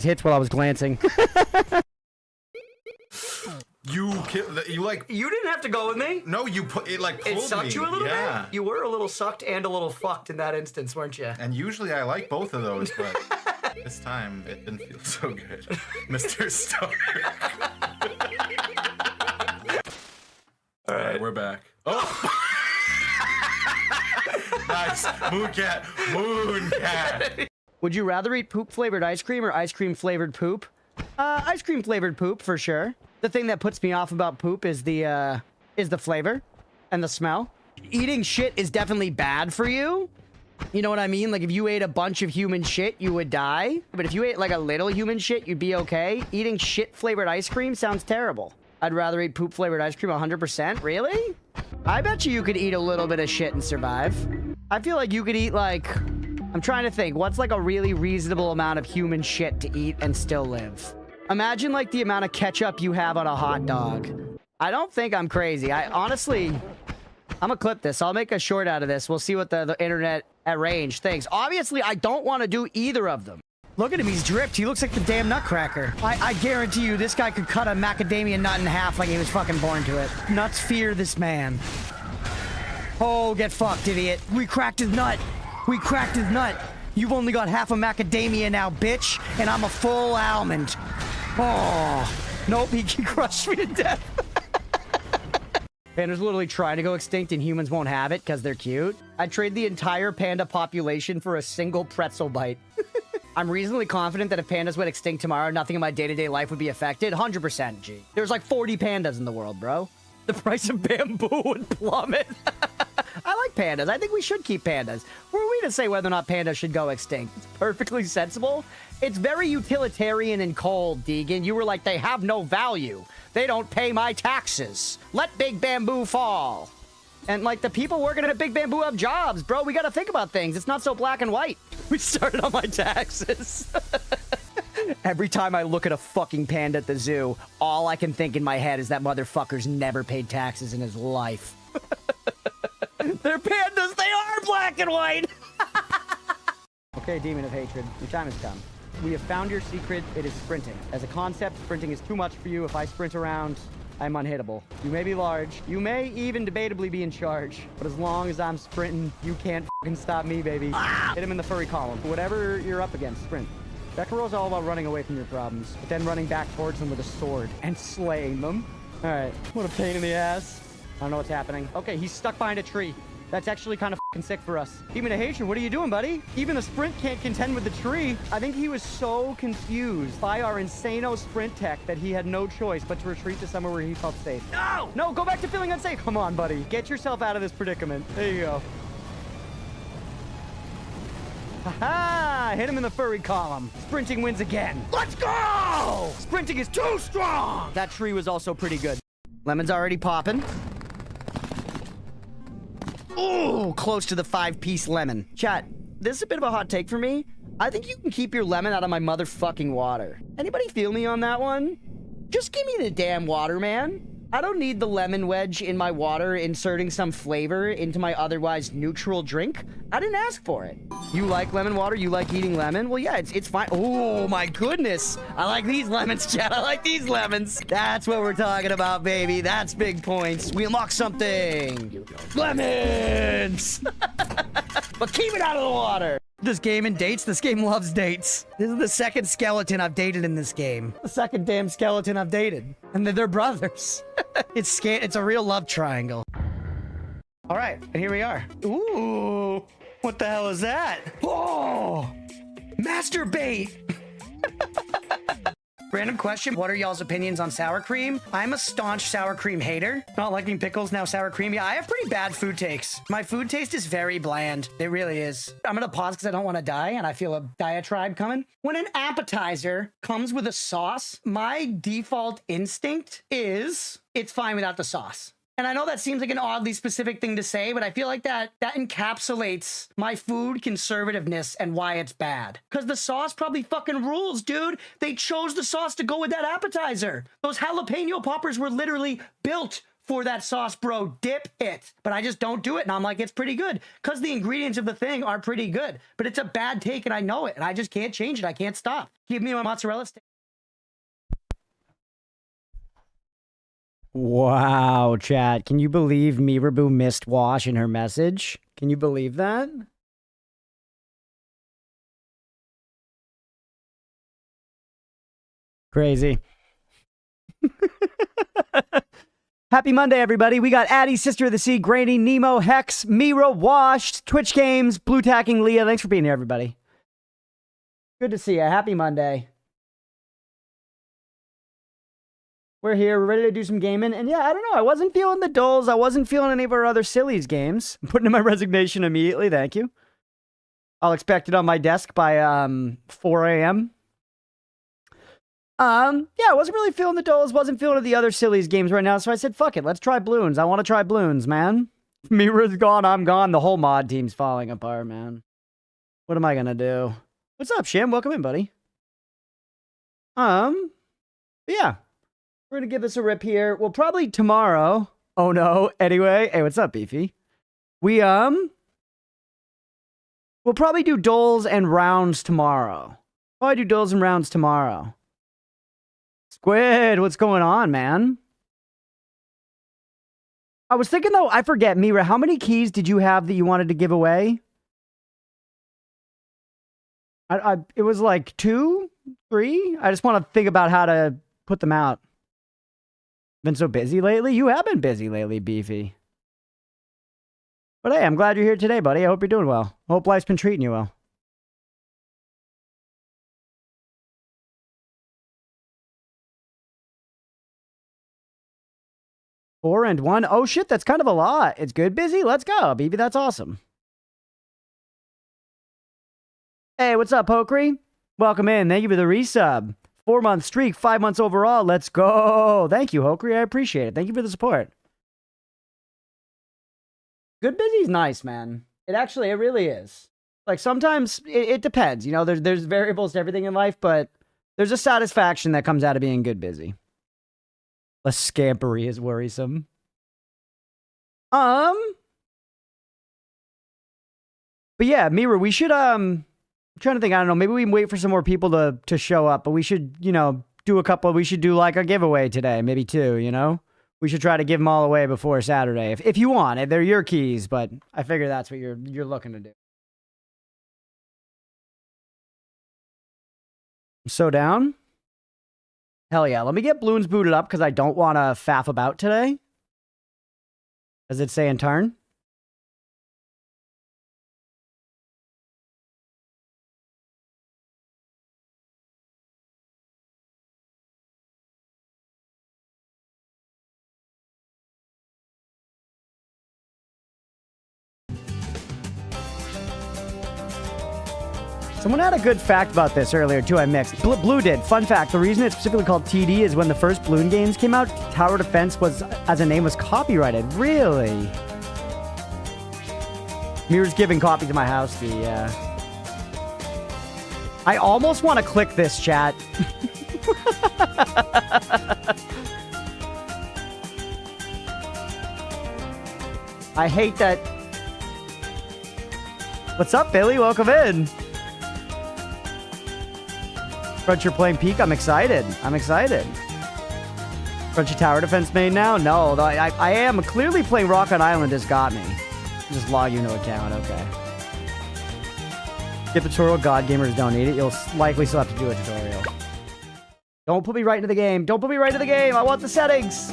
Hits while I was glancing. You like... You didn't have to go with me. No, you put it like pulled It sucked me. you a little yeah. bit? You were a little sucked and a little fucked in that instance, weren't you? And usually I like both of those, but this time it didn't feel so good. Mr. Stark. Alright, we're back. Oh! Nice. Mooncat. Mooncat. Would you rather eat poop-flavored ice cream or ice cream-flavored poop? Ice cream-flavored poop, for sure. The thing that puts me off about poop is the flavor and the smell. Eating shit is definitely bad for you. You know what I mean? Like, if you ate a bunch of human shit, you would die. But if you ate, like, a little human shit, you'd be okay. Eating shit-flavored ice cream sounds terrible. I'd rather eat poop-flavored ice cream 100%. Really? I bet you could eat a little bit of shit and survive. I feel like you could eat, like... I'm trying to think. What's, like, a really reasonable amount of human shit to eat and still live? Imagine, like, the amount of ketchup you have on a hot dog. I don't think I'm crazy. Honestly, I'm gonna clip this. I'll make a short out of this. We'll see what the internet at range thinks. Obviously, I don't want to do either of them. Look at him. He's dripped. He looks like the damn nutcracker. I guarantee you this guy could cut a macadamia nut in half like he was fucking born to it. Nuts fear this man. Oh, get fucked, idiot. We cracked his nut. We cracked his nut. You've only got half a macadamia now, bitch, and I'm a full almond. Oh, nope, he crushed me to death. Pandas literally trying to go extinct and humans won't have it because they're cute. I'd trade the entire panda population for a single pretzel bite. I'm reasonably confident that if pandas went extinct tomorrow, nothing in my day-to-day life would be affected. 100%, G. There's like 40 pandas in the world, bro. The price of bamboo would plummet. I like pandas. I think we should keep pandas. Who are we to say whether or not pandas should go extinct? It's perfectly sensible. It's very utilitarian and cold, Deegan. You were like, they have no value. They don't pay my taxes. Let Big Bamboo fall. And, like, the people working at Big Bamboo have jobs, bro. We gotta think about things. It's not so black and white. We started on my taxes. Every time I look at a fucking panda at the zoo, all I can think in my head is that motherfucker's never paid taxes in his life. They're pandas. They are black and white. Okay, Demon of Hatred, your time has come. We have found your secret. It is sprinting. As a concept, sprinting is too much for you. If I sprint around, I'm unhittable. You may be large. You may even debatably be in charge. But as long as I'm sprinting, you can't fucking stop me, baby. Hit him in the furry column. Whatever you're up against, sprint. Bekaro's all about running away from your problems, but then running back towards them with a sword and slaying them. All right, what a pain in the ass. I don't know what's happening. Okay, he's stuck behind a tree. That's actually kind of fucking sick for us. Demon of Hatred, what are you doing, buddy? Even the sprint can't contend with the tree. I think he was so confused by our insano sprint tech that he had no choice but to retreat to somewhere where he felt safe. No! No, go back to feeling unsafe. Come on, buddy. Get yourself out of this predicament. There you go. Haha! Hit him in the furry column. Sprinting wins again. Let's go! Sprinting is too strong! That tree was also pretty good. Lemon's already popping. Ooh, close to the 5-piece lemon. Chat, this is a bit of a hot take for me. I think you can keep your lemon out of my motherfucking water. Anybody feel me on that one? Just give me the damn water, man. I don't need the lemon wedge in my water inserting some flavor into my otherwise neutral drink. I didn't ask for it. You like lemon water? You like eating lemon? Well, yeah, it's fine. Oh, my goodness. I like these lemons, chat. I like these lemons. That's what we're talking about, baby. That's big points. We unlock something. Lemons! But keep it out of the water. This game in dates? This game loves dates. This is the second skeleton I've dated in this game. The second damn skeleton I've dated. And they're brothers. It's a real love triangle. All right, and here we are. Ooh, what the hell is that? Oh, masturbate. Random question. What are y'all's opinions on sour cream? I'm a staunch sour cream hater. Not liking pickles, now sour cream. Yeah, I have pretty bad food takes. My food taste is very bland. It really is. I'm gonna pause because I don't want to die and I feel a diatribe coming. When an appetizer comes with a sauce, my default instinct is it's fine without the sauce. And I know that seems like an oddly specific thing to say, but I feel like that encapsulates my food conservativeness and why it's bad. Because the sauce probably fucking rules, dude. They chose the sauce to go with that appetizer. Those jalapeno poppers were literally built for that sauce, bro. Dip it. But I just don't do it. And I'm like, it's pretty good. Because the ingredients of the thing are pretty good. But it's a bad take and I know it. And I just can't change it. I can't stop. Give me my mozzarella stick. Wow, chat. Can you believe Mirabu missed Wash in her message? Can you believe that? Crazy. Happy Monday, everybody. We got Addie, Sister of the Sea, Granny, Nemo, Hex, Mira, Washed, Twitch Games, Blue Tacking, Leah. Thanks for being here, everybody. Good to see you. Happy Monday. We're here. We're ready to do some gaming. And yeah, I don't know. I wasn't feeling the Doles. I wasn't feeling any of our other Sillies games. I'm putting in my resignation immediately. Thank you. I'll expect it on my desk by 4 a.m. Yeah, I wasn't really feeling the Doles. Wasn't feeling the other Sillies games right now. So I said, fuck it. Let's try Bloons. I want to try Bloons, man. Mira's gone. I'm gone. The whole mod team's falling apart, man. What am I going to do? What's up, Shim? Welcome in, buddy. Yeah. We're going to give this a rip here. Well, probably tomorrow. Oh, no. Anyway. Hey, what's up, Beefy? We'll probably do Doles and rounds tomorrow. Probably do Doles and rounds tomorrow. Squid, what's going on, man? I was thinking, though, I forget, Mira, how many keys did you have that you wanted to give away? It was like 2, 3? I just want to think about how to put them out. Been so busy lately? You have been busy lately, Beefy. But hey, I'm glad you're here today, buddy. I hope you're doing well. I hope life's been treating you well. Four and one. Oh shit, that's kind of a lot. It's good, busy. Let's go, Beefy. That's awesome. Hey, what's up, Pokry? Welcome in. Thank you for the resub. 4-month streak, 5 months overall. Let's go. Thank you, Hokri. I appreciate it. Thank you for the support. Good busy's nice, man. It really is. Like, sometimes it depends. You know, there's variables to everything in life, but there's a satisfaction that comes out of being good busy. Less scampery is worrisome. But yeah, Mira, we should, I'm trying to think, I don't know, maybe we can wait for some more people to show up, but we should, you know, we should do like a giveaway today, maybe 2, you know? We should try to give them all away before Saturday. If you want, they're your keys, but I figure that's what you're looking to do. So down? Hell yeah. Let me get Bloons booted up because I don't want to faff about today. Does it say in turn? Someone had a good fact about this earlier, too, I mixed. Blue did. Fun fact, the reason it's specifically called TD is when the first Bloon games came out, Tower Defense was, as a name, was copyrighted. Really? Mira's giving copy to my house key, yeah. I almost want to click this, chat. I hate that. What's up, Billy? Welcome in. Crunch, you're playing Peak? I'm excited. I'm excited. Crunchy Tower Defense main now? No, I am clearly playing Rock on Island has got me. Just log you into account, okay. Get the tutorial, God Gamers don't need it. You'll likely still have to do a tutorial. Don't put me right into the game. Don't put me right into the game. I want the settings.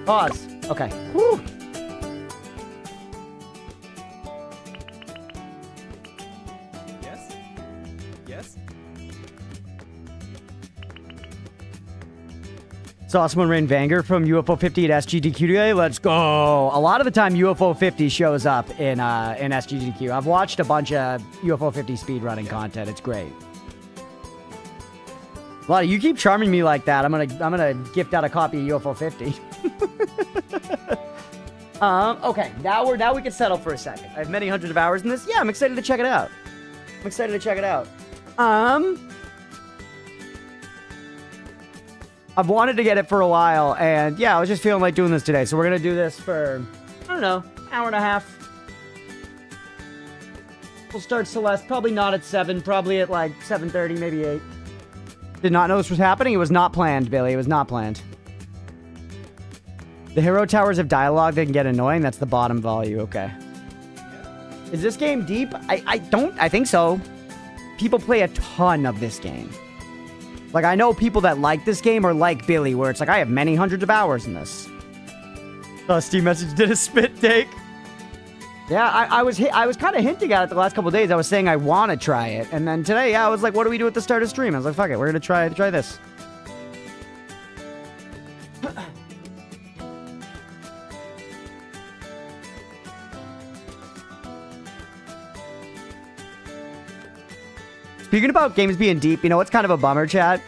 Pause. Okay. Whew. Yes? Yes? Saw someone rain Vanger from UFO 50 at SGDQ today. Let's go. A lot of the time, UFO 50 shows up in SGDQ. I've watched a bunch of UFO 50 speedrunning content. It's great. A lot of you keep charming me like that. I'm gonna gift out a copy of UFO 50. Okay, now we can settle for a second. I have many hundreds of hours in this. Yeah, I'm excited to check it out. I'm excited to check it out. I've wanted to get it for a while, and yeah, I was just feeling like doing this today. So we're gonna do this for, I don't know, hour and a half. We'll start Celeste, probably not at 7, probably at like 7:30, maybe 8. Did not know this was happening. It was not planned, Billy. It was not planned. The hero towers have dialogue that can get annoying. That's the bottom value. Okay. Is this game deep? I think so. People play a ton of this game. Like, I know people that like this game are like Billy, where it's like, I have many hundreds of hours in this. Steam message did a spit take. Yeah, I was kind of hinting at it the last couple of days. I was saying I want to try it. And then today, yeah, I was like, what do we do at the start of stream? I was like, fuck it, we're going to try this. Speaking about games being deep, you know what's kind of a bummer, chat?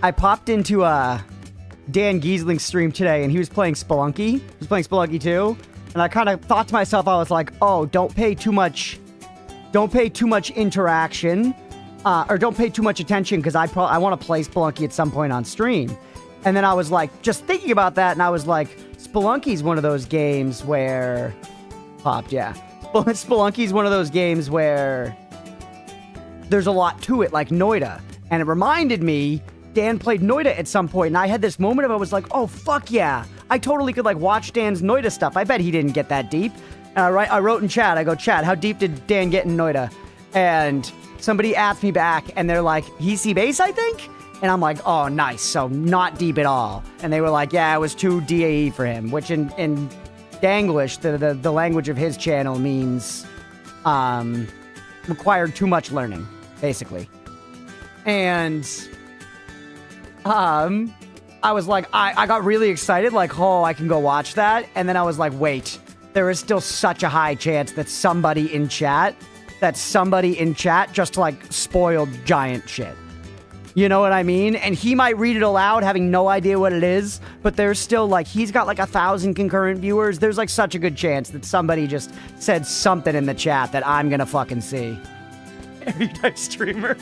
I popped into Dan Giesling's stream today, and he was playing Spelunky. He was playing Spelunky 2, and I kind of thought to myself, I was like, oh, don't pay too much interaction, or don't pay too much attention, because I want to play Spelunky at some point on stream. And then I was like, just thinking about that, and I was like, Spelunky's one of those games where... Popped, yeah. Spelunky's one of those games where... there's a lot to it, like Noida. And it reminded me, Dan played Noida at some point, and I had this moment of I was like, oh, fuck yeah. I totally could, like, watch Dan's Noida stuff. I bet he didn't get that deep. And I wrote in chat, I go, chat, how deep did Dan get in Noida? And somebody asked me back, and they're like, Easy base, I think? And I'm like, oh, nice, so not deep at all. And they were like, yeah, it was too DAE for him, which in Danglish, the language of his channel means required too much learning. Basically. And I was like, I got really excited, like, oh, I can go watch that. And then I was like, wait, there is still such a high chance that somebody in chat just like spoiled giant shit. You know what I mean? And he might read it aloud having no idea what it is, but there's still like, he's got like 1,000 concurrent viewers. There's like such a good chance that somebody just said something in the chat that I'm gonna fucking see. Every type streamer.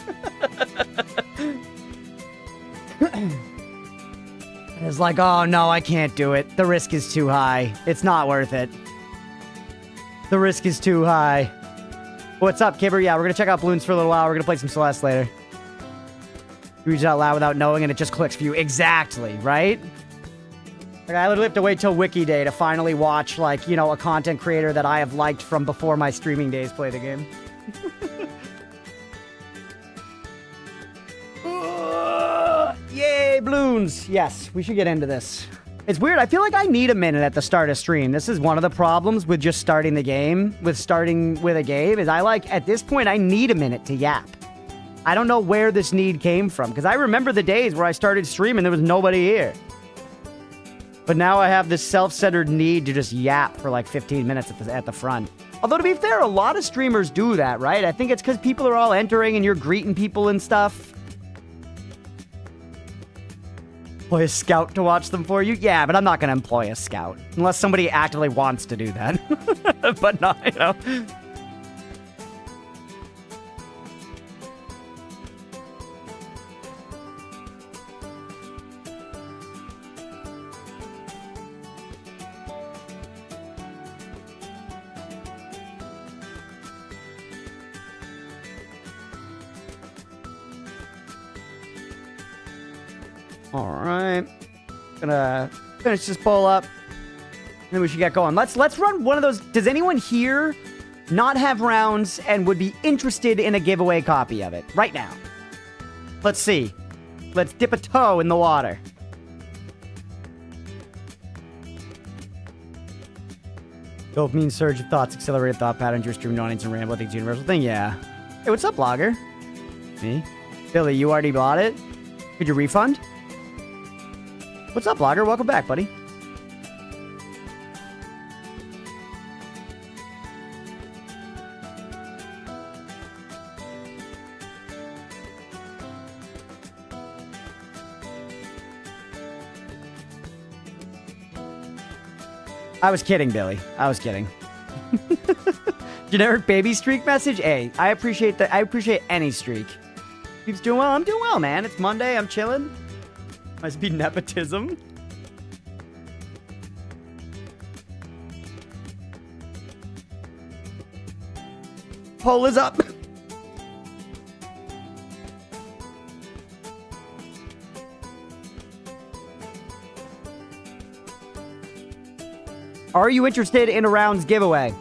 It's like, oh no, I can't do it. The risk is too high. It's not worth it. The risk is too high. What's up, Kibber? Yeah, we're gonna check out Bloons for a little while. We're gonna play some Celeste later. You read it out loud without knowing and it just clicks for you. Exactly, right? Like, I literally have to wait till Wiki Day to finally watch, like, you know, a content creator that I have liked from before my streaming days play the game. Yay, Bloons! Yes, we should get into this. It's weird. I feel like I need a minute at the start of stream. This is one of the problems with just starting the game, with starting with a game, is I like, at this point, I need a minute to yap. I don't know where this need came from, because I remember the days where I started streaming, there was nobody here. But now I have this self-centered need to just yap for like 15 minutes at the front. Although, to be fair, a lot of streamers do that, right? I think it's because people are all entering and you're greeting people and stuff. Employ a scout to watch them for you? Yeah, but I'm not going to employ a scout. Unless somebody actively wants to do that. But not, you know. All right, gonna finish this bowl up, and then we should get going. Let's run one of those. Does anyone here not have rounds and would be interested in a giveaway copy of it right now? Let's see. Let's dip a toe in the water. Dopamine surge of thoughts, accelerated thought patterns, your streaming audience and ramble. I think it's a universal thing. Yeah. Hey, what's up, Logger? Me, Billy. You already bought it. Could you refund? What's up, Blogger? Welcome back, buddy. I was kidding, Billy. I was kidding. Generic baby streak message? Hey, I appreciate that. I appreciate any streak. Keeps doing well. I'm doing well, man. It's Monday. I'm chilling. Must be nepotism. Poll is up. Are you interested in a rounds giveaway?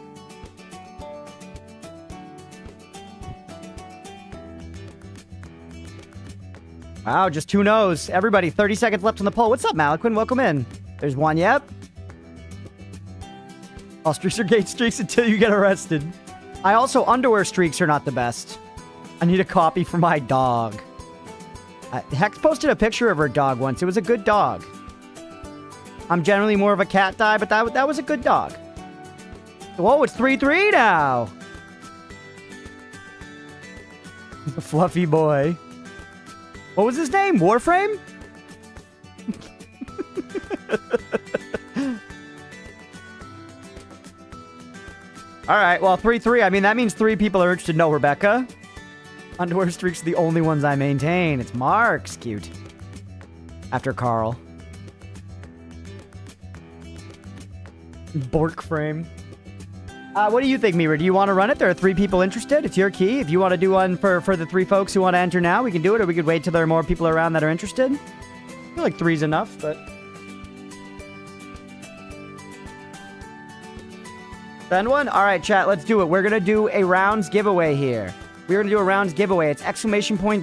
Wow, just 2 no's. Everybody, 30 seconds left on the poll. What's up, Malaquin? Welcome in. There's one, yep. All streaks are gate streaks until you get arrested. I also, underwear streaks are not the best. I need a copy for my dog. Hex posted a picture of her dog once. It was a good dog. I'm generally more of a cat guy, but that was a good dog. Whoa, it's 3-3 now. The fluffy boy. What was his name? Warframe? All right, well, 3-3. I mean, that means 3 people are interested. No, Rebecca. Underwear streaks are the only ones I maintain. It's Mark's cute. After Carl. Bork frame. What do you think, Mira? Do you want to run it? There are 3 people interested. It's your key. If you want to do one for the 3 folks who want to enter now, we can do it, or we could wait till there are more people around that are interested. I feel like 3's enough, but... Send one? All right, chat, let's do it. We're going to do a rounds giveaway here. We're going to do a rounds giveaway. It's !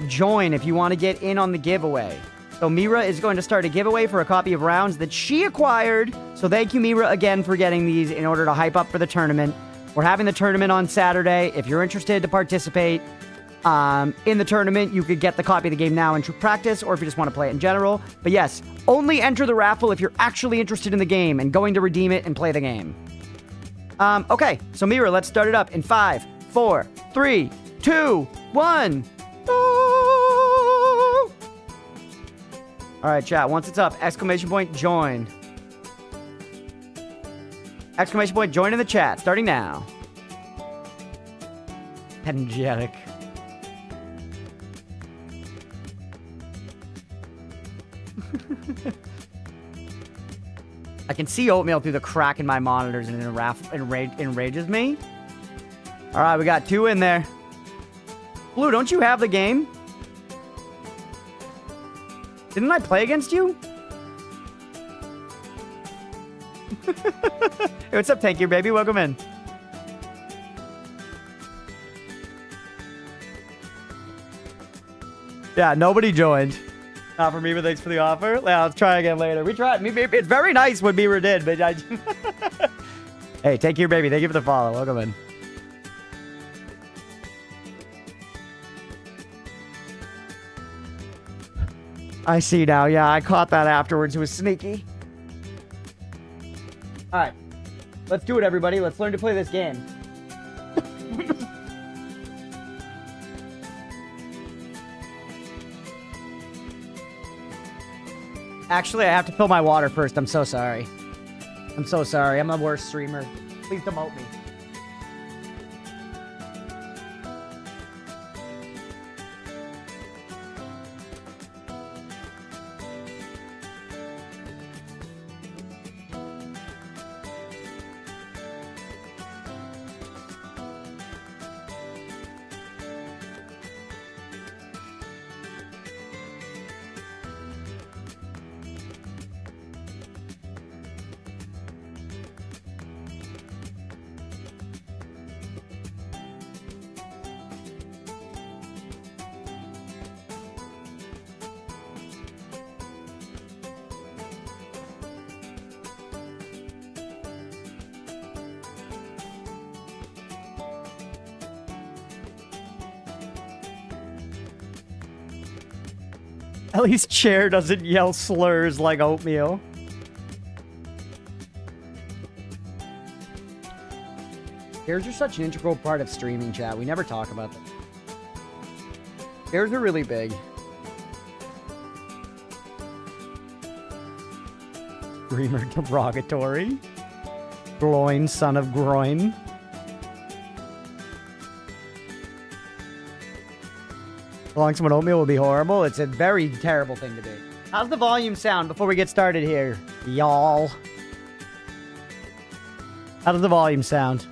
join if you want to get in on the giveaway. So Mira is going to start a giveaway for a copy of rounds that she acquired. So thank you, Mira, again for getting these in order to hype up for the tournament. We're having the tournament on Saturday. If you're interested to participate in the tournament, you could get the copy of the game now and practice, or if you just want to play it in general. But yes, only enter the raffle if you're actually interested in the game and going to redeem it and play the game. Okay, so Mira, let's start it up in 5, 4, 3, 2, 1. All right, chat. Once it's up, ! join. ! Join in the chat, starting now. Energetic. I can see oatmeal through the crack in my monitors, and it enrages me. All right, we got 2 in there. Blue, don't you have the game? Didn't I play against you? Hey, what's up, Tank You, baby? Welcome in. Yeah, nobody joined. Not for me, but thanks for the offer. Yeah, let's try again later. We tried. It's very nice what Beaver did, but I... Hey, Tank You, baby. Thank you for the follow. Welcome in. I see now. Yeah, I caught that afterwards. It was sneaky. All right. Let's do it, everybody. Let's learn to play this game. Actually, I have to fill my water first. I'm so sorry. I'm so sorry. I'm the worst streamer. Please demote me. At least Chair doesn't yell slurs like oatmeal. Chairs are such an integral part of streaming, chat. We never talk about them. Chairs are really big. Streamer derogatory. Groin, son of groin. Belong someone oatmeal will be horrible. It's a very terrible thing to be. How's the volume sound before we get started here, y'all? How does the volume sound?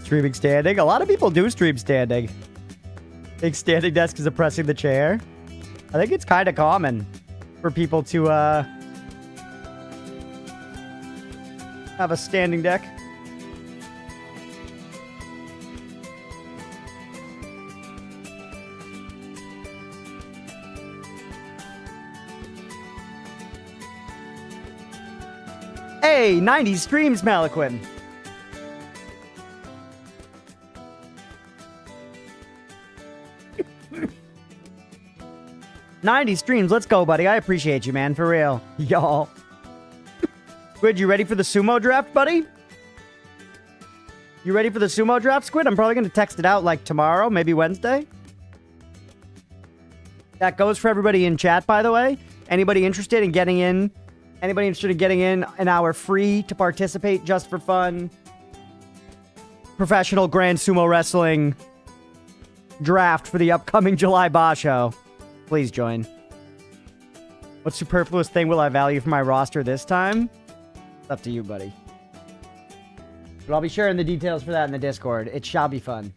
Streaming standing? A lot of people do stream standing. Think standing desk is oppressing the chair. I think it's kind of common for people to have a standing deck. Hey, 90 streams, Malaquin. '90 streams, let's go, buddy. I appreciate you, man, for real. Y'all. Squid, you ready for the sumo draft, buddy? You ready for the sumo draft, Squid? I'm probably going to text it out like tomorrow, maybe Wednesday. That goes for everybody in chat, by the way. Anybody interested in getting in? Anybody interested in getting in an hour free to participate just for fun? Professional Grand Sumo Wrestling draft for the upcoming July Basho. Please join. What superfluous thing will I value for my roster this time? It's up to you, buddy. But I'll be sharing the details for that in the Discord. It shall be fun.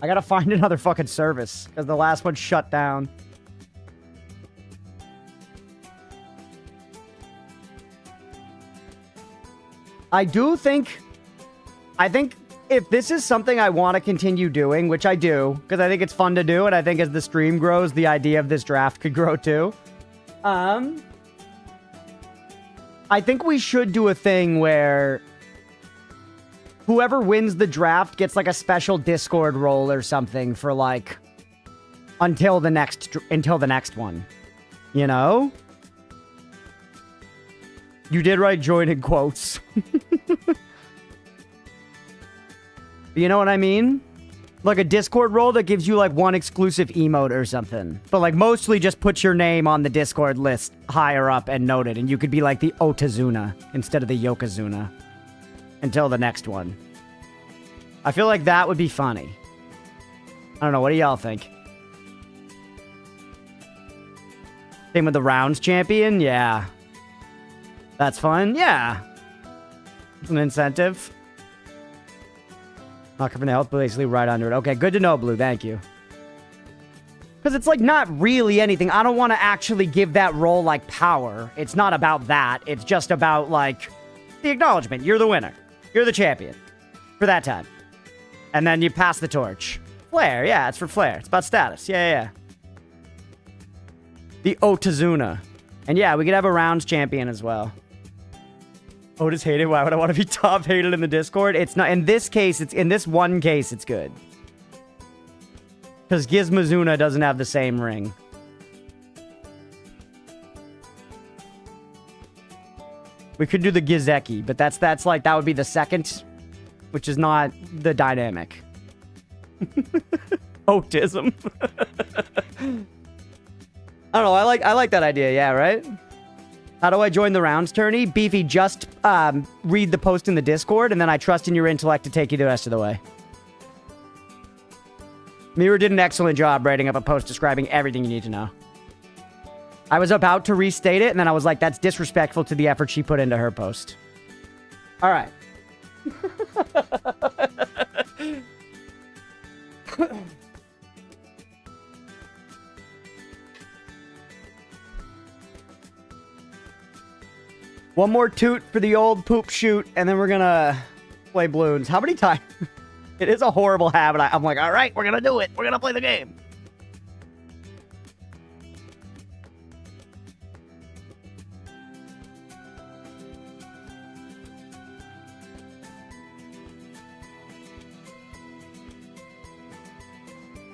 I gotta find another fucking service because the last one shut down. I think if this is something I want to continue doing, which I do, because I think it's fun to do, and I think as the stream grows, the idea of this draft could grow too. I think we should do a thing where whoever wins the draft gets like a special Discord role or something for like until the next one. You know? You did write join in quotes. You know what I mean? Like a Discord role that gives you like one exclusive emote or something. But like mostly just put your name on the Discord list higher up and noted. And you could be like the Otazuna instead of the Yokozuna. Until the next one. I feel like that would be funny. I don't know. What do y'all think? Same with the rounds champion? Yeah. That's fun? Yeah. It's an incentive. Not covering the health, but basically right under it. Okay, good to know, Blue. Thank you. Because it's like not really anything. I don't want to actually give that role like power. It's not about that. It's just about like the acknowledgement. You're the winner. You're the champion. For that time. And then you pass the torch. Flair. Yeah, it's for Flair. It's about status. Yeah. The Otazuna. And yeah, we could have a rounds champion as well. Otis hated. Why would I want to be top hated in the Discord? It's not. In this case, it's in this one case, it's good. Because Gizmazuna doesn't have the same ring. We could do the Gizeki, but that's like, that would be the second, which is not the dynamic. Autism. I don't know. I like that idea. Yeah, right? How do I join the rounds tourney? Beefy, just read the post in the Discord, and then I trust in your intellect to take you the rest of the way. Mira did an excellent job writing up a post describing everything you need to know. I was about to restate it, and then I was like, that's disrespectful to the effort she put into her post. All right. One more toot for the old poop shoot, and then we're gonna play Bloons. How many times? It is a horrible habit. I'm like, all right, we're gonna do it. We're gonna play the game.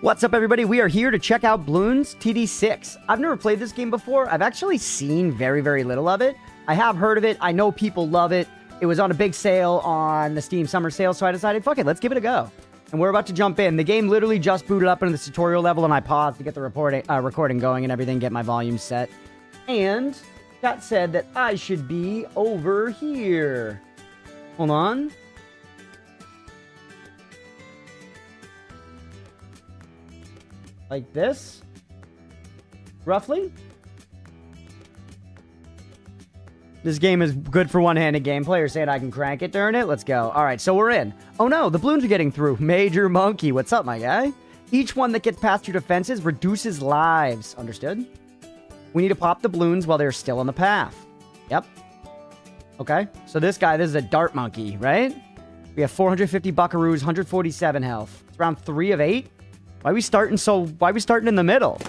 What's up, everybody? We are here to check out Bloons TD6. I've never played this game before. I've actually seen very, very little of it. I have heard of it. I know people love it. It was on a big sale on the Steam Summer Sale, so I decided, fuck it, let's give it a go. And we're about to jump in. The game literally just booted up into the tutorial level, and I paused to get the recording going and everything, get my volume set. And that said that I should be over here. Hold on. Like this? Roughly? This game is good for one-handed gameplay. You're saying I can crank it during it? Let's go. All right, so we're in. Oh no, the Bloons are getting through. Major Monkey. What's up, my guy? Each one that gets past your defenses reduces lives. Understood? We need to pop the Bloons while they're still on the path. Yep. Okay, so this guy, this is a dart monkey, right? We have 450 buckaroos, 147 health. It's round 3 of 8. Why are we starting in the middle?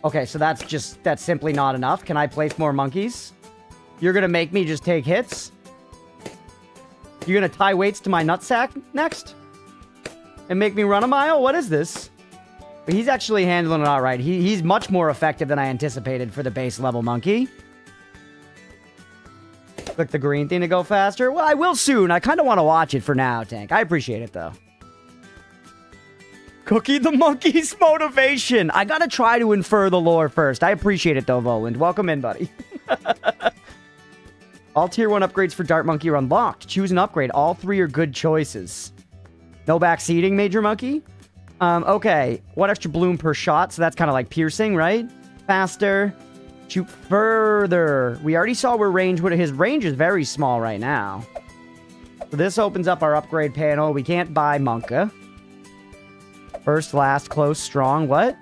Okay, so that's simply not enough. Can I place more monkeys? You're gonna make me just take hits? You're gonna tie weights to my nutsack next? And make me run a mile? What is this? But he's actually handling it all right. He's much more effective than I anticipated for the base level monkey. Click the green thing to go faster. Well, I will soon. I kind of want to watch it for now, Tank. I appreciate it, though. Cookie the monkey's motivation. I gotta try to infer the lore first. I appreciate it, though, Voland. Welcome in, buddy. All tier 1 upgrades for Dart Monkey are unlocked. Choose an upgrade. All 3 are good choices. No backseating, Major Monkey? Okay. 1 extra bloom per shot, so that's kind of like piercing, right? Faster. Shoot further. We already saw where his range is very small right now. So this opens up our upgrade panel. We can't buy Monka. First, last, close, strong. What?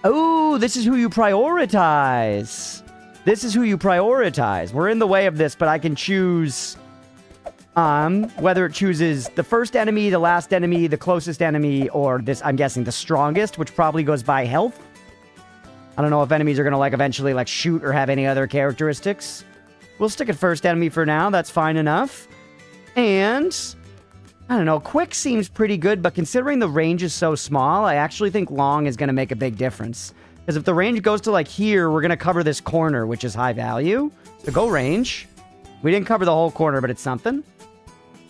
Oh, this is who you prioritize. This is who you prioritize. We're in the way of this, but I can choose whether it chooses the first enemy, the last enemy, the closest enemy, or this, I'm guessing, the strongest, which probably goes by health. I don't know if enemies are going to, like, eventually, like, shoot or have any other characteristics. We'll stick at first enemy for now. That's fine enough. And I don't know. Quick seems pretty good, but considering the range is so small, I actually think long is going to make a big difference. Because if the range goes to, like, here, we're going to cover this corner, which is high value. So go range. We didn't cover the whole corner, but it's something.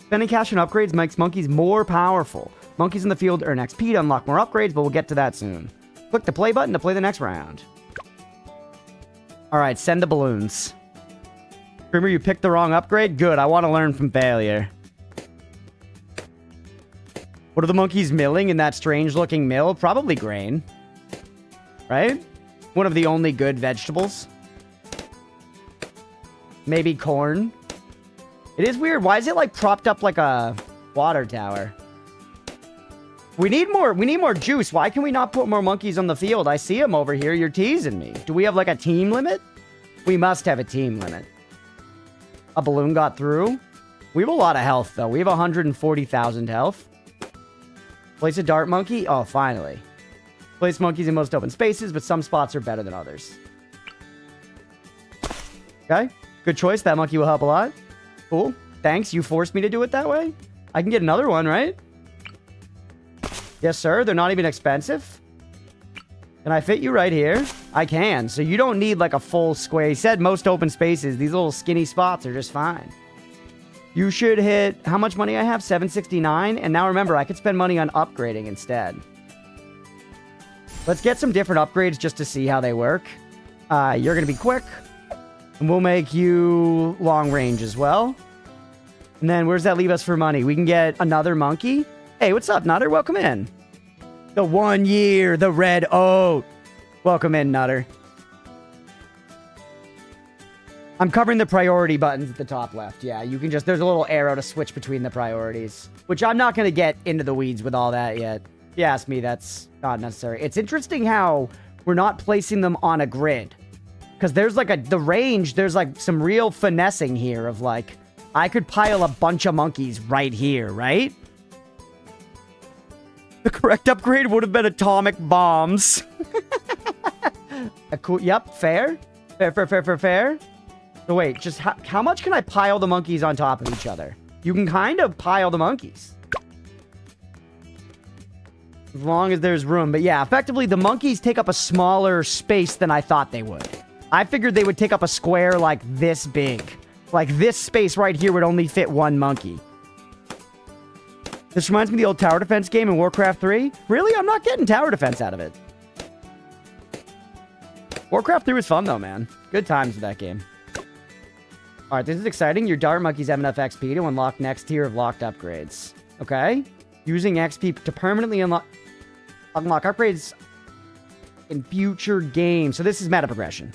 Spending cash on upgrades makes monkeys more powerful. Monkeys in the field earn XP to unlock more upgrades, but we'll get to that soon. Click the play button to play the next round. Alright, send the balloons. Screamer, you picked the wrong upgrade? Good, I want to learn from failure. What are the monkeys milling in that strange-looking mill? Probably grain. Right? One of the only good vegetables. Maybe corn. It is weird. Why is it, like, propped up like a water tower? We need more juice. Why can we not put more monkeys on the field? I see them over here. You're teasing me. Do we have, like, a team limit? We must have a team limit. A balloon got through. We have a lot of health, though. We have 140,000 health. Place a dart monkey. Oh, finally. Place monkeys in most open spaces, but some spots are better than others. Okay. Good choice. That monkey will help a lot. Cool. Thanks. You forced me to do it that way. I can get another one, right? Yes, sir. They're not even expensive. Can I fit you right here? I can. So you don't need like a full square. He said most open spaces. These little skinny spots are just fine. You should hit... How much money I have? 769. And now remember, I could spend money on upgrading instead. Let's get some different upgrades just to see how they work. You're going to be quick. And we'll make you long range as well. And then where does that leave us for money? We can get another monkey. Hey, what's up, Nutter? Welcome in. The 1 year, the red oat. Welcome in, Nutter. I'm covering the priority buttons at the top left. Yeah, you can just... There's a little arrow to switch between the priorities. Which I'm not going to get into the weeds with all that yet. If you ask me, that's not necessary. It's interesting how we're not placing them on a grid. Because there's like the range, there's like some real finessing here of like, I could pile a bunch of monkeys right here, right? The correct upgrade would have been atomic bombs. Cool, yep, fair. Fair. So wait, just how much can I pile the monkeys on top of each other? You can kind of pile the monkeys. As long as there's room. But yeah, effectively, the monkeys take up a smaller space than I thought they would. I figured they would take up a square like this big. Like this space right here would only fit one monkey. This reminds me of the old tower defense game in Warcraft 3. Really? I'm not getting tower defense out of it. Warcraft 3 was fun though, man. Good times with that game. Alright, this is exciting. Your dart monkeys have enough XP to unlock next tier of locked upgrades. Okay. Using XP to permanently unlock upgrades in future games. So this is meta progression.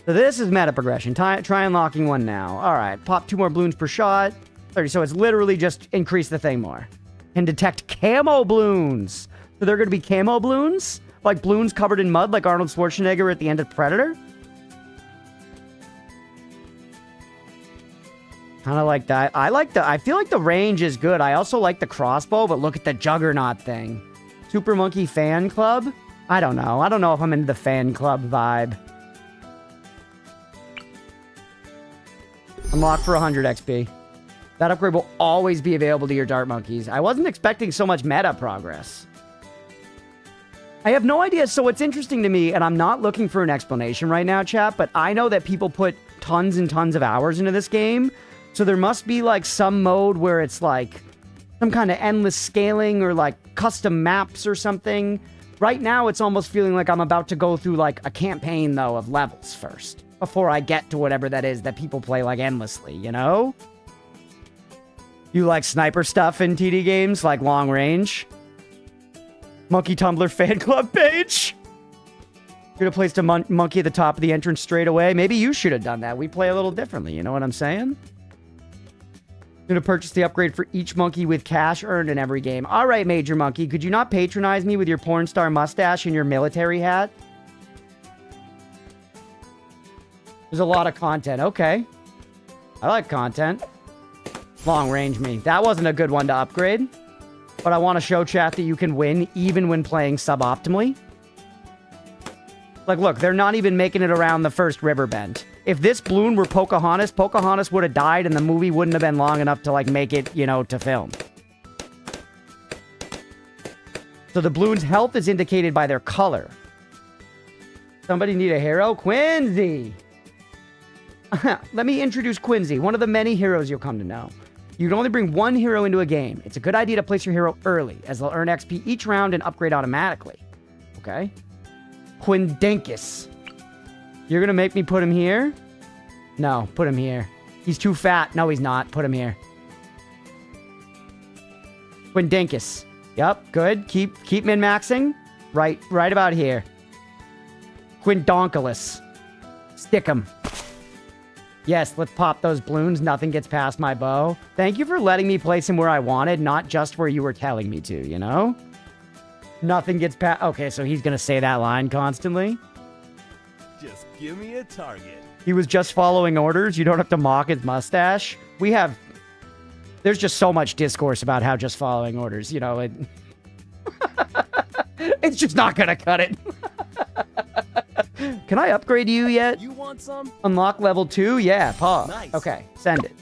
So this is meta progression. Try unlocking one now. All right. Pop 2 more balloons per shot. 30. So it's literally just increase the thing more. Can detect camo balloons. So they're going to be camo balloons? Like balloons covered in mud like Arnold Schwarzenegger at the end of Predator? Kind of like that. I feel like the range is good. I also like the crossbow, but look at the juggernaut thing. Super Monkey Fan Club? I don't know. I don't know if I'm into the fan club vibe. Unlock for 100 XP. That upgrade will always be available to your dart monkeys. I wasn't expecting so much meta progress. I have no idea. So what's interesting to me, and I'm not looking for an explanation right now, chat, but I know that people put tons and tons of hours into this game. So there must be like some mode where it's like some kind of endless scaling or like custom maps or something. Right now, it's almost feeling like I'm about to go through like a campaign though of levels first before I get to whatever that is that people play like endlessly, you know? You like sniper stuff in TD games, like long range? Monkey Tumblr fan club page? Should have placed a monkey at the top of the entrance straight away. Maybe you should have done that. We play a little differently, you know what I'm saying? Going to purchase the upgrade for each monkey with cash earned in every game. All right, Major Monkey, could you not patronize me with your porn star mustache and your military hat? There's a lot of content. Okay. I like content. Long range me. That wasn't a good one to upgrade. But I want to show chat that you can win even when playing suboptimally. Like, look, they're not even making it around the first river bend. If this balloon were Pocahontas, Pocahontas would have died and the movie wouldn't have been long enough to, like, make it, you know, to film. So the balloon's health is indicated by their color. Somebody need a hero? Quincy! Let me introduce Quincy, one of the many heroes you'll come to know. You can only bring one hero into a game. It's a good idea to place your hero early, as they'll earn XP each round and upgrade automatically. Okay? Quindinkus. You're gonna make me put him here? No, put him here. He's too fat. No, he's not. Put him here. Quindinkus. Yep, good. Keep min-maxing. Right about here. Quindonculus. Stick him. Yes, let's pop those balloons. Nothing gets past my bow. Thank you for letting me place him where I wanted, not just where you were telling me to, you know? Nothing gets past... Okay, so he's gonna say that line constantly. Just give me a target. He was just following orders. You don't have to mock his mustache. We have... There's just so much discourse about how just following orders, you know, it... It's just not gonna cut it. Can I upgrade you yet? You want some? Unlock level 2? Yeah, pause. Nice. Okay, send it.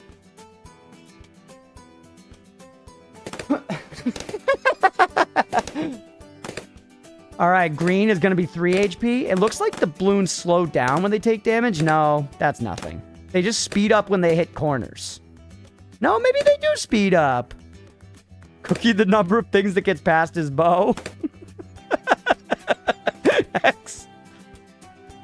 All right, green is going to be 3 HP. It looks like the balloons slow down when they take damage. No, that's nothing. They just speed up when they hit corners. No, maybe they do speed up. Cookie, the number of things that gets past his bow. X.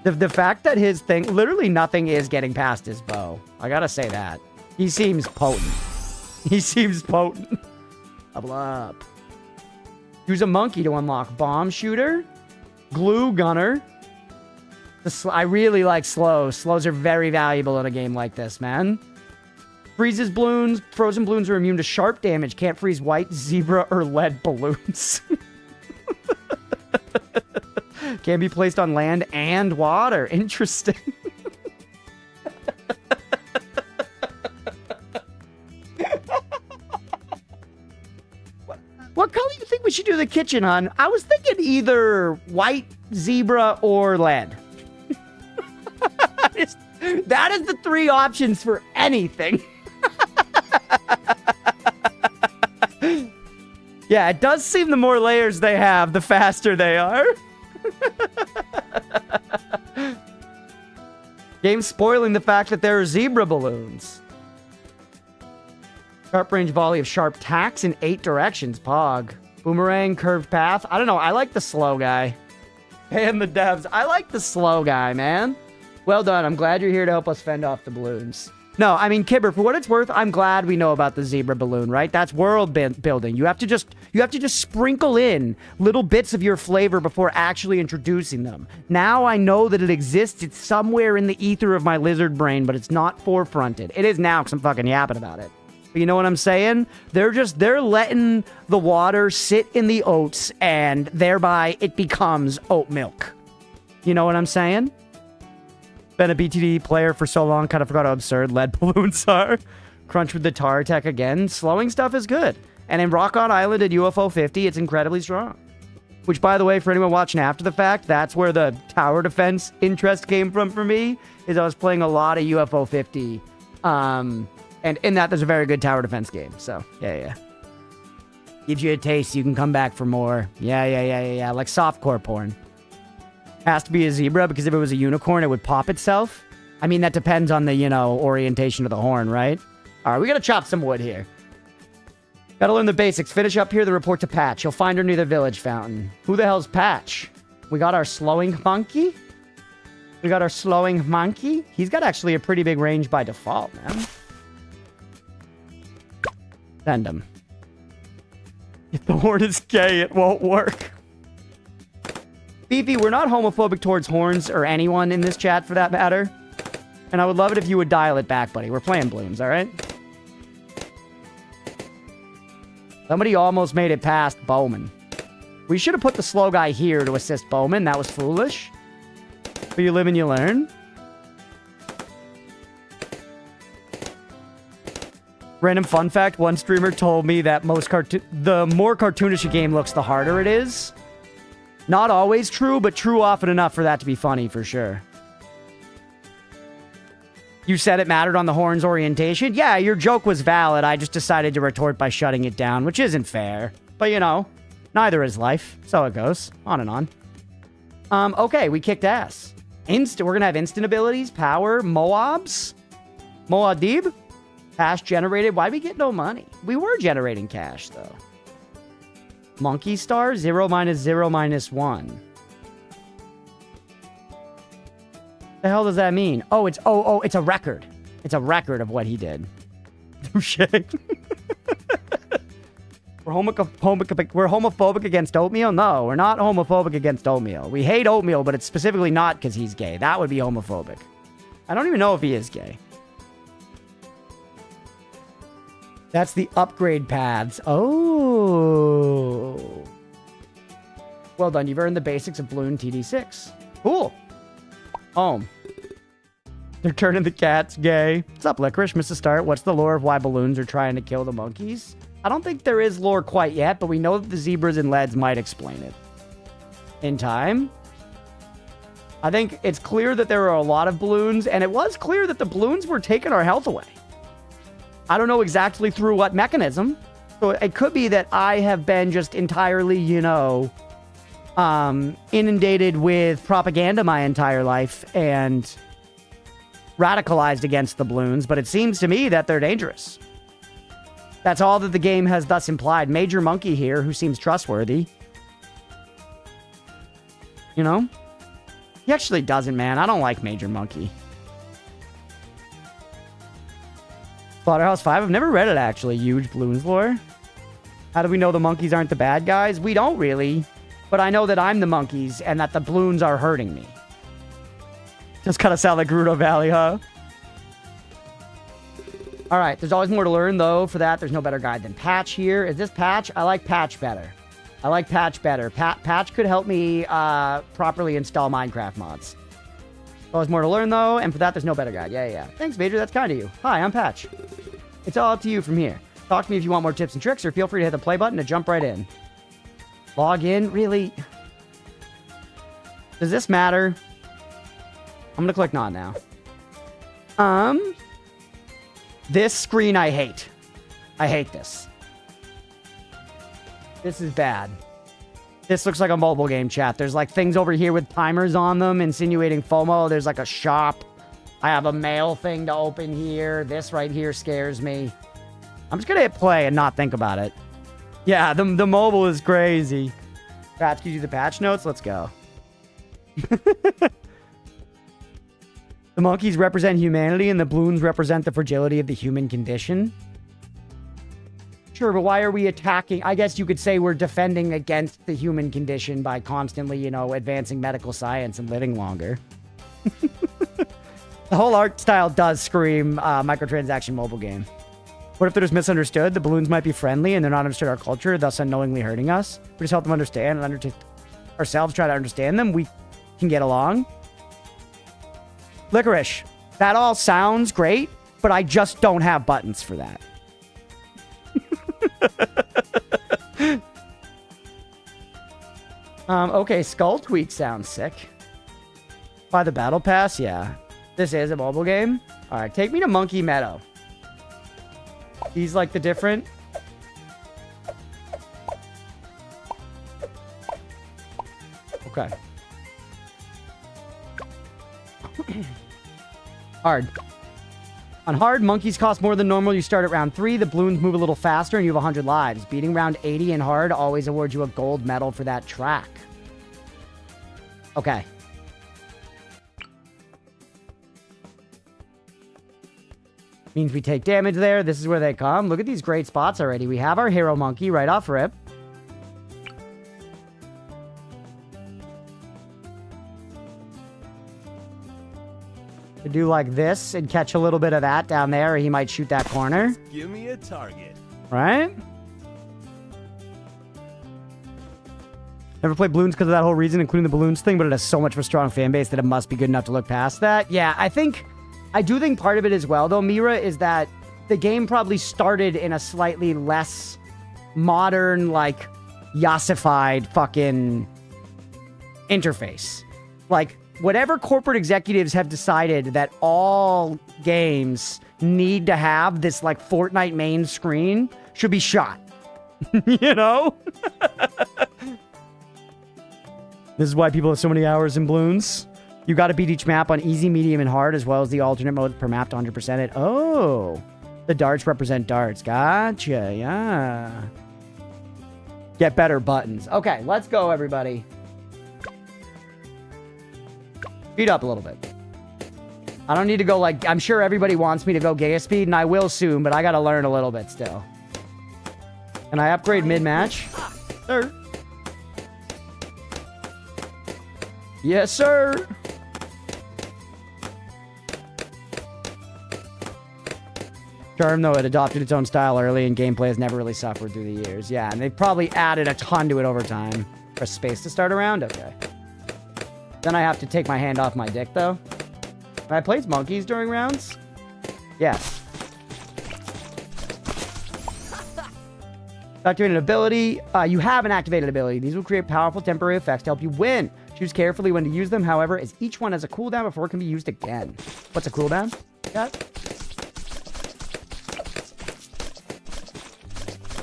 The fact that his thing, literally nothing is getting past his bow. I gotta say that. He seems potent. He seems potent. Level up. Use a monkey to unlock bomb shooter, glue gunner. I really like slows. Slows are very valuable in a game like this, man. Freezes balloons. Frozen balloons are immune to sharp damage. Can't freeze white, zebra, or lead balloons. Can be placed on land and water. Interesting. What color do you think we should do the kitchen on? I was thinking either white, zebra, or lead. That is the 3 options for anything. Yeah, it does seem the more layers they have, the faster they are. Game's spoiling the fact that there are zebra balloons. Sharp range volley of sharp tacks in 8 directions. Pog. Boomerang, curved path. I don't know. I like the slow guy. And the devs. I like the slow guy, man. Well done. I'm glad you're here to help us fend off the balloons. No, I mean, Kibber, for what it's worth, I'm glad we know about the zebra balloon, right? That's world building. You have to just sprinkle in little bits of your flavor before actually introducing them. Now I know that it exists. It's somewhere in the ether of my lizard brain, but it's not forefronted. It is now because I'm fucking yapping about it. But you know what I'm saying? They're letting the water sit in the oats, and thereby it becomes oat milk. You know what I'm saying? Been a BTD player for so long, kind of forgot how absurd lead balloons are. Crunch with the tar tech again. Slowing stuff is good. And in Rock On Island at UFO 50, it's incredibly strong. Which, by the way, for anyone watching after the fact, that's where the tower defense interest came from for me, is I was playing a lot of UFO 50. And in that, there's a very good tower defense game. So, yeah. Gives you a taste, you can come back for more. Yeah. Like softcore porn. Has to be a zebra, because if it was a unicorn, it would pop itself. I mean, that depends on the, orientation of the horn, right? All right, we gotta chop some wood here. Gotta learn the basics. Finish up here the report to Patch. You'll find her near the village fountain. Who the hell's Patch? We got our slowing monkey? He's got actually a pretty big range by default, man. Send him. If the horn is gay, it won't work. Beefy, we're not homophobic towards horns or anyone in this chat for that matter. And I would love it if you would dial it back, buddy. We're playing Bloons, all right? Somebody almost made it past Bowman. We should have put the slow guy here to assist Bowman. That was foolish. But you live and you learn. Random fun fact, one streamer told me that the more cartoonish a game looks, the harder it is. Not always true, but true often enough for that to be funny, for sure. You said it mattered on the horn's orientation? Yeah, your joke was valid. I just decided to retort by shutting it down, which isn't fair. But, neither is life. So it goes. On and on. Okay, we kicked ass. We're gonna have instant abilities, power, Moabs. Moadib. Cash generated. Why'd we get no money? We were generating cash, though. Monkey star, 0 - 0 - 1. The hell does that mean? Oh, it's a record. It's a record of what he did. Touche. We're homophobic against oatmeal? No, we're not homophobic against oatmeal. We hate oatmeal, but it's specifically not because he's gay. That would be homophobic. I don't even know if he is gay. That's the upgrade paths. Oh. Well done. You've earned the basics of Bloon TD6. Cool. Home. They're turning the cats gay. What's up, Licorice? Missed the start. What's the lore of why balloons are trying to kill the monkeys? I don't think there is lore quite yet, but we know that the zebras and leads might explain it. In time. I think it's clear that there are a lot of balloons, and it was clear that the balloons were taking our health away. I don't know exactly through what mechanism. So it could be that I have been just entirely, inundated with propaganda my entire life and radicalized against the balloons, but it seems to me that they're dangerous. That's all that the game has thus implied. Major Monkey here, who seems trustworthy. He actually doesn't, man. I don't like Major Monkey. Slaughterhouse 5? I've never read it, actually. Huge Bloons lore. How do we know the monkeys aren't the bad guys? We don't really. But I know that I'm the monkeys and that the Bloons are hurting me. Just kind of sound like Gerudo Valley, huh? Alright, there's always more to learn, though. For that, there's no better guide than Patch here. Is this Patch? I like Patch better. Patch could help me properly install Minecraft mods. Always more to learn, though, and for that, there's no better guide. Yeah. Thanks, Major. That's kind of you. Hi, I'm Patch. It's all up to you from here. Talk to me if you want more tips and tricks, or feel free to hit the play button to jump right in. Log in? Really? Does this matter? I'm gonna click not now. This screen I hate. I hate this. This is bad. This looks like a mobile game, chat. There's like things over here with timers on them, insinuating FOMO. There's like a shop. I have a mail thing to open here. This right here scares me. I'm just gonna hit play and not think about it. Yeah, the mobile is crazy. Patch gives you the patch notes. Let's go. The monkeys represent humanity and the balloons represent the fragility of the human condition. Sure, but why are we attacking? I guess you could say we're defending against the human condition by constantly, you know, advancing medical science and living longer. The whole art style does scream microtransaction mobile game. What if they're just misunderstood? The balloons might be friendly and they're not understood our culture, thus unknowingly hurting us. We just help them understand and ourselves try to understand them. We can get along. Licorice, that all sounds great, but I just don't have buttons for that. Okay, Skull Tweak sounds sick. Buy the Battle Pass? Yeah. This is a mobile game? Alright, take me to Monkey Meadow. He's like the different... Okay. Hard. On hard, monkeys cost more than normal. You start at round 3. The balloons move a little faster and you have 100 lives. Beating round 80 in hard always awards you a gold medal for that track. Okay. Means we take damage there. This is where they come. Look at these great spots already. We have our hero monkey right off rip. To do like this and catch a little bit of that down there, or he might shoot that corner. Just give me a target. Right? Never played Bloons because of that whole reason, including the Balloons thing, but it has so much of a strong fan base that it must be good enough to look past that. Yeah, I do think part of it as well, though, Mira, is that the game probably started in a slightly less modern, like, yassified fucking interface. Like, whatever corporate executives have decided that all games need to have this, like, Fortnite main screen should be shot. You know? This is why people have so many hours in Bloons. You got to beat each map on easy, medium, and hard, as well as the alternate modes per map to 100% it. Oh, the darts represent darts. Gotcha, yeah. Get better buttons. Okay, let's go, everybody. Speed up a little bit. I don't need to go like... I'm sure everybody wants me to go Giga Speed, and I will soon, but I got to learn a little bit still. Can I upgrade mid-match? Sir. Yes, sir. Charm, though, it adopted its own style early, and gameplay has never really suffered through the years. Yeah, and they've probably added a ton to it over time. Press space to start a round? Okay. Then I have to take my hand off my dick, though. Can I play monkeys during rounds? Yes. Activated ability. You have an activated ability. These will create powerful temporary effects to help you win. Choose carefully when to use them, however, as each one has a cooldown before it can be used again. What's a cooldown? Yeah.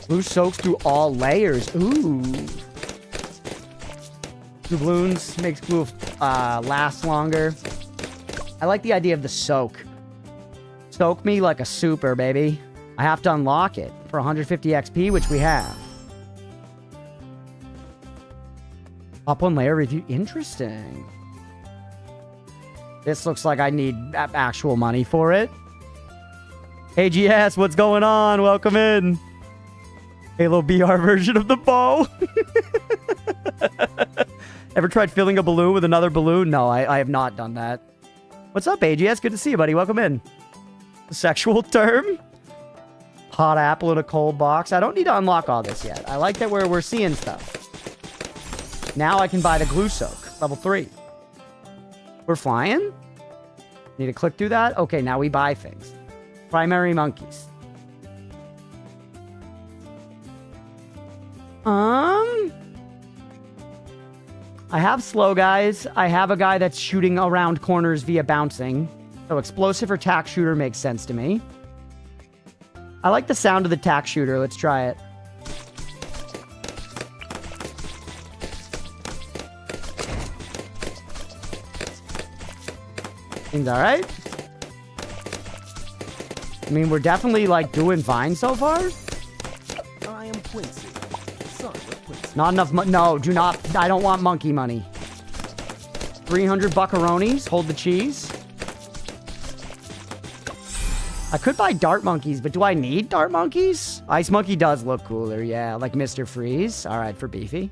Blue soaks through all layers. Ooh. Blue balloons makes glue last longer. I like the idea of the soak. Soak me like a super, baby. I have to unlock it for 150 XP, which we have. Up one layer review. Interesting. This looks like I need actual money for it. AGS, what's going on? Welcome in. Halo BR version of the bow. Ever tried filling a balloon with another balloon? No, I have not done that. What's up, AGS? Good to see you, buddy. Welcome in. A sexual term? Hot apple in a cold box. I don't need to unlock all this yet. I like that we're seeing stuff. Now I can buy the glue soak. Level 3. We're flying? Need to click through that? Okay, now we buy things. Primary monkeys. I have slow guys. I have a guy that's shooting around corners via bouncing. So explosive or tack shooter makes sense to me. I like the sound of the tack shooter. Let's try it. Seems all right. I mean, we're definitely like doing fine so far. I am Quincy, son of Quincy. Not enough no, do not. I don't want monkey money. 300 buckaronis. Hold the cheese. I could buy dart monkeys, but do I need dart monkeys? Ice monkey does look cooler, yeah. Like Mr. Freeze. All right, for Beefy.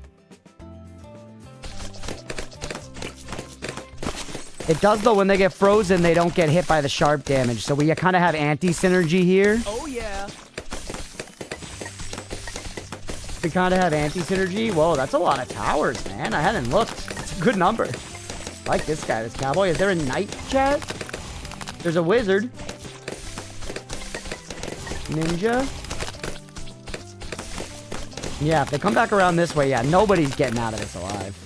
It does, though, when they get frozen, they don't get hit by the sharp damage. So we kind of have anti-synergy here. Oh, yeah. We kind of have anti-synergy. Whoa, that's a lot of towers, man. I hadn't looked. It's a good number. I like this guy, this cowboy. Is there a knight, chat? There's a wizard. Ninja. Yeah, if they come back around this way, yeah, nobody's getting out of this alive.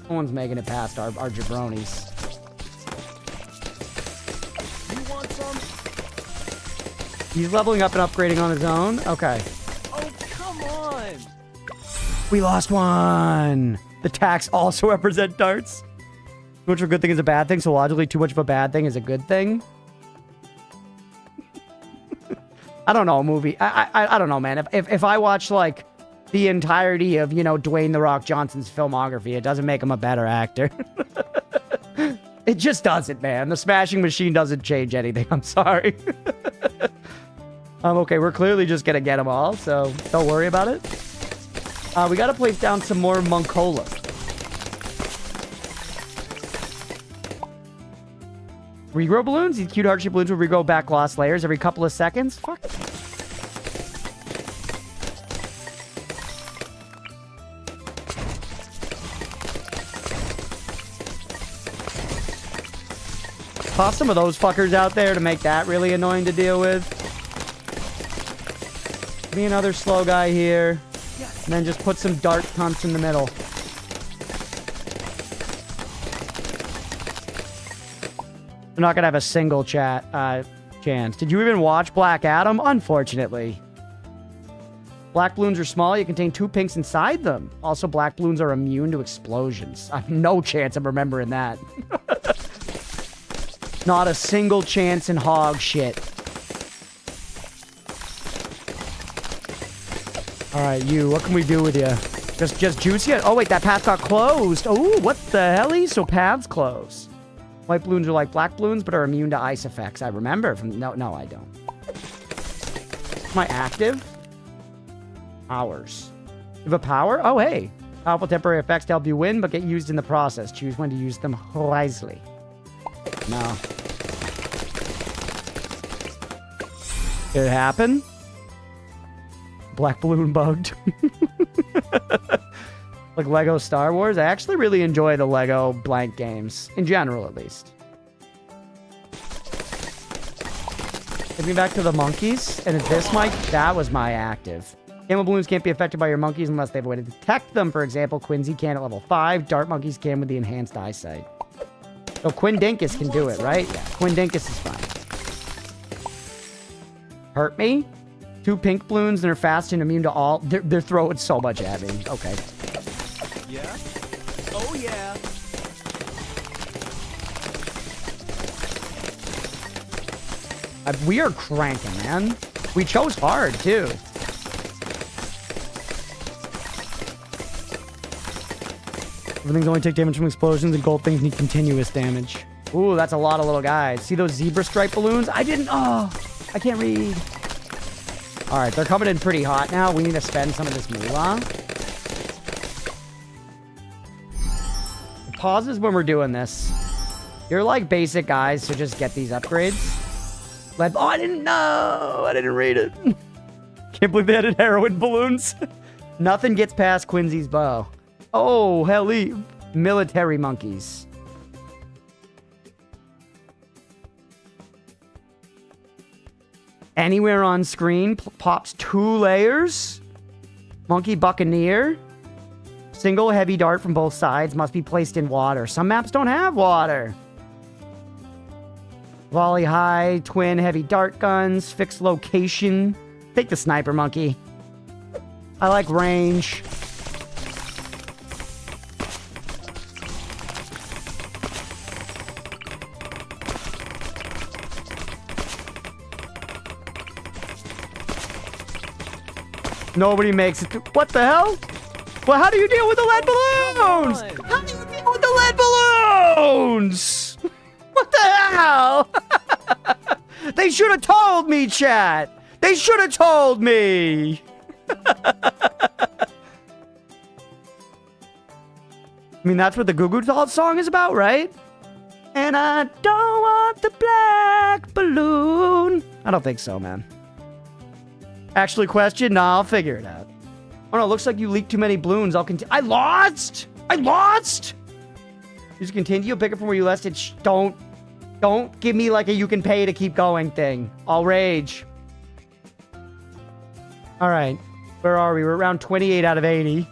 No one's making it past our jabronis. You want some? He's leveling up and upgrading on his own? Okay. Oh, come on. We lost one. The tax also represent darts. Too much of a good thing is a bad thing, so logically too much of a bad thing is a good thing. I don't know, movie. I don't know, man. If I watch, like, the entirety of, you know, Dwayne "The Rock" Johnson's filmography, it doesn't make him a better actor. It just doesn't, man. The smashing machine doesn't change anything. I'm sorry. Okay, we're clearly just gonna get them all, so don't worry about it. We gotta place down some more Moncola. Regrow balloons? These cute heart-shaped balloons will regrow back lost layers every couple of seconds? Fuck. Toss some of those fuckers out there to make that really annoying to deal with. Be another slow guy here. Yes. And then just put some dart cunts in the middle. We're not gonna have a single chance. Did you even watch Black Adam? Unfortunately. Black balloons are small. You contain 2 pinks inside them. Also, black balloons are immune to explosions. I have no chance of remembering that. Not a single chance in hog shit. All right, you. What can we do with you? Just juice you? Oh, wait, that path got closed. Oh, what the hell? So paths close. White balloons are like black balloons, but are immune to ice effects. I remember from... No, I don't. Am I active? Powers. You have a power? Oh, hey. Powerful temporary effects to help you win, but get used in the process. Choose when to use them wisely. No. Did it happen? Black balloon bugged. Like Lego Star Wars. I actually really enjoy the Lego blank games. In general, at least. Take me back to the monkeys. And is this my... That was my active. Camel balloons can't be affected by your monkeys unless they have a way to detect them. For example, Quincy can at level 5. Dart monkeys can with the enhanced eyesight. So Quindinkus can do it, right? Yeah, Quindinkus is fine. Hurt me? 2 pink balloons that are fast and immune to all... They're throwing so much at me. Okay. Yeah? Oh, yeah. We are cranking, man. We chose hard, too. Everything's only take damage from explosions, and gold things need continuous damage. Ooh, that's a lot of little guys. See those zebra stripe balloons? I didn't... Oh, I can't read. All right, they're coming in pretty hot now. We need to spend some of this moolah. Pauses when we're doing this. You're like basic guys, so just get these upgrades. Oh, I didn't know. I didn't read it. Can't believe they added heroin balloons. Nothing gets past Quincy's bow. Oh, hell, military monkeys. Anywhere on screen pops 2 layers. Monkey Buccaneer. Single heavy dart from both sides must be placed in water. Some maps don't have water. Volley high, twin heavy dart guns, fixed location. Take the sniper monkey. I like range. Nobody makes it. What the hell? Well, how do you deal with the lead balloons? How do you deal with the lead balloons? What the hell? They They should have told me, chat. They should have told me. I mean, that's what the Goo Goo Dolls song is about, right? And I don't want the black balloon. I don't think so, man. Actually, question? Nah, I'll figure it out. Oh no, looks like you leaked too many balloons. I'll continue. I lost! I lost! Just continue. Pick up from where you left it. Don't give me like a you can pay to keep going thing. I'll rage. All right. Where are we? We're around 28 out of 80.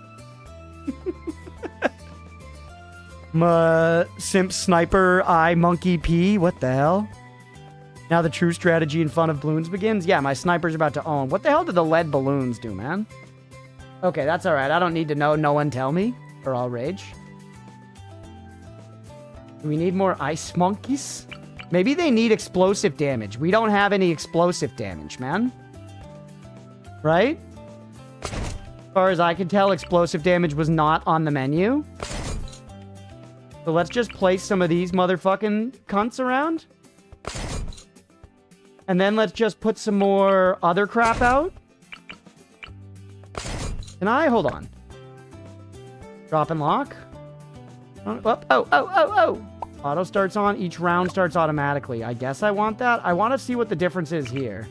Simp Sniper I Monkey P. What the hell? Now the true strategy in fun of balloons begins? Yeah, my sniper's about to own. What the hell did the lead balloons do, man? Okay, that's all right. I don't need to know. No one tell me, or I'll rage. Do we need more ice monkeys? Maybe they need explosive damage. We don't have any explosive damage, man. Right? As far as I can tell, explosive damage was not on the menu. So let's just place some of these motherfucking cunts around. And then let's just put some more other crap out. Can I? Hold on. Drop and lock. Oh. Auto starts on. Each round starts automatically. I guess I want that. I want to see what the difference is here.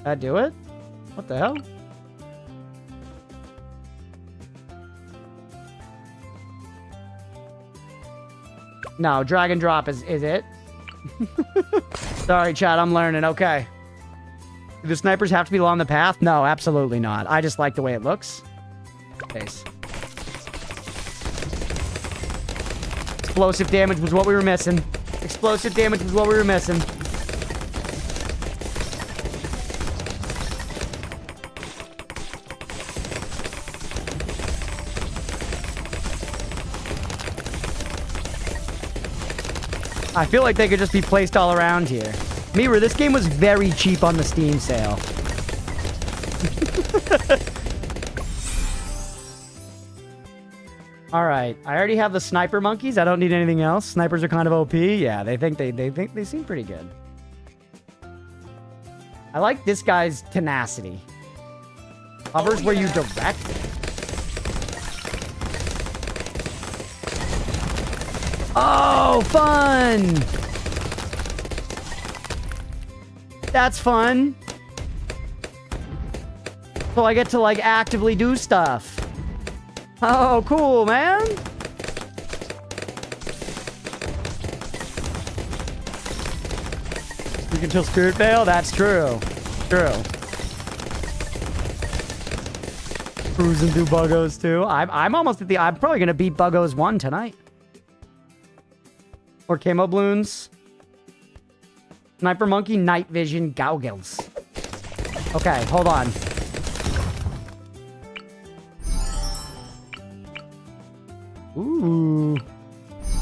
That do it? What the hell? No, drag and drop is it? Sorry, chat, I'm learning. Okay. Do the snipers have to be along the path? No, absolutely not. I just like the way it looks. Case. Explosive damage was what we were missing. Explosive damage was what we were missing. I feel like they could just be placed all around here. Mirror, this game was very cheap on the Steam sale. Alright, I already have the sniper monkeys. I don't need anything else. Snipers are kind of OP. Yeah, they think they seem pretty good. I like this guy's tenacity. Hovers where you direct. Oh, fun! That's fun. So I get to, like, actively do stuff. Oh, cool, man. You can kill Spirit Veil? That's true. True. Cruising through Buggos, too. I'm almost at the... I'm probably going to beat Buggos 1 tonight. Or camo balloons. Sniper monkey, night vision, goggles. Okay, hold on. Ooh.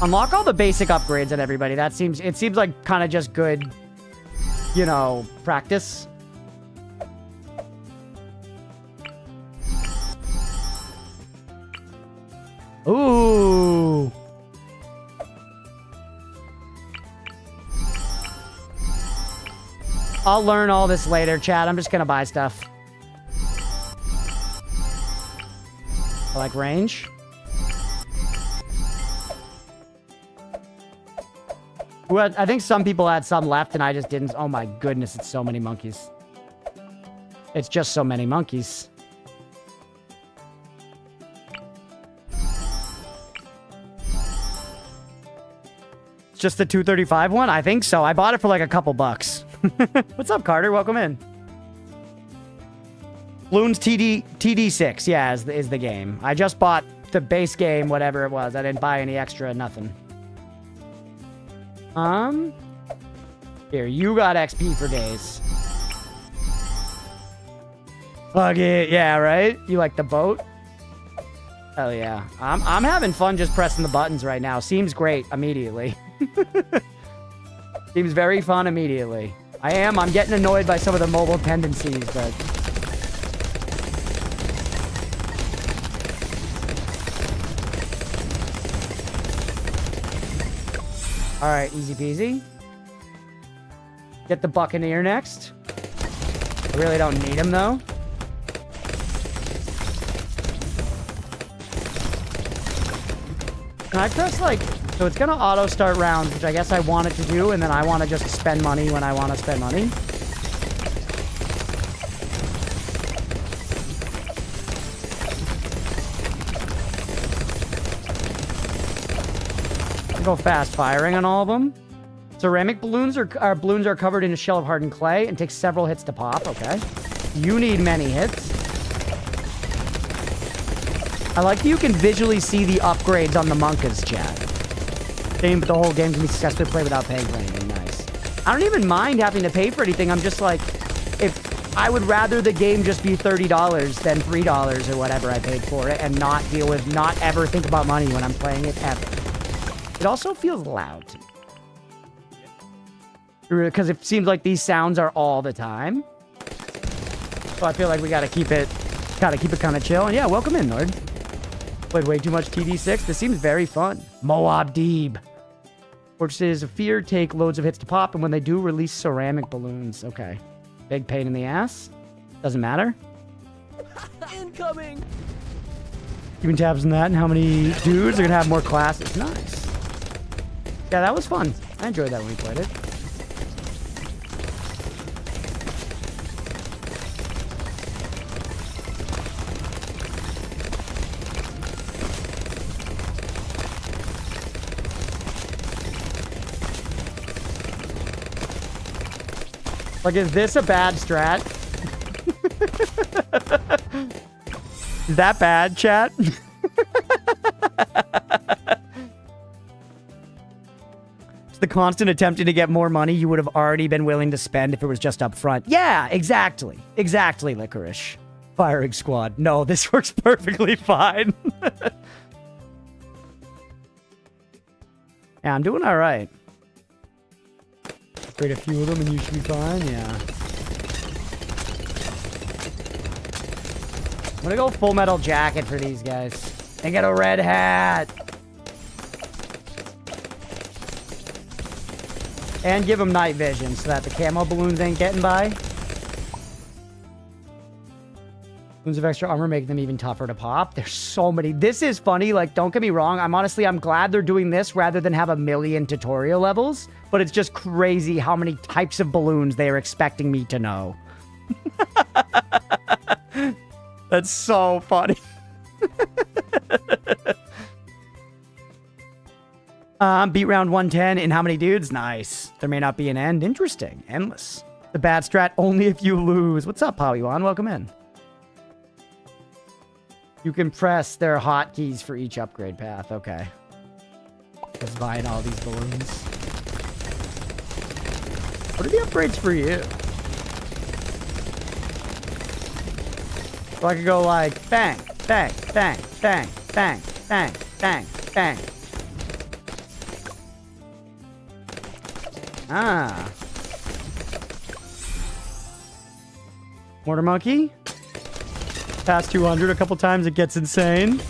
Unlock all the basic upgrades on everybody. It seems like kind of just good, you know, practice. Ooh. I'll learn all this later, chat. I'm just gonna buy stuff. I like range. I think some people had some left and I just didn't. Oh my goodness, it's so many monkeys. It's just so many monkeys. It's just the 235 one? I think so. I bought it for like a couple bucks. What's up, Carter? Welcome in. Bloons TD6, yeah, is the game. I just bought the base game, whatever it was. I didn't buy any extra, nothing. Here, you got XP for days. Fuck it, yeah, right? You like the boat? Hell yeah. I'm having fun just pressing the buttons right now. Seems great immediately. Seems very fun immediately. I'm getting annoyed by some of the mobile tendencies, but... All right, easy peasy. Get the Buccaneer next. I really don't need him, though. Can I press, like... So it's going to auto-start rounds, which I guess I want it to do, and then I want to just spend money when I want to spend money. Go fast firing on all of them. Ceramic balloons are covered in a shell of hardened clay and take several hits to pop. Okay. You need many hits. I like that you can visually see the upgrades on the Monkas, chat. But the whole game can be successfully played without paying for anything. Nice. I don't even mind having to pay for anything. I'm just like, if I would rather the game just be $30 than $3 or whatever I paid for it and not ever think about money when I'm playing it ever. It also feels loud to me. Because it seems like these sounds are all the time. So I feel like we gotta keep it kind of chill. And yeah, welcome in, Nord. Played way too much TD6. This seems very fun. Moab Deeb. Fortresses of Fear take loads of hits to pop, and when they do, release ceramic balloons. Okay. Big pain in the ass. Doesn't matter. Incoming. Keeping tabs on that and how many dudes are gonna have more classes. Nice. Yeah, that was fun. I enjoyed that when we played it. Like, is this a bad strat? Is that bad, chat? It's the constant attempting to get more money you would have already been willing to spend if it was just up front. Yeah, exactly. Exactly, Licorice. Firing squad. No, this works perfectly fine. Yeah, I'm doing all right. Upgrade a few of them and you should be fine. Yeah. I'm gonna go full metal jacket for these guys. And get a red hat. And give them night vision so that the camo balloons ain't getting by. Balloons of extra armor make them even tougher to pop. There's so many. This is funny. Like, don't get me wrong. I'm glad they're doing this rather than have a million tutorial levels. But it's just crazy how many types of balloons they are expecting me to know. That's so funny. Beat round 110 in how many dudes? Nice. There may not be an end. Interesting. Endless. The bad strat only if you lose. What's up, Polywan? Welcome in. You can press their hotkeys for each upgrade path. Okay. Just buying all these balloons. What are the upgrades for you? So I could go like bang, bang, bang, bang, bang, bang, bang, bang. Ah. Mortar monkey. Past 200 a couple times, it gets insane.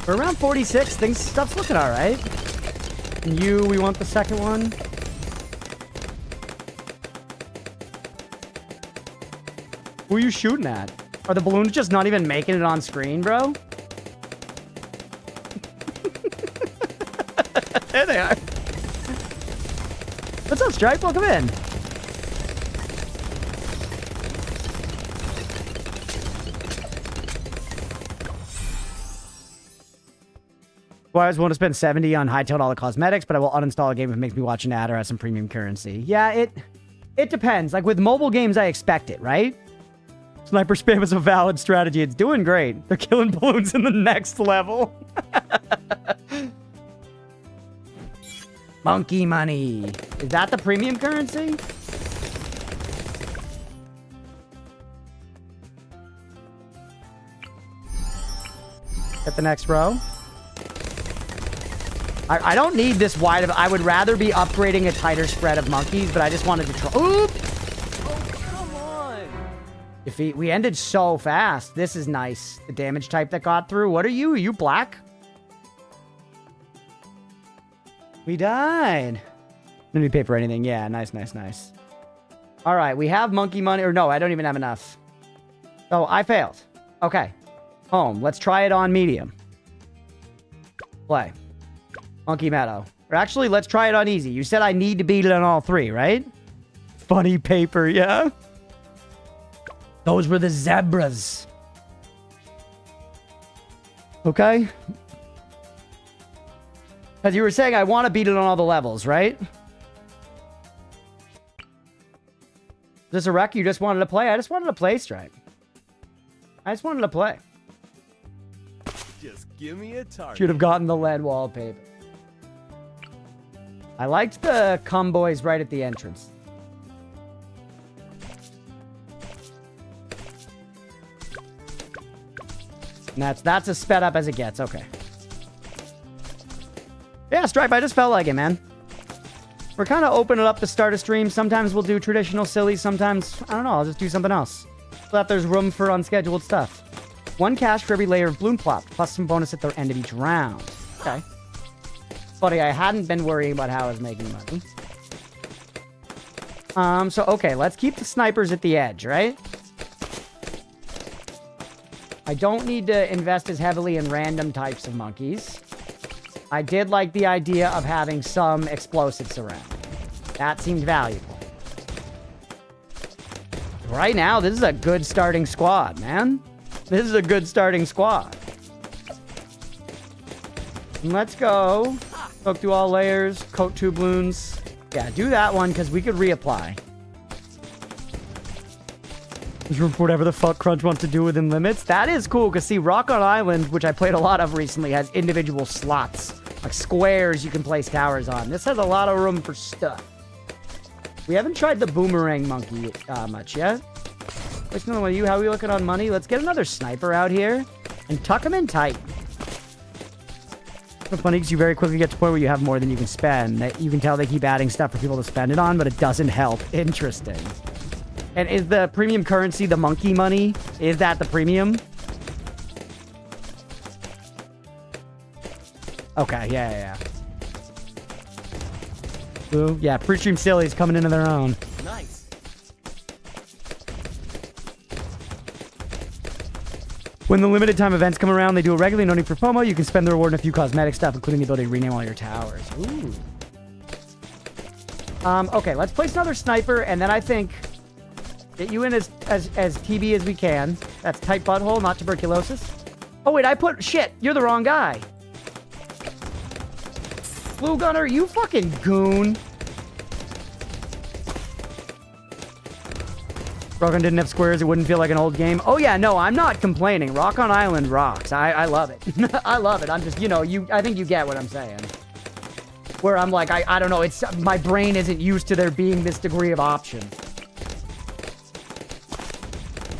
We're around 46. Stuff's looking all right. And we want the second one. Who are you shooting at? Are the balloons just not even making it on screen, bro? There they are. What's up, Stripe? Welcome in. Well, I always want to spend 70 on hightailed all the cosmetics, but I will uninstall a game if it makes me watch an ad or has some premium currency. Yeah, it depends. Like with mobile games, I expect it, right? Sniper spam is a valid strategy. It's doing great. They're killing balloons in the next level. Monkey money. Is that the premium currency? Get the next row. I don't need this wide of... I would rather be upgrading a tighter spread of monkeys, but I just wanted to try... Oop! Oh, come on. Defeat. We ended so fast. This is nice. The damage type that got through. What are you? Are you black? We died. Didn't need to pay for anything. Yeah, nice, nice, nice. All right, we have monkey money. Or no, I don't even have enough. Oh, I failed. Okay. Home. Let's try it on medium. Play. Monkey Meadow. Or actually, let's try it on easy. You said I need to beat it on all three, right? Funny paper, yeah? Those were the zebras. Okay. Because you were saying I want to beat it on all the levels, right? Is this a wreck you just wanted to play? I just wanted to play Stripe. I just wanted to play. Just give me a target. Should have gotten the lead wallpaper. I liked the cum boys right at the entrance. And that's as sped up as it gets. Okay. Yeah, Stripe, I just felt like it, man. We're kind of opening up the start of stream. Sometimes we'll do traditional silly. Sometimes, I don't know, I'll just do something else. So that there's room for unscheduled stuff. 1 cash for every layer of Bloon plopped, plus some bonus at the end of each round. Okay. Buddy, I hadn't been worrying about how I was making money. So, okay, let's keep the snipers at the edge, right? I don't need to invest as heavily in random types of monkeys. I did like the idea of having some explosives around. That seemed valuable. Right now, this is a good starting squad, man. This is a good starting squad. And let's go. Soak through all layers. Coat 2 Bloons. Yeah, do that one, because we could reapply. There's room for whatever the fuck Crunch wants to do within limits. That is cool, because see, Rock on Island, which I played a lot of recently, has individual slots. Like squares you can place towers on. This has a lot of room for stuff. We haven't tried the boomerang monkey much yet. What's another one of you? How are we looking on money? Let's get another sniper out here and tuck him in tight. It's funny because you very quickly get to the point where you have more than you can spend. You can tell they keep adding stuff for people to spend it on, but it doesn't help. Interesting. And is the premium currency the monkey money? Is that the premium? Okay, yeah. Ooh, yeah, pre-stream sillies coming into their own. Nice. When the limited time events come around, they do it regularly, no need for FOMO. You can spend the reward in a few cosmetic stuff, including the ability to rename all your towers. Ooh. Okay, let's place another sniper, and then I think get you in as TB as we can. That's tight butthole, not tuberculosis. Oh, wait, shit, you're the wrong guy. Blue Gunner, you fucking goon. Rock on didn't have squares, it wouldn't feel like an old game. Oh yeah, no, I'm not complaining. Rock on Island rocks. I love it. I love it. I'm just, I think you get what I'm saying. Where I'm like, I don't know, my brain isn't used to there being this degree of option.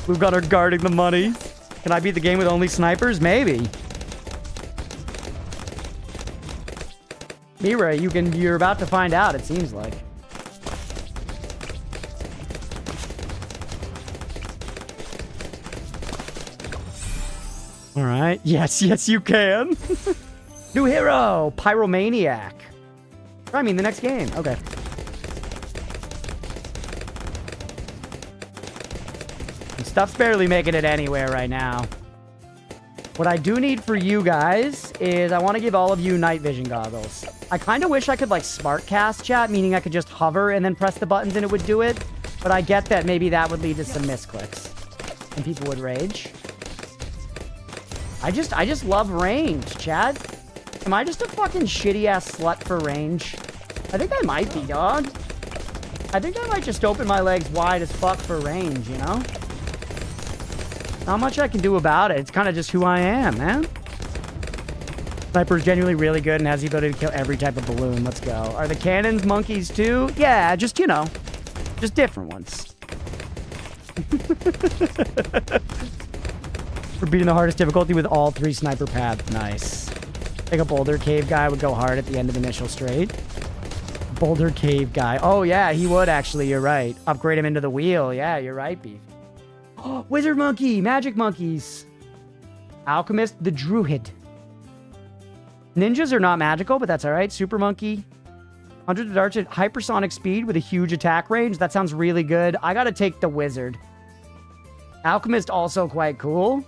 Blue Gunner guarding the money. Can I beat the game with only snipers? Maybe. Mira, you're about to find out, it seems like. All right. Yes, you can. New hero, Pyromaniac. I mean, the next game. Okay. And stuff's barely making it anywhere right now. What I do need for you guys is I want to give all of you night vision goggles. I kind of wish I could, like, smart cast chat, meaning I could just hover and then press the buttons and it would do it. But I get that maybe that would lead to some misclicks. And people would rage. I just love range, Chad. Am I just a fucking shitty-ass slut for range? I think I might be, dog. I think I might just open my legs wide as fuck for range, you know? Not much I can do about it. It's kind of just who I am, man. Sniper is genuinely really good and has the ability to kill every type of balloon. Let's go. Are the cannons monkeys too? Yeah, just, just different ones. We're beating the hardest difficulty with all 3 sniper paths. Nice. I think a boulder cave guy would go hard at the end of initial straight. Boulder cave guy. Oh, yeah, he would actually. You're right. Upgrade him into the wheel. Yeah, you're right, Beef. Oh, wizard monkey. Magic monkeys. Alchemist the Druid. Ninjas are not magical, but that's all right. Super Monkey. Hundreds of darts at hypersonic speed with a huge attack range. That sounds really good. I gotta take the Wizard. Alchemist also quite cool.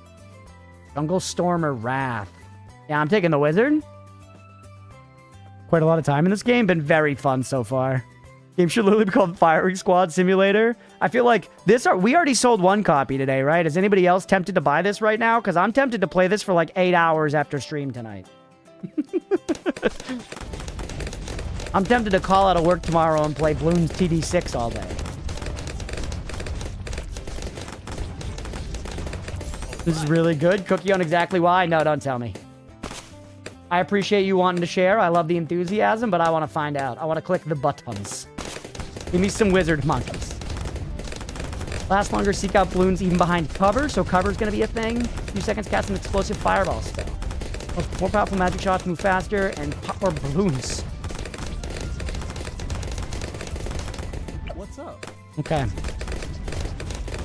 Jungle Stormer Wrath. Yeah, I'm taking the Wizard. Quite a lot of time in this game. Been very fun so far. Game should literally be called Firing Squad Simulator. I feel like we already sold one copy today, right? Is anybody else tempted to buy this right now? Because I'm tempted to play this for like 8 hours after stream tonight. I'm tempted to call out of work tomorrow and play Bloons TD6 all day. This is really good. Cookie on exactly why? No, don't tell me. I appreciate you wanting to share. I love the enthusiasm, but I want to find out. I want to click the buttons. Give me some wizard monkeys. Last longer, seek out Bloons even behind cover, so cover's going to be a thing. A few seconds, cast an explosive fireball spell. More powerful magic shots move faster, and pop more balloons. What's up? Okay.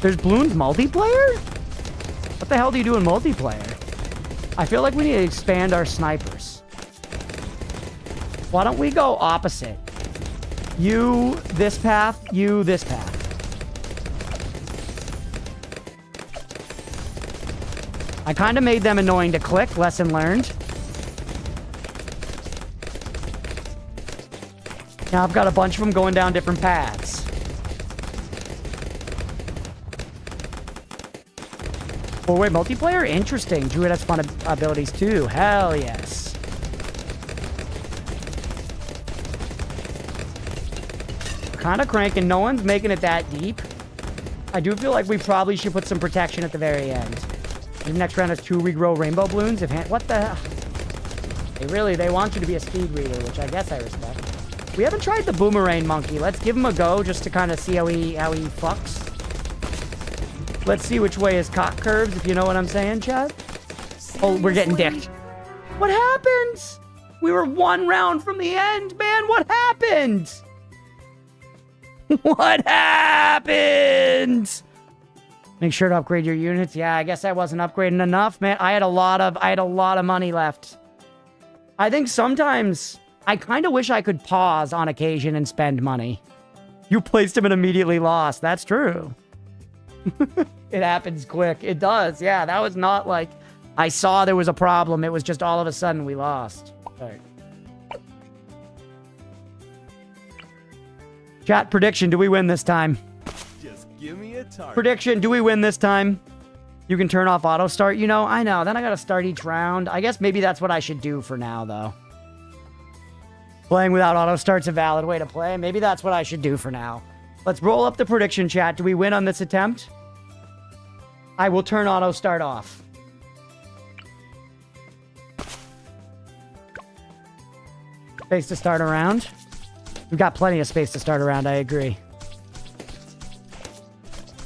There's Bloons multiplayer? What the hell do you do in multiplayer? I feel like we need to expand our snipers. Why don't we go opposite? You this path, you this path. I kind of made them annoying to click. Lesson learned. Now I've got a bunch of them going down different paths. Oh, wait, multiplayer? Interesting. Druid has fun abilities too. Hell yes. Kind of cranking. No one's making it that deep. I do feel like we probably should put some protection at the very end. The next round has 2 regrow rainbow balloons. What the hell? They want you to be a speed reader, which I guess I respect. We haven't tried the boomerang monkey. Let's give him a go just to kind of see how he fucks. Let's see which way his cock curves, if you know what I'm saying, chat. Oh, we're getting dicked. What happened? We were 1 round from the end, man. What happened? What happened? Make sure to upgrade your units. Yeah, I guess I wasn't upgrading enough, man. I had a lot of money left. I think sometimes I kind of wish I could pause on occasion and spend money. You placed him and immediately lost. That's true. It happens quick. It does. Yeah, that was not like I saw there was a problem. It was just all of a sudden we lost. All right. Chat prediction. Do we win this time? Just give me a target. Prediction. Do we win this time? You can turn off auto start. You know, I know. Then I got to start each round. I guess maybe that's what I should do for now, though. Playing without auto start's a valid way to play. Maybe that's what I should do for now. Let's roll up the prediction chat. Do we win on this attempt? I will turn auto start off. Space to start a round. We've got plenty of space to start a round, I agree.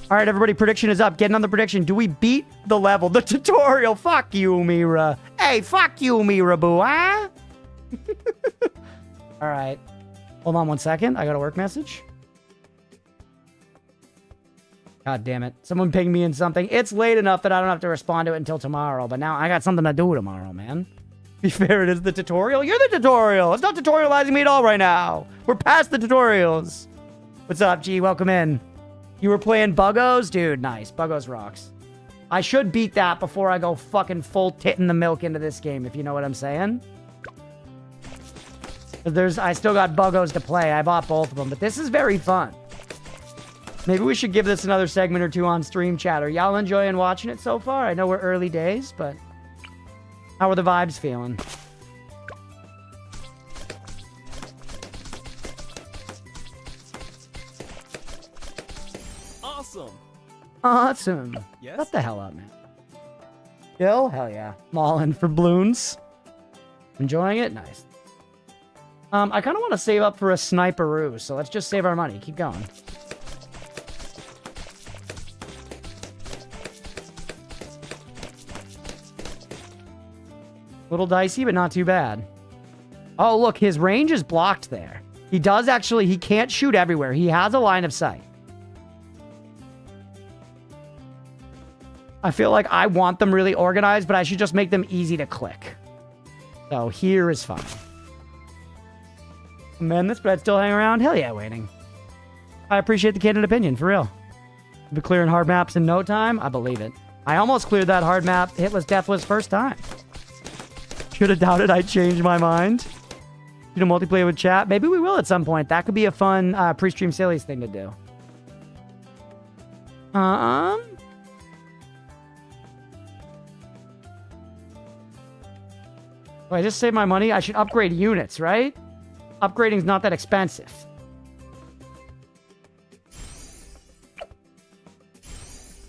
All right, everybody, prediction is up. Getting on the prediction. Do we beat the level? The tutorial. Fuck you, Mira. Hey, fuck you, Mira, boo, huh? All right. Hold on 1 second. I got a work message. God damn it. Someone pinged me in something. It's late enough that I don't have to respond to it until tomorrow, but now I got something to do tomorrow, man. Be fair, it is the tutorial. You're the tutorial. It's not tutorializing me at all right now. We're past the tutorials. What's up, G? Welcome in. You were playing Buggos? Dude, nice. Buggos rocks. I should beat that before I go fucking full tit in the milk into this game, if you know what I'm saying. I still got Buggos to play. I bought both of them, but this is very fun. Maybe we should give this another segment or two on stream chat. Are y'all enjoying watching it so far? I know we're early days, but how are the vibes feeling? Awesome. Awesome. Yes? Shut the hell up, man. Kill? Hell yeah. Mauling for Bloons. Enjoying it? Nice. I kind of want to save up for a sniperoo, so let's just save our money. Keep going. Little dicey, but not too bad. Oh, look, his range is blocked there. He does actually, he can't shoot everywhere. He has a line of sight. I feel like I want them really organized, but I should just make them easy to click. So here is fine. Man, this bread still hanging around? Hell yeah, waiting. I appreciate the candid opinion, for real. Be clearing hard maps in no time? I believe it. I almost cleared that hard map Hitless Deathless first time. Should have doubted I'd change my mind. You know, multiplayer with chat? Maybe we will at some point. That could be a fun pre-stream sillies thing to do. Do I just save my money? I should upgrade units, right? Upgrading's not that expensive.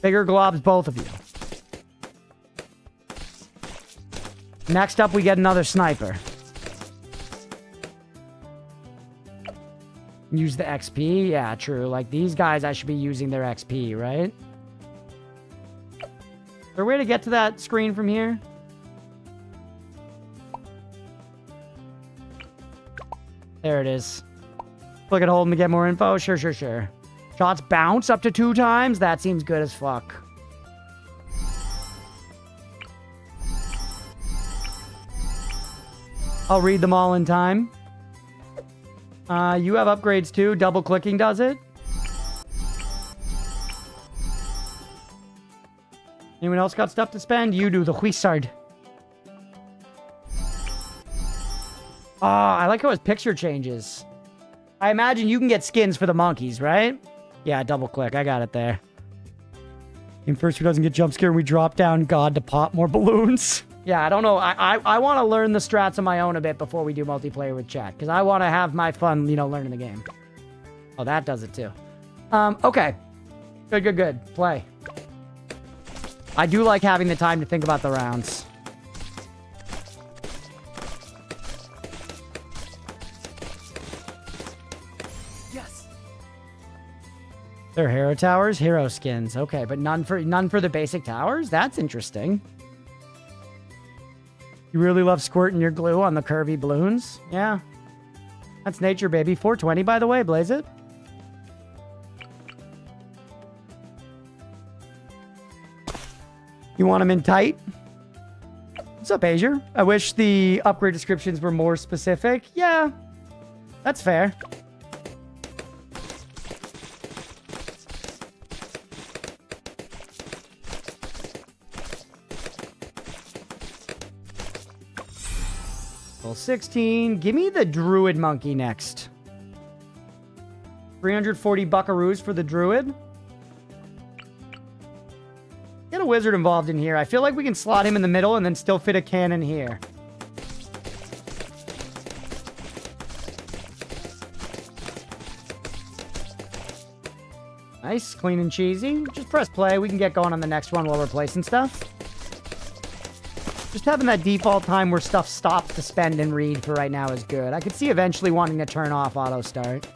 Bigger globs, both of you. Next up, we get another sniper. Use the XP? Yeah, true. Like, these guys, I should be using their XP, right? Is there a way to get to that screen from here? There it is. Look at holding to get more info. Sure, sure, sure. Shots bounce up to 2 times? That seems good as fuck. I'll read them all in time. You have upgrades too. Double clicking does it. Anyone else got stuff to spend? You do. The Huissard. I like how his picture changes. I imagine you can get skins for the monkeys, right? Yeah, double click. I got it there. In first, who doesn't get jump scared, we drop down God to pop more balloons. Yeah, I don't know. I want to learn the strats on my own a bit before we do multiplayer with chat. Because I want to have my fun, you know, learning the game. Oh, that does it too. Okay. Good, good, good. Play. I do like having the time to think about the rounds. Yes. They're hero towers, hero skins. Okay, but none for the basic towers? That's interesting. You really love squirting your glue on the curvy balloons? Yeah. That's nature, baby. 420, by the way. Blaze it. You want them in tight? What's up, Asia? I wish the upgrade descriptions were more specific. Yeah, that's fair. Level 16. Give me the Druid Monkey next. 340 buckaroos for the Druid. Get a wizard involved in here. I feel like we can slot him in the middle and then still fit a cannon here. Nice, clean and cheesy. Just press play. We can get going on the next one while we're placing stuff. Just having that default time where stuff stops to spend and read for right now is good. I could see eventually wanting to turn off auto start.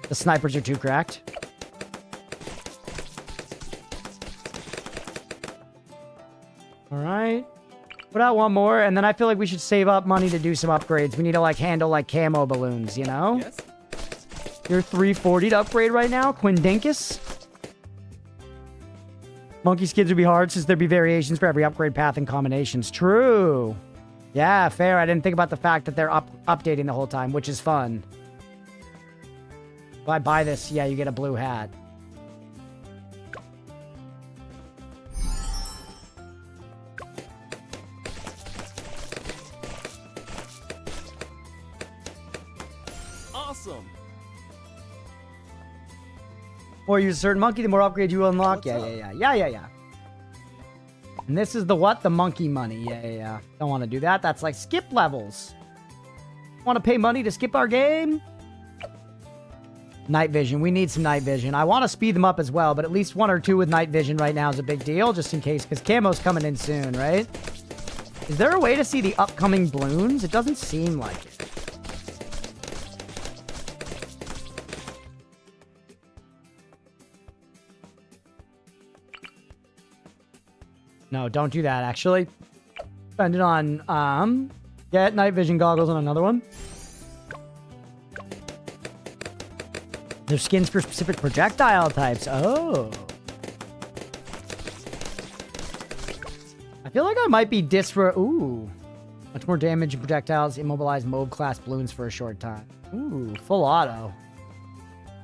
The snipers are too cracked. All right. Put out one more, and then I feel like we should save up money to do some upgrades. We need to, like, handle, like, camo balloons, you know? Yes. You're 340 to upgrade right now, Quindinkus. Monkey skins would be hard since there'd be variations for every upgrade path and combinations. True. Yeah, fair. I didn't think about the fact that they're updating the whole time, which is fun. If I buy this, yeah, you get a blue hat. Awesome. The more you use a certain monkey, the more upgrades you will unlock. Yeah. And this is the what? The monkey money. Yeah. Don't want to do that. That's like skip levels. Want to pay money to skip our game? Night vision. We need some night vision. I want to speed them up as well, but at least 1 or 2 with night vision right now is a big deal, just in case, because camo's coming in soon, right? Is there a way to see the upcoming Bloons? It doesn't seem like it. No, don't do that, actually. Spend it on, get night vision goggles on another one. There's skins for specific projectile types. Oh. I feel like I might be ooh. Much more damage and projectiles. Immobilize mob class balloons for a short time. Ooh, full auto.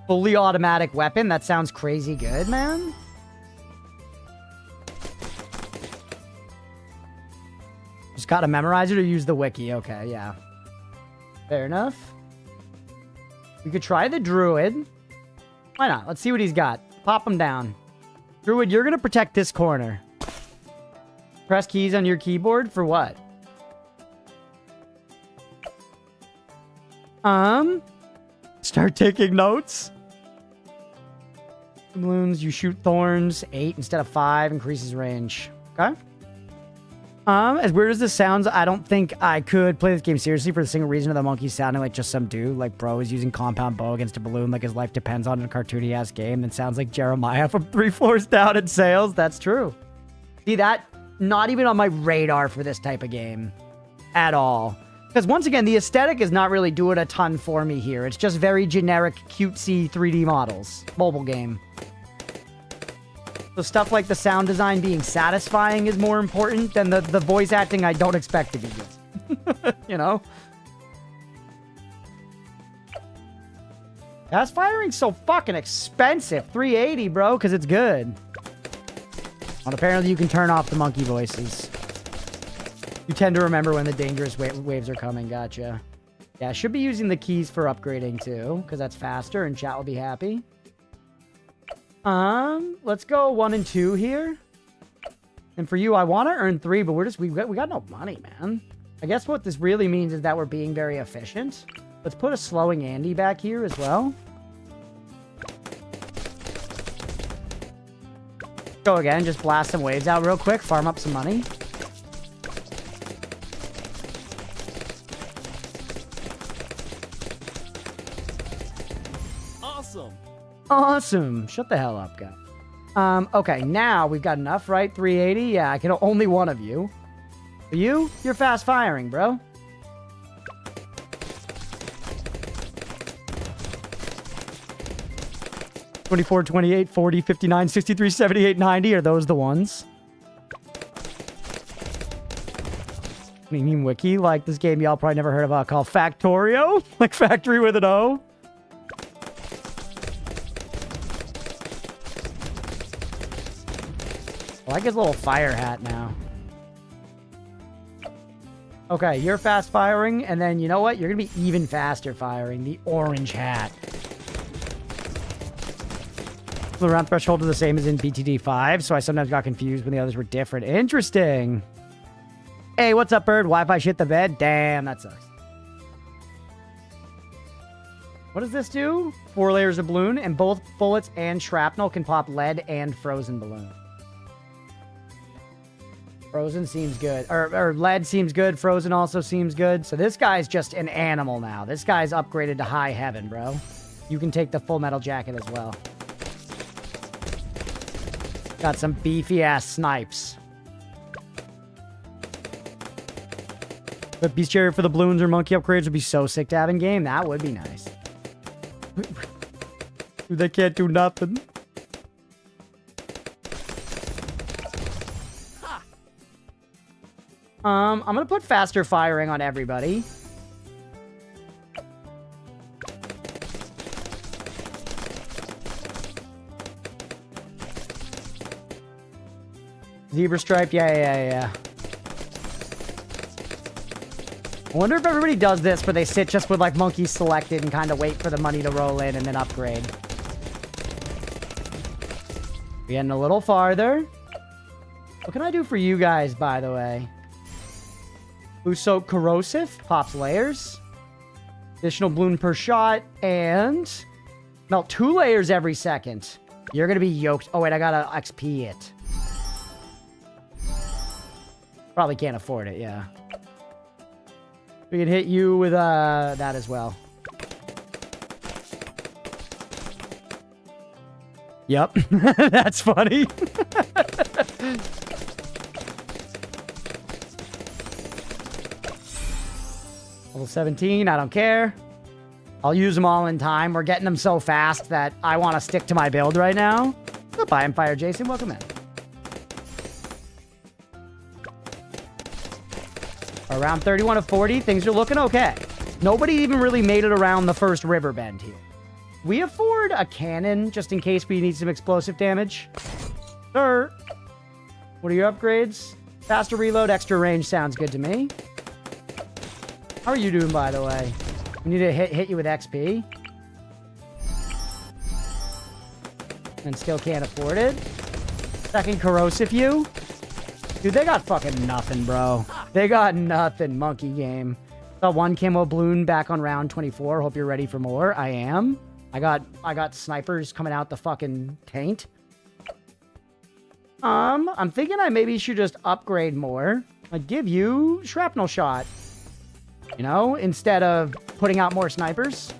Fully automatic weapon. That sounds crazy good, man. Just gotta memorize it or use the wiki. Okay, yeah. Fair enough. We could try the druid. Why not? Let's see what he's got. Pop him down. Druid, you're gonna protect this corner. Press keys on your keyboard for what? Start taking notes. Bloons, you shoot thorns. 8 instead of 5 increases range. Okay. As weird as this sounds, I don't think I could play this game seriously for the single reason of the monkey sounding like just some dude. Like, bro is using compound bow against a balloon like his life depends on it in a cartoony-ass game. That sounds like Jeremiah from 3 Floors Down in sales. That's true. See, that not even on my radar for this type of game at all. Because once again, the aesthetic is not really doing a ton for me here. It's just very generic, cutesy 3D models. Mobile game. So stuff like the sound design being satisfying is more important than the voice acting I don't expect to be good. You know? Fast firing's so fucking expensive. $380, bro, because it's good. And apparently you can turn off the monkey voices. You tend to remember when the dangerous waves are coming. Gotcha. Yeah, I should be using the keys for upgrading too, because that's faster and chat will be happy. Let's go 1 and 2 here. And for you, I want to earn 3, but we got no money, man. I guess what this really means is that we're being very efficient. Let's put a slowing Andy back here as well. Go again, just blast some waves out real quick, farm up some money. Awesome. Shut the hell up, guy. Okay, now we've got enough, right? 380? Yeah, I can only one of you. For you, you're fast firing, bro. $24, $28, $40, $59, $63, $78, $90. Are those the ones? Meme wiki, like this game y'all probably never heard about called Factorio? Like factory with an O? I like his little fire hat now. Okay, you're fast firing, and then you know what? You're gonna be even faster firing. The orange hat. The round threshold are the same as in BTD 5, so I sometimes got confused when the others were different. Interesting. Hey, what's up, bird? Wi-Fi shit the bed? Damn, that sucks. What does this do? 4 layers of balloon, and both bullets and shrapnel can pop lead and frozen balloon. Frozen seems good. Or lead seems good. Frozen also seems good. So this guy's just an animal now. This guy's upgraded to high heaven, bro. You can take the full metal jacket as well. Got some beefy-ass snipes. But Beast Chariot for the balloons or monkey upgrades would be so sick to have in game. That would be nice. They can't do nothing. I'm gonna put faster firing on everybody. Zebra stripe, yeah. I wonder if everybody does this where they sit just with like monkeys selected and kind of wait for the money to roll in and then upgrade. We're getting a little farther. What can I do for you guys, by the way? Uso corrosive, pops layers. Additional balloon per shot, and melt 2 layers every second. You're gonna be yoked. Oh wait, I gotta XP it. Probably can't afford it, yeah. We can hit you with that as well. Yep, that's funny. Level 17, I don't care. I'll use them all in time. We're getting them so fast that I want to stick to my build right now. Goodbye, Empire Jason. Welcome in. Around 31 of 40, things are looking okay. Nobody even really made it around the first river bend here. We afford a cannon just in case we need some explosive damage. Sir, what are your upgrades? Faster reload, extra range sounds good to me. How are you doing, by the way? We need to hit you with XP. And still can't afford it. Second corrosive you. Dude, they got fucking nothing, bro. They got nothing, monkey game. Got one camo balloon back on round 24. Hope you're ready for more. I am. I got snipers coming out the fucking taint. I'm thinking I maybe should just upgrade more. I'd give you shrapnel shot. You know, instead of putting out more snipers.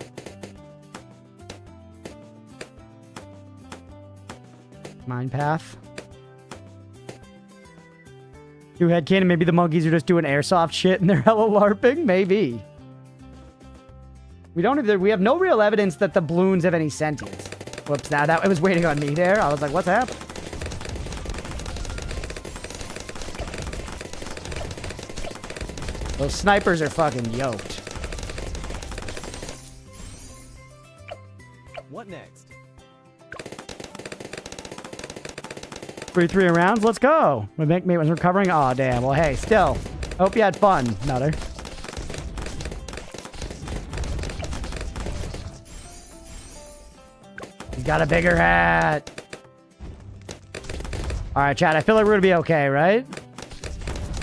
Mine path. Two head cannon. Maybe the monkeys are just doing airsoft shit and they're hella LARPing. Maybe. We have no real evidence that the Bloons have any sentience. Whoops, now that it was waiting on me there. I was like, what's happening? Those snipers are fucking yoked. What next? 3 rounds, let's go. My mate was recovering. Oh damn. Well, hey, still. Hope you had fun, Nutter. He's got a bigger hat. All right, chat. I feel like we're gonna be okay, right?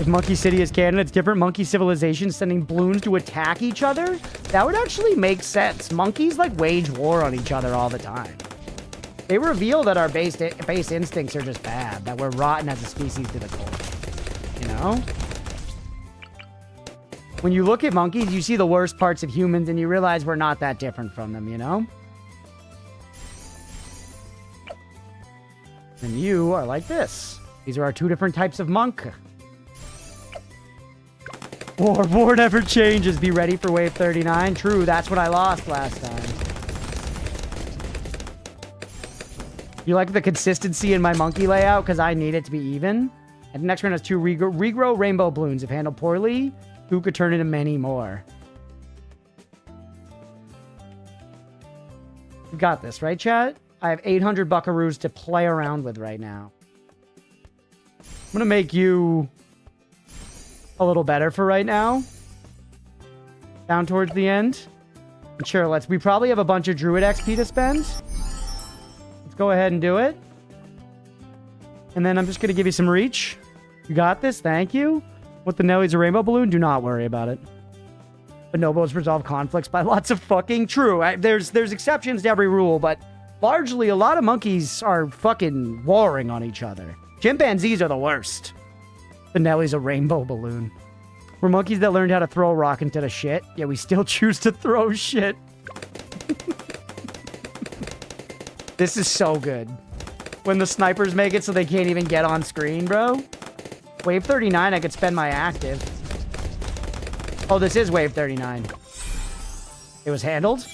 If Monkey City is canon, it's different monkey civilizations sending Bloons to attack each other. That would actually make sense. Monkeys like wage war on each other all the time. They reveal that our base instincts are just bad, that we're rotten as a species to the core. You know? When you look at monkeys, you see the worst parts of humans and you realize we're not that different from them, you know? And you are like this. These are our two different types of monk. War never changes. Be ready for wave 39. True, that's what I lost last time. You like the consistency in my monkey layout? Because I need it to be even. And the next round has 2 regrow rainbow balloons. If handled poorly, 2 could turn into many more. You got this, right, chat? I have 800 buckaroos to play around with right now. I'm going to make you a little better for right now. Down towards the end. And sure, we probably have a bunch of druid XP to spend. Let's go ahead and do it. And then I'm just going to give you some reach. You got this. Thank you. What the Nelly's a rainbow balloon? Do not worry about it. Bonobos resolve conflicts by lots of fucking true. There's exceptions to every rule, but largely a lot of monkeys are fucking warring on each other. Chimpanzees are the worst. The Nelly's a rainbow balloon. We're monkeys that learned how to throw a rock instead of shit. Yeah, we still choose to throw shit. This is so good. When the snipers make it so they can't even get on screen, bro. Wave 39, I could spend my active. Oh, this is wave 39. It was handled.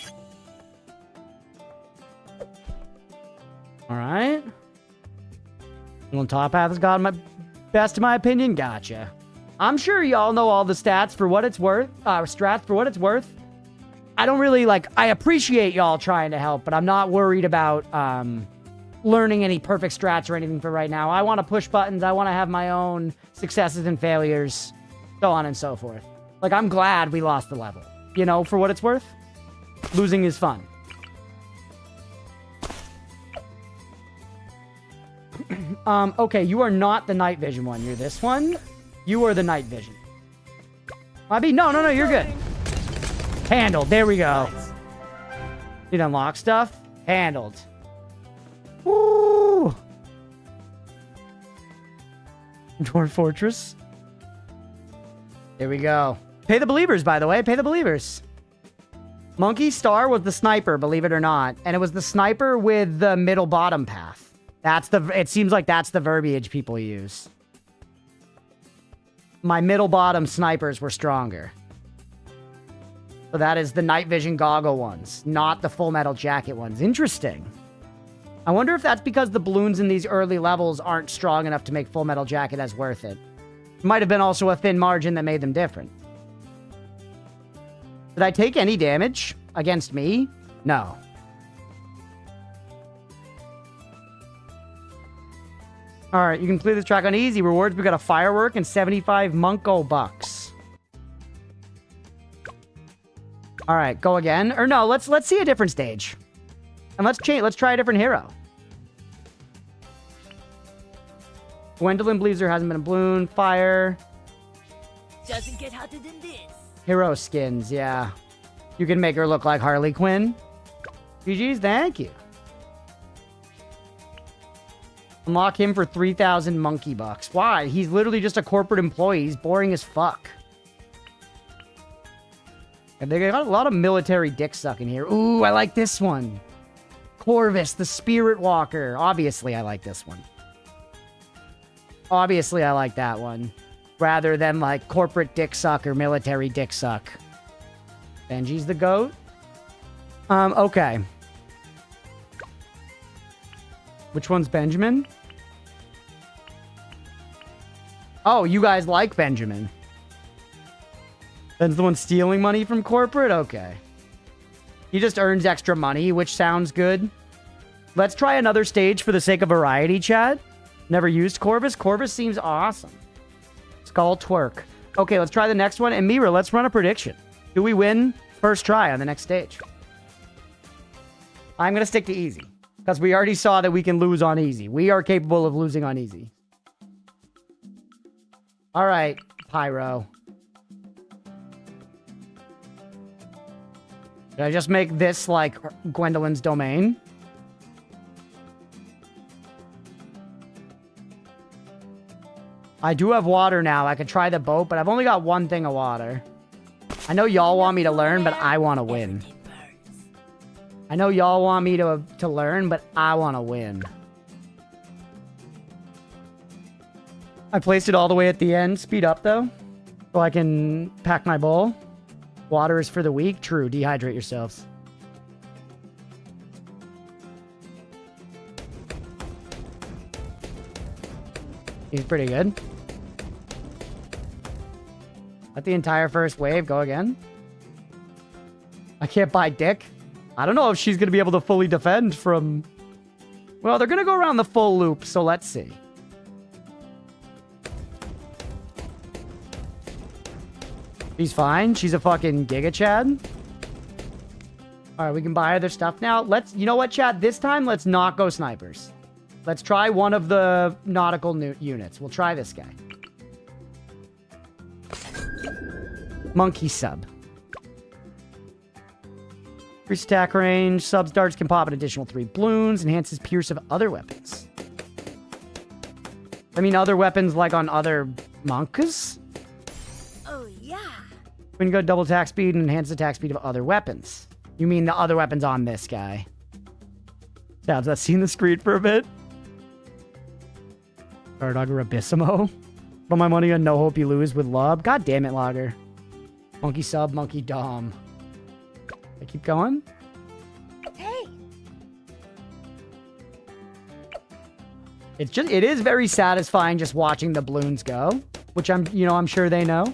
All right. On top path has gotten my best in my opinion. Gotcha. I'm sure y'all know all the stats for what it's worth. Strats for what it's worth. I don't really I appreciate y'all trying to help, but I'm not worried about learning any perfect strats or anything for right now. I want to push buttons. I want to have my own successes and failures, so on and so forth. I'm glad we lost the level. You know, for what it's worth. Losing is fun. Okay, you are not the night vision one. You're this one. You are the night vision. No, you're good. Handled. There we go. Did unlock stuff? Handled. Woo! Dwarf Fortress. There we go. Pay the believers, by the way. Pay the believers. Monkey Star was the sniper, believe it or not. And it was the sniper with the middle bottom path. It seems like that's the verbiage people use. My middle bottom snipers were stronger. So that is the night vision goggle ones, not the full metal jacket ones. Interesting. I wonder if that's because the balloons in these early levels aren't strong enough to make full metal jacket as worth it. Might have been also a thin margin that made them different. Did I take any damage against me? No. All right, you can play this track on easy. Rewards, we got a firework and 75 Munko bucks. All right, go again. Or no, let's see a different stage. And let's try a different hero. Gwendolyn believes there hasn't been a balloon. Fire. Doesn't get hotter than this. Hero skins, yeah. You can make her look like Harley Quinn. GG's, thank you. Unlock him for 3,000 monkey bucks. Why? He's literally just a corporate employee. He's boring as fuck. And they got a lot of military dick sucking here. Ooh, I like this one. Corvus, the Spirit Walker. Obviously, I like this one. Obviously, I like that one. Rather than, like, corporate dick suck or military dick suck. Benji's the GOAT. Okay. Which one's Benjamin? Oh, you guys like Benjamin. Ben's the one stealing money from corporate? Okay. He just earns extra money, which sounds good. Let's try another stage for the sake of variety, chat. Never used Corvus. Corvus seems awesome. Skull twerk. Okay, let's try the next one. And Mira, let's run a prediction. Do we win first try on the next stage? I'm going to stick to easy. Because we already saw that we can lose on easy. We are capable of losing on easy. All right, Pyro. Did I just make this like Gwendolyn's domain? I do have water now. I could try the boat, but I've only got one thing of water. I know y'all want me to learn, but I want to win. I know y'all want me to learn, but I want to win. I placed it all the way at the end. Speed up, though, so I can pack my bowl. Water is for the weak. True. Dehydrate yourselves. He's pretty good. Let the entire first wave go again. I can't buy dick. I don't know if she's going to be able to fully defend from... Well, they're going to go around the full loop, so let's see. She's fine. She's a fucking Giga Chad. All right, we can buy other stuff now. Let's... You know what, Chad? This time, let's not go snipers. Let's try one of the nautical units. We'll try this guy. Monkey sub. Increase attack range. Subs darts can pop an additional 3 Bloons. Enhances pierce of other weapons. I mean, other weapons like on other monkas? Oh, yeah. When you go double attack speed and enhance attack speed of other weapons. You mean the other weapons on this guy? Sounds that seen the screen for a bit? Gardogger Abyssimo. Put my money on No Hope You Lose with Lob. God damn it, Logger. Monkey sub, monkey dom. I keep going. Hey. It is very satisfying just watching the balloons go, which I'm sure they know.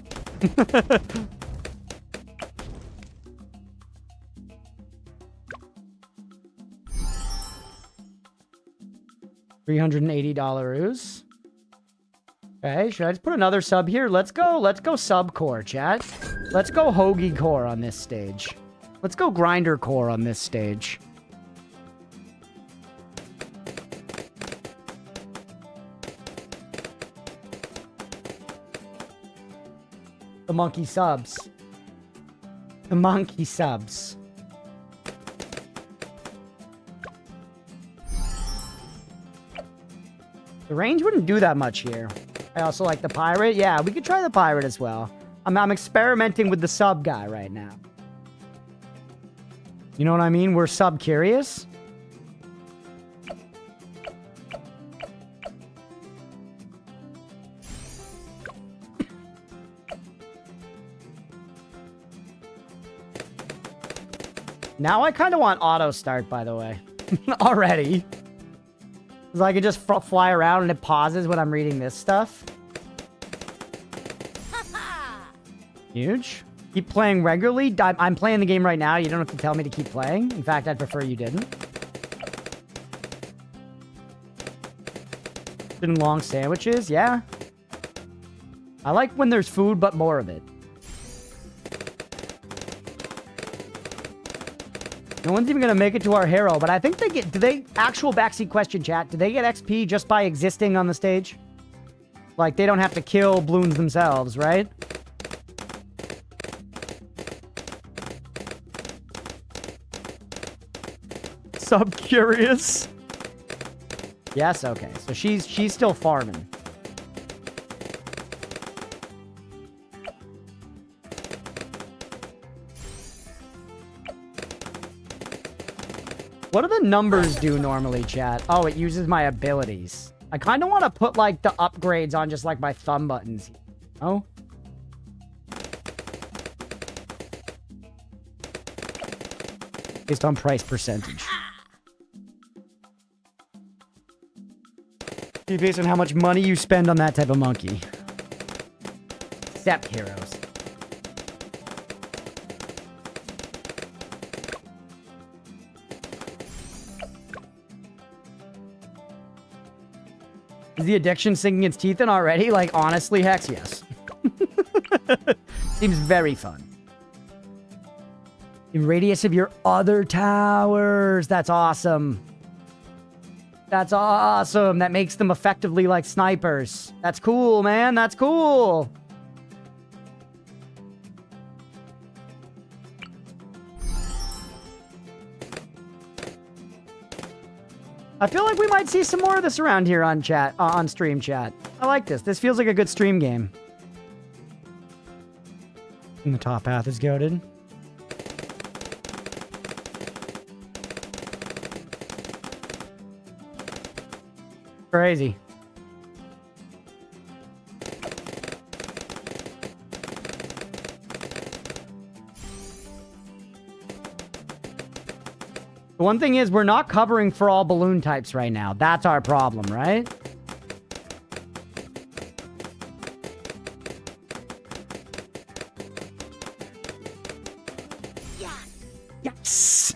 $380. Okay, should I just put another sub here? Let's go sub core, chat. Let's go hoagie core on this stage. Let's go grinder core on this stage. The monkey subs. The monkey subs. The range wouldn't do that much here. I also like the pirate. Yeah, we could try the pirate as well. I'm experimenting with the sub guy right now. You know what I mean? We're sub curious. Now I kind of want auto start, by the way. Already. Because I can just fly around and it pauses when I'm reading this stuff. Huge. Keep playing regularly. I'm playing the game right now. You don't have to tell me to keep playing. In fact, I'd prefer you didn't. Been long sandwiches, yeah. I like when there's food, but more of it. No one's even gonna make it to our hero, but I think they get... Do they... Actual backseat question, chat. Do they get XP just by existing on the stage? Like, they don't have to kill Bloons themselves, right? Sub-curious. Yes, okay. So she's still farming. What do the numbers do normally, chat? Oh, it uses my abilities. I kind of want to put, like, the upgrades on just, like, my thumb buttons. Oh? Based on price percentage. Based on how much money you spend on that type of monkey. Except heroes. Is the addiction sinking its teeth in already? Like, honestly, Hex, yes. Seems very fun. In radius of your other towers. That's awesome. That's awesome. That makes them effectively like snipers. That's cool, man. That's cool. I feel like we might see some more of this around here on chat, on stream chat. I like this. This feels like a good stream game. And the top path is goated. Crazy. The one thing is, we're not covering for all balloon types right now. That's our problem, right? Yes!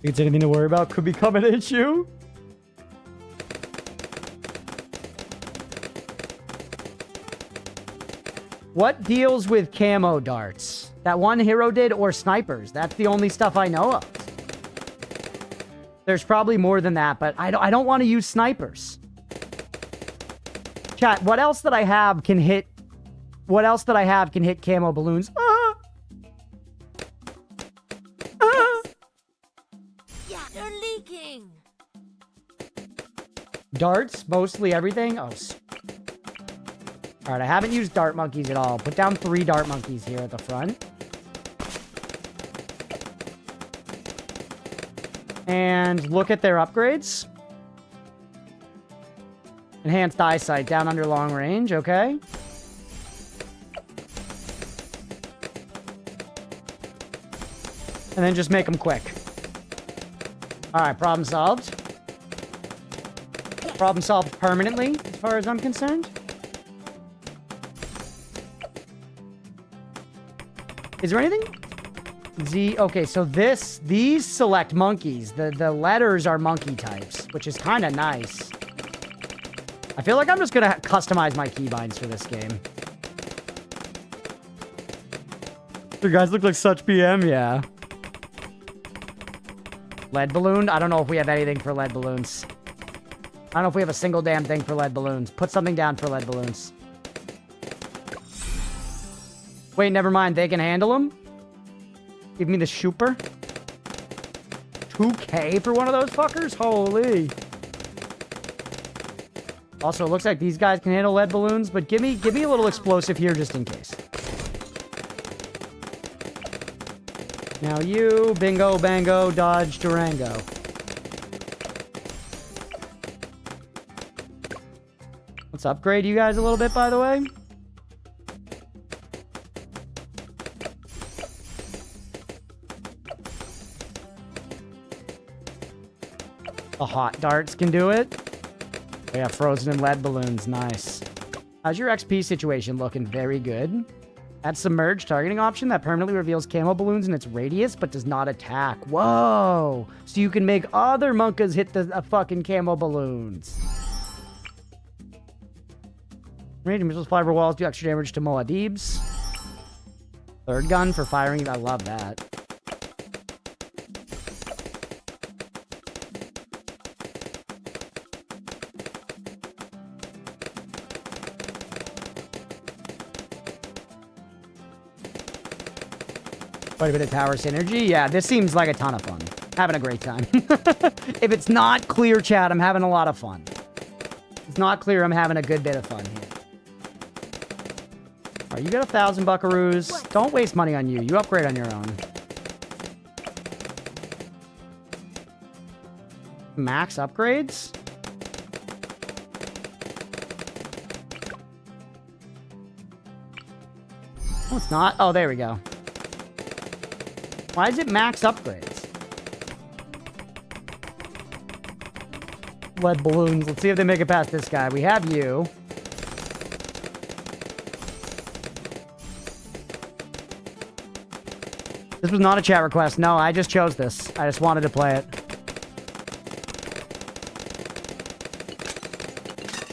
It's anything to worry about. Could become an issue. What deals with camo darts? That one hero did, or snipers? That's the only stuff I know of. There's probably more than that, but I don't want to use snipers. Chat, what else that I have can hit... What else that I have can hit camo balloons? Darts, mostly everything. Oh. All right, I haven't used dart monkeys at all. Put down 3 dart monkeys here at the front. And look at their upgrades. Enhanced eyesight down under long range, okay. And then just make them quick. All right, problem solved. Problem solved permanently, as far as I'm concerned. Is there anything? Okay, so these select monkeys. The letters are monkey types, which is kind of nice. I feel like I'm just gonna customize my keybinds for this game. You guys look like such BM, yeah. Lead balloon? I don't know if we have anything for lead balloons. I don't know if we have a single damn thing for lead balloons. Put something down for lead balloons. Wait, never mind. They can handle them? Give me the Shooper. 2K for one of those fuckers? Holy. Also, it looks like these guys can handle lead balloons, but give me a little explosive here just in case. Now you, bingo, bango, dodge, Durango. Let's upgrade you guys a little bit, by the way. The hot darts can do it. Oh, yeah, frozen and lead balloons. Nice. How's your XP situation looking? Very good. Add submerged targeting option that permanently reveals camo balloons in its radius, but does not attack. Whoa! So you can make other monkas hit the fucking camo balloons. Ranging missiles fly over walls, do extra damage to Moadibs. Third gun for firing. I love that. Quite a bit of tower synergy. Yeah, this seems like a ton of fun. Having a great time. If it's not clear, chat, I'm having a lot of fun. If it's not clear, I'm having a good bit of fun here. All right, you got 1,000 buckaroos. What? Don't waste money on you. You upgrade on your own. Max upgrades? Oh, it's not. Oh, there we go. Why is it max upgrades? Lead balloons. Let's see if they make it past this guy. We have you. This was not a chat request. No, I just chose this. I just wanted to play it.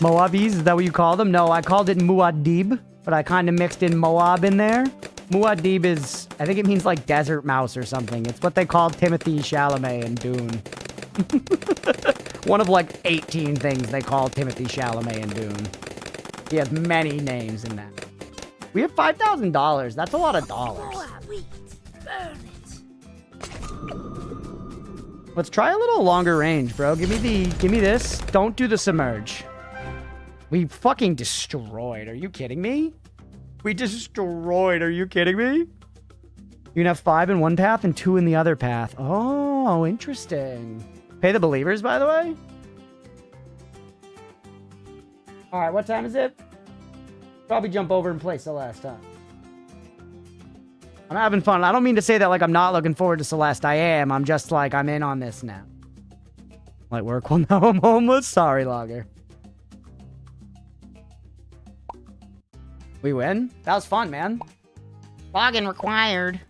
Moabis, is that what you call them? No, I called it Muad'Dib, but I kind of mixed in Moab in there. Muad'Dib is, I think it means like desert mouse or something. It's what they called Timothy Chalamet in Dune. One of like 18 things they call Timothy Chalamet in Dune. He has many names in that. We have $5,000. That's a lot of dollars. Burn it. Let's try a little longer range, bro. Give me this. Don't do the submerge. We fucking destroyed. Are you kidding me? We destroyed. Are you kidding me? You can have 5 in one path and 2 in the other path. Oh, interesting. Pay the believers, by the way. All right, what time is it? Probably jump over and play Celeste, huh? I'm having fun. I don't mean to say that like I'm not looking forward to Celeste. I am. I'm just like, I'm in on this now. Light work. Well, now I'm homeless. Sorry, Logger. We win? That was fun, man. Login required.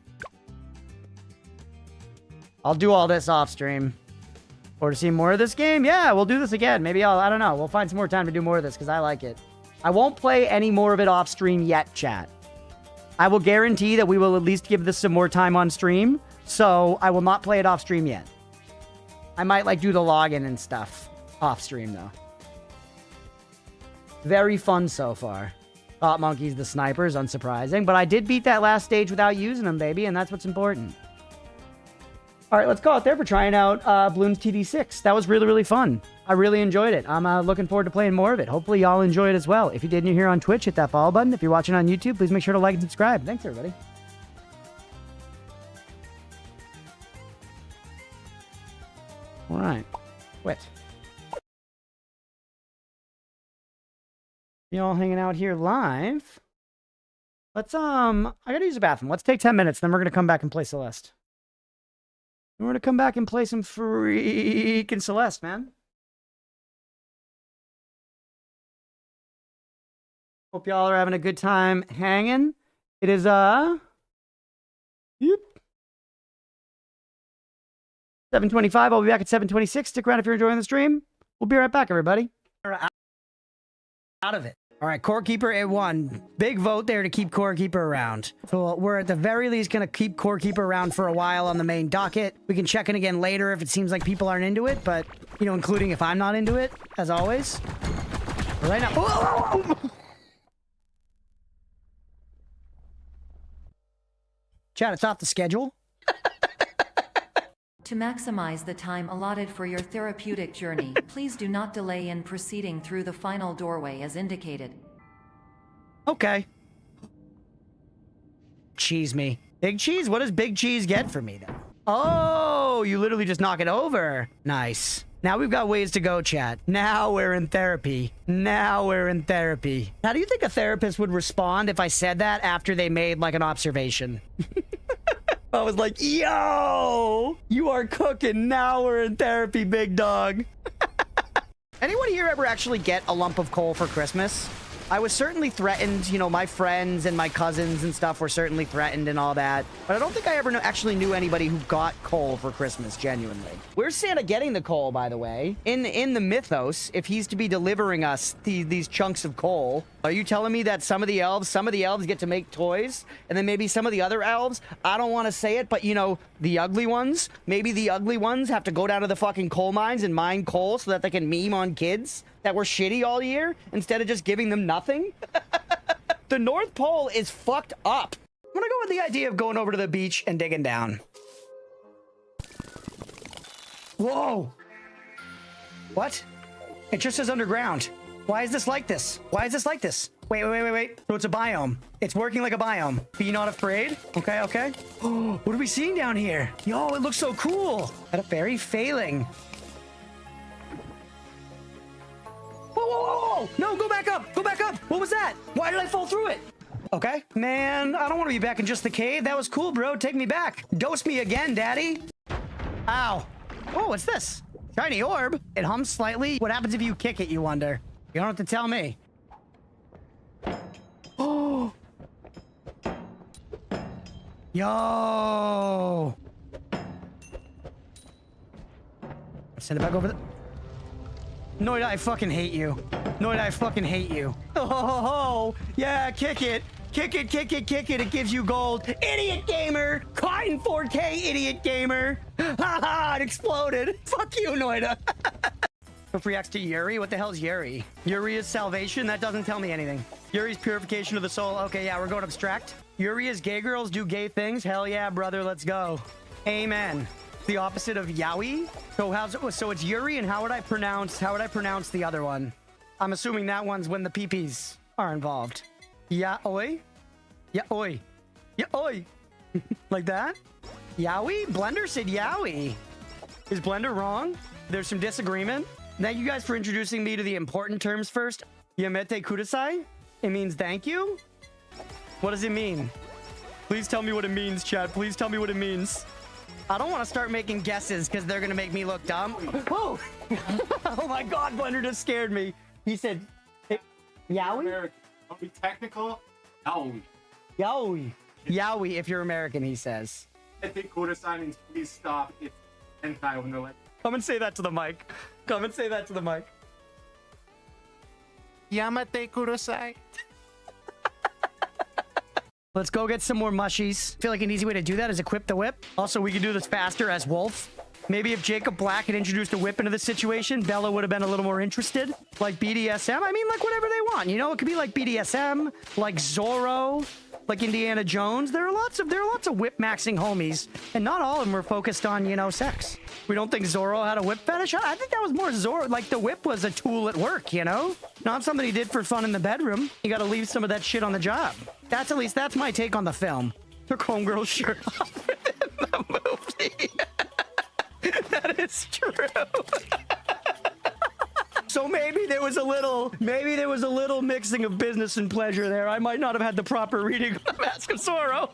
I'll do all this off stream. Or to see more of this game? Yeah, we'll do this again. Maybe I don't know. We'll find some more time to do more of this because I like it. I won't play any more of it off stream yet, chat. I will guarantee that we will at least give this some more time on stream. So I will not play it off stream yet. I might like do the login and stuff off stream though. Very fun so far. Thought monkeys, the snipers, unsurprising. But I did beat that last stage without using them, baby, and that's what's important. All right, let's go out there for trying out Bloons TD6. That was really, really fun. I really enjoyed it. I'm looking forward to playing more of it. Hopefully, y'all enjoy it as well. If you did and you're here on Twitch, hit that follow button. If you're watching on YouTube, please make sure to like and subscribe. Thanks, everybody. All right. Quit. You all hanging out here live. Let's, I gotta use the bathroom. Let's take 10 minutes, then we're gonna come back and play Celeste. We're gonna come back and play some freaking Celeste, man. Hope y'all are having a good time hanging. It is, yep. 7:25. I'll be back at 7:26. Stick around if you're enjoying the stream. We'll be right back, everybody. Out of it. All right, Core Keeper, it won. Big vote there to keep Core Keeper around. So we're at the very least going to keep Core Keeper around for a while on the main docket. We can check in again later if it seems like people aren't into it, but, you know, including if I'm not into it, as always. But right now... Whoa! Chat, it's off the schedule. To maximize the time allotted for your therapeutic journey, please do not delay in proceeding through the final doorway as indicated. Okay. Cheese me. Big cheese? What does big cheese get for me, though? Oh, you literally just knock it over. Nice. Now we've got ways to go, chat. Now we're in therapy. Now we're in therapy. How do you think a therapist would respond if I said that after they made, like, an observation? I was like, yo, you are cooking. Now we're in therapy, big dog. Anyone here ever actually get a lump of coal for Christmas? I was certainly threatened, you know, my friends and my cousins and stuff were certainly threatened and all that. But I don't think I ever actually knew anybody who got coal for Christmas, genuinely. Where's Santa getting the coal, by the way? In the mythos, if he's to be delivering us these chunks of coal, are you telling me that some of the elves get to make toys? And then maybe some of the other elves, I don't want to say it, but you know, the ugly ones, maybe the ugly ones have to go down to the fucking coal mines and mine coal so that they can meme on kids that were shitty all year instead of just giving them nothing? The North Pole is fucked up. I'm gonna go with the idea of going over to the beach and digging down. Whoa. What? It just says underground. Why is this like this? Why is this like this? Wait. So it's a biome. It's working like a biome. Be not afraid. Okay. Oh, what are we seeing down here? Yo, it looks so cool. At a fairy failing. Whoa. No, go back up. What was that? Why did I fall through it? Okay. Man, I don't want to be back in just the cave. That was cool, bro. Take me back. Dose me again, daddy. Ow. Oh, what's this? Shiny orb. It hums slightly. What happens if you kick it, you wonder? You don't have to tell me. Oh. Yo. Send it back over the... Noida, I fucking hate you. Noida, I fucking hate you. Oh, yeah, kick it. Kick it. It gives you gold. Idiot gamer. Caught in 4K, idiot gamer. Haha, it exploded. Fuck you, Noida. Reacts to Yuri? What the hell's Yuri? Yuri is salvation? That doesn't tell me anything. Yuri's purification of the soul. Okay, yeah, we're going abstract. Yuri is gay girls do gay things. Hell yeah, brother, let's go. Amen. The opposite of Yowie. So it's Yuri, and how would I pronounce the other one? I'm assuming that one's when the peepees are involved. Yaoi? Yaoi. Yaoi. Like that? Yowie? Blender said Yowie. Is Blender wrong? There's some disagreement. Thank you guys for introducing me to the important terms first. Yamete kudasai? It means thank you? What does it mean? Please tell me what it means, chat. Please tell me what it means. I don't want to start making guesses because they're going to make me look dumb. Whoa! Oh my god, Blender just scared me. He said, Yowie? I'll be technical. Yowie. Yowie. Yowie if you're American, he says. I think Kudasai means please stop. It's hentai when they're like... Come and say that to the mic. Come and say that to the mic. Yamate Kurosai. Let's go get some more mushies. I feel like an easy way to do that is equip the whip. Also, we can do this faster as Wolf. Maybe if Jacob Black had introduced a whip into the situation, Bella would have been a little more interested. Like BDSM. I mean, like whatever they want. You know, it could be like BDSM, like Zorro, like Indiana Jones. There are lots of whip maxing homies, and not all of them were focused on, you know, sex. We don't think Zorro had a whip fetish. I think that was more Zorro. Like the whip was a tool at work, you know, not something he did for fun in the bedroom. You got to leave some of that shit on the job. That's my take on the film. Took homegirl's shirt off within the movie. That is true. So maybe there was a little mixing of business and pleasure there. I might not have had the proper reading of the Mask of Zorro.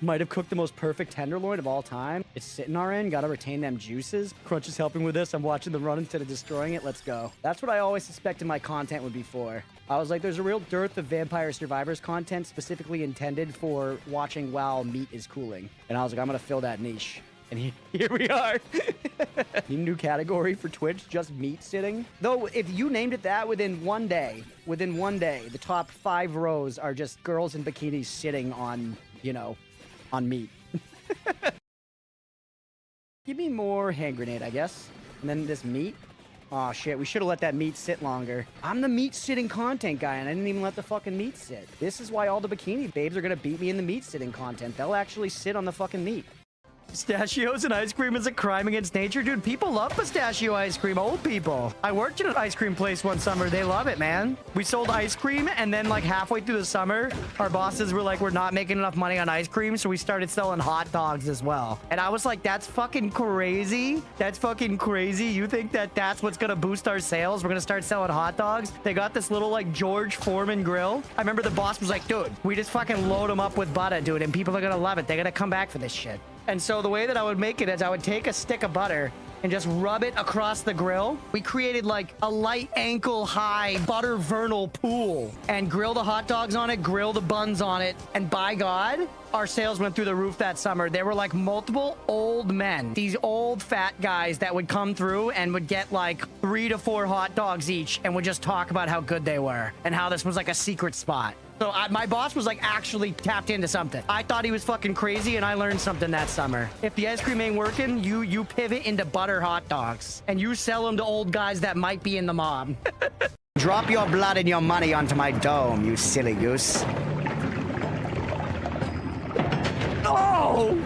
Might have cooked the most perfect tenderloin of all time. It's sitting our end. Gotta retain them juices. Crunch is helping with this. I'm watching them run instead of destroying it. Let's go. That's what I always suspected my content would be for. I was like, there's a real dearth of Vampire Survivors content specifically intended for watching while meat is cooling. And I was like, I'm gonna fill that niche. And here we are. New category for Twitch, just meat sitting. Though, if you named it that within one day, the top 5 rows are just girls in bikinis sitting on, you know, on meat. Give me more hand grenade, I guess. And then this meat. Oh shit, we should have let that meat sit longer. I'm the meat sitting content guy, and I didn't even let the fucking meat sit. This is why all the bikini babes are gonna beat me in the meat sitting content. They'll actually sit on the fucking meat. Pistachios and ice cream is a crime against nature? Dude, people love pistachio ice cream. Old people. I worked in an ice cream place one summer. They love it, man. We sold ice cream, and then like halfway through the summer, our bosses were like, we're not making enough money on ice cream, so we started selling hot dogs as well. And I was like, that's fucking crazy. That's fucking crazy. You think that that's what's gonna boost our sales? We're gonna start selling hot dogs? They got this little like George Foreman grill. I remember the boss was like, dude, we just fucking load them up with butter, dude, and people are gonna love it. They're gonna come back for this shit. And so the way that I would make it is I would take a stick of butter and just rub it across the grill. We created like a light ankle high butter vernal pool and grill the hot dogs on it, grill the buns on it. And by God, our sales went through the roof that summer. There were like multiple old men, these old fat guys that would come through and would get like 3 to 4 hot dogs each and would just talk about how good they were and how this was like a secret spot. So my boss was like actually tapped into something. I thought he was fucking crazy, and I learned something that summer. If the ice cream ain't working, you pivot into butter hot dogs, and you sell them to old guys that might be in the mob. Drop your blood and your money onto my dome, you silly goose. Oh!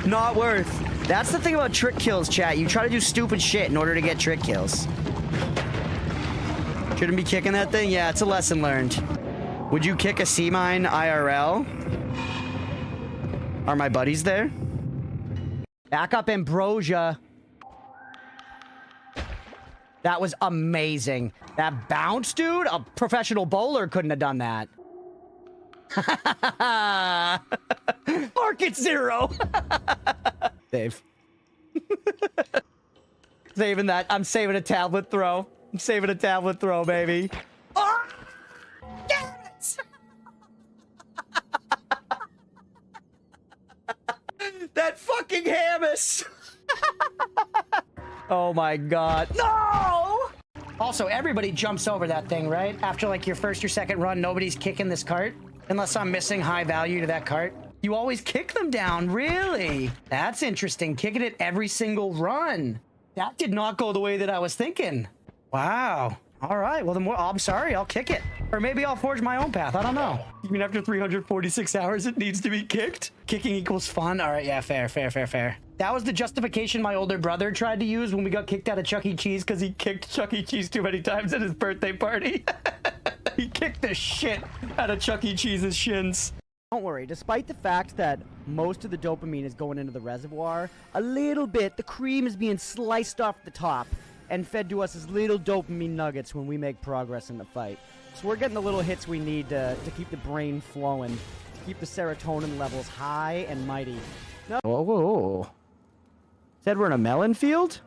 Not worth. That's the thing about trick kills, chat. You try to do stupid shit in order to get trick kills. Shouldn't be kicking that thing? Yeah, it's a lesson learned. Would you kick a sea mine IRL? Are my buddies there? Back up Ambrosia. That was amazing. That bounce, dude? A professional bowler couldn't have done that. Market zero. Save. Saving that. I'm saving a tablet throw. I'm saving a tablet throw, baby. Oh! Damn it! That fucking Hammus! Oh my God. No! Also, everybody jumps over that thing, right? After like your first or second run, nobody's kicking this cart. Unless I'm missing high value to that cart. You always kick them down, really? That's interesting. Kicking it every single run. That did not go the way that I was thinking. Wow. All right. Well, I'm sorry. I'll kick it. Or maybe I'll forge my own path. I don't know. You mean after 346 hours, it needs to be kicked? Kicking equals fun? All right. Yeah, fair. That was the justification my older brother tried to use when we got kicked out of Chuck E. Cheese because he kicked Chuck E. Cheese too many times at his birthday party. He kicked the shit out of Chuck E. Cheese's shins. Don't worry, despite the fact that most of the dopamine is going into the reservoir, a little bit, the cream is being sliced off the top and fed to us as little dopamine nuggets when we make progress in the fight. So we're getting the little hits we need to keep the brain flowing, to keep the serotonin levels high and mighty. No. Whoa. Said we're in a melon field?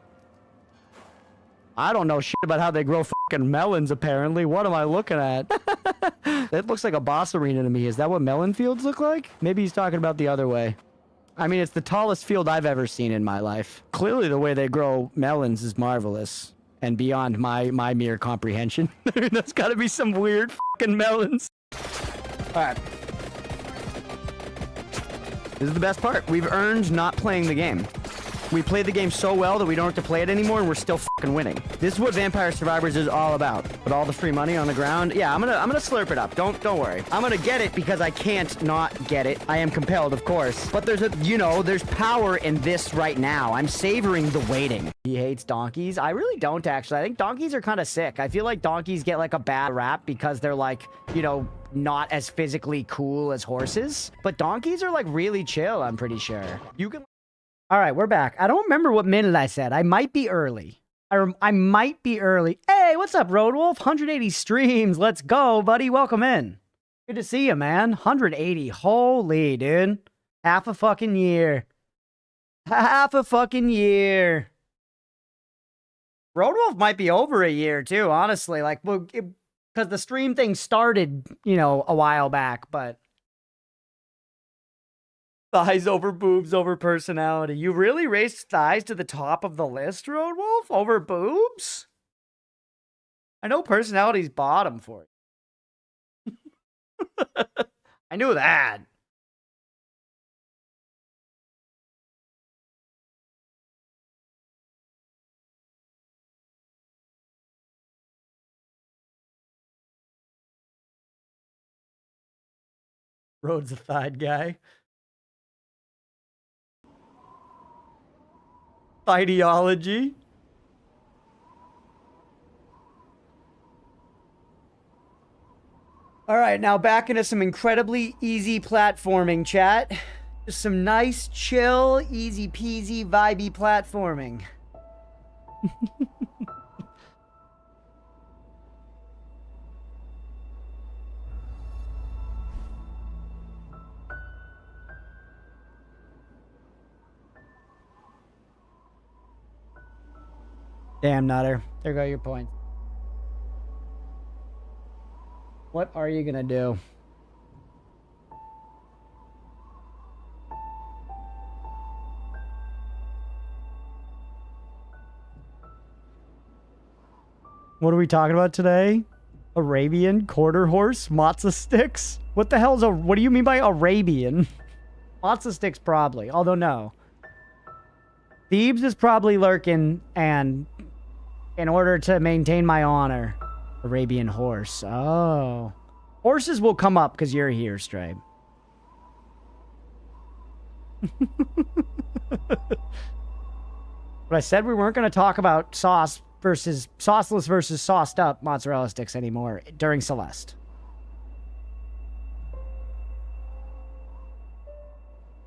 I don't know shit about how they grow fucking melons, apparently. What am I looking at? It looks like a boss arena to me. Is that what melon fields look like? Maybe he's talking about the other way. I mean, it's the tallest field I've ever seen in my life. Clearly, the way they grow melons is marvelous and beyond my mere comprehension. That's got to be some weird fucking melons. All right. This is the best part. We've earned not playing the game. We played the game so well that we don't have to play it anymore, and we're still fucking winning. This is what Vampire Survivors is all about. With all the free money on the ground, yeah, I'm gonna slurp it up. Don't worry. I'm gonna get it because I can't not get it. I am compelled, of course. But there's power in this right now. I'm savoring the waiting. He hates donkeys. I really don't, actually. I think donkeys are kind of sick. I feel like donkeys get like a bad rap because they're like, not as physically cool as horses. But donkeys are like really chill, I'm pretty sure. You can... All right, we're back. I don't remember what minute I said. I might be early. I might be early. Hey, what's up, Road Wolf? 180 streams. Let's go, buddy. Welcome in. Good to see you, man. 180. Holy, dude. Half a fucking year. Half a fucking year. Road Wolf might be over a year, too, honestly. Like, because the stream thing started, a while back, but... Thighs over boobs over personality. You really raced thighs to the top of the list, Road Wolf? Over boobs? I know personality's bottom for you. I knew that. Road's a thigh guy. Ideology. All right, now back into some incredibly easy platforming, chat. Just some nice, chill, easy peasy, vibey platforming. Damn, Nutter. There go your points. What are you gonna do? What are we talking about today? Arabian quarter horse matzo sticks? What the hell's what do you mean by Arabian? Matzo sticks probably, although no. Thebes is probably lurking, and in order to maintain my honor, Arabian horse. Oh. Horses will come up because you're here, Stray. But I said we weren't going to talk about sauceless versus sauced up mozzarella sticks anymore during Celeste.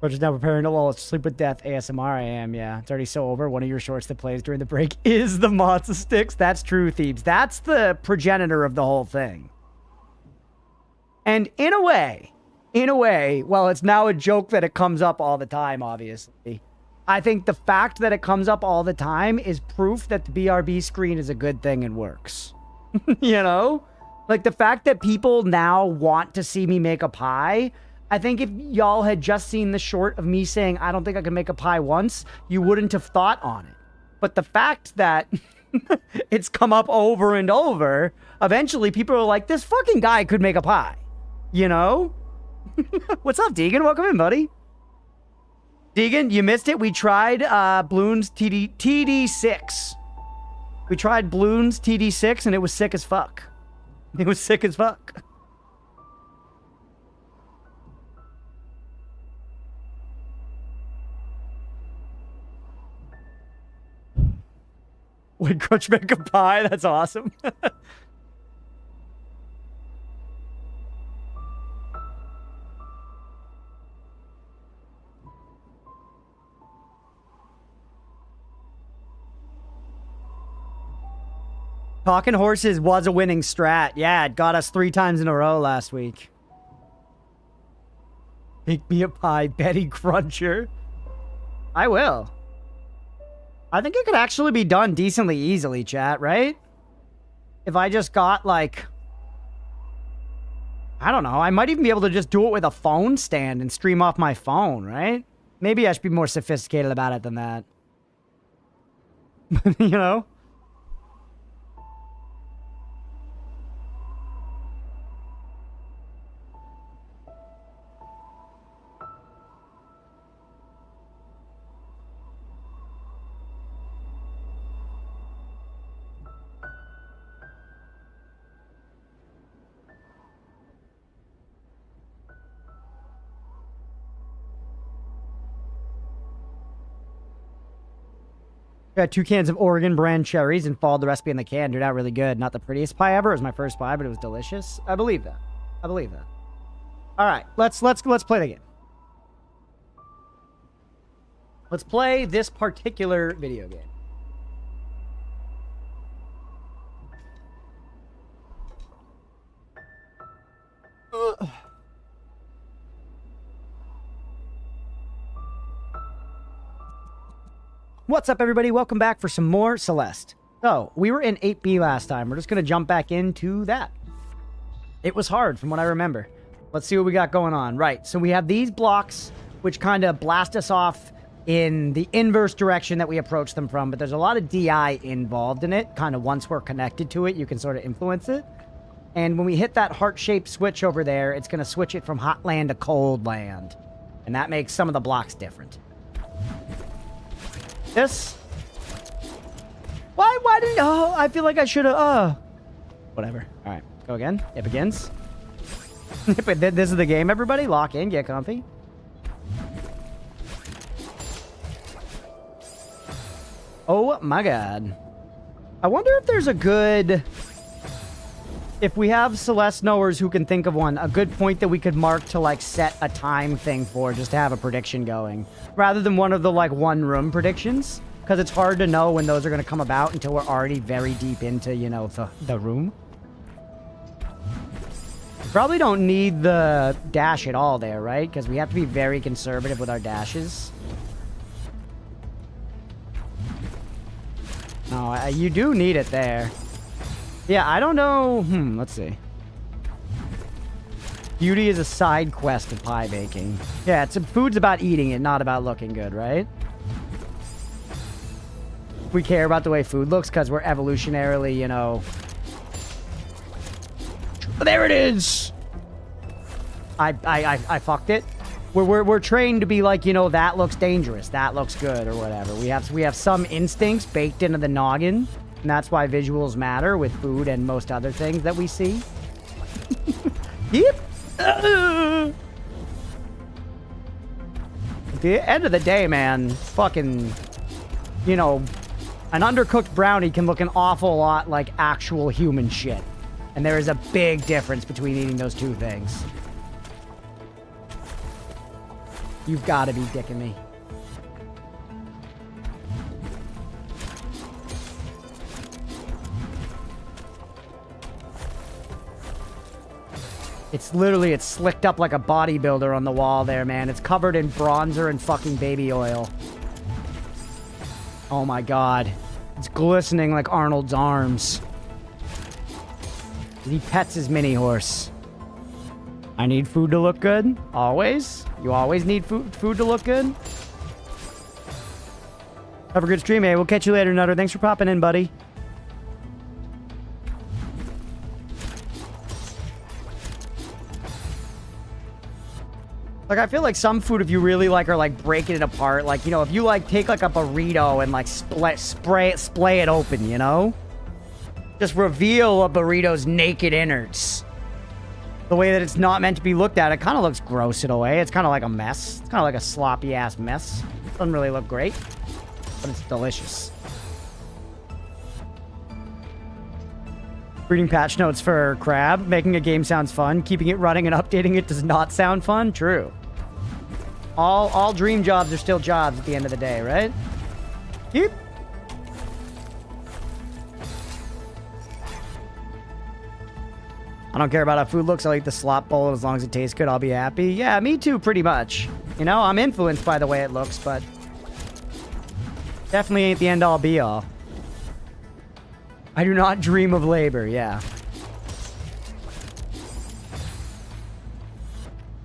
We're just now preparing to lull sleep with death ASMR. I am, yeah. It's already so over. One of your shorts that plays during the break is the matzo sticks. That's true, Thebes. That's the progenitor of the whole thing. And in a way, well, it's now a joke that it comes up all the time, obviously. I think the fact that it comes up all the time is proof that the BRB screen is a good thing and works. You know? Like, the fact that people now want to see me make a pie... I think if y'all had just seen the short of me saying, I don't think I can make a pie once, you wouldn't have thought on it. But the fact that it's come up over and over, eventually people are like, this fucking guy could make a pie. You know? What's up, Deegan? Welcome in, buddy. Deegan, you missed it. We tried Bloons TD6. We tried Bloons TD6 and it was sick as fuck. It was sick as fuck. Would Crunch make a pie? That's awesome. Talking horses was a winning strat. Yeah, it got us 3 times in a row last week. Make me a pie, Betty Cruncher. I will. I think it could actually be done decently easily, chat, right? If I just got, like... I don't know. I might even be able to just do it with a phone stand and stream off my phone, right? Maybe I should be more sophisticated about it than that. You know? Got 2 cans of Oregon brand cherries and followed the recipe in the can. Turned out really good. Not the prettiest pie ever. It was my first pie, but it was delicious. I believe that. I believe that. All right, let's play the game. Let's play this particular video game. What's up, everybody? Welcome back for some more Celeste. So, we were in 8B last time. We're just going to jump back into that. It was hard from what I remember. Let's see what we got going on. Right, so we have these blocks, which kind of blast us off in the inverse direction that we approach them from, but there's a lot of DI involved in it. Kind of once we're connected to it, you can sort of influence it. And when we hit that heart-shaped switch over there, it's going to switch it from hot land to cold land. And that makes some of the blocks different. This. Why didn't... Oh, I feel like I should have... Whatever. All right. Go again. It begins. This is the game, everybody. Lock in. Get comfy. Oh my god. I wonder if there's a good... If we have Celeste knowers who can think of one, a good point that we could mark to, like, set a time thing for, just to have a prediction going. Rather than one of the, like, one-room predictions. Because it's hard to know when those are going to come about until we're already very deep into, you know, the room. Probably don't need the dash at all there, right? Because we have to be very conservative with our dashes. No, you do need it there. Yeah, I don't know. Let's see. Beauty is a side quest of pie baking. Yeah, food's about eating it, not about looking good, right? We care about the way food looks because we're evolutionarily, you know... There it is! I fucked it. We're trained to be like, you know, that looks dangerous, that looks good, or whatever. We have some instincts baked into the noggin. And that's why visuals matter with food and most other things that we see. Yep. At the end of the day, man, fucking, you know, an undercooked brownie can look an awful lot like actual human shit. And there is a big difference between eating those two things. You've got to be dicking me. It's literally, it's slicked up like a bodybuilder on the wall there, man. It's covered in bronzer and fucking baby oil. Oh my god. It's glistening like Arnold's arms. He pets his mini horse. I need food to look good? Always? You always need food to look good? Have a good stream, eh? We'll catch you later, Nutter. Thanks for popping in, buddy. Like, I feel like some food, if you really like, are like breaking it apart. Like, you know, if you like take like a burrito and like splay it open, you know? Just reveal a burrito's naked innards. The way that it's not meant to be looked at, it kind of looks gross in a way. It's kind of like a mess. It's kind of like a sloppy ass mess. Doesn't really look great, but it's delicious. Reading patch notes for Crab. Making a game sounds fun. Keeping it running and updating it does not sound fun. True. All dream jobs are still jobs at the end of the day, right? Yep. I don't care about how food looks. I'll eat the slop bowl as long as it tastes good. I'll be happy. Yeah, me too, pretty much. You know, I'm influenced by the way it looks, but definitely ain't the end all be all. I do not dream of labor, yeah.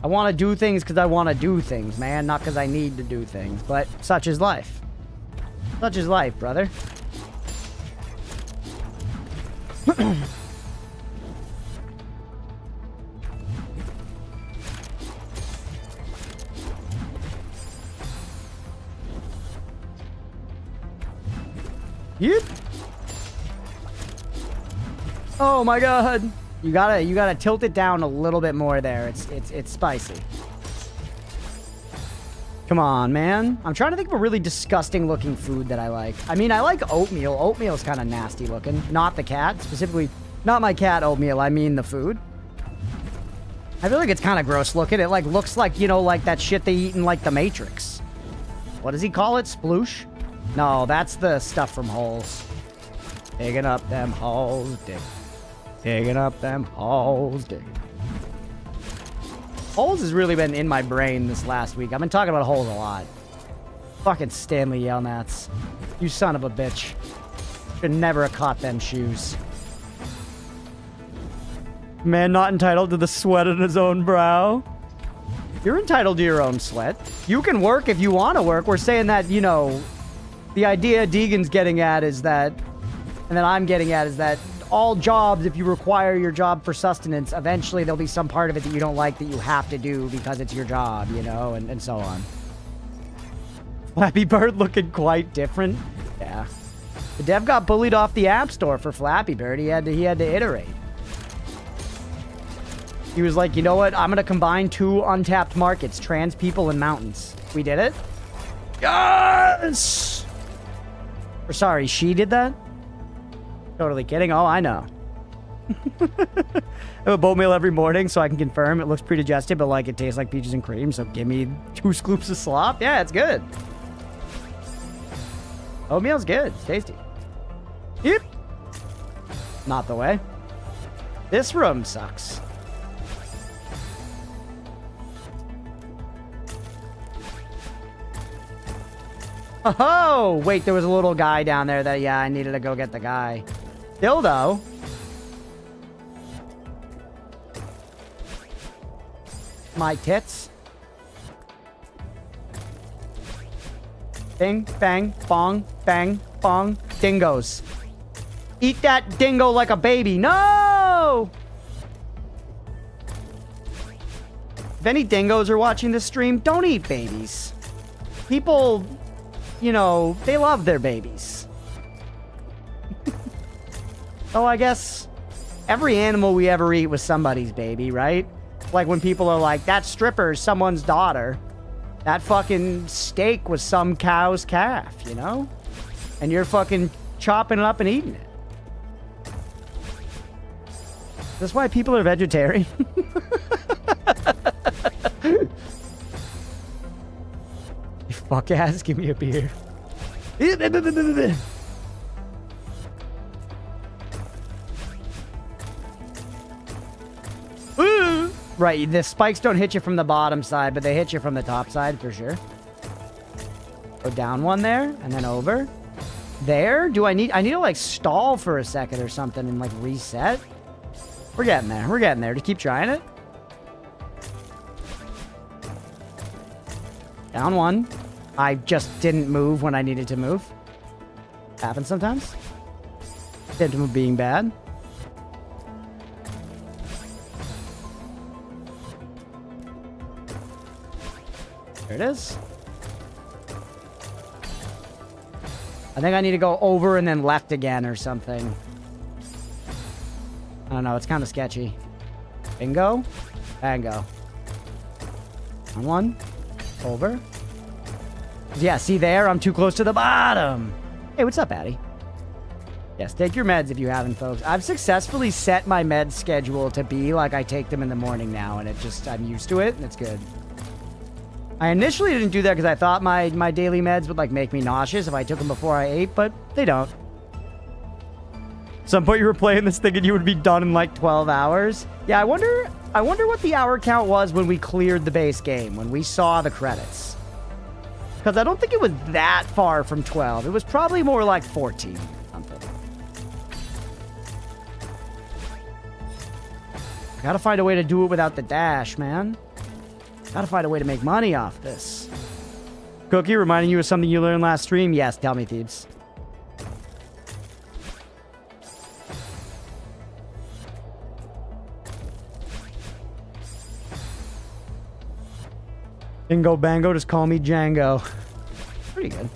I want to do things because I want to do things, man. Not because I need to do things. But such is life. Such is life, brother. Yep. Oh my god. You gotta tilt it down a little bit more there. It's spicy. Come on, man. I'm trying to think of a really disgusting looking food that I like. I mean, I like oatmeal. Oatmeal's kind of nasty looking. Not the cat. Specifically, not my cat oatmeal. I mean the food. I feel like it's kind of gross looking. It like looks like, you know, like that shit they eat in like the Matrix. What does he call it? Sploosh? No, that's the stuff from holes. Digging up them holes, digging up them holes, digging. Holes has really been in my brain this last week. I've been talking about holes a lot. Fucking Stanley Yelnats. You son of a bitch. Should never have caught them shoes. Man not entitled to the sweat on his own brow. You're entitled to your own sweat. You can work if you want to work. We're saying that, you know, the idea Deegan's getting at is that, and that I'm getting at is that all jobs, if you require your job for sustenance, eventually there'll be some part of it that you don't like that you have to do because it's your job, you know, and so on. Flappy Bird looking quite different. Yeah. The dev got bullied off the App Store for Flappy Bird. He had to iterate. He was like, you know what? I'm going to combine two untapped markets, trans people and mountains. We did it? Yes! Or sorry, she did that? Totally kidding. Oh, I know. I have a boat meal every morning, so I can confirm it looks pre-digested, but like it tastes like peaches and cream, so give me 2 scoops of slop. Yeah, it's good. Oatmeal's good. It's tasty. Yep. Not the way. This room sucks. Oh, wait, there was a little guy down there that, yeah, I needed to go get the guy. Dildo. My tits. Bing, bang, bong, bang, bong. Dingoes. Eat that dingo like a baby. No! If any dingoes are watching this stream, don't eat babies. People, you know, they love their babies. Oh, I guess every animal we ever eat was somebody's baby, right? Like when people are like, that stripper's someone's daughter. That fucking steak was some cow's calf, you know? And you're fucking chopping it up and eating it. That's why people are vegetarian. You fuck ass, give me a beer. Right, the spikes don't hit you from the bottom side, but they hit you from the top side for sure. Go down one there, and then over. There? I need to like stall for a second or something and like reset? We're getting there. We're getting there. To keep trying it. Down one. I just didn't move when I needed to move. Happens sometimes. Symptom of being bad. There it is. I think I need to go over and then left again or something. I don't know. It's kind of sketchy. Bingo. Bango. On one. Over. Yeah, see there? I'm too close to the bottom. Hey, what's up, Addy? Yes, take your meds if you haven't, folks. I've successfully set my med schedule to be like I take them in the morning now, and I'm used to it, and it's good. I initially didn't do that because I thought my daily meds would like make me nauseous if I took them before I ate, but they don't. Some point you were playing this thinking you would be done in like 12 hours. Yeah, I wonder what the hour count was when we cleared the base game, when we saw the credits. Because I don't think it was that far from 12. It was probably more like 14 or something. I gotta find a way to do it without the dash, man. Gotta find a way to make money off this. Cookie, reminding you of something you learned last stream? Yes, tell me, Thebes. Bingo bango, just call me Django. Pretty good.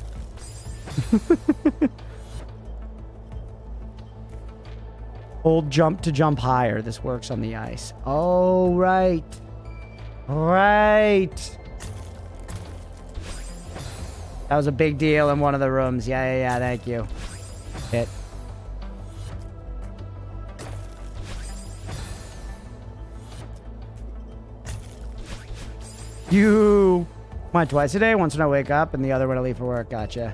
Hold jump to jump higher. This works on the ice. Oh, right. Right. That was a big deal in one of the rooms. Yeah, thank you. Hit. You... Mine twice a day, once when I wake up, and the other when I leave for work. Gotcha.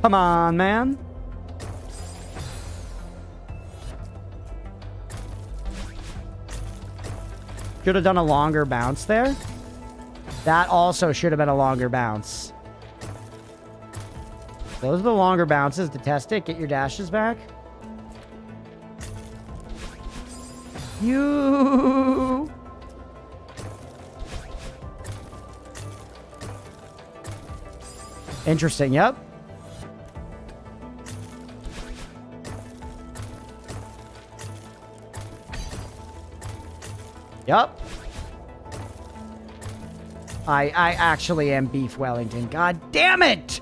Come on, man. Should have done a longer bounce there. That also should have been a longer bounce. Those are the longer bounces to test it. Get your dashes back. You... Interesting, yep. Yep. I actually am Beef Wellington. God damn it!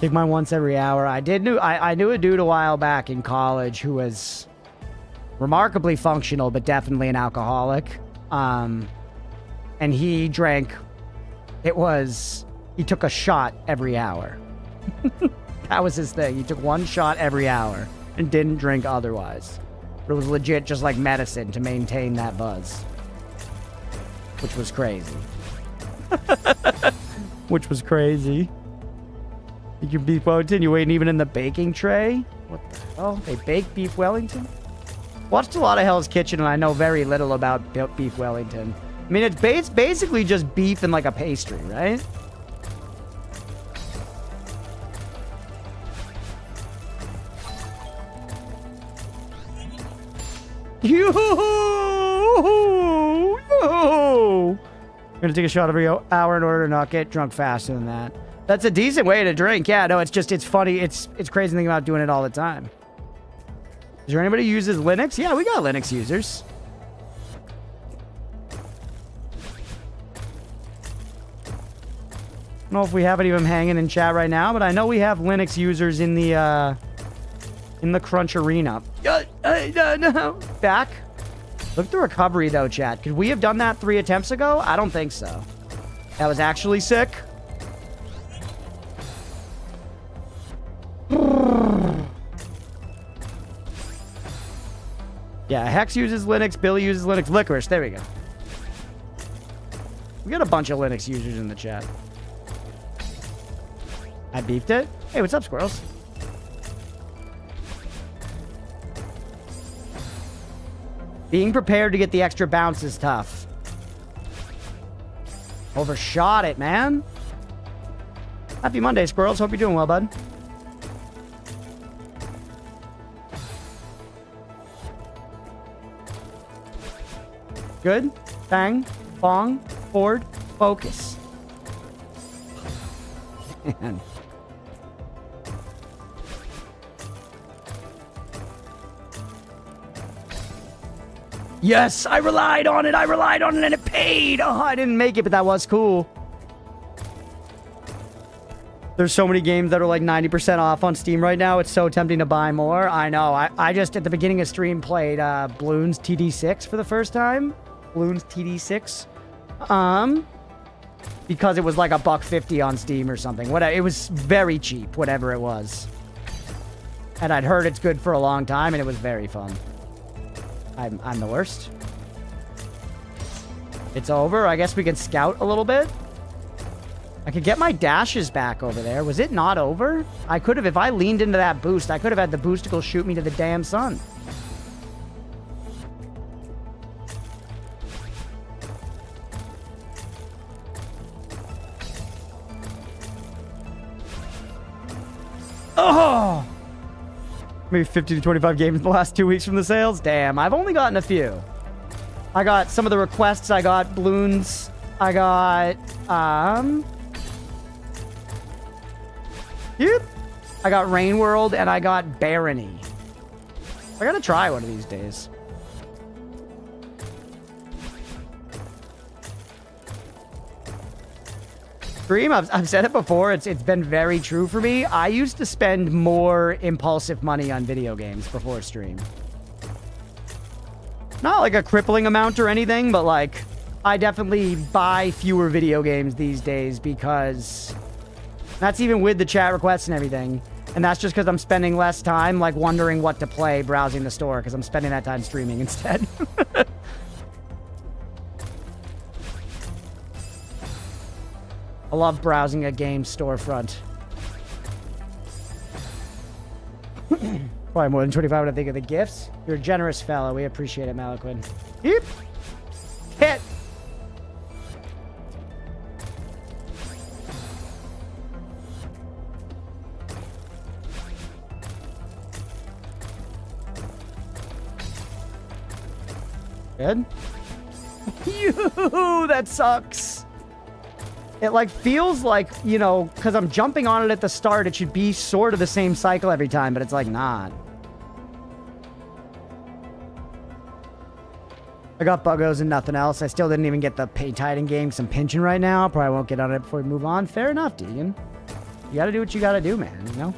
Take mine once every hour. I knew a dude a while back in college who was remarkably functional, but definitely an alcoholic. And he drank It was, he took a shot every hour. That was his thing. He took one shot every hour and didn't drink otherwise. But it was legit just like medicine to maintain that buzz. Which was crazy. Which was crazy. You can beef Wellington, you waiting even in the baking tray? What the hell? They bake beef Wellington? Watched a lot of Hell's Kitchen and I know very little about beef Wellington. I mean, it's basically just beef and like a pastry, right? Yoo-hoo! Yoo-hoo! I'm gonna take a shot every hour in order to not get drunk faster than that. That's a decent way to drink. Yeah, no, it's just, it's funny. It's crazy thinking about doing it all the time. Is there anybody who uses Linux? Yeah, we got Linux users. I don't know if we have any of them hanging in chat right now, but I know we have Linux users in the Crunch arena. No. Back. Look at the recovery though, chat. Could we have done that 3 attempts ago? I don't think so. That was actually sick. Yeah, Hex uses Linux, Billy uses Linux, Licorice, there we go. We got a bunch of Linux users in the chat. I beefed it. Hey, what's up, squirrels? Being prepared to get the extra bounce is tough. Overshot it, man. Happy Monday, squirrels. Hope you're doing well, bud. Good. Bang. Bong. Forward. Focus. Man. Yes, I relied on it. I relied on it and it paid. Oh, I didn't make it, but that was cool. There's so many games that are like 90% off on Steam right now. It's so tempting to buy more. I know. I just, at the beginning of stream, played Bloons TD6 for the first time. Bloons TD6. Because it was like $1.50 on Steam or something. It was very cheap, whatever it was. And I'd heard it's good for a long time, and it was very fun. I'm the worst. It's over. I guess we can scout a little bit. I could get my dashes back over there. Was it not over? I could have, if I leaned into that boost, I could have had the boosticle shoot me to the damn sun. Oh! Maybe 50 to 25 games in the last 2 weeks from the sales. Damn, I've only gotten a few. I got some of the requests. I got Bloons. I got, yep. I got Rain World and I got Barony. I gotta try one of these days. Stream, I've said it before, it's been very true for me. I used to spend more impulsive money on video games before stream. Not like a crippling amount or anything, but like, I definitely buy fewer video games these days because that's even with the chat requests and everything. And that's just because I'm spending less time like wondering what to play browsing the store because I'm spending that time streaming instead. I love browsing a game storefront. Probably more than 25 when I think of the gifts. You're a generous fellow. We appreciate it, Malaquin. Yep. Hit. Good. Yoo, that sucks. It like feels like, you know, because I'm jumping on it at the start, it should be sort of the same cycle every time, but it's like not. I got buggos and nothing else. I still didn't even get the pay Titan game because I'm pinching right now. Probably won't get on it before we move on. Fair enough, Deegan. You gotta do what you gotta do, man, you know?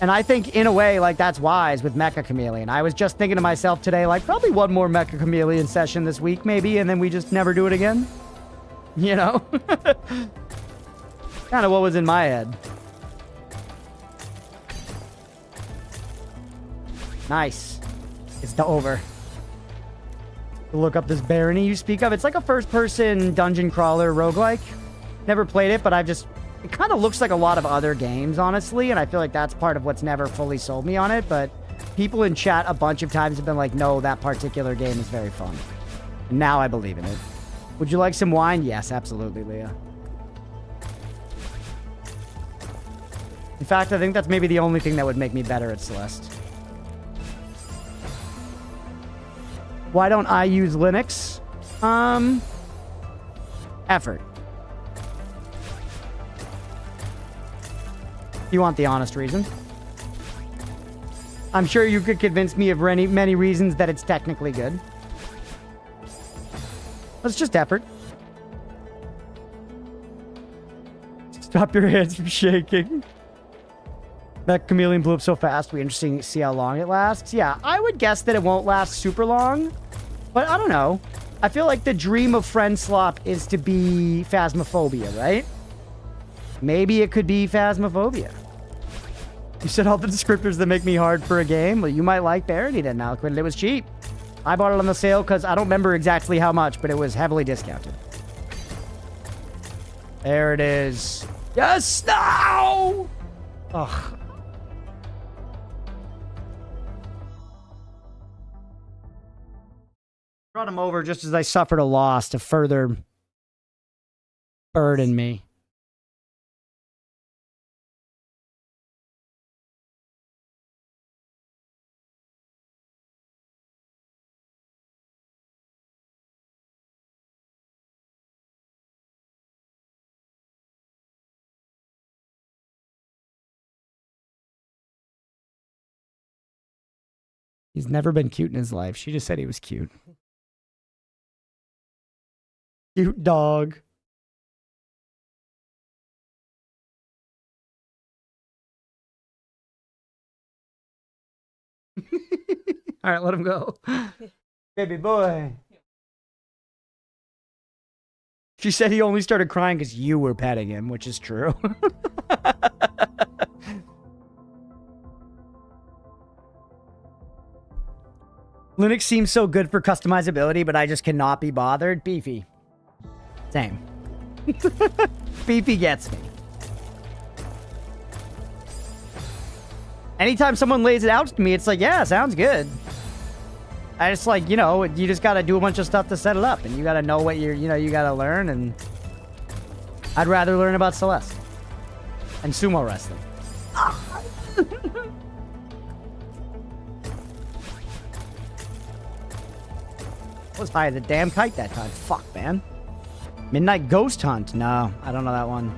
And I think, in a way, like, that's wise with Mecha Chameleon. I was just thinking to myself today, like, probably one more Mecha Chameleon session this week, maybe, and then we just never do it again. You know? Kind of what was in my head. Nice. It's over. Look up this barony you speak of. It's like a first-person dungeon crawler roguelike. Never played it, but I've just... It kind of looks like a lot of other games, honestly, and I feel like that's part of what's never fully sold me on it, but people in chat a bunch of times have been like, no, that particular game is very fun. And now I believe in it. Would you like some wine? Yes, absolutely, Leah. In fact, I think that's maybe the only thing that would make me better at Celeste. Why don't I use Linux? Effort. You want the honest reason? I'm sure you could convince me of many reasons that it's technically good. It's just effort. Stop your hands from shaking. That chameleon blew up so fast. We're interesting to see how long it lasts. Yeah, I would guess that it won't last super long. But I don't know. I feel like the dream of Friend Slop is to be Phasmophobia, right? Maybe it could be Phasmophobia. You said all the descriptors that make me hard for a game. Well, you might like Barony then, Malquid. It was cheap. I bought it on the sale because I don't remember exactly how much, but it was heavily discounted. There it is. Yes! No! Ugh. Brought him over just as I suffered a loss to further burden me. He's never been cute in his life. She just said he was cute. Cute dog. All right, let him go. Baby boy. She said he only started crying because you were petting him, which is true. Linux seems so good for customizability, but I just cannot be bothered. Beefy. Same. Beefy gets me. Anytime someone lays it out to me, it's like, yeah, sounds good. I just like, you know, you just got to do a bunch of stuff to set it up, and you got to know what you're, you know, you got to learn, and I'd rather learn about Celeste and sumo wrestling. I was high as a damn kite that time. Fuck, man. Midnight Ghost Hunt. No, I don't know that one.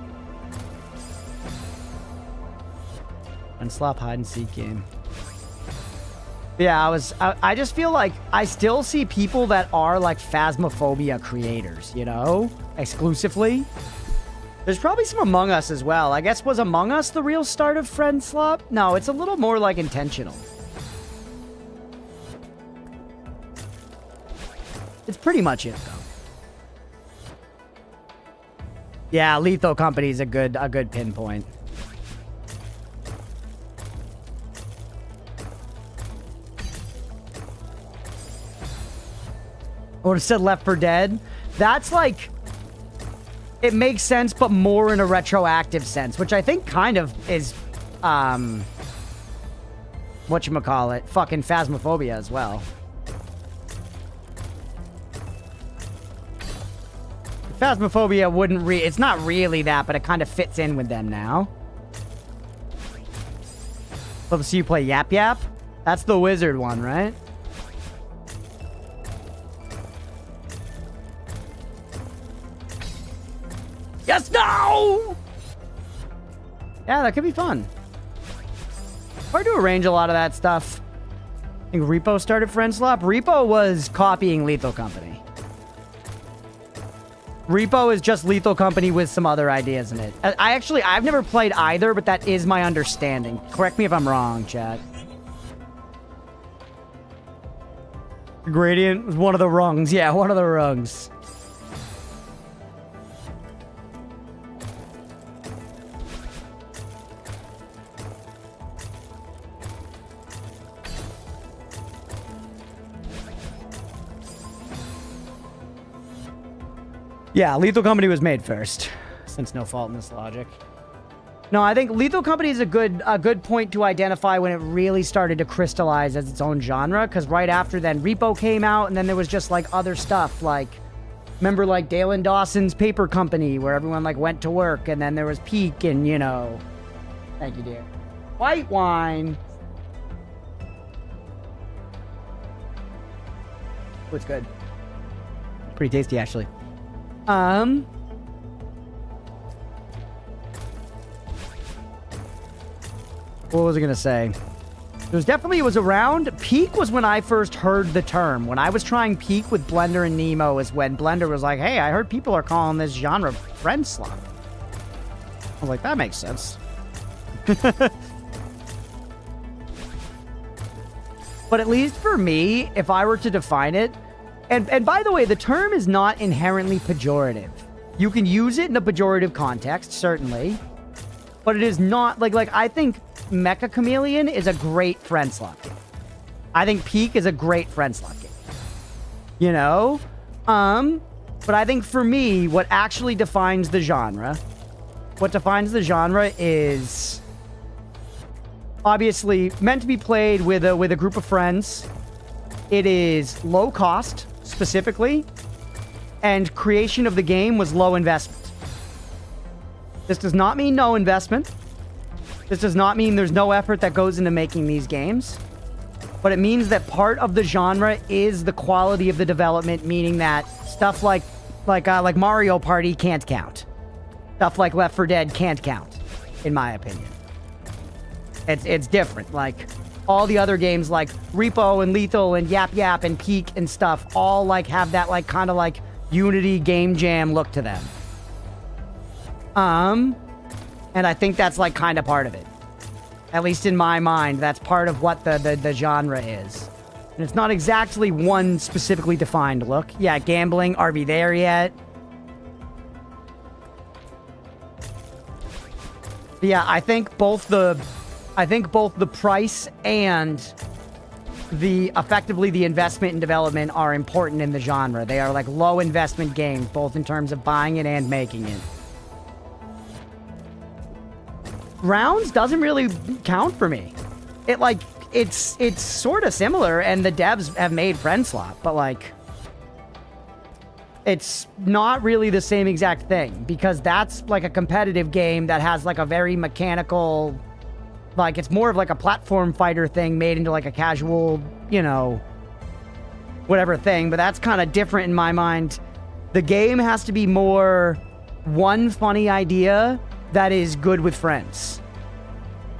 Unslop hide and seek game. Yeah, I just feel like I still see people that are like Phasmophobia creators, you know? Exclusively. There's probably some Among Us as well. I guess, was Among Us the real start of Friend Slop? No, it's a little more like intentional. It's pretty much it, though. Yeah, Lethal Company is a good pinpoint. Or said Left 4 Dead. That's like, it makes sense, but more in a retroactive sense, which I think kind of is, whatchamacallit, fucking Phasmophobia as well. Phasmophobia wouldn't it's not really that, but it kind of fits in with them now. Love to see you play Yap Yap. That's the wizard one, right? Yes, no! Yeah, that could be fun. Hard to arrange a lot of that stuff. I think Repo started Friend Slop. Repo was copying Lethal Company. Repo is just Lethal Company with some other ideas in it. I've never played either, but that is my understanding. Correct me if I'm wrong, chat. Gradient was one of the rungs. Yeah, one of the rungs. Yeah, Lethal Company was made first, since no fault in this logic. No, I think Lethal Company is a good point to identify when it really started to crystallize as its own genre, because right after then, Repo came out, and then there was just, like, other stuff, like, remember, like, Dalen Dawson's Paper Company, where everyone, like, went to work, and then there was Peak, and, you know... Thank you, dear. White wine! Oh, it's good. Pretty tasty, actually. What was I gonna say? It was around. Peak was when I first heard the term. When I was trying Peak with Blender and Nemo is when Blender was like, hey, I heard people are calling this genre friend slop. I was like, that makes sense. But at least for me, if I were to define it, and by the way, the term is not inherently pejorative. You can use it in a pejorative context, certainly. But it is not, like I think Mecha Chameleon is a great friend slot game. I think Peak is a great friend slot game. You know? But I think for me, what actually defines the genre, is obviously meant to be played with a group of friends. It is low cost, specifically, and creation of the game was low investment. This does not mean no investment. This does not mean there's no effort that goes into making these games. But it means that part of the genre is the quality of the development, meaning that stuff like Mario Party can't count. Stuff like Left 4 Dead can't count, in my opinion. It's different. Like, all the other games like Repo and Lethal and Yap Yap and Peak and stuff all, like, have that, like, kind of, like, Unity Game Jam look to them. And I think that's, like, kind of part of it. At least in my mind, that's part of what the genre is. And it's not exactly one specifically defined look. Yeah, gambling, are we there yet? But yeah, I think both the price and effectively the investment and development are important in the genre. They are like low investment games, both in terms of buying it and making it. Rounds doesn't really count for me. It's sort of similar, and the devs have made Friend Slot, but like, it's not really the same exact thing, because that's like a competitive game that has like a very mechanical, like, it's more of like a platform fighter thing made into like a casual, you know, whatever thing, but that's kind of different in my mind. The game has to be more one funny idea that is good with friends.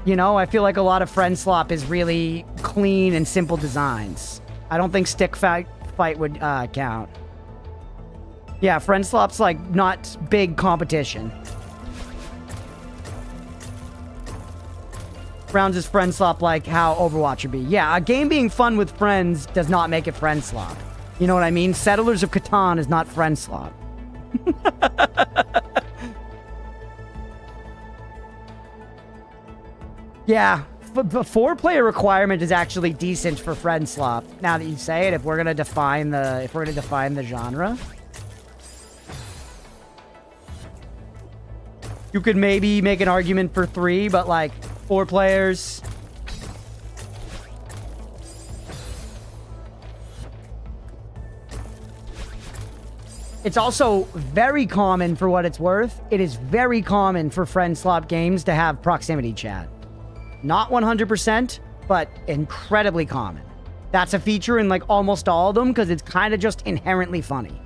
You know, I feel like a lot of Friend Slop is really clean and simple designs. I don't think Stick Fight would count. Yeah, Friend Slop's like not big competition. Rounds is Friend Slop like how Overwatch would be. Yeah, a game being fun with friends does not make it Friend Slop. You know what I mean? Settlers of Catan is not Friend Slop. Yeah, the 4-player requirement is actually decent for Friend Slop. Now that you say it, if we're gonna define the genre, you could maybe make an argument for 3, but like 4 players. It's also very common, for what it's worth. It is very common for Friend Slop games to have proximity chat. Not 100%, but incredibly common. That's a feature in like almost all of them because it's kind of just inherently funny.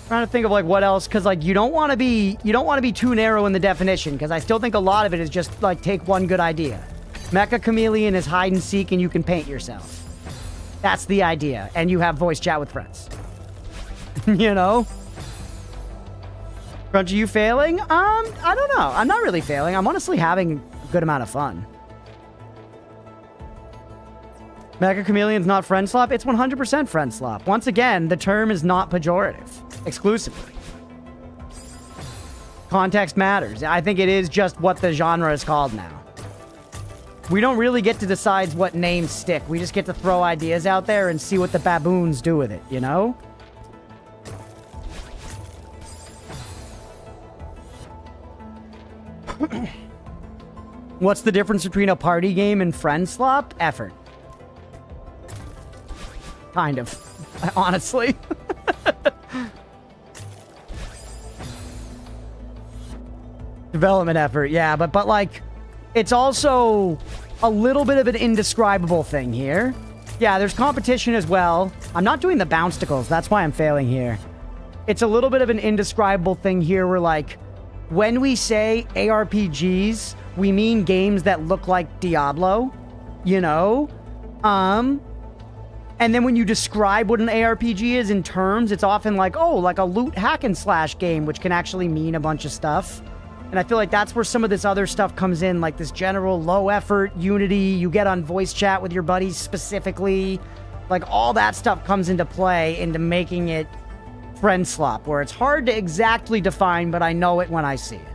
Trying to think of like what else, because like you don't want to be too narrow in the definition, because I still think a lot of it is just like take one good idea. Mecha Chameleon is hide and seek and you can paint yourself. That's the idea. And you have voice chat with friends. You know? Crunch, are you failing? I don't know. I'm not really failing. I'm honestly having a good amount of fun. Mecha Chameleon's not friend slop. It's 100% friend slop. Once again, the term is not pejorative. Exclusively. Context matters. I think it is just what the genre is called now. We don't really get to decide what names stick. We just get to throw ideas out there and see what the baboons do with it, you know? What's the difference between a party game and friend slop? Effort. Kind of. Honestly. Development effort, yeah, but like, it's also a little bit of an indescribable thing here. Yeah, there's competition as well. I'm not doing the bouncicles, that's why I'm failing here. It's a little bit of an indescribable thing here where, like, when we say ARPGs, we mean games that look like Diablo, you know? And then when you describe what an ARPG is in terms, it's often like, oh, like a loot hack and slash game, which can actually mean a bunch of stuff. And I feel like that's where some of this other stuff comes in, like this general low effort, unity, you get on voice chat with your buddies specifically. Like all that stuff comes into play into making it friend slop, where it's hard to exactly define, but I know it when I see it.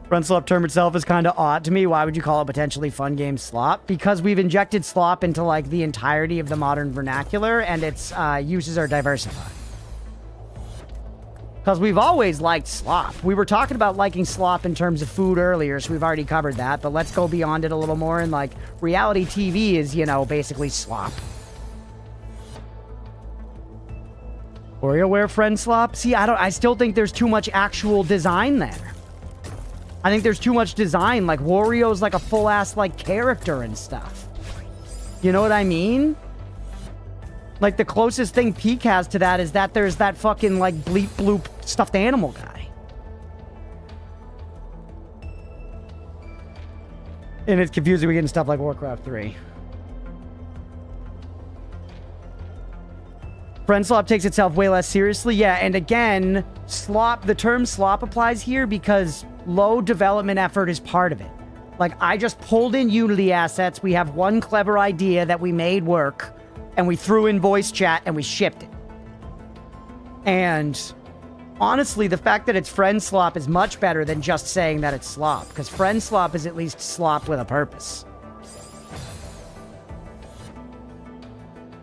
Friend slop term itself is kind of odd to me. Why would you call it potentially fun game slop? Because we've injected slop into like the entirety of the modern vernacular, and its uses are diversified. Because we've always liked slop. We were talking about liking slop in terms of food earlier, so we've already covered that, but let's go beyond it a little more, and like reality TV is, you know, basically slop. WarioWare friend slop? See, I still think there's too much actual design there. I think there's too much design. Like, Wario's like a full-ass, like, character and stuff. You know what I mean? Like, the closest thing Peak has to that is that there's that fucking, like, bleep bloop stuffed animal guy. And it's confusing. We get into stuff like Warcraft 3. Friend slop takes itself way less seriously. Yeah, and again, slop, the term slop applies here because low development effort is part of it. Like, I just pulled in Unity assets. We have one clever idea that we made work, and we threw in voice chat, and we shipped it. And honestly, the fact that it's friend slop is much better than just saying that it's slop, because friend slop is at least slop with a purpose.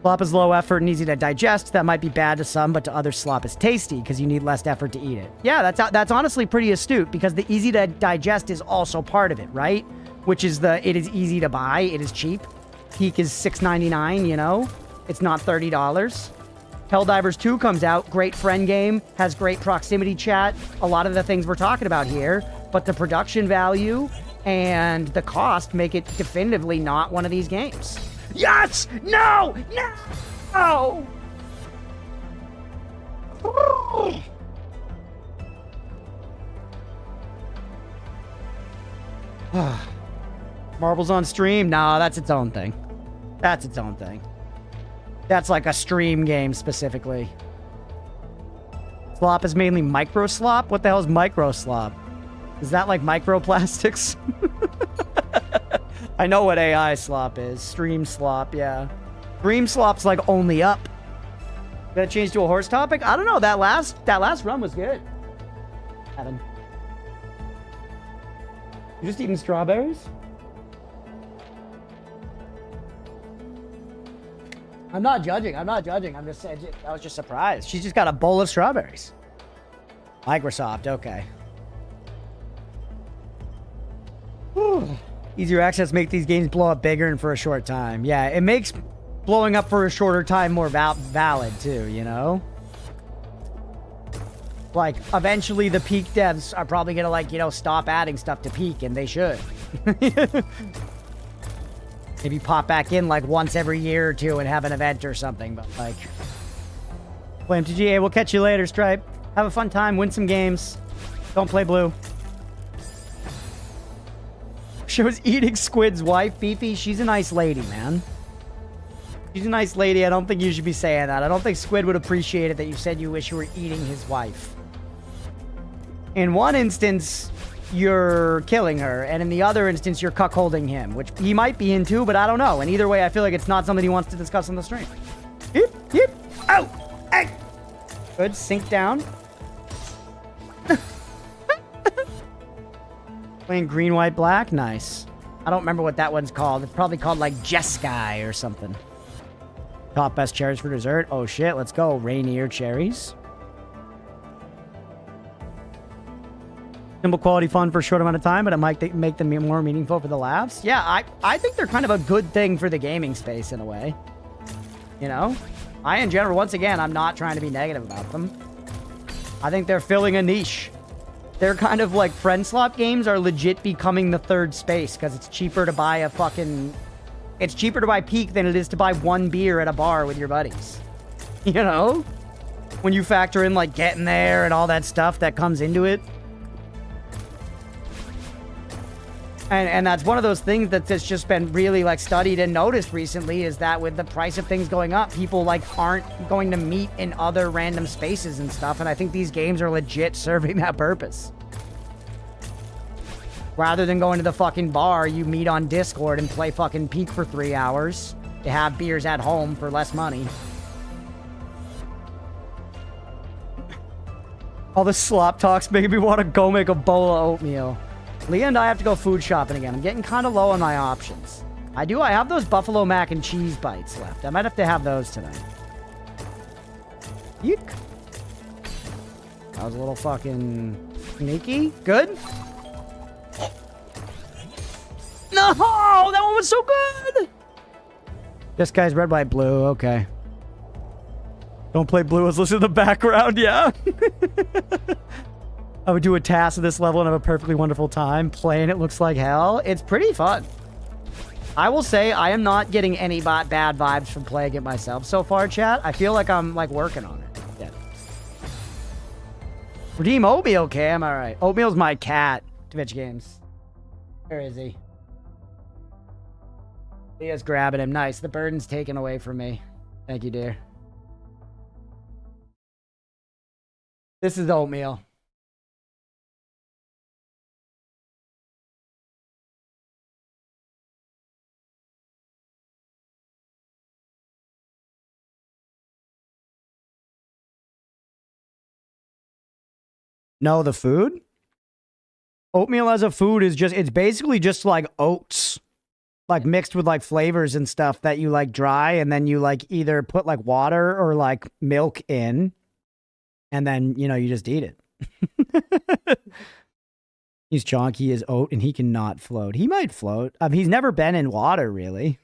Slop is low effort and easy to digest. That might be bad to some, but to others, slop is tasty because you need less effort to eat it. Yeah, that's honestly pretty astute because the easy to digest is also part of it, right? Which is it is easy to buy, it is cheap. Peak is $6.99, you know? It's not $30. Helldivers 2 comes out, great friend game, has great proximity chat, a lot of the things we're talking about here, but the production value and the cost make it definitively not one of these games. Yes! No! No! Marbles on stream? No, that's its own thing. That's its own thing. That's like a stream game specifically. Slop is mainly micro slop? What the hell is micro slop? Is that like microplastics? I know what AI slop is. Stream slop, yeah. Stream slop's like only up. Gonna change to a horse topic? I don't know. That last run was good. Evan. You just eating strawberries? I'm not judging. I'm not judging. I'm just saying. I was just surprised. She just got a bowl of strawberries. Microsoft, okay. Whew. Easier access make these games blow up bigger and for a short time. Yeah, it makes blowing up for a shorter time more valid too, you know? Like, eventually the Peak devs are probably gonna, like, you know, stop adding stuff to Peak, and they should. Maybe pop back in, like, once every year or two and have an event or something, but, like... Play MTGA. We'll catch you later, Stripe. Have a fun time. Win some games. Don't play blue. Shows eating Squid's wife, Beefy. She's a nice lady, man. She's a nice lady. I don't think you should be saying that. I don't think Squid would appreciate it that you said you wish you were eating his wife. In one instance, you're killing her, and in the other instance, you're cuckolding him, which he might be into, but I don't know. And either way, I feel like it's not something he wants to discuss on the stream. Yep, yep. Oh, hey. Good, sink down. Playing green, white, black. Nice. I don't remember what that one's called. It's probably called like Jeskai or something. Top best cherries for dessert. Oh shit, let's go. Rainier cherries. Simple quality fun for a short amount of time, but it might make them more meaningful for the laughs. Yeah, I think they're kind of a good thing for the gaming space in a way. You know? In general, once again, I'm not trying to be negative about them. I think they're filling a niche. They're kind of like friend slot games are legit becoming the third space because it's cheaper to buy a fucking... It's cheaper to buy Peak than it is to buy one beer at a bar with your buddies. You know? When you factor in like getting there and all that stuff that comes into it. And that's one of those things that's just been really like studied and noticed recently is that with the price of things going up, people like aren't going to meet in other random spaces and stuff. And I think these games are legit serving that purpose. Rather than going to the fucking bar, you meet on Discord and play fucking Peak for 3 hours to have beers at home for less money. All the slop talks make me want to go make a bowl of oatmeal. Leah and I have to go food shopping again. I'm getting kind of low on my options. I have those buffalo mac and cheese bites left. I might have to have those tonight. Yeek. That was a little fucking sneaky. Good. No! That one was so good! This guy's red, white, blue. Okay. Don't play blue. Let's listen to the background. Yeah. I would do a task at this level and have a perfectly wonderful time. Playing it looks like hell. It's pretty fun. I will say I am not getting any bad vibes from playing it myself so far, chat. I feel like I'm like working on it. Yeah. Redeem Oatmeal Cam. All right. Oatmeal's my cat. Twitch Games. Where is he? Leah's grabbing him. Nice. The burden's taken away from me. Thank you, dear. This is Oatmeal. No, the food? Oatmeal as a food is just, it's basically just like oats. Like mixed with like flavors and stuff that you like dry and then you like either put like water or like milk in. And then, you know, you just eat it. He's chonky as oat and he cannot float. He might float. He's never been in water, really.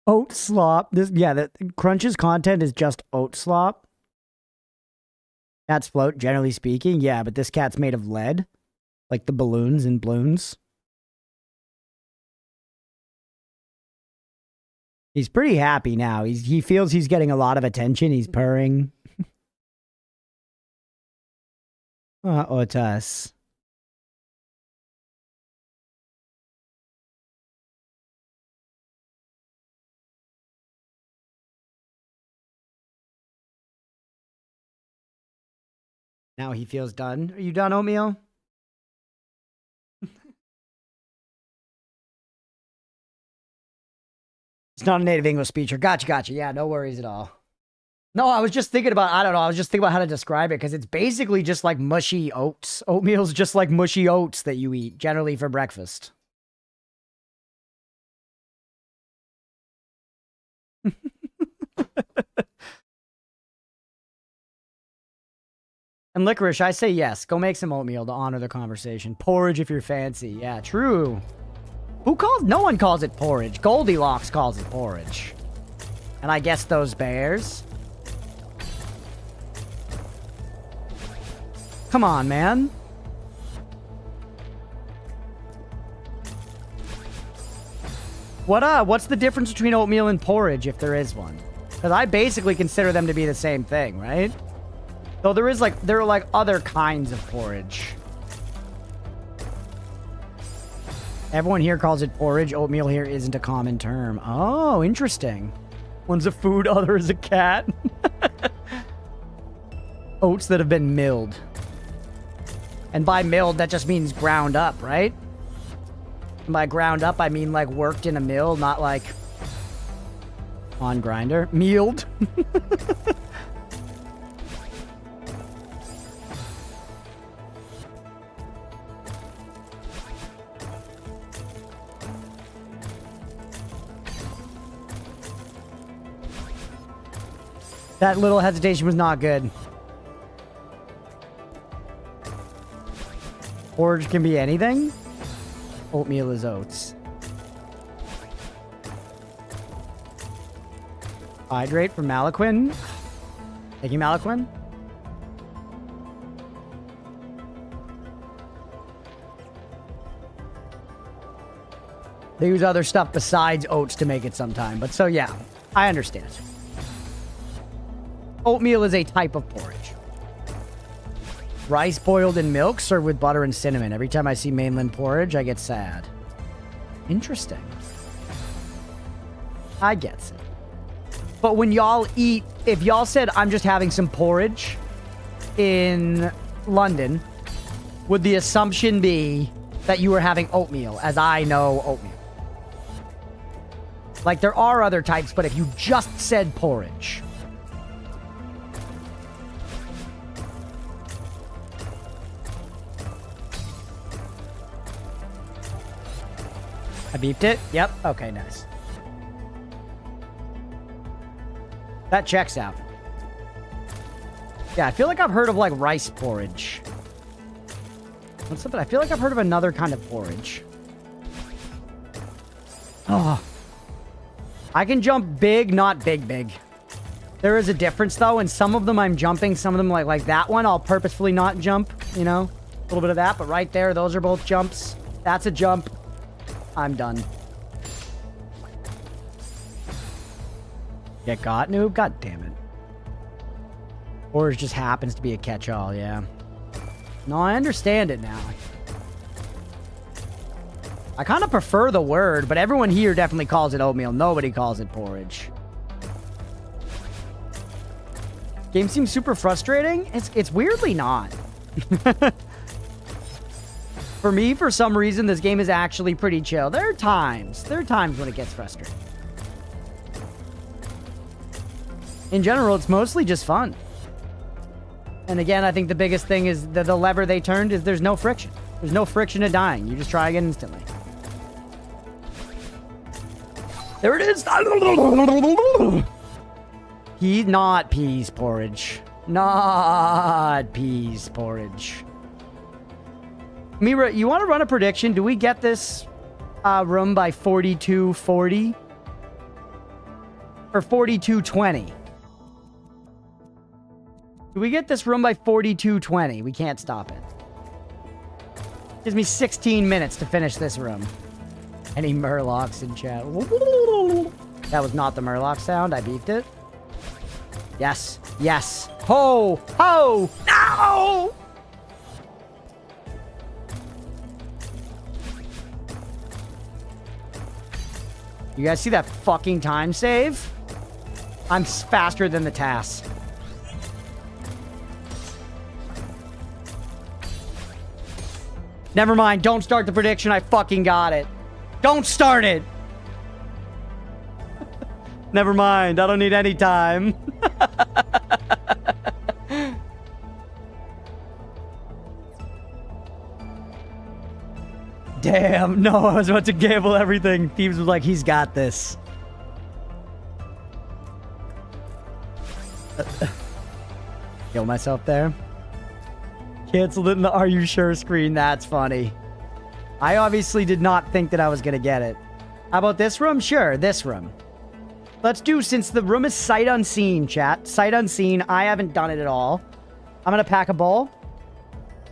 Oat slop. That Crunch's content is just oat slop. Cats float, generally speaking. Yeah, but this cat's made of lead. Like the balloons in Bloons. He's pretty happy now. He feels he's getting a lot of attention. He's purring. Otas. Now he feels done. Are you done, Oatmeal? It's not a native English speaker. Gotcha. Yeah, no worries at all. No, I was just thinking about, I don't know, I was just thinking about how to describe it, because it's basically just like mushy oats. Oatmeal's just like mushy oats that you eat, generally for breakfast. And Licorice, I say yes. Go make some oatmeal to honor the conversation. Porridge if you're fancy. Yeah, true. No one calls it porridge. Goldilocks calls it porridge. And I guess those bears. Come on, man. What's the difference between oatmeal and porridge, if there is one? Because I basically consider them to be the same thing, right? Though there are like other kinds of porridge. Everyone here calls it porridge. Oatmeal here isn't a common term. Oh, interesting. One's a food, other is a cat. Oats that have been milled. And by milled, that just means ground up, right? And by ground up, I mean like worked in a mill, not like on grinder. Mealed. That little hesitation was not good. Porridge can be anything. Oatmeal is oats. Hydrate for Malaquin. Thank you, Malaquin. They use other stuff besides oats to make it sometime. But so, yeah, I understand. Oatmeal is a type of porridge. Rice boiled in milk, served with butter and cinnamon. Every time I see mainland porridge, I get sad. Interesting. I gets it. But when y'all eat, if y'all said, I'm just having some porridge in London, would the assumption be that you were having oatmeal, as I know oatmeal? Like, there are other types, but if you just said porridge... I beeped it? Yep. Okay, nice. That checks out. Yeah, I feel like I've heard of, like, rice porridge. What's up? I feel like I've heard of another kind of porridge. Oh. I can jump big, not big. There is a difference, though, and some of them I'm jumping. Some of them, like that one, I'll purposefully not jump, you know? A little bit of that, but right there, those are both jumps. That's a jump. I'm done. Get got, noob? God damn it. Or it just happens to be a catch-all, yeah. No, I understand it now. I kind of prefer the word, but everyone here definitely calls it oatmeal. Nobody calls it porridge. Game seems super frustrating. It's weirdly not. For me, for some reason, this game is actually pretty chill. There are times when it gets frustrating. In general, it's mostly just fun. And again, I think the biggest thing is that the lever they turned is there's no friction. There's no friction to dying. You just try again instantly. There it is. Not peas porridge. Not peas porridge. Mira, you want to run a prediction? Do we get this room by 42:40? Or 42:20? Do we get this room by 42:20? We can't stop it. Gives me 16 minutes to finish this room. Any murlocs in chat? That was not the murloc sound. I beeped it. Yes. Yes. Ho! Ho! No! You guys see that fucking time save? I'm faster than the TAS. Never mind. Don't start the prediction. I fucking got it. Don't start it. Never mind. I don't need any time. Damn. No, I was about to gamble everything. Thieves was like, he's got this. Kill myself there. Canceled it in the "Are you sure" screen. That's funny. I obviously did not think that I was going to get it. How about this room? Sure, this room. Let's do, since the room is sight unseen, chat. Sight unseen. I haven't done it at all. I'm going to pack a bowl.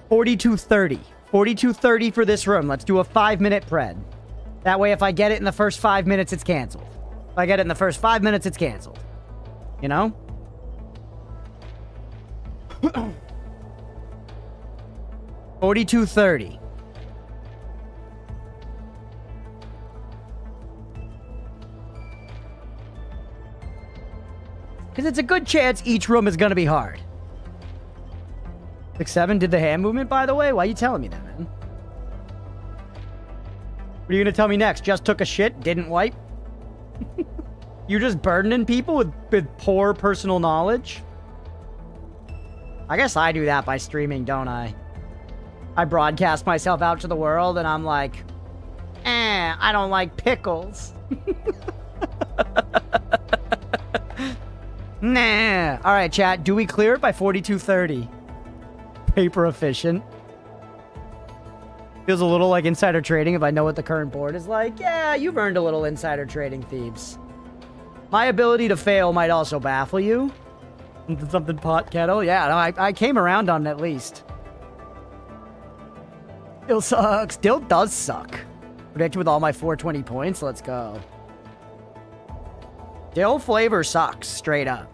4230. 4230 for this room. Let's do a 5-minute pred. That way, if I get it in the first 5 minutes, it's canceled. If I get it in the first 5 minutes, it's canceled. You know? 4230. Because it's a good chance each room is going to be hard. 6-7 did the hand movement, by the way? Why are you telling me that, man? What are you going to tell me next? Just took a shit, didn't wipe? You're just burdening people with poor personal knowledge? I guess I do that by streaming, don't I? I broadcast myself out to the world and I'm like, I don't like pickles. Nah. All right, chat. Do we clear it by 4230? Paper efficient. Feels a little like insider trading if I know what the current board is like. Yeah, you've earned a little insider trading, Thebes. My ability to fail might also baffle you. Something pot kettle. Yeah, no, I came around on it at least. Still sucks. Still does suck. Predict with all my 420 points. Let's go. Dill flavor sucks, straight up.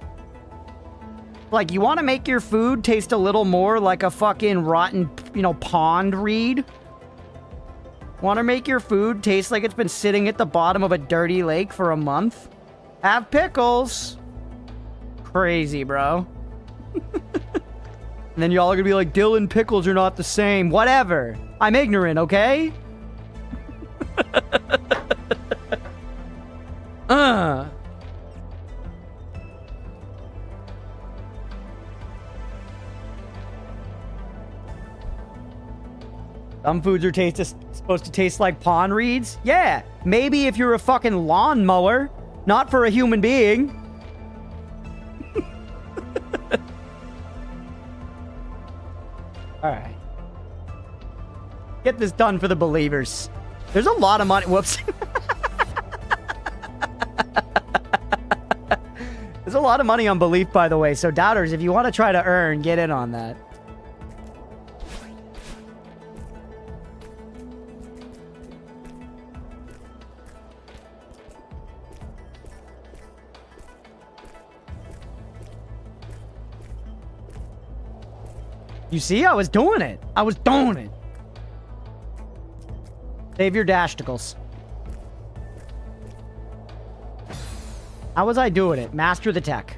Like, you want to make your food taste a little more like a fucking rotten, pond reed? Want to make your food taste like it's been sitting at the bottom of a dirty lake for a month? Have pickles. Crazy, bro. And then y'all are gonna be like, dill and pickles are not the same. Whatever. I'm ignorant, okay? Some foods are supposed to taste like pond reeds? Yeah, maybe if you're a fucking lawnmower, not for a human being. Alright. Get this done for the believers. There's a lot of money. Whoops. There's a lot of money on belief, by the way. So, doubters, if you want to try to earn, get in on that. You see? I was doing it. I was doing it. Save your dashticles. How was I doing it? Master the tech.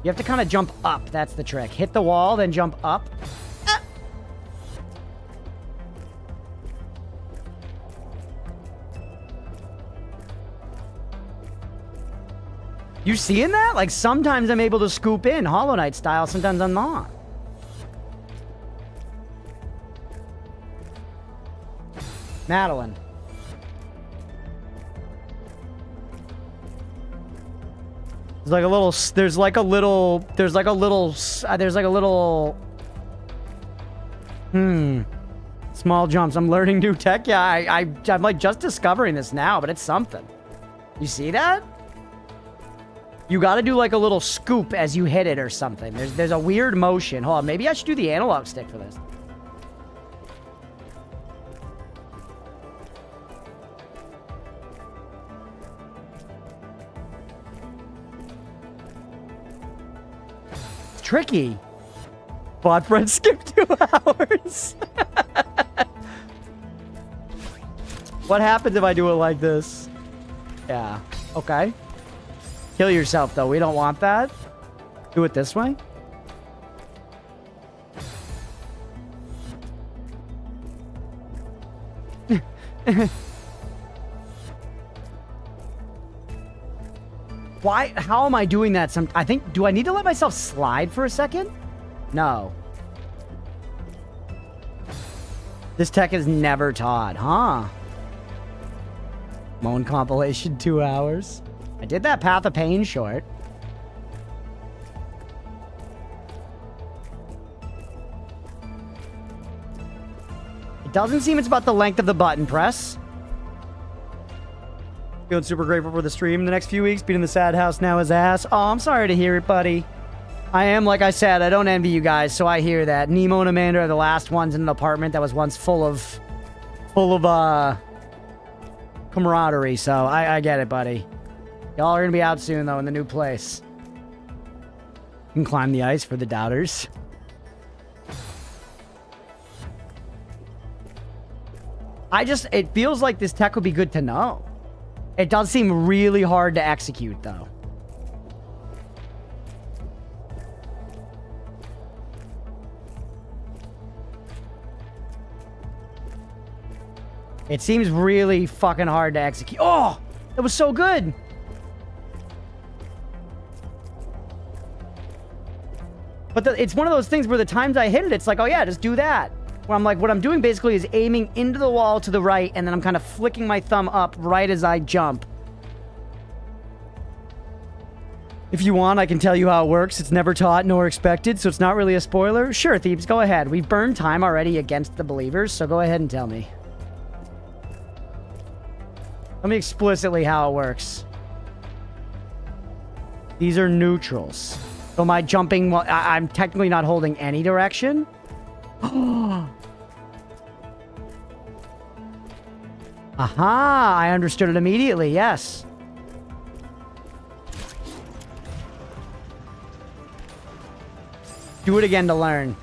You have to kind of jump up. That's the trick. Hit the wall, then jump up. Ah. You seeing that? Like, sometimes I'm able to scoop in Hollow Knight style, sometimes I'm not. Madeline. There's like a little, small jumps. I'm learning new tech. Yeah, I'm like just discovering this now, but it's something. You see that? You got to do like a little scoop as you hit it or something. There's a weird motion. Hold on, maybe I should do the analog stick for this. It's tricky. Bot friend skipped 2 hours. What happens if I do it like this? Yeah. Okay. Kill yourself, though. We don't want that. Do it this way. Why? How am I doing that? I think... Do I need to let myself slide for a second? No. This tech is never taught, huh? Moan compilation 2 hours. I did that Path of Pain short. It doesn't seem it's about the length of the button press. Feeling super grateful for the stream in the next few weeks. Being in the sad house now is ass. Oh, I'm sorry to hear it, buddy. I am, like I said, I don't envy you guys, so I hear that. Nemo and Amanda are the last ones in an apartment that was once full of camaraderie, so I get it, buddy. Y'all are gonna be out soon, though, in the new place. You can climb the ice for the doubters. It feels like this tech would be good to know. It does seem really hard to execute, though. It seems really fucking hard to execute. Oh, that was so good. But it's one of those things where the times I hit it, it's like, oh yeah, just do that. Where I'm like, what I'm doing basically is aiming into the wall to the right, and then I'm kind of flicking my thumb up right as I jump. If you want, I can tell you how it works. It's never taught nor expected, so it's not really a spoiler. Sure, Thebes, go ahead. We've burned time already against the believers, so go ahead and tell me. Tell me explicitly how it works. These are neutrals. So my jumping, I'm technically not holding any direction. Aha, I understood it immediately, yes. Do it again to learn.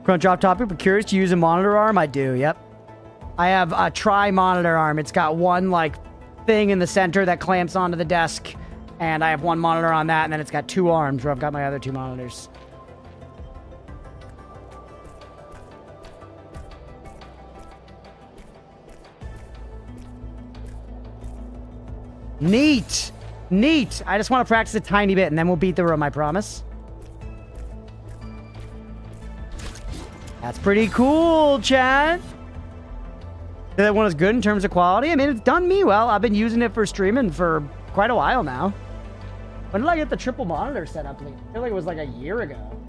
Crunch off topic, but curious to use a monitor arm? I do, yep. I have a tri-monitor arm. It's got one, like, thing in the center that clamps onto the desk, and I have one monitor on that, and then it's got two arms where I've got my other two monitors. Neat! Neat! I just want to practice a tiny bit, and then we'll beat the room, I promise. That's pretty cool, chat. That one is good in terms of quality. I mean, it's done me well. I've been using it for streaming for quite a while now. When did I get the triple monitor set up? I feel like it was like a year ago.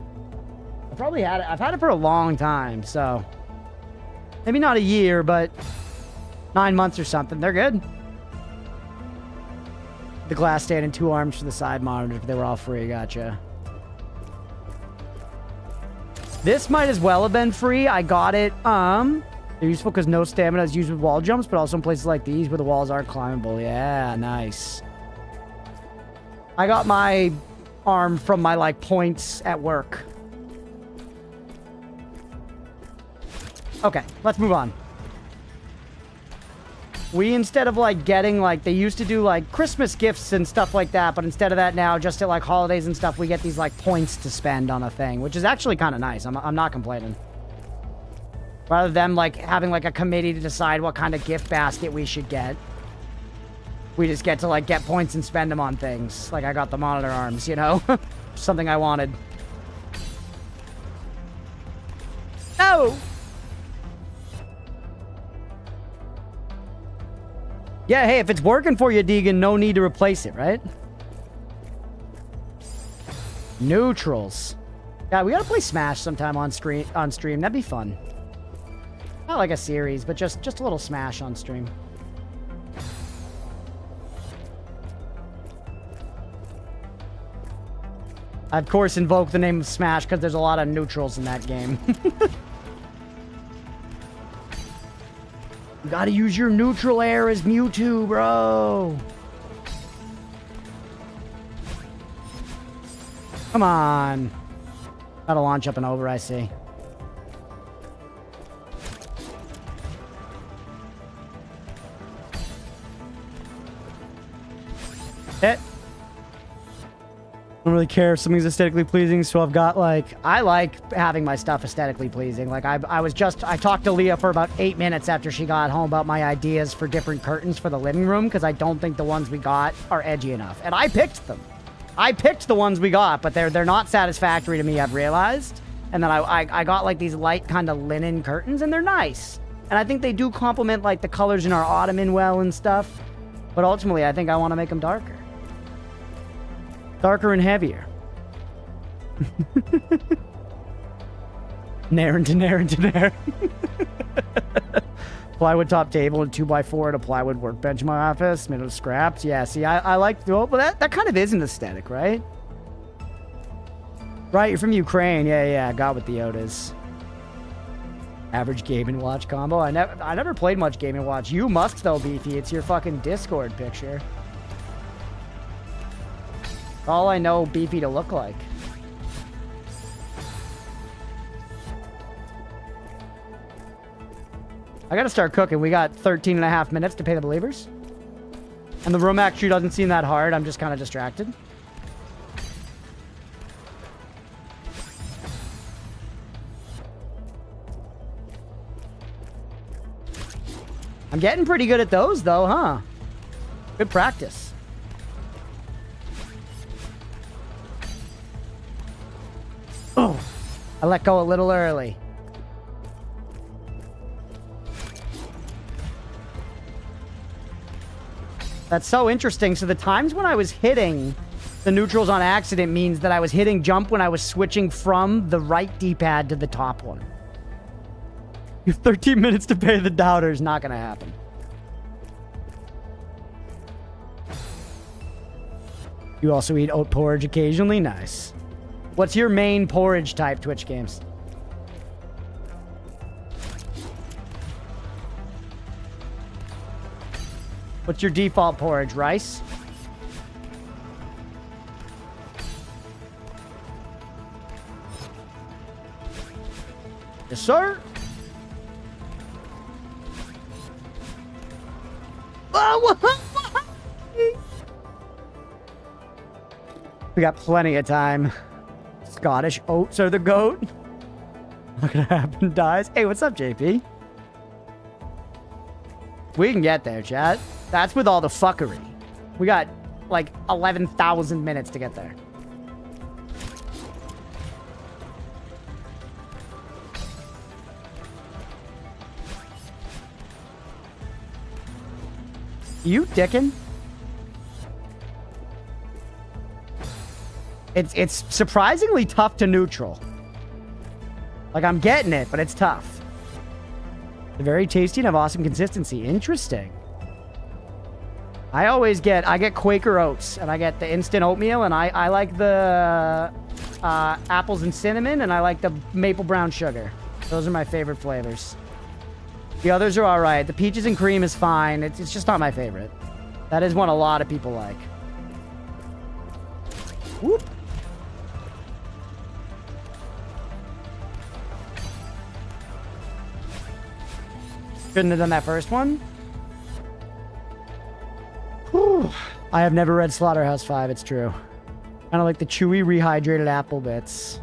I probably had it. I've had it for a long time, so maybe not a year, but 9 months or something. They're good. The glass stand and two arms for the side monitors, but they were all free. Gotcha. This might as well have been free. I got it. They're useful because no stamina is used with wall jumps, but also in places like these where the walls aren't climbable. Yeah, nice. I got my arm from my, like, points at work. Okay, let's move on. We, instead of, like, getting, like, they used to do, like, Christmas gifts and stuff like that, but instead of that now, just at, like, holidays and stuff, we get these, like, points to spend on a thing, which is actually kind of nice. I'm not complaining. Rather than, like, having, like, a committee to decide what kind of gift basket we should get. We just get to, like, get points and spend them on things. Like, I got the monitor arms, you know? Something I wanted. No! Yeah, hey, if it's working for you, Deegan, no need to replace it, right? Neutrals. Yeah, we gotta play Smash sometime on stream. That'd be fun. Not like a series, but just a little Smash on stream. I, of course, invoke the name of Smash because there's a lot of neutrals in that game. You gotta use your neutral air as Mewtwo, bro. Come on. Gotta launch up and over, I see. Hit. I don't really care if something's aesthetically pleasing, so I've got, like, I like having my stuff aesthetically pleasing. Like, I talked to Leah for about 8 minutes after she got home about my ideas for different curtains for the living room, because I don't think the ones we got are edgy enough. And I picked them. I picked the ones we got, but they're not satisfactory to me, I've realized. And then I got, like, these light kind of linen curtains, and they're nice. And I think they do complement, like, the colors in our ottoman well and stuff. But ultimately, I think I want to make them darker. Darker and heavier. Nair into Nair into Nair. Plywood top table and 2x4 and a plywood workbench in my office made of scraps. Yeah, see, I like, well, that kind of is an aesthetic, right? Right, you're from Ukraine. Yeah, got what the Otis. Average Game & Watch combo. I never played much Game & Watch. You must though, Beefy. It's your fucking Discord picture. All I know Beefy to look like. I gotta start cooking. We got 13 and a half minutes to pay the believers. And the room actually doesn't seem that hard. I'm just kind of distracted. I'm getting pretty good at those, though, huh? Good practice. Oh, I let go a little early. That's so interesting. So the times when I was hitting the neutrals on accident means that I was hitting jump when I was switching from the right D-pad to the top one. You have 13 minutes to pay the doubters. Not gonna happen. You also eat oat porridge occasionally? Nice. What's your main porridge type, Twitch games? What's your default porridge? Rice? Yes, sir. We got plenty of time. Scottish oats are the goat. Not gonna happen, dies. Hey, what's up, JP? We can get there, chat. That's with all the fuckery. We got like 11,000 minutes to get there. You dickin'? It's surprisingly tough to neutral. Like, I'm getting it, but it's tough. They're very tasty and have awesome consistency. Interesting. I get Quaker Oats, and I get the instant oatmeal, and I like the apples and cinnamon, and I like the maple brown sugar. Those are my favorite flavors. The others are all right. The peaches and cream is fine. It's just not my favorite. That is one a lot of people like. Whoop. Shouldn't have done that first one. Whew. I have never read Slaughterhouse 5, it's true. Kind of like the chewy, rehydrated apple bits.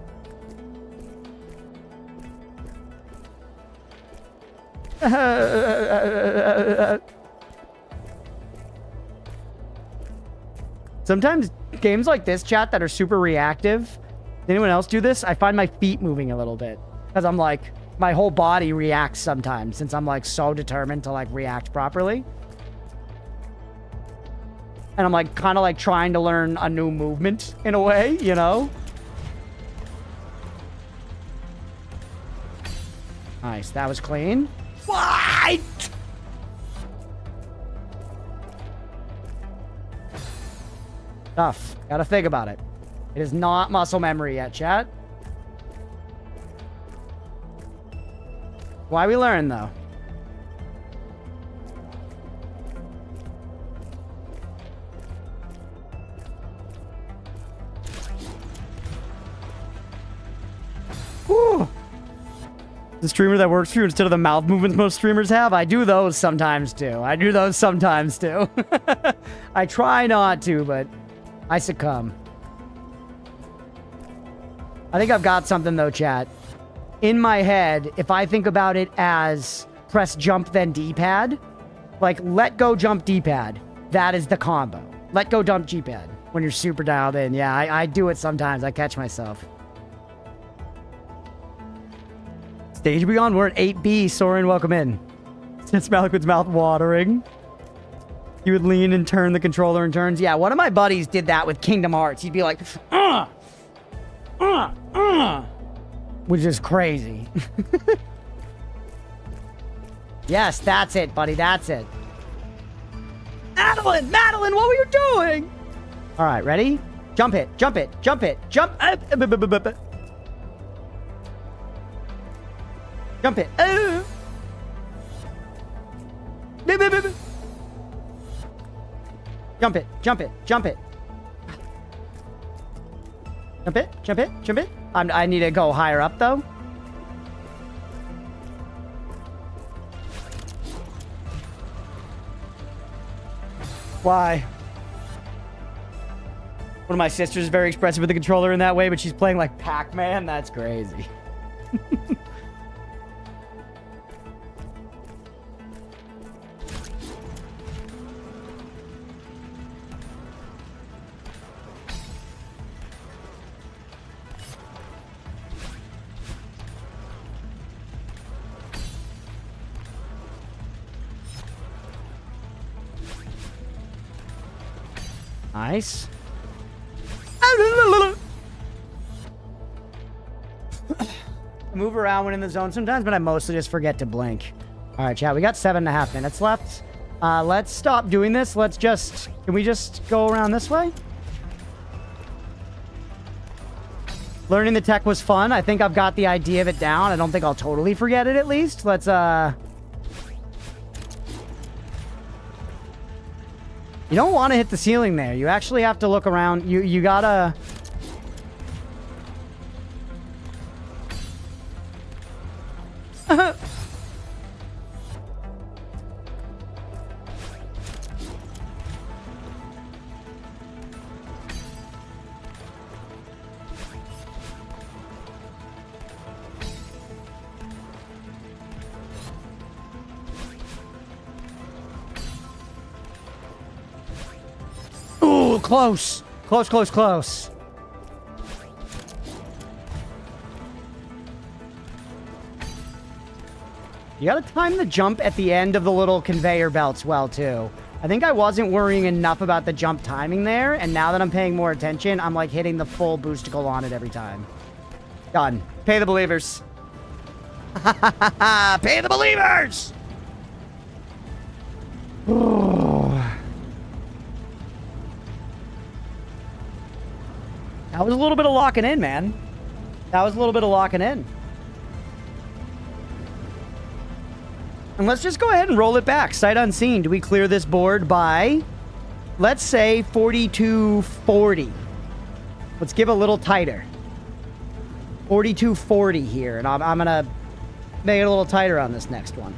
Sometimes games like this, chat, that are super reactive. Does anyone else do this? I find my feet moving a little bit. Because I'm like, my whole body reacts sometimes since I'm like so determined to like react properly. And I'm like kind of like trying to learn a new movement in a way, you know? Nice, that was clean. What? Tough. Gotta think about it. It is not muscle memory yet, chat. Why we learn, though? Whew. The streamer that works for you instead of the mouth movements most streamers have? I do those sometimes, too. I try not to, but I succumb. I think I've got something, though, chat. In my head, if I think about it as press jump then D-pad, like let go jump D-pad, that is the combo. Let go jump G-pad when you're super dialed in. Yeah, I do it sometimes. I catch myself. Stage Beyond, we're at 8B. Soren, welcome in. Since Malikwood's mouth watering. You would lean and turn the controller in turns. Yeah, one of my buddies did that with Kingdom Hearts. He'd be like, which is crazy. Yes, that's it, buddy. That's it. Madeline, what were you doing? All right, ready? Jump it, jump it, jump it, jump. Jump it. Jump it, jump it, jump it. Jump it, jump it, jump it. I need to go higher up, though. Why? One of my sisters is very expressive with the controller in that way, but she's playing like Pac-Man. That's crazy. Nice. I move around when in the zone sometimes, but I mostly just forget to blink. All right, chat. We got 7.5 minutes left. Let's stop doing this. Can we just go around this way? Learning the tech was fun. I think I've got the idea of it down. I don't think I'll totally forget it, at least. Let's, You don't want to hit the ceiling there. You actually have to look around. You gotta... Ooh, close. Close, close, close. You gotta time the jump at the end of the little conveyor belts well, too. I think I wasn't worrying enough about the jump timing there, and now that I'm paying more attention, I'm, like, hitting the full boosticle on it every time. Done. Pay the believers. Pay the believers! That was a little bit of locking in, man. That was a little bit of locking in. And let's just go ahead and roll it back. Sight unseen. Do we clear this board by, let's say, 4240? Let's give a little tighter. 4240 here. And I'm going to make it a little tighter on this next one.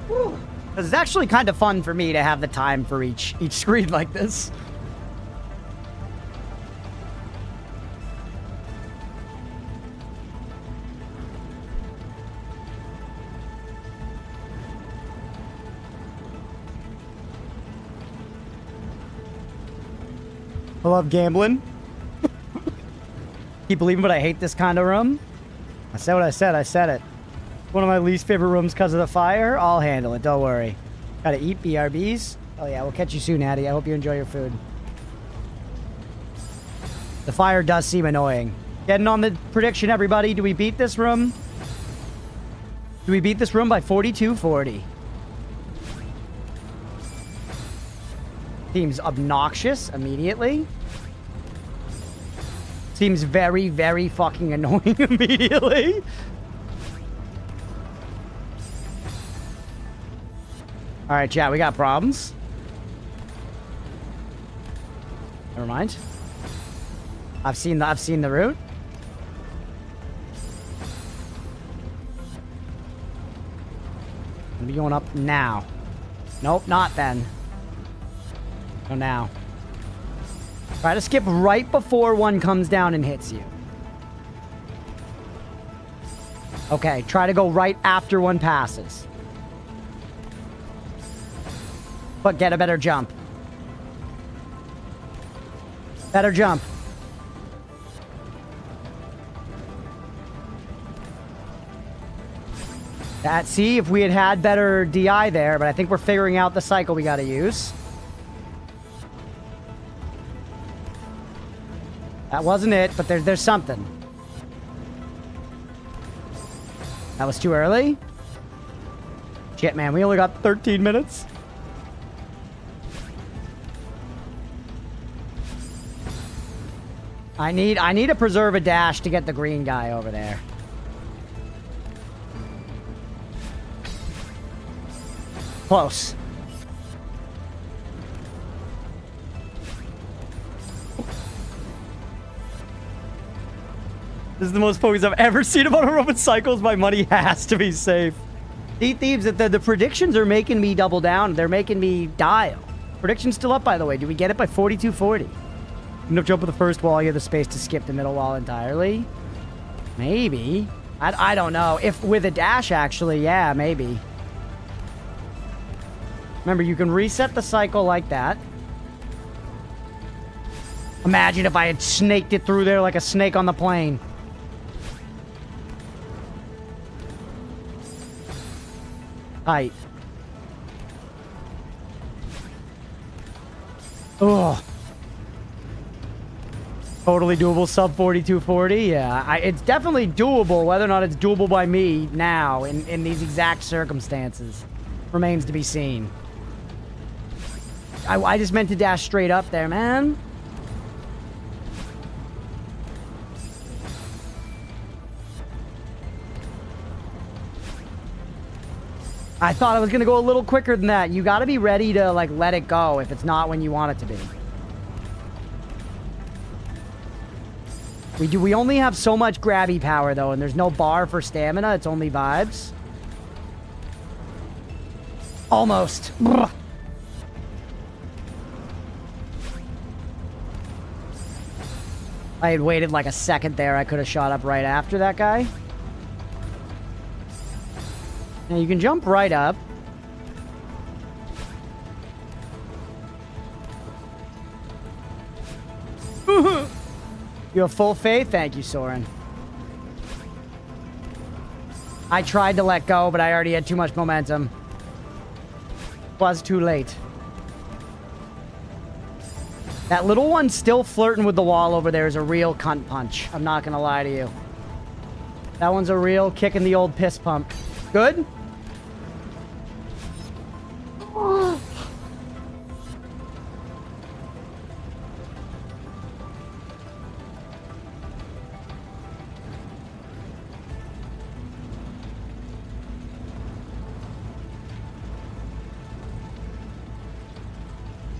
Whew. It's actually kind of fun for me to have the time for each screen like this. I love gambling. Keep believing, but I hate this kind of room. I said what I said. I said it. One of my least favorite rooms because of the fire. I'll handle it. Don't worry. Gotta eat BRBs. Oh yeah, we'll catch you soon, Addie. I hope you enjoy your food. The fire does seem annoying. Getting on the prediction, everybody. Do we beat this room? Do we beat this room by 4240? Seems obnoxious immediately. Seems very, very fucking annoying immediately. All right, chat, we got problems. Never mind. I've seen the route. I'm going up now. Nope, not then. Go now. Try to skip right before one comes down and hits you. Okay, try to go right after one passes. But get a better jump. Better jump. See if we had better DI there, but I think we're figuring out the cycle we gotta use. That wasn't it, but there's something. That was too early? Shit, man, we only got 13 minutes. I need to preserve a dash to get the green guy over there. Close. This is the most focus I've ever seen about Roman cycles. My money has to be safe. See, Thieves, the predictions are making me double down. They're making me dial. Prediction's still up, by the way. Do we get it by 4240? No jump at the first wall. You have the space to skip the middle wall entirely. Maybe. I don't know. If with a dash, actually, yeah, maybe. Remember, you can reset the cycle like that. Imagine if I had snaked it through there like a snake on the plane. Tight. Ugh. Totally doable, sub 4240. Yeah, it's definitely doable. Whether or not it's doable by me now in these exact circumstances remains to be seen. I just meant to dash straight up there, man. I thought I was gonna go a little quicker than that. You gotta be ready to, like, let it go if it's not when you want it to be. We only have so much grabby power, though, and there's no bar for stamina. It's only vibes. Almost. Ugh. I had waited like a second there. I could have shot up right after that guy. Now you can jump right up. You have full faith? Thank you, Soren. I tried to let go, but I already had too much momentum. Was too late. That little one still flirting with the wall over there is a real cunt punch. I'm not gonna lie to you. That one's a real kick in the old piss pump. Good?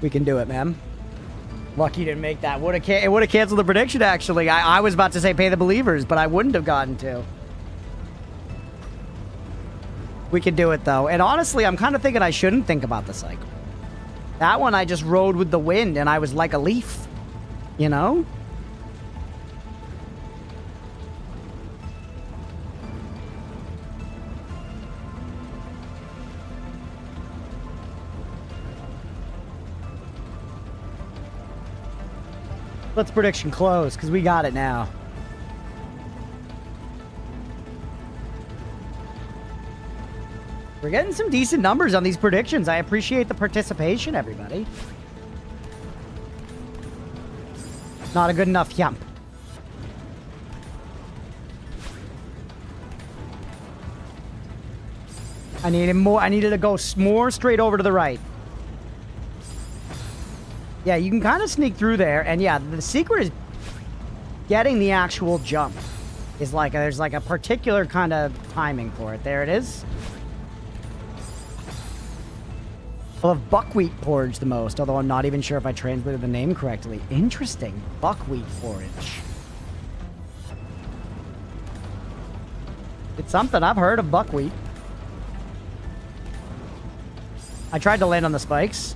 We can do it, man. Lucky you didn't make that. It would have canceled the prediction, actually. I was about to say pay the believers, but I wouldn't have gotten to. We can do it, though. And honestly, I'm kind of thinking I shouldn't think about the cycle. That one, I just rode with the wind, and I was like a leaf. You know? Let's prediction close, because we got it now. We're getting some decent numbers on these predictions. I appreciate the participation, everybody. Not a good enough jump. I needed more. I needed to go more straight over to the right. Yeah, you can kind of sneak through there, and yeah, the secret is getting the actual jump. Is like there's like a particular kind of timing for it. There it is. I love buckwheat porridge the most, although I'm not even sure if I translated the name correctly. Interesting, buckwheat porridge. It's something I've heard of buckwheat. I tried to land on the spikes.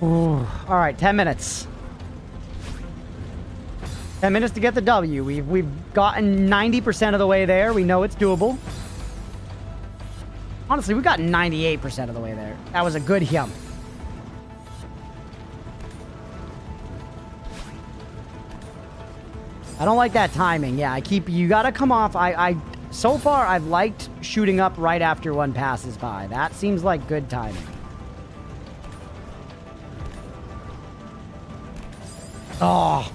Ooh, all right, 10 minutes. 10 minutes to get the W. We've gotten 90% of the way there. We know it's doable. Honestly, we got 98% of the way there. That was a good jump. I don't like that timing. Yeah, you gotta come off. So far, I've liked shooting up right after one passes by. That seems like good timing. Oh.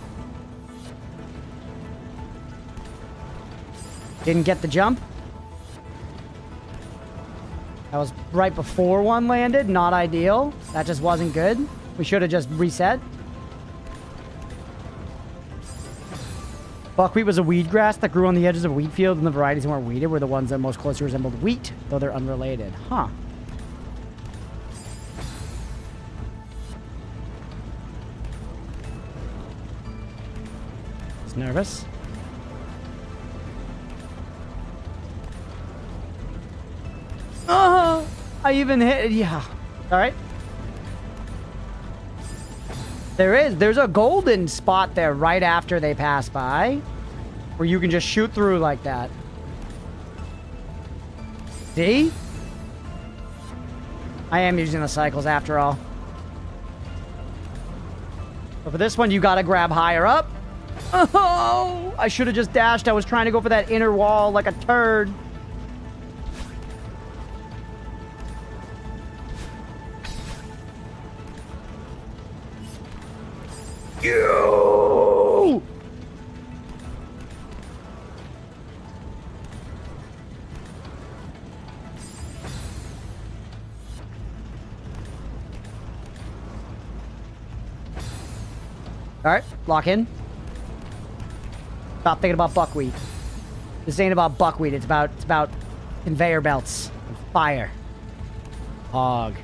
Didn't get the jump. That was right before one landed. Not ideal. That just wasn't good. We should have just reset. Buckwheat was a weed grass that grew on the edges of a wheat field, and the varieties that weren't weeded were the ones that most closely resembled wheat, though they're unrelated. Huh. It's nervous. Oh, I even hit. Yeah. All right. There's a golden spot there right after they pass by where you can just shoot through like that. See? I am using the cycles after all. But for this one, you gotta grab higher up. Oh, I should have just dashed. I was trying to go for that inner wall like a turd. You! All right, lock in. Stop thinking about buckwheat. This ain't about buckwheat. It's about conveyor belts, and fire, hog.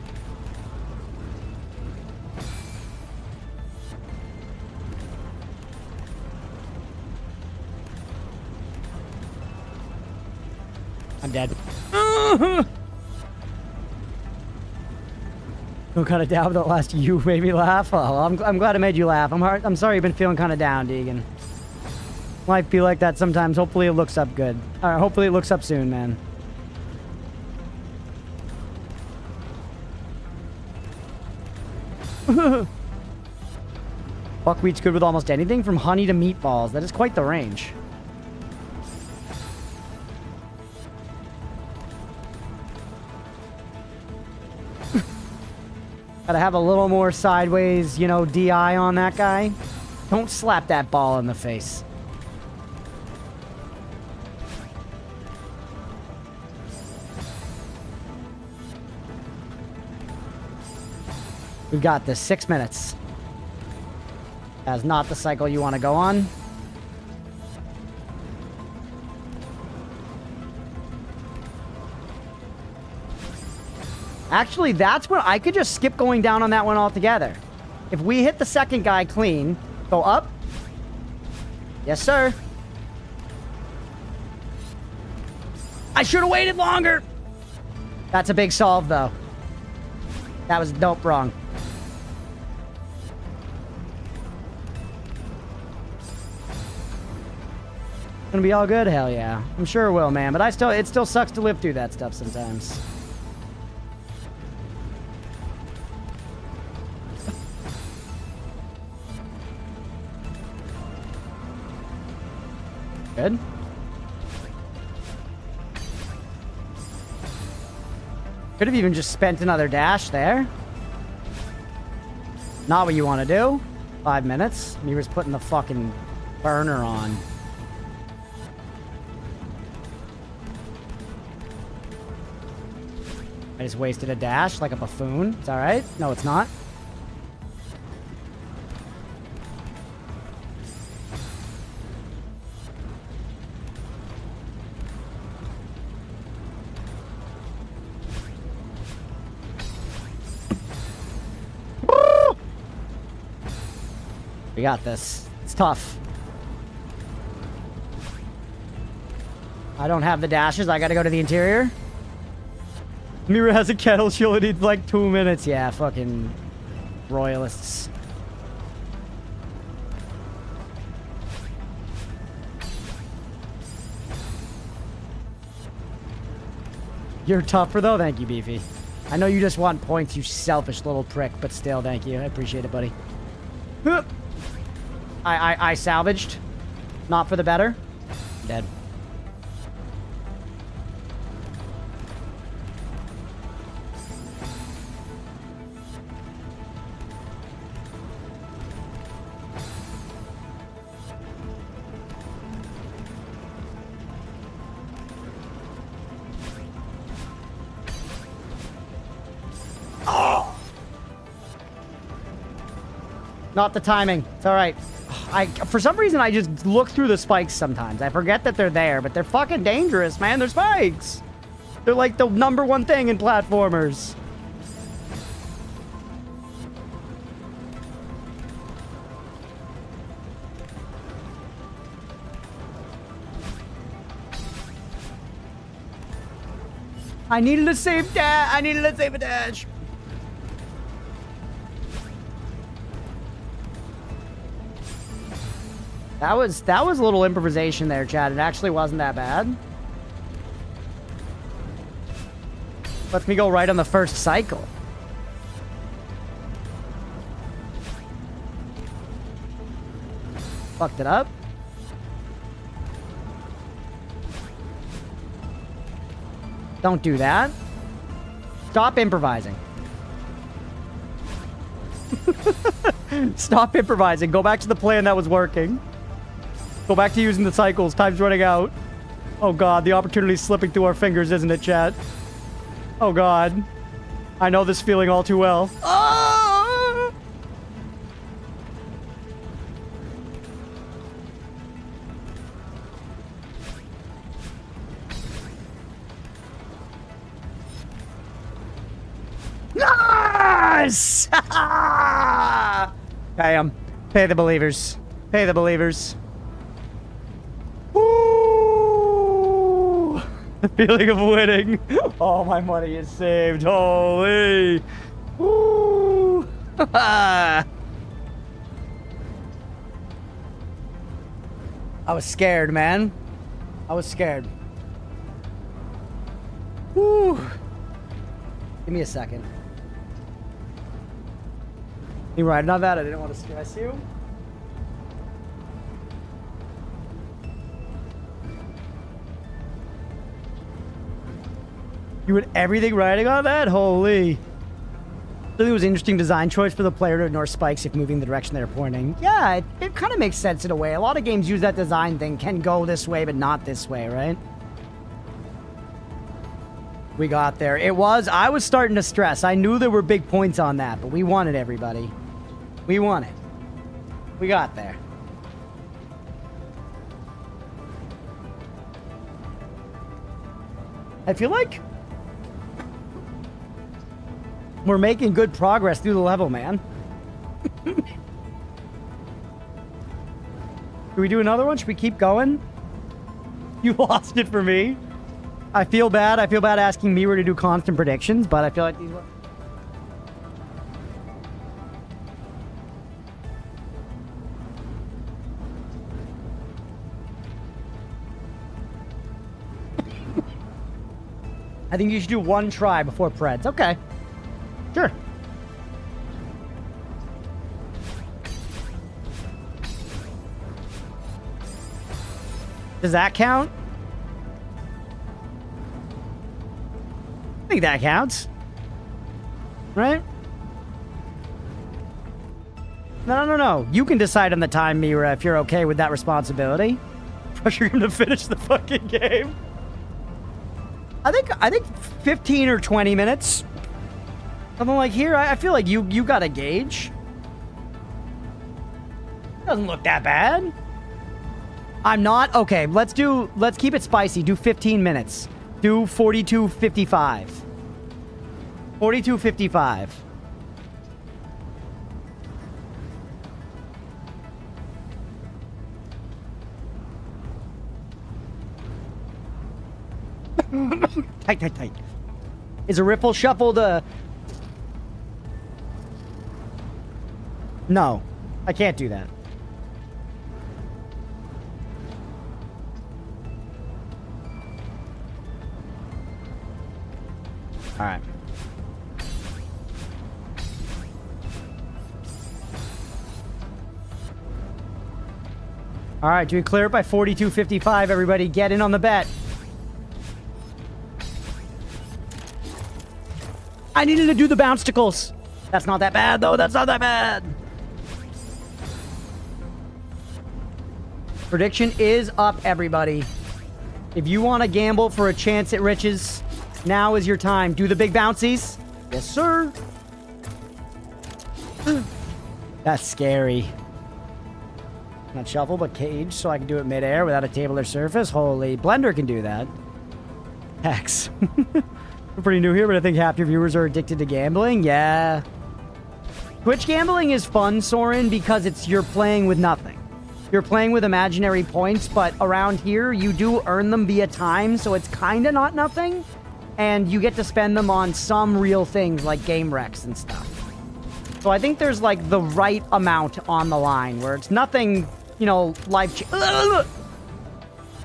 I'm dead. I'm kind of down with that last you made me laugh. Oh, I'm glad I made you laugh. I'm sorry you've been feeling kind of down, Deegan. Might be like that sometimes. Hopefully it looks up good. Hopefully it looks up soon, man. Buckwheat's good with almost anything from honey to meatballs. That is quite the range. Gotta have a little more sideways, you know, DI on that guy. Don't slap that ball in the face. We've got this. 6 minutes. That's not the cycle you want to go on. Actually, that's when I could just skip going down on that one altogether. If we hit the second guy clean, go up. Yes, sir. I should have waited longer. That's a big solve, though. That was nope, wrong. Gonna be all good? Hell yeah. I'm sure it will, man. But it still sucks to live through that stuff sometimes. Good. Could have even just spent another dash there. Not what you want to do. 5 minutes. Mirror's putting the fucking burner on. I just wasted a dash like a buffoon. It's alright. No, it's not. We got this. It's tough. I don't have the dashes. I gotta go to the interior. Mira has a kettle. She only needs like 2 minutes. Yeah, fucking royalists. You're tougher though. Thank you, Beefy. I know you just want points, you selfish little prick, but still, thank you. I appreciate it, buddy. I salvaged. Not for the better. Dead. Not the timing. It's all right. For some reason, I just look through the spikes sometimes. I forget that they're there, but they're fucking dangerous, man. They're spikes. They're like the #1 thing in platformers. I needed a safe dash. I needed a safe dash. That was a little improvisation there, Chad. It actually wasn't that bad. Lets me go right on the first cycle. Fucked it up. Don't do that. Stop improvising. Stop improvising. Go back to the plan that was working. Go back to using the cycles. Time's running out. Oh god, the opportunity's slipping through our fingers, isn't it, chat? Oh god. I know this feeling all too well. Ah! Nice! Pay the believers. Pay the believers. Woo! The feeling of winning. All my money is saved. Holy. Woo! I was scared, man. I was scared. Woo! Give me a second. You right on that? I didn't want to stress you. You had everything riding on that? Holy. I think it was an interesting design choice for the player to ignore spikes if moving the direction they're pointing. Yeah, it kind of makes sense in a way. A lot of games use that design thing. Can go this way, but not this way, right? We got there. I was starting to stress. I knew there were big points on that, but we won it, everybody. We won it. We got there. I feel like we're making good progress through the level, man. Can we do another one? Should we keep going? You lost it for me. I feel bad. I feel bad asking Mirror to do constant predictions, but I feel like these ones... I think you should do one try before Preds. Okay. Sure. Does that count? I think that counts. Right? No. You can decide on the time, Mira, if you're okay with that responsibility. Pressure him to finish the fucking game. I think 15 or 20 minutes. Something like here. I feel like you got a gauge. Doesn't look that bad. I'm not. Okay, let's keep it spicy. Do 15 minutes. Do 42:55. 42:55. Tight. Is a ripple shuffled? No, I can't do that. All right. All right, do we clear it by 42:55? Everybody get in on the bet. I needed to do the bouncicles. That's not that bad, though. That's not that bad. Prediction is up, everybody. If you want to gamble for a chance at riches, now is your time. Do the big bouncies. Yes, sir. That's scary. Not shuffle, but cage, so I can do it midair without a table or surface. Holy, Blender can do that. Hex. We're pretty new here, but I think half your viewers are addicted to gambling. Yeah. Twitch gambling is fun, Soren, because you're playing with nothing. You're playing with imaginary points, but around here, you do earn them via time, so it's kind of not nothing. And you get to spend them on some real things like game wrecks and stuff. So I think there's like the right amount on the line where it's nothing, you know,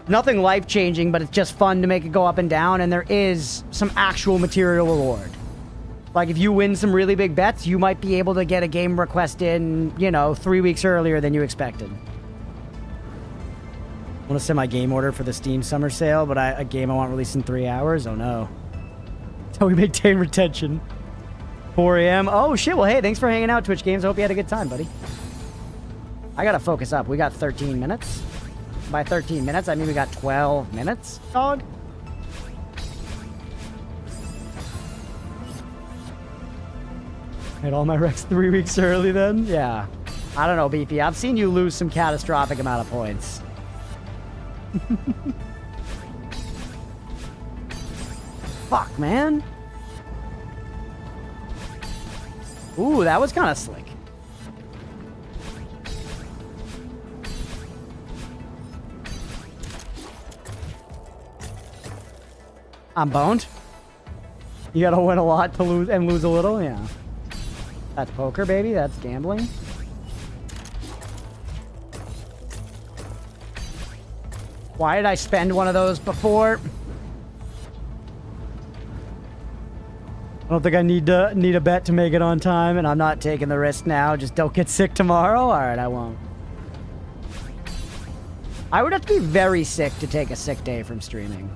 nothing life-changing, but it's just fun to make it go up and down, and there is some actual material reward. Like, if you win some really big bets, you might be able to get a game request in, you know, 3 weeks earlier than you expected. I want to send my game order for the Steam summer sale, but a game I want released in 3 hours? Oh, no. That's how we maintain retention. 4 a.m. Oh, shit. Well, hey, thanks for hanging out, Twitch Games. I hope you had a good time, buddy. I got to focus up. We got 13 minutes. By 13 minutes, I mean we got 12 minutes, dog. Had all my wrecks 3 weeks early then? Yeah. I don't know, BP. I've seen you lose some catastrophic amount of points. Fuck, man. Ooh, that was kind of slick. I'm boned. You gotta win a lot to lose and lose a little, yeah. That's poker, baby. That's gambling. Why did I spend one of those before? I don't think I need a bet to make it on time, and I'm not taking the risk now. Just don't get sick tomorrow. All right, I won't. I would have to be very sick to take a sick day from streaming.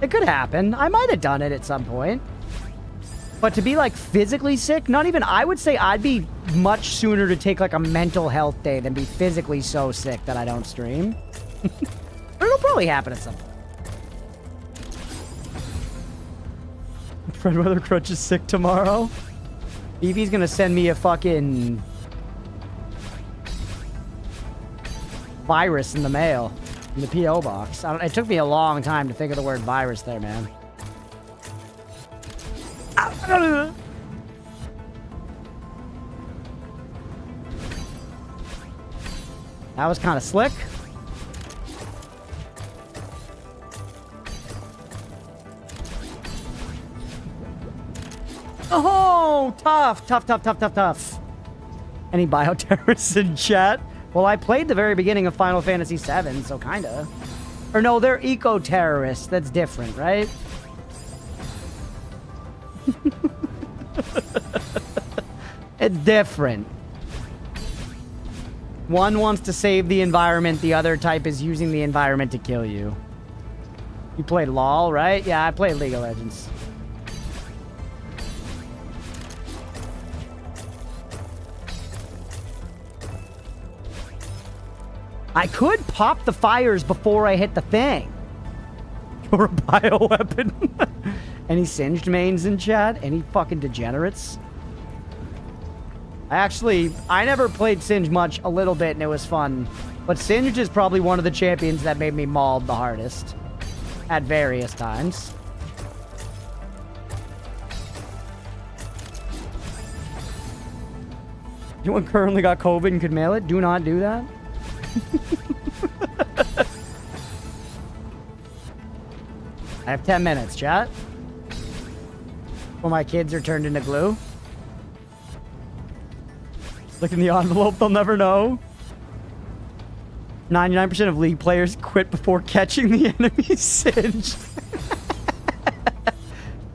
It could happen. I might have done it at some point. But to be, like, physically sick, not even... I would say I'd be much sooner to take, like, a mental health day than be physically so sick that I don't stream. But it'll probably happen at some point. Fred Weather Crunch is sick tomorrow. Evie's gonna send me a fucking... virus in the mail. In the P.O. box. It took me a long time to think of the word virus there, man. That was kind of slick. Oh, tough, tough, tough, tough, tough, tough. Any bioterrorists in chat? Well, I played the very beginning of Final Fantasy VII, so kinda. Or no, they're eco-terrorists. That's different, right? It's different. One wants to save the environment, the other type is using the environment to kill you. You played LOL, right? Yeah, I played League of Legends. I could pop the fires before I hit the thing. Or a bioweapon. Any singed mains in chat? Any fucking degenerates? I never played Singed much, a little bit, and it was fun. But Singed is probably one of the champions that made me mauled the hardest. At various times. Anyone currently got COVID and could mail it? Do not do that. I have 10 minutes, chat. Before my kids are turned into glue. Look in the envelope, they'll never know. 99% of League players quit before catching the enemy Singe.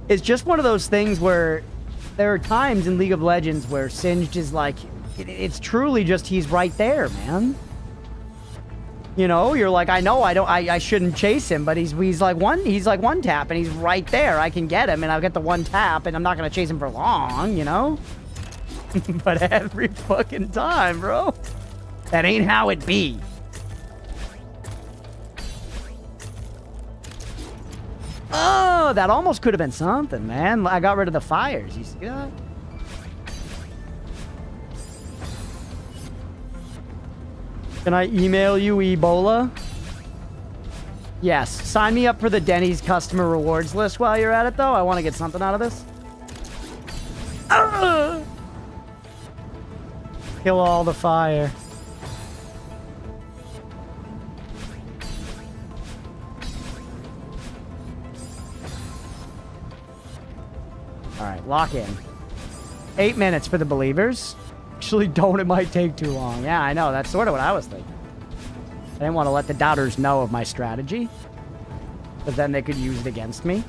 It's just one of those things where there are times in League of Legends where Singed is like, it's truly just he's right there, man. You know, you're like, I shouldn't chase him, but he's like one tap and he's right there. I can get him and I'll get the one tap and I'm not gonna chase him for long, you know? But every fucking time, bro. That ain't how it be. Oh, that almost could have been something, man. I got rid of the fires. You see that? Can I email you Ebola? Yes. Sign me up for the Denny's customer rewards list while you're at it, though. I want to get something out of this. Kill all the fire. All right, lock in. 8 minutes for the believers. Actually, don't. It might take too long. Yeah, I know. That's sort of what I was thinking. I didn't want to let the doubters know of my strategy, but then they could use it against me.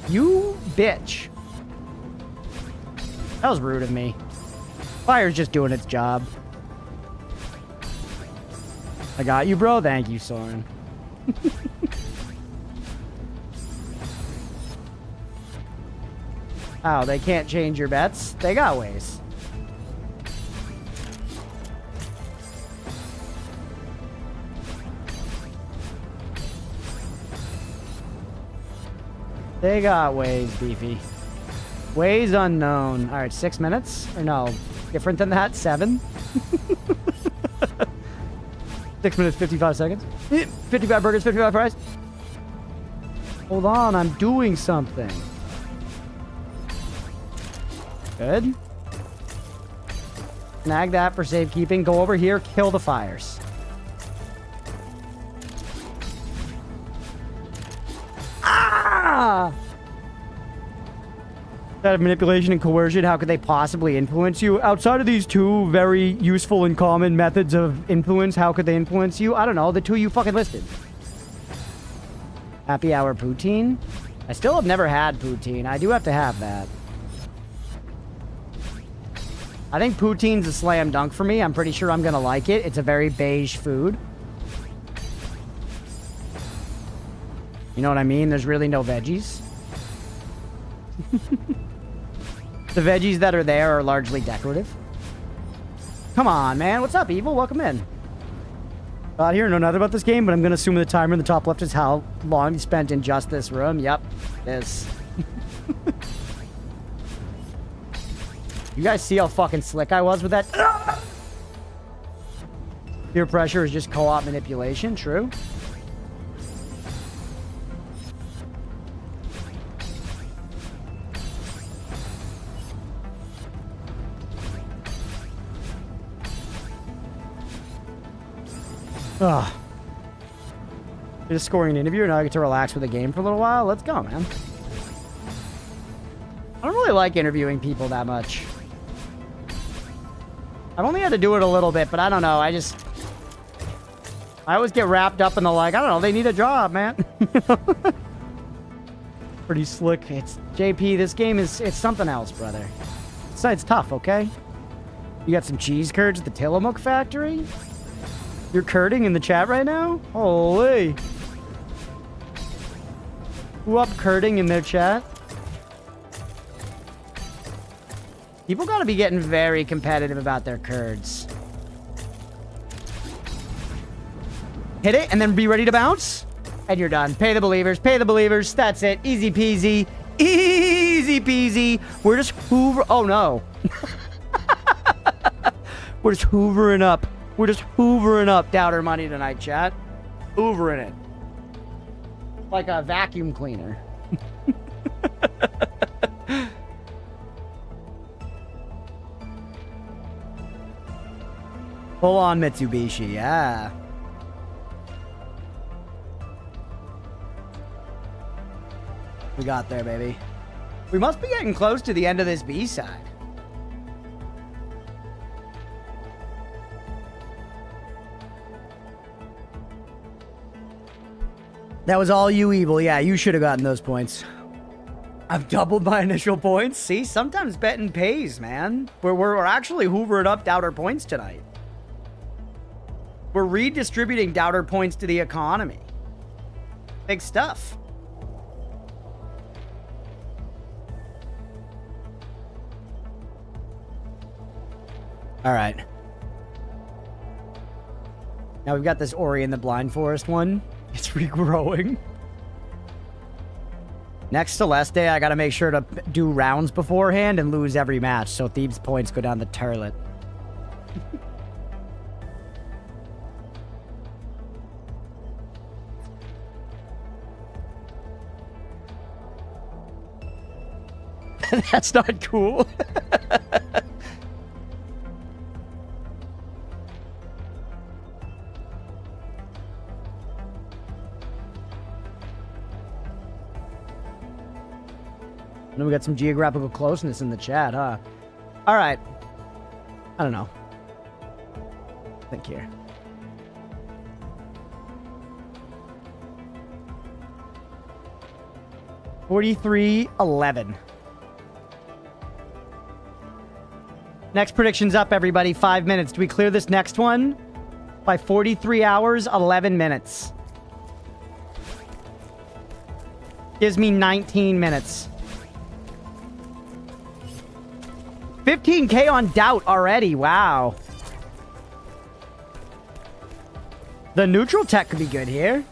You bitch. That was rude of me. Fire's just doing its job. I got you, bro. Thank you, Soren. Oh, they can't change your bets? They got ways. They got ways, Beefy. Ways unknown. All right, 6 minutes? Or no, different than that? 7? 6 minutes, 55 seconds. 55 burgers, 55 fries. Hold on, I'm doing something. Good. Snag that for safekeeping. Go over here, kill the fires. Ah! Out of manipulation and coercion, how could they possibly influence you? Outside of these two very useful and common methods of influence, how could they influence you? I don't know, the two you fucking listed. Happy hour poutine? I still have never had poutine. I do have to have that. I think poutine's a slam dunk for me. I'm pretty sure I'm gonna like it. It's a very beige food. You know what I mean? There's really no veggies. The veggies that are there are largely decorative. Come on, man. What's up, Evil? Welcome in. Got here, know nothing about this game, but I'm gonna assume the timer in the top left is how long you spent in just this room. Yep, this. You guys see how fucking slick I was with that? Peer pressure is just co-op manipulation, true. Ugh. Just scoring an interview, and now I get to relax with the game for a little while. Let's go, man. I don't really like interviewing people that much. I've only had to do it a little bit, but I don't know. I always get wrapped up in the like, I don't know, they need a job, man. Pretty slick. It's JP, this game is, it's something else, brother. It's tough, okay? You got some cheese curds at the Tillamook factory? You're curding in the chat right now? Holy. Who up curding in their chat? People gotta be getting very competitive about their curds. Hit it and then be ready to bounce. And you're done. Pay the believers. Pay the believers. That's it. Easy peasy. Easy peasy. We're just hoover. Oh no. We're just hoovering up. We're just hoovering up doubter money tonight, chat. Hoovering it. Like a vacuum cleaner. Full on Mitsubishi, yeah. We got there, baby. We must be getting close to the end of this B-side. That was all you, Evil. Yeah, you should have gotten those points. I've doubled my initial points. See, sometimes betting pays, man. We're actually hoovering up doubter points tonight. We're redistributing doubter points to the economy. Big stuff. All right. Now we've got this Ori and the Blind Forest one. It's regrowing. Next Celeste, I gotta make sure to do rounds beforehand and lose every match, so Thebes' points go down the toilet. That's not cool. And we got some geographical closeness in the chat, huh? All right. I don't know. Think here. $43.11. Next prediction's up, everybody. 5 minutes. Do we clear this next one? By 43 hours, 11 minutes. Gives me 19 minutes. 15K on doubt already. Wow. The neutral tech could be good here.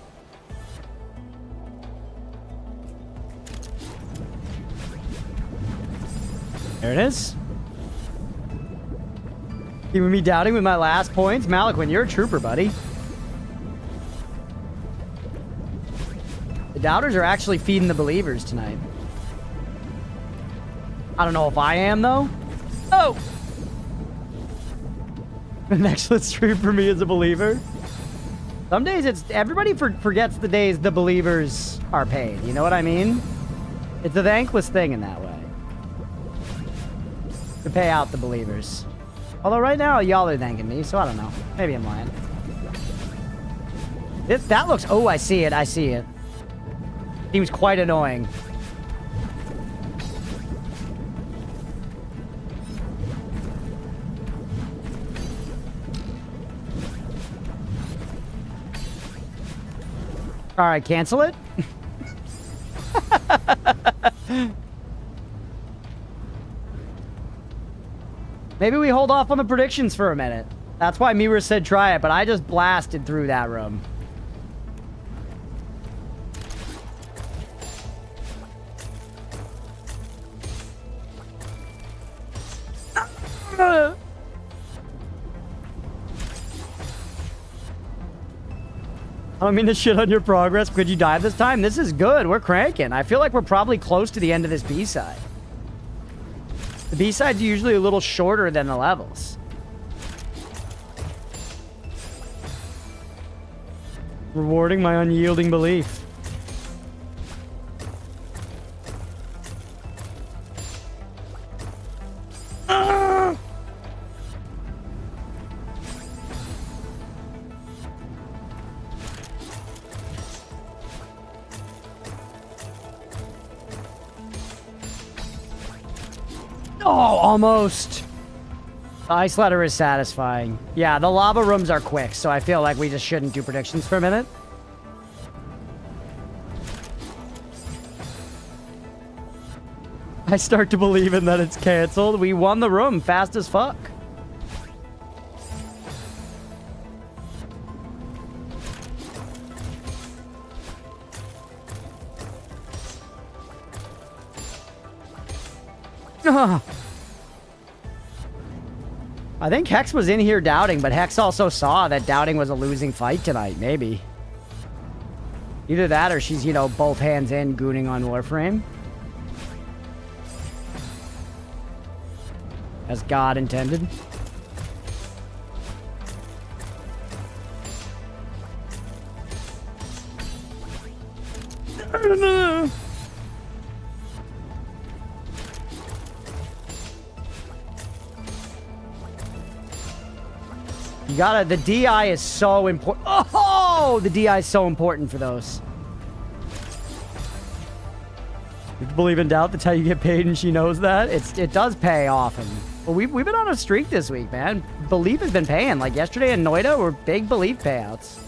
There it is. Keeping me doubting with my last points. Maliquin, you're a trooper, buddy. The doubters are actually feeding the believers tonight. I don't know if I am, though. Oh! The next lit stream for me is a believer. Some days it's... Everybody forgets the days the believers are paid. You know what I mean? It's a thankless thing in that way. To pay out the believers. Although right now, y'all are thanking me, so I don't know. Maybe I'm lying. That looks... Oh, I see it. I see it. Seems quite annoying. All right, cancel it. Maybe we hold off on the predictions for a minute. That's why Miura said try it, but I just blasted through that room. I don't mean to shit on your progress. Could you dive this time? This is good. We're cranking. I feel like we're probably close to the end of this B-side. The B-sides are usually a little shorter than the levels. Rewarding my unyielding belief. Oh, almost. The ice ladder is satisfying. Yeah, the lava rooms are quick, so I feel like we just shouldn't do predictions for a minute. I start to believe in that it's canceled. We won the room fast as fuck. I think Hex was in here doubting, but Hex also saw that doubting was a losing fight tonight, maybe. Either that or she's, you know, both hands in, gooning on Warframe. As God intended. You gotta, the DI is so important. Oh, the DI is so important for those. You believe in doubt, that's how you get paid, and she knows that. It does pay often. Well, we've been on a streak this week, man. Belief has been paying. Like yesterday in Noida were big belief payouts.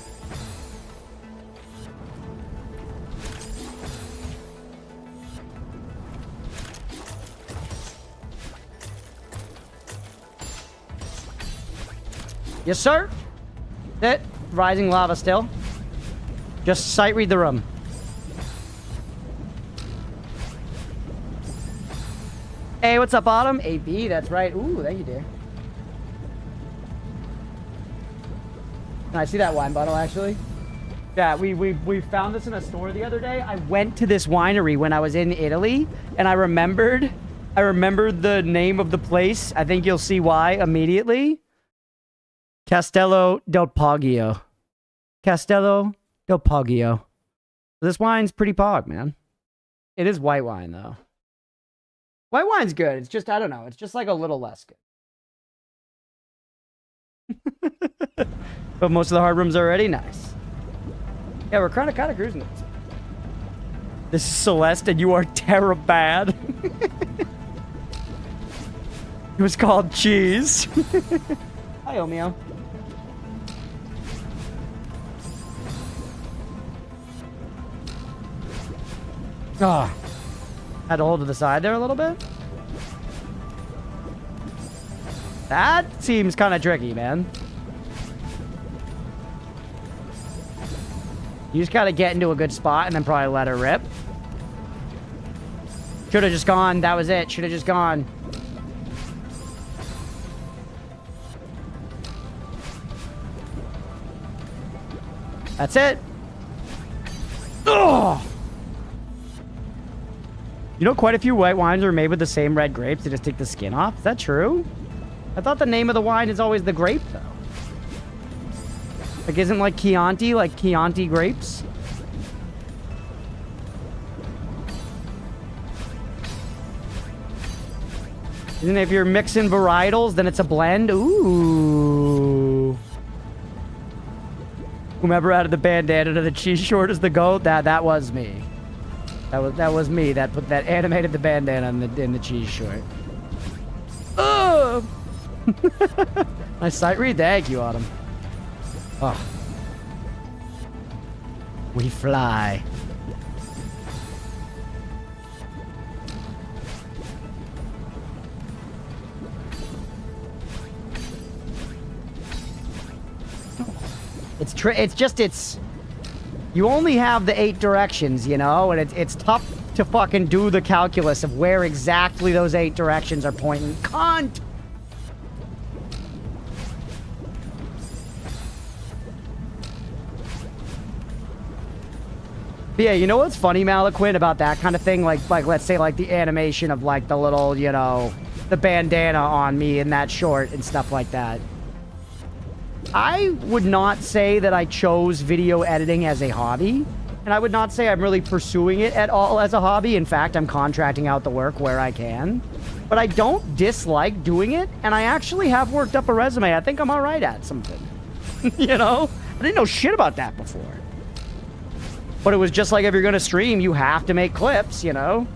Yes, sir. That rising lava still. Just sight read the room. Hey, what's up, Autumn? AB, that's right. Ooh, thank you, dear. Can I see that wine bottle, actually? Yeah, we found this in a store the other day. I went to this winery when I was in Italy, and I remembered I remember the name of the place. I think you'll see why immediately. Castello del Poggio. Castello del Poggio. This wine's pretty pog, man. It is white wine, though. White wine's good. It's just, I don't know. It's just like a little less good. But most of the hard rooms are already nice. Yeah, we're kind of cruising it. This is Celeste, and you are terribad. It was called cheese. Hi, Omeo. Ah, had to hold to the side there a little bit. That seems kind of tricky, man. You just gotta get into a good spot and then probably let her rip. Should have just gone. That was it. Should have just gone. That's it. Ugh. You know, quite a few white wines are made with the same red grapes. They just take the skin off. Is that true? I thought the name of the wine is always the grape, though. Like, isn't like Chianti grapes? Isn't it if you're mixing varietals, then it's a blend? Ooh. Whomever added the bandana to the cheese short is the goat. That was me. That was me that animated the bandana in the cheese short. Oh! Nice sight read. Thank you, Autumn. Oh. We fly. It's you only have the 8 directions, you know, and it's tough to fucking do the calculus of where exactly those 8 directions are pointing. Cunt! But yeah, you know what's funny, Malaquin, about that kind of thing? Like let's say like the animation of like the little, you know, the bandana on me in that short and stuff like that. I would not say that I chose video editing as a hobby, and I would not say I'm really pursuing it at all as a hobby. In fact, I'm contracting out the work where I can. But I don't dislike doing it, and I actually have worked up a resume. I think I'm all right at something. You know? I didn't know shit about that before. But it was just like if you're going to stream, you have to make clips, you know?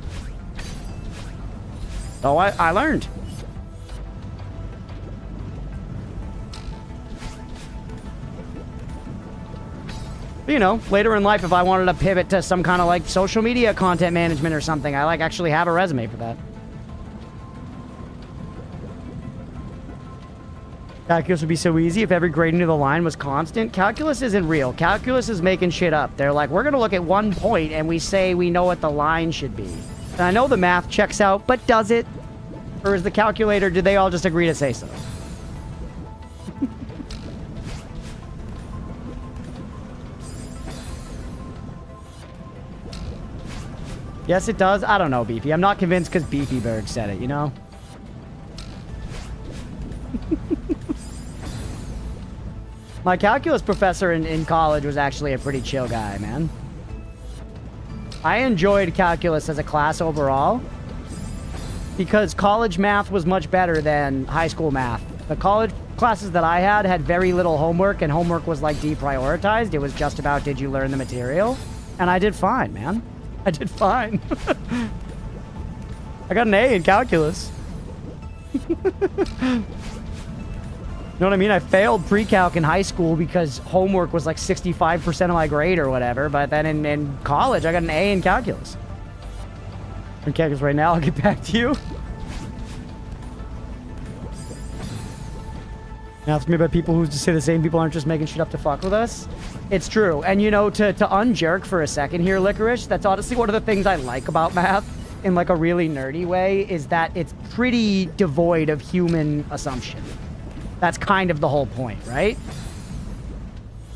So I learned. You know, later in life, if I wanted to pivot to some kind of like social media content management or something, I like actually have a resume for that. Calculus would be so easy if every grading of the line was constant. Calculus isn't real. Calculus is making shit up. They're like, we're going to look at one point and we say we know what the line should be. And I know the math checks out, but does it? Or is the calculator, did they all just agree to say so? Yes, it does. I don't know, Beefy. I'm not convinced because Beefyberg said it, you know? My calculus professor in college was actually a pretty chill guy, man. I enjoyed calculus as a class overall because college math was much better than high school math. The college classes that I had very little homework, and homework was like deprioritized. It was just about, did you learn the material? And I did fine, man. I did fine. I got an A in calculus. You know what I mean? I failed pre-calc in high school because homework was like 65% of my grade or whatever. But then in college, I got an A in calculus. I'm in calculus right now. I'll get back to you. Ask me about people who just say the same people aren't just making shit up to fuck with us. It's true. And you know, to unjerk for a second here, Licorice, that's honestly one of the things I like about math in like a really nerdy way is that it's pretty devoid of human assumption. That's kind of the whole point, right?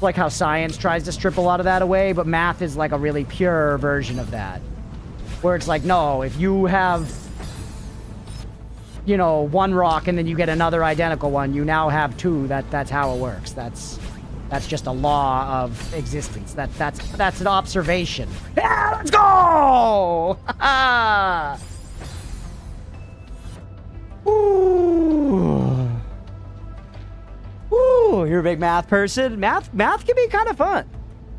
Like how science tries to strip a lot of that away, but math is like a really pure version of that. Where it's like, no, if you have you know, one rock and then you get another identical one. You now have two. That's how it works. That's just a law of existence. That's an observation. Yeah, let's go! Ooh. Ooh, you're a big math person. Math can be kind of fun.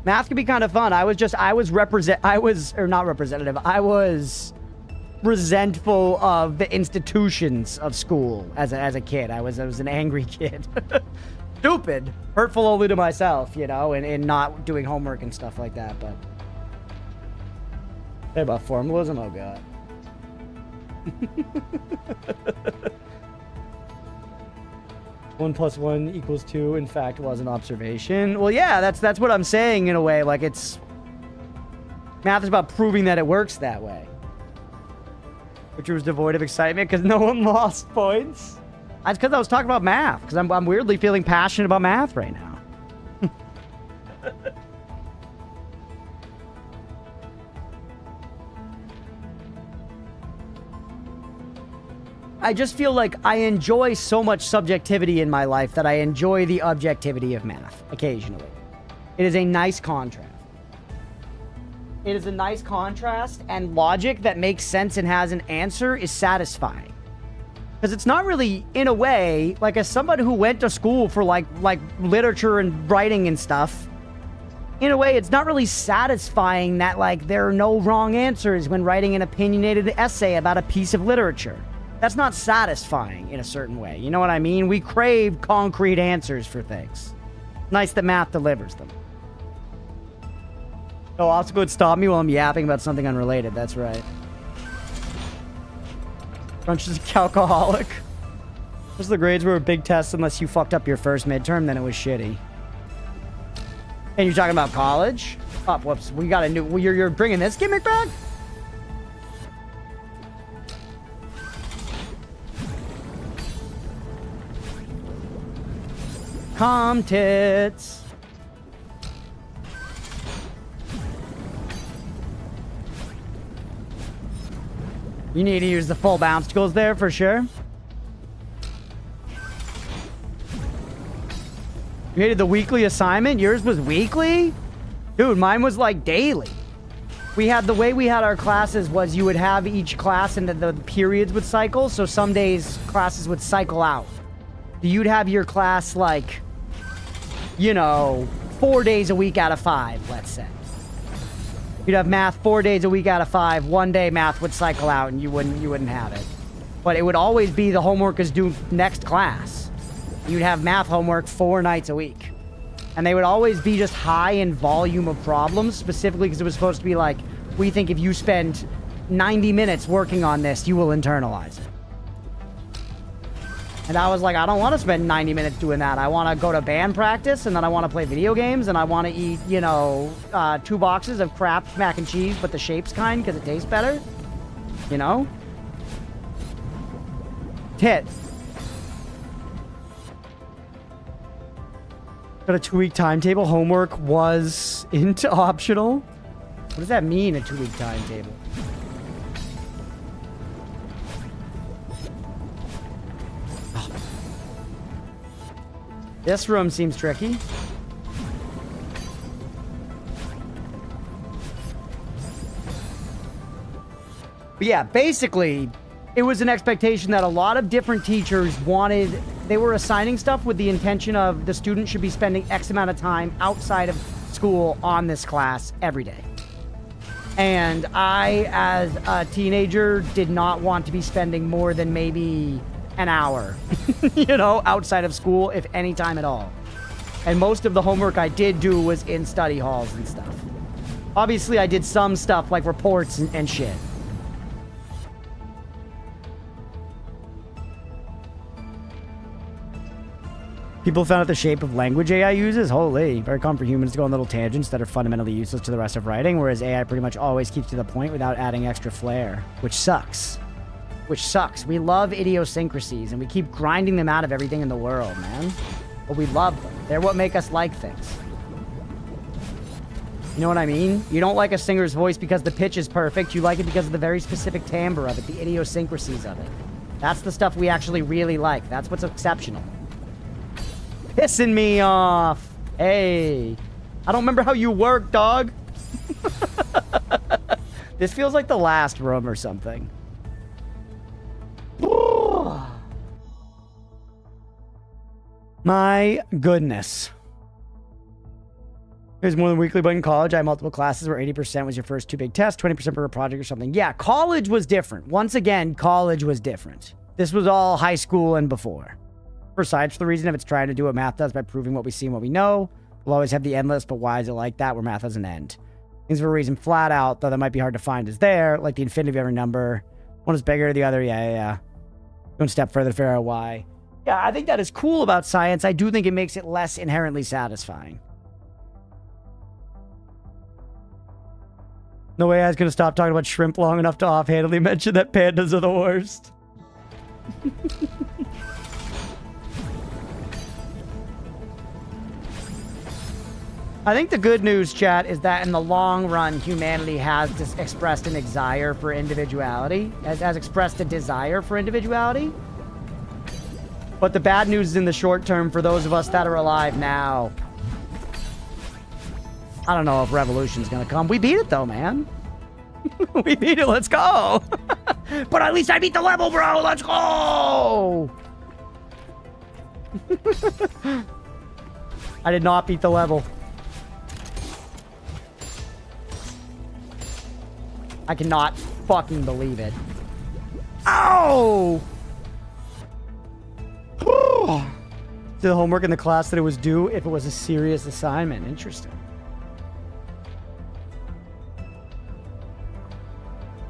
Math can be kind of fun. I was resentful of the institutions of school as a kid. I was an angry kid. Stupid. Hurtful only to myself, you know, and not doing homework and stuff like that, but... Hey, about formalism? Oh, God. 1 + 1 = 2, in fact, was an observation. Well, yeah, that's what I'm saying in a way. Like, it's... Math is about proving that it works that way. Which was devoid of excitement because no one lost points. That's because I was talking about math. Because I'm weirdly feeling passionate about math right now. I just feel like I enjoy so much subjectivity in my life that I enjoy the objectivity of math occasionally. It is a nice contrast. It is a nice contrast, and logic that makes sense and has an answer is satisfying. Because it's not really, in a way, like as somebody who went to school for like literature and writing and stuff, in a way, it's not really satisfying that like there are no wrong answers when writing an opinionated essay about a piece of literature. That's not satisfying in a certain way. You know what I mean? We crave concrete answers for things. Nice that math delivers them. No obstacle would stop me while I'm yapping about something unrelated. That's right. Crunch is a calcoholic. Those are the grades were a big test unless you fucked up your first midterm, then it was shitty. And you're talking about college? Oh, whoops. We got a new... You're bringing this gimmick back? Com tits. You need to use the full bounce tools there for sure. You hated the weekly assignment? Yours was weekly? Dude, mine was like daily. The way we had our classes was you would have each class and the periods would cycle. So some days classes would cycle out. You'd have your class like, you know, 4 days a week out of 5, let's say. You'd have math 4 days a week out of 5. One day math would cycle out and you wouldn't have it. But it would always be the homework is due next class. You'd have math homework 4 nights a week. And they would always be just high in volume of problems, specifically because it was supposed to be like, we think if you spend 90 minutes working on this, you will internalize it. And I was like, I don't want to spend 90 minutes doing that. I want to go to band practice, and then I want to play video games, and I want to eat, you know, 2 boxes of Kraft mac and cheese, but the shapes kind, because it tastes better. You know? Tit. Got a 2-week timetable. Homework was into optional. What does that mean, a 2-week timetable? This room seems tricky. But yeah, basically, it was an expectation that a lot of different teachers wanted... They were assigning stuff with the intention of the student should be spending X amount of time outside of school on this class every day. And I, as a teenager, did not want to be spending more than maybe... an hour, you know, outside of school, if any time at all. And most of the homework I did do was in study halls and stuff. Obviously, I did some stuff like reports and shit. People found out the shape of language AI uses? Holy, very common for humans to go on little tangents that are fundamentally useless to the rest of writing, whereas AI pretty much always keeps to the point without adding extra flair, which sucks. We love idiosyncrasies, and we keep grinding them out of everything in the world, man. But we love them. They're what make us like things. You know what I mean? You don't like a singer's voice because the pitch is perfect. You like it because of the very specific timbre of it, the idiosyncrasies of it. That's the stuff we actually really like. That's what's exceptional. Pissing me off. Hey. I don't remember how you work, dog. This feels like the last room or something. My goodness. There's more than weekly, but in college, I had multiple classes where 80% was your first 2 big tests, 20% per project or something. Yeah, college was different. Once again, college was different. This was all high school and before. For science, for the reason of it's trying to do what math does by proving what we see and what we know. We'll always have the endless, but why is it like that where math has an end? Things for a reason flat out, though that might be hard to find, is there, like the infinity of every number. One is bigger, the other, yeah. One step further to figure out why. Yeah, I think that is cool about science. I do think it makes it less inherently satisfying. No way I was going to stop talking about shrimp long enough to offhandedly mention that pandas are the worst. I think the good news, chat, is that in the long run, humanity has expressed an desire for individuality, has expressed a desire for individuality. But the bad news is in the short term for those of us that are alive now. I don't know if revolution's gonna come. We beat it though, man. We beat it, let's go. But at least I beat the level, bro, let's go. I did not beat the level. I cannot fucking believe it. Ow! Did the homework in the class that it was due if it was a serious assignment. Interesting.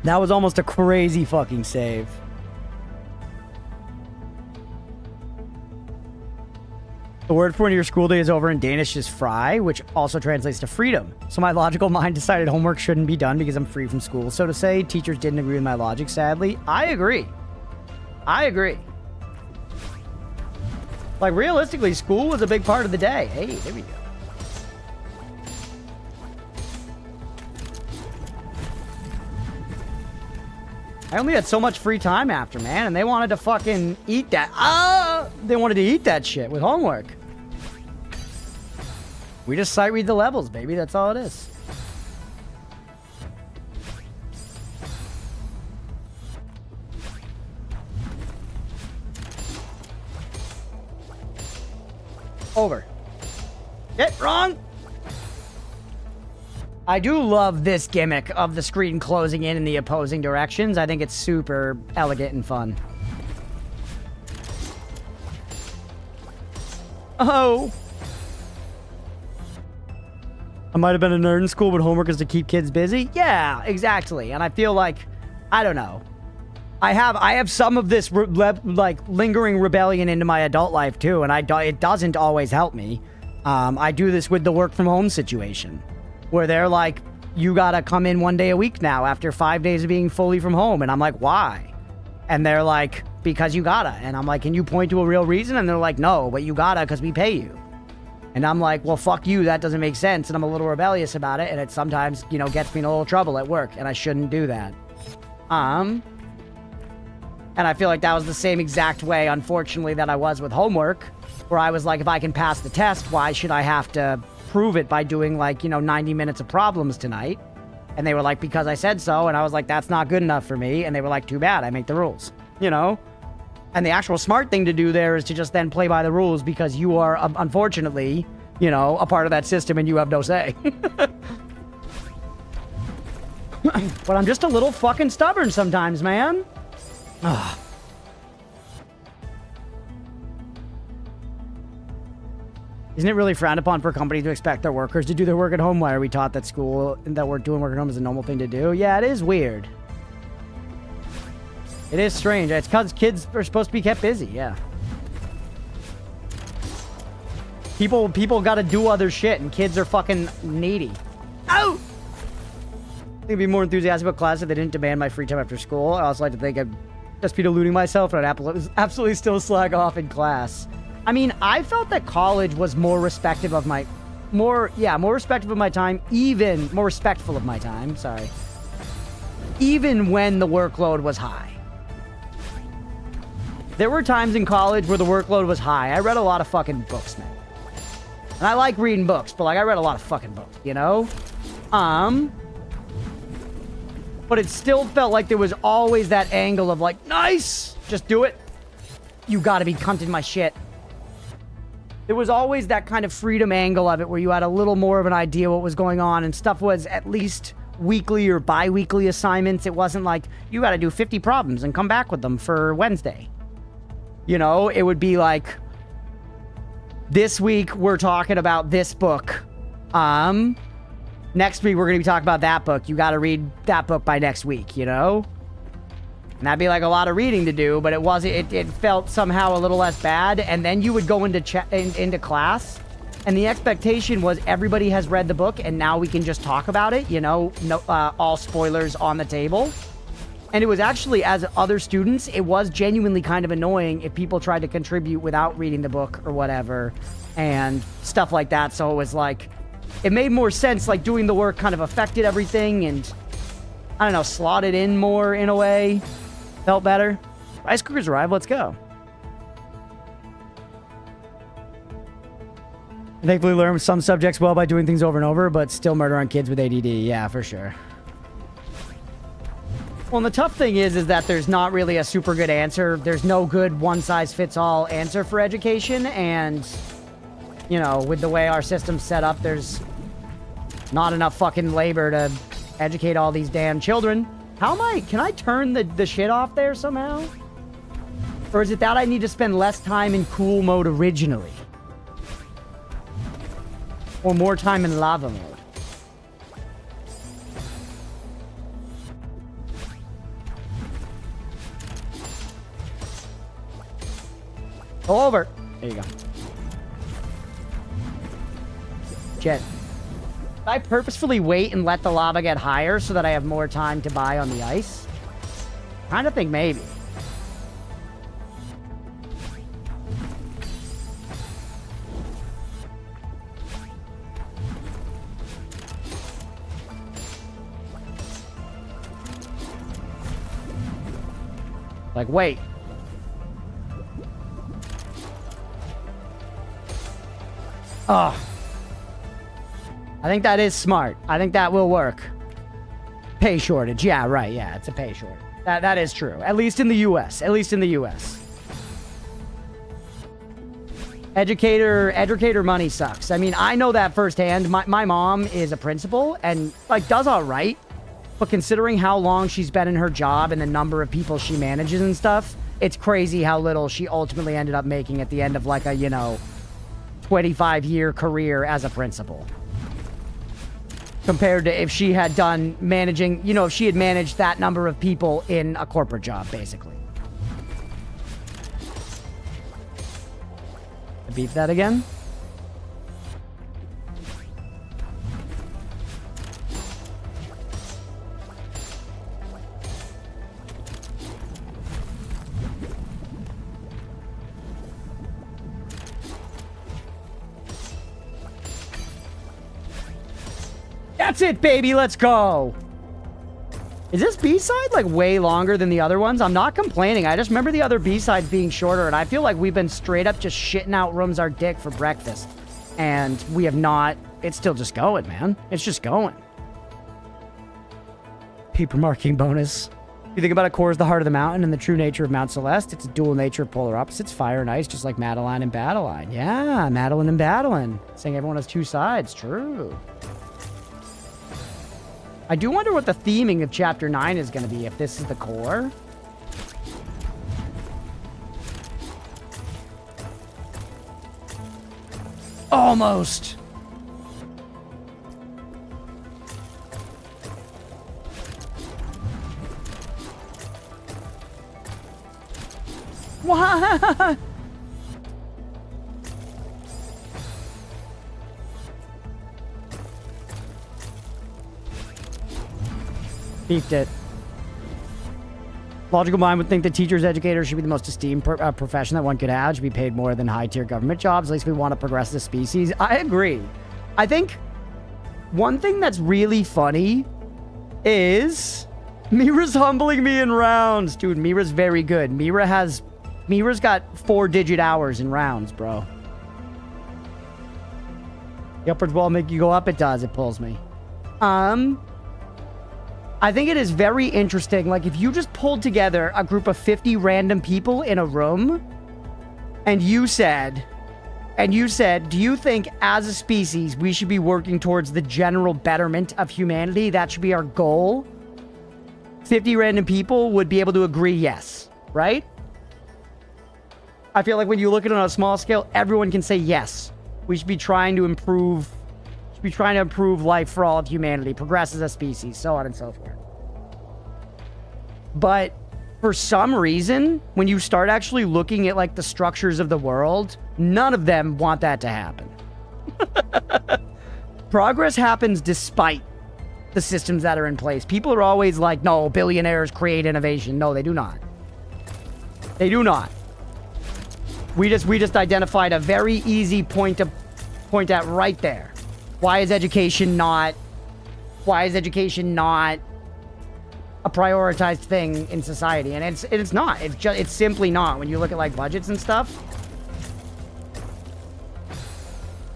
That was almost a crazy fucking save. The word for when your school day is over in Danish is fri, which also translates to freedom. So my logical mind decided homework shouldn't be done because I'm free from school, so to say. Teachers didn't agree with my logic, sadly. I agree. Like, realistically, school was a big part of the day. Hey, there we go. I only had so much free time after, man, and they wanted to fucking eat that. They wanted to eat that shit with homework. We just sight read the levels, baby. That's all it is. Over. Get wrong. I do love this gimmick of the screen closing in the opposing directions. I think it's super elegant and fun. Oh. I might have been a nerd in school, but homework is to keep kids busy. Yeah, exactly. And I feel like, I don't know. I have some of this like lingering rebellion into my adult life too, and it doesn't always help me. I do this with the work from home situation, where they're like, you gotta come in 1 day a week now after 5 days of being fully from home, and I'm like, why? And they're like, because you gotta. And I'm like, can you point to a real reason? And they're like, no, but you gotta because we pay you. And I'm like, well, fuck you, that doesn't make sense. And I'm a little rebellious about it, and it sometimes, you know, gets me in a little trouble at work, and I shouldn't do that. And I feel like that was the same exact way, unfortunately, that I was with homework, where I was like, if I can pass the test, why should I have to prove it by doing, like, you know, 90 minutes of problems tonight? And they were like, because I said so. And I was like, that's not good enough for me. And they were like, too bad, I make the rules, you know? And the actual smart thing to do there is to just then play by the rules, because you are, unfortunately, you know, a part of that system and you have no say. But I'm just a little fucking stubborn sometimes, man. Ugh. Isn't it really frowned upon for a company to expect their workers to do their work at home? Why are we taught that school and that we're doing work at home is a normal thing to do? Yeah, it is weird. It is strange. It's because kids are supposed to be kept busy, yeah. People got to do other shit, and kids are fucking needy. Oh! I think I'd be more enthusiastic about class if they didn't demand my free time after school. I also like to think I'd just be deluding myself, and I'd absolutely still slag off in class. I mean, I felt that college was more respectful of my time, even more respectful of my time, sorry. Even when the workload was high. There were times in college where the workload was high. I read a lot of fucking books, man. And I like reading books, but like I read a lot of fucking books, you know? But it still felt like there was always that angle of like, nice, just do it. You gotta be cunting my shit. There was always that kind of freedom angle of it where you had a little more of an idea what was going on, and stuff was at least weekly or bi-weekly assignments. It wasn't like, you gotta do 50 problems and come back with them for Wednesday. You know, it would be like, this week we're talking about this book. Next week we're gonna be talking about that book. You gotta read that book by next week, you know? And that'd be like a lot of reading to do, but it wasn't, it felt somehow a little less bad. And then you would go into class, and the expectation was everybody has read the book and now we can just talk about it, you know? No, all spoilers on the table. And it was actually, as other students, it was genuinely kind of annoying if people tried to contribute without reading the book or whatever and stuff like that. So it was like, it made more sense, like doing the work kind of affected everything and, I don't know, slotted in more in a way. Felt better. Rice cookers arrive, let's go. Thankfully learn some subjects well by doing things over and over, but still murder on kids with ADD. Yeah, for sure. Well, and the tough thing is that there's not really a super good answer. There's no good one-size-fits-all answer for education, and, you know, with the way our system's set up, there's not enough fucking labor to educate all these damn children. How am I... Can I turn the shit off there somehow? Or is it that I need to spend less time in cool mode originally? Or more time in lava mode? Go over. There you go. Jet. I purposefully wait and let the lava get higher so that I have more time to buy on the ice? Kind of think maybe. Like, wait. Oh. I think that is smart. I think that will work. Pay shortage. Yeah, right. Yeah, it's a pay shortage. That is true. At least in the U.S. At least in the U.S. Educator money sucks. I mean, I know that firsthand. My mom is a principal and, like, does all right. But considering how long she's been in her job and the number of people she manages and stuff, it's crazy how little she ultimately ended up making at the end of, like, a, you know, 25-year career as a principal. Compared to if she had done managing, you know, if she had managed that number of people in a corporate job, basically. Beef that again? That's it, baby. Let's go. Is this B-side like way longer than the other ones? I'm not complaining. I just remember the other B-sides being shorter, and I feel like we've been straight up just shitting out Rooms Our Dick for breakfast. And we have not... It's still just going, man. It's just going. Paper marking bonus. You think about it, core is the heart of the mountain and the true nature of Mount Celeste. It's a dual nature of polar opposites, fire and ice, just like Madeline and Badeline. Yeah, Madeline and Badeline. Saying everyone has two sides. True. I do wonder what the theming of Chapter 9 is going to be, if this is the core. Almost. What? Beefed it. Logical mind would think that teachers, educators should be the most esteemed profession that one could have. Should be paid more than high-tier government jobs. At least we want to progress the species. I agree. I think one thing that's really funny is Mira's humbling me in rounds. Dude, Mira's very good. Mira has Mira's got 4-digit hours in rounds, bro. The upwards wall make you go up? It does. It pulls me. I think it is very interesting. Like, if you just pulled together a group of 50 random people in a room, and you said, do you think as a species we should be working towards the general betterment of humanity? That should be our goal. 50 random people would be able to agree yes, right? I feel like when you look at it on a small scale, everyone can say yes. We should be trying to improve life for all of humanity, progress as a species, so on and so forth. But for some reason, when you start actually looking at like the structures of the world, none of them want that to happen. Progress happens despite the systems that are in place. People are always like, no, billionaires create innovation. No, they do not. They do not. We just identified a very easy point to point at right there. Why is education not a prioritized thing in society? And it's not. It's simply not. When you look at like budgets and stuff,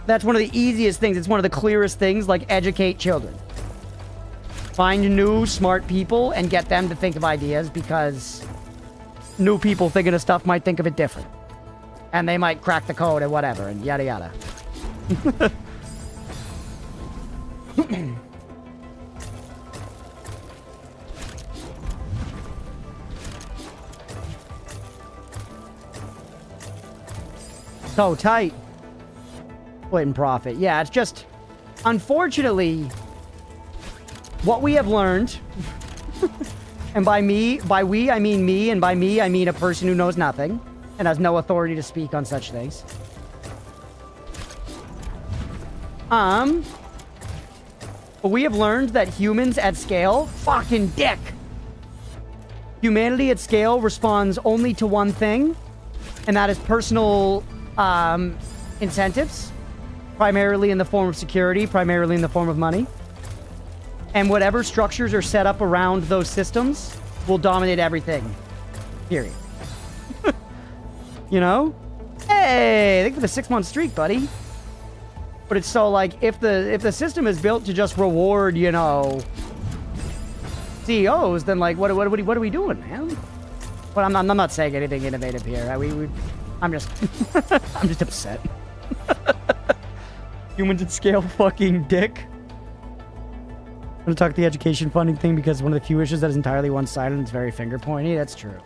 that's one of the easiest things. It's one of the clearest things. Like, educate children. Find new smart people and get them to think of ideas, because new people thinking of stuff might think of it different, and they might crack the code and whatever, and yada yada. So tight. Split and profit. Yeah, it's just, unfortunately, what we have learned, and by we, I mean me, and by me, I mean a person who knows nothing and has no authority to speak on such things. But we have learned that humans at scale, fucking dick. Humanity at scale responds only to one thing, and that is personal incentives, primarily in the form of security, primarily in the form of money. And whatever structures are set up around those systems will dominate everything. Period. You know? Hey, thank you for the 6-month streak, buddy. But it's so like, if the system is built to just reward, you know, CEOs, then like, what are we doing, man? But I'm not saying anything innovative here. I'm just I'm just upset. Humans at scale, fucking dick. I'm gonna talk the education funding thing because it's one of the few issues that is entirely one-sided and it's very finger-pointy. That's true.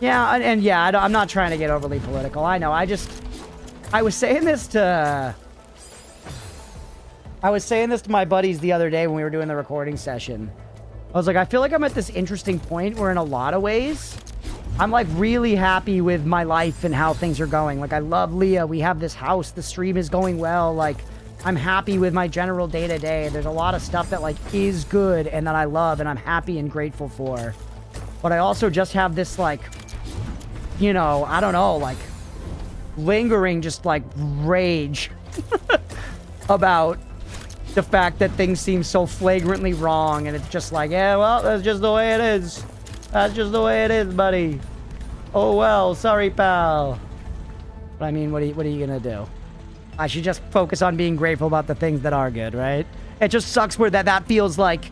Yeah, and yeah, I'm not trying to get overly political. I know. I was saying this to my buddies the other day when we were doing the recording session. I was like, I feel like I'm at this interesting point where in a lot of ways, I'm like really happy with my life and how things are going. Like, I love Leah. We have this house. The stream is going well. Like, I'm happy with my general day-to-day. There's a lot of stuff that like is good and that I love and I'm happy and grateful for. But I also just have this like, you know, I don't know, like lingering just like rage about the fact that things seem so flagrantly wrong, and it's just like, yeah, well, that's just the way it is. That's just the way it is, buddy. Oh well, sorry, pal. But I mean, what are you gonna do? I should just focus on being grateful about the things that are good, right? It just sucks where that feels like,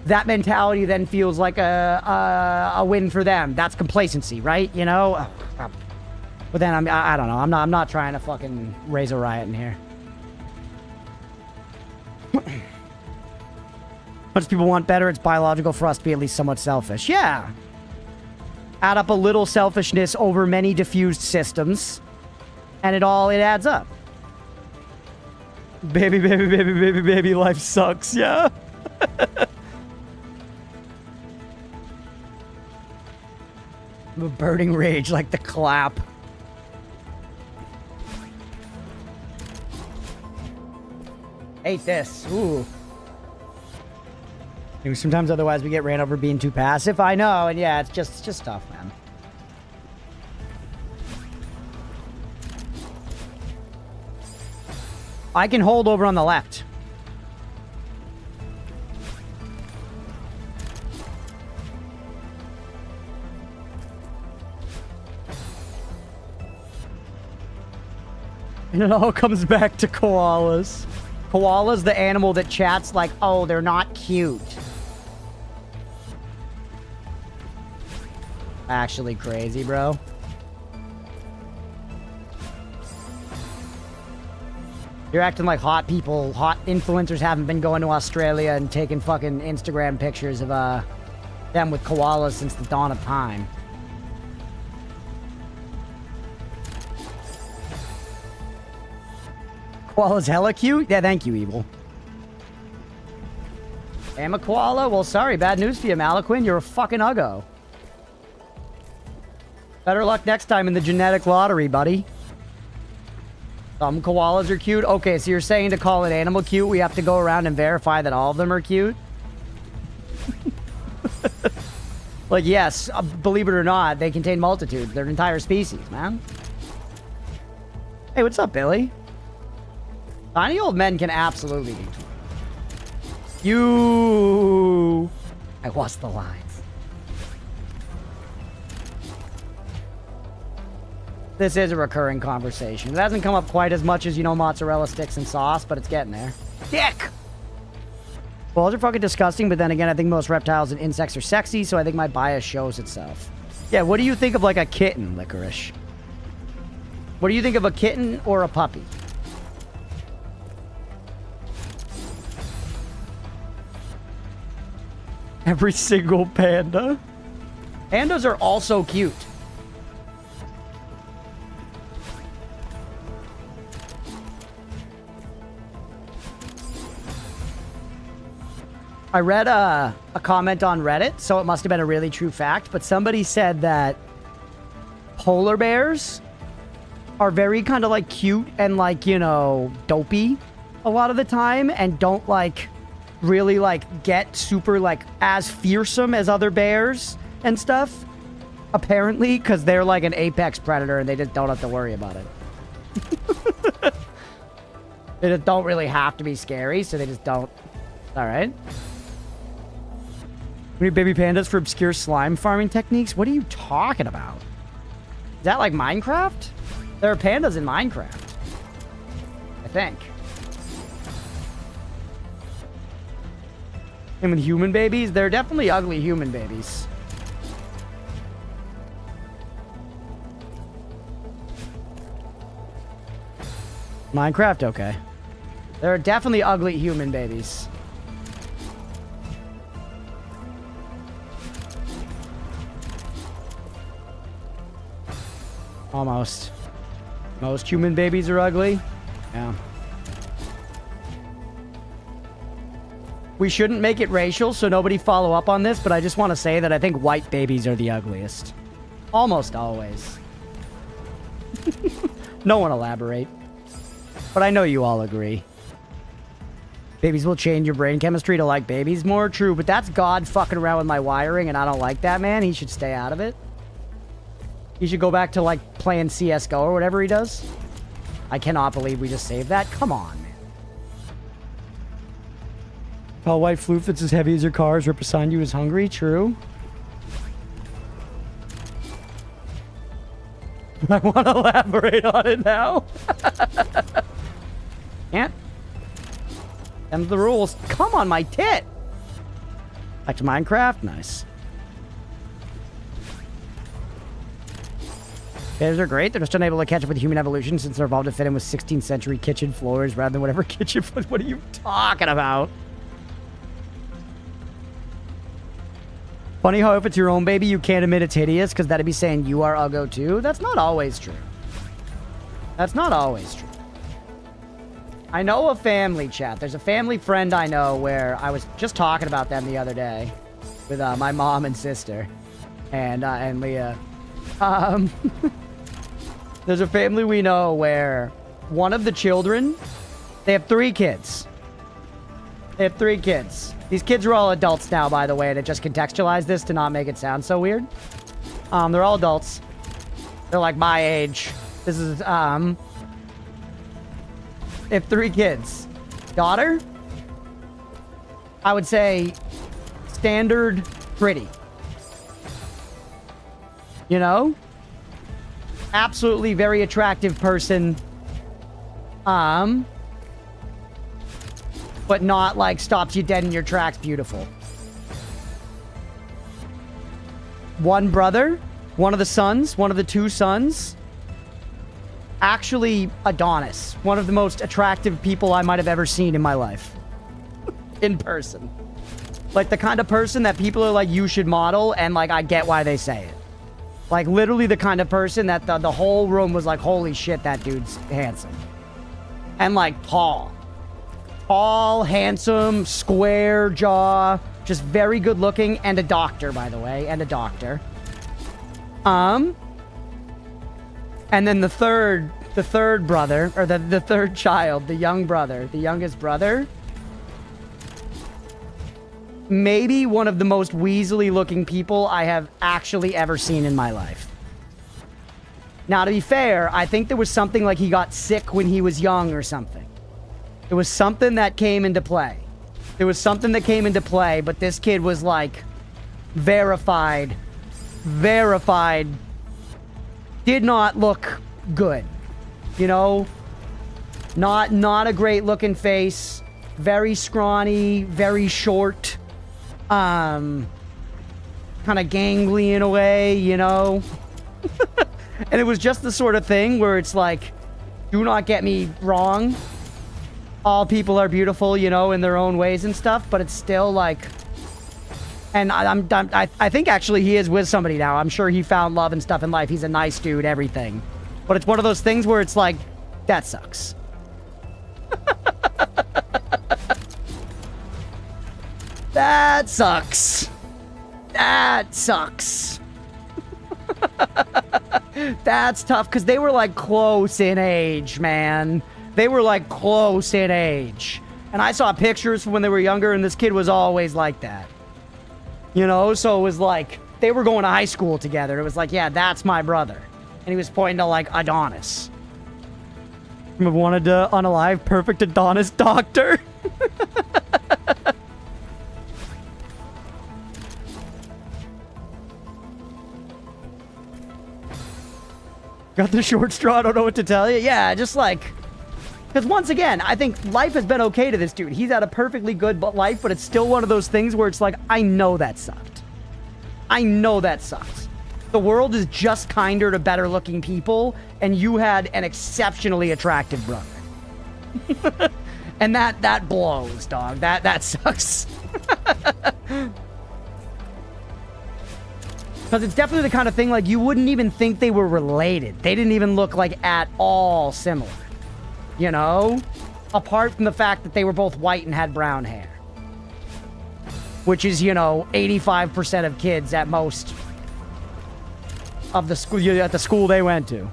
that mentality then feels like a win for them. That's complacency, right? You know? But then I don't know. I'm not trying to fucking raise a riot in here. Much people want better. It's biological for us to be at least somewhat selfish. Yeah. Add up a little selfishness over many diffused systems, and it adds up. Baby, baby, baby, baby, baby, life sucks. Yeah. A burning rage like the clap. Hate this. Ooh. Sometimes otherwise we get ran over being too passive. I know, and yeah, it's just tough, man. I can hold over on the left. And it all comes back to koalas. Koala's the animal that chats like, oh, they're not cute. Actually crazy, bro. You're acting like hot people, hot influencers haven't been going to Australia and taking fucking Instagram pictures of them with koalas since the dawn of time. Koala's hella cute? Yeah, thank you, Evil. Am a koala? Well, sorry, bad news for you, Malaquin. You're a fucking uggo. Better luck next time in the genetic lottery, buddy. Some koalas are cute. Okay, so you're saying to call an animal cute, we have to go around and verify that all of them are cute? Like, yes, believe it or not, they contain multitudes. They're an entire species, man. Hey, what's up, Billy? Tiny old men can absolutely be cute. You... I lost the lines. This is a recurring conversation. It hasn't come up quite as much as, you know, mozzarella sticks and sauce, but it's getting there. Dick! Balls are fucking disgusting, but then again, I think most reptiles and insects are sexy, so I think my bias shows itself. Yeah, what do you think of, like, a kitten, Licorice? What do you think of a kitten or a puppy? Every single panda. Pandas are also cute. I read a comment on Reddit, so it must have been a really true fact, but somebody said that polar bears are very kind of like cute and like, you know, dopey a lot of the time and don't like really like get super like as fearsome as other bears and stuff, apparently, because they're like an apex predator and they just don't have to worry about it. They just don't really have to be scary, so they just don't. All right. We need baby pandas for obscure slime farming techniques? What are you talking about? Is that like Minecraft? There are pandas in Minecraft, I think. And with human babies, they're definitely ugly human babies. Minecraft, okay. There are definitely ugly human babies. Almost. Most human babies are ugly. Yeah. We shouldn't make it racial, so nobody follow up on this, but I just want to say that I think white babies are the ugliest. Almost always. No one elaborate. But I know you all agree. Babies will change your brain chemistry to like babies more. True, but that's God fucking around with my wiring, and I don't like that, man. He should stay out of it. He should go back to, like, playing CSGO or whatever he does. I cannot believe we just saved that. Come on, man. Tall white flute that's as heavy as your car is rip a sign you is hungry. True. I want to elaborate on it now. Can't. Them's the rules. Come on, my tit. Back to Minecraft. Nice. Bears are great. They're just unable to catch up with human evolution since they're evolved to fit in with 16th century kitchen floors rather than whatever kitchen. What are you talking about? Funny how if it's your own baby, you can't admit it's hideous because that'd be saying you are uggo too. That's not always true. That's not always true. I know a family chat. There's a family friend I know where I was just talking about them the other day with my mom and sister and Leah. There's a family we know where one of the children, they have 3 kids. They have 3 kids. These kids are all adults now, by the way, to just contextualize this to not make it sound so weird. They're all adults. They're like my age. This is, they have 3 kids. Daughter, I would say standard pretty. You know? Absolutely very attractive person. But not like stops you dead in your tracks beautiful. One brother, one of the sons, one of the two sons, actually Adonis, one of the most attractive people I might have ever seen in my life. In person. Like the kind of person that people are like, you should model, and like I get why they say it. Like literally the kind of person that the whole room was like, holy shit, that dude's handsome. And like tall. Tall, handsome, square jaw, just very good looking, and a doctor, by the way, and a doctor. And then the third brother, or the third child, the young brother, the youngest brother, maybe one of the most weaselly looking people I have actually ever seen in my life. Now, to be fair, I think there was something like he got sick when he was young or something. There was something that came into play. There was something that came into play, but this kid was like verified, did not look good. You know, not a great looking face, very scrawny, very short, kind of gangly in a way, you know. And it was just the sort of thing where it's like, do not get me wrong, all people are beautiful, you know, in their own ways and stuff, but it's still like, and I think actually he is with somebody now. I'm sure he found love and stuff in life. He's a nice dude, everything. But it's one of those things where it's like, that sucks. That sucks. That sucks. That's tough, because they were like close in age, man. They were like close in age. And I saw pictures from when they were younger, and this kid was always like that. You know, so it was like, they were going to high school together. It was like, yeah, that's my brother. And he was pointing to like Adonis. I wanted to unalive perfect Adonis doctor. Got the short straw, I don't know what to tell you. Yeah, just like, because once again, I think life has been okay to this dude. He's had a perfectly good life, but it's still one of those things where it's like, I know that sucked. I know that sucks. The world is just kinder to better looking people, and you had an exceptionally attractive brother. And that blows, dog. That sucks. Because it's definitely the kind of thing, like, you wouldn't even think they were related. They didn't even look, like, at all similar. You know? Apart from the fact that they were both white and had brown hair. Which is, you know, 85% of kids at most of the school, at the school they went to.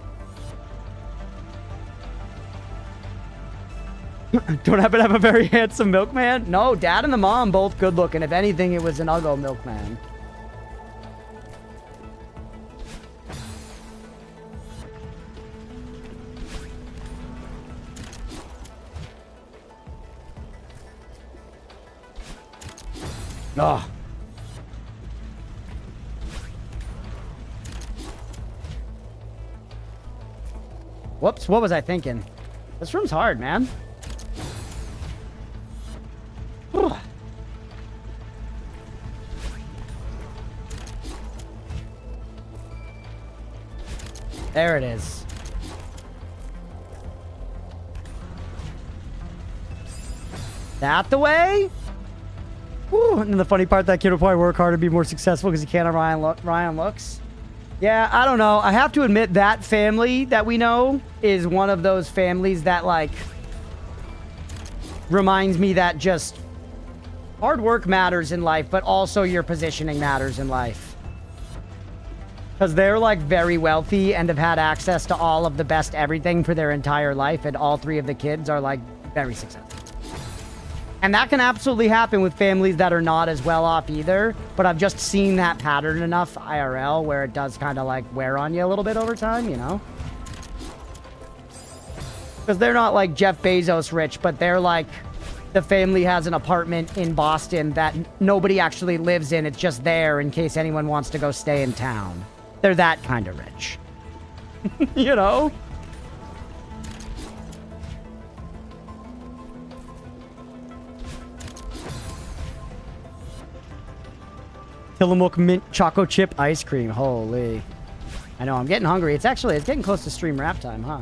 Don't happen to have a very handsome milkman? No, dad and the mom both good looking. If anything, it was an uggo milkman. Oh. Whoops, what was I thinking? This room's hard, man. There it is. That the way? Woo. And the funny part, that kid will probably work hard to be more successful because he can't have Ryan looks. Yeah, I don't know. I have to admit that family that we know is one of those families that, like, reminds me that just hard work matters in life, but also your positioning matters in life. Because they're, like, very wealthy and have had access to all of the best everything for their entire life, and all three of the kids are, like, very successful. And that can absolutely happen with families that are not as well off either, but I've just seen that pattern enough IRL where it does kind of, like, wear on you a little bit over time, you know? Because they're not, like, Jeff Bezos rich, but they're, like, the family has an apartment in Boston that nobody actually lives in. It's just there in case anyone wants to go stay in town. They're that kind of rich. You know? Tillamook mint choco chip ice cream. Holy. I know, I'm getting hungry. It's getting close to stream wrap time, huh?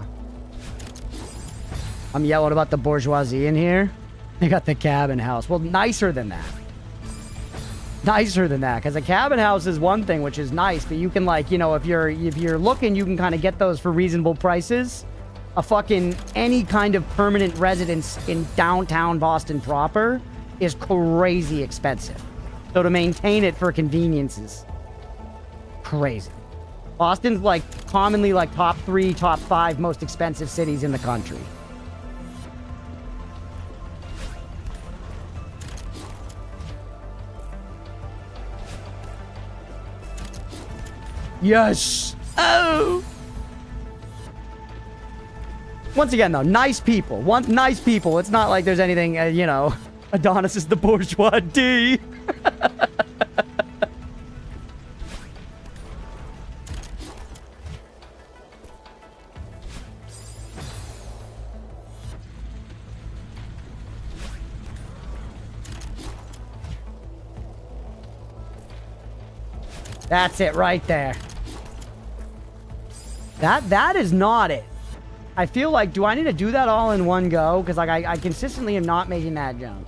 I'm yelling about the bourgeoisie in here. They got the cabin house. Well, nicer than that. Nicer than that, because a cabin house is one thing, which is nice, but you can, like, you know, if you're looking, you can kind of get those for reasonable prices. A fucking any kind of permanent residence in downtown Boston proper is crazy expensive. So to maintain it for conveniences, crazy. Boston's like commonly like top 3, top 5 most expensive cities in the country. Yes. Oh. Once again, though, nice people. Nice people. It's not like there's anything, you know, Adonis is the bourgeois D. That's it right there. That is not it. I feel like, do I need to do that all in one go? Because like I consistently am not making that jump.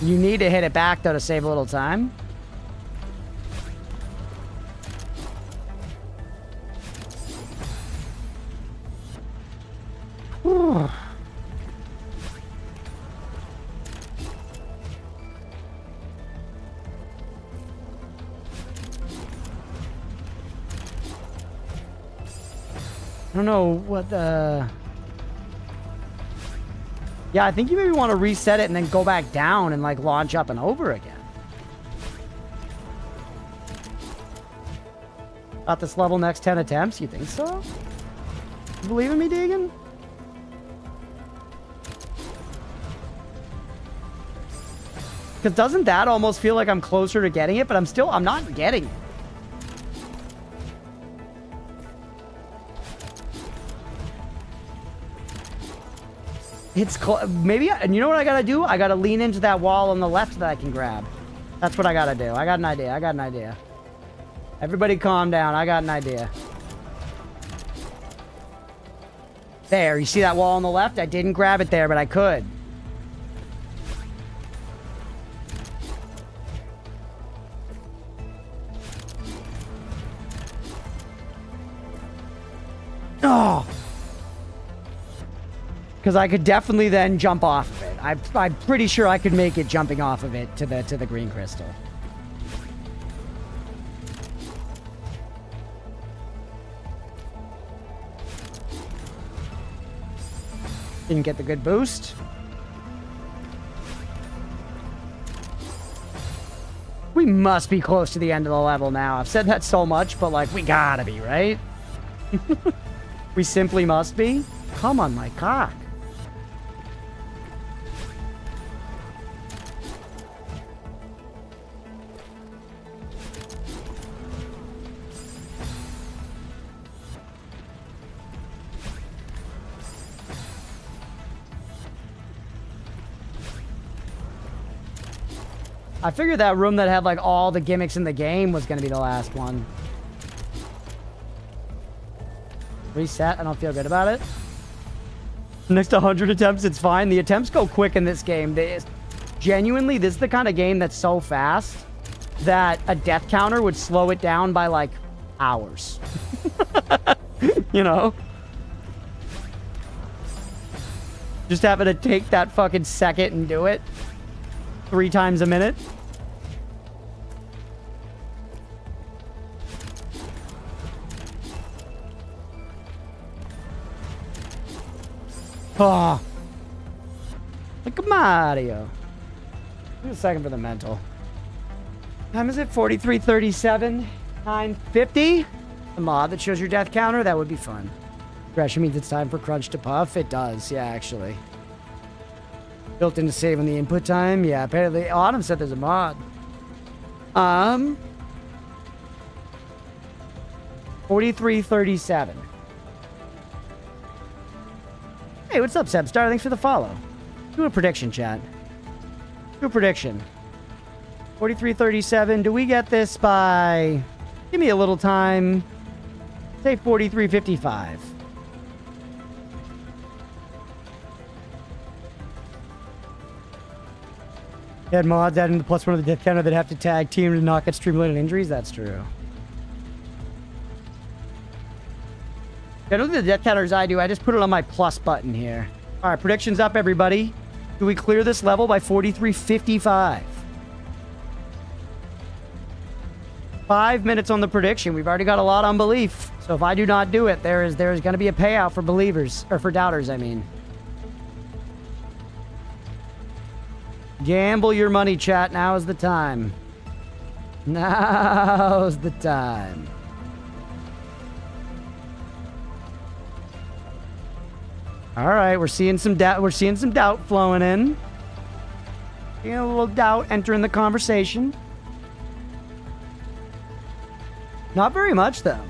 You need to hit it back though to save a little time. Whew. I don't know what the... Yeah, I think you maybe want to reset it and then go back down and like launch up and over again. At this level next 10 attempts, you think so? You believe in me, Deegan? Because doesn't that almost feel like I'm closer to getting it, but I'm not getting it. It's maybe, and you know what I gotta do? I gotta lean into that wall on the left that I can grab. That's what I gotta do. I got an idea. Everybody calm down. I got an idea. There, you see that wall on the left? I didn't grab it there, but I could. Oh! Because I could definitely then jump off of it. I'm pretty sure I could make it jumping off of it to the green crystal. Didn't get the good boost. We must be close to the end of the level now. I've said that so much, but like, we gotta be, right? We simply must be. Come on, my cock. I figured that room that had like all the gimmicks in the game was gonna be the last one. Reset, I don't feel good about it. Next 100 attempts, it's fine. The attempts go quick in this game. Genuinely, this is the kind of game that's so fast that a death counter would slow it down by like hours. You know? Just having to take that fucking second and do it 3 times a minute. Oh. Like a Mario. Give me a second for the mental. Time is it? 43:37. 9:50. A mod that shows your death counter? That would be fun. Pressure means it's time for Crunch to puff. It does, yeah, actually. Built in to save on the input time. Yeah, apparently Autumn said there's a mod. 43:37. Hey, what's up, Sebstar? Thanks for the follow. Do a prediction, chat. New prediction. 43:37. Do we get this by... Give me a little time. Say 43:55. Had mods adding the +1 of the death counter that have to tag team to not get stream-related injuries. That's true. I don't think the death counters I do. I just put it on my plus button here. All right, predictions up, everybody. Do we clear this level by 43:55? 5 minutes on the prediction. We've already got a lot on belief. So if I do not do it, there is going to be a payout for believers, or for doubters, I mean. Gamble your money, chat. Now is the time. Now's the time. All right, we're seeing some doubt. We're seeing some doubt flowing in. Seeing a little doubt entering the conversation. Not very much, though.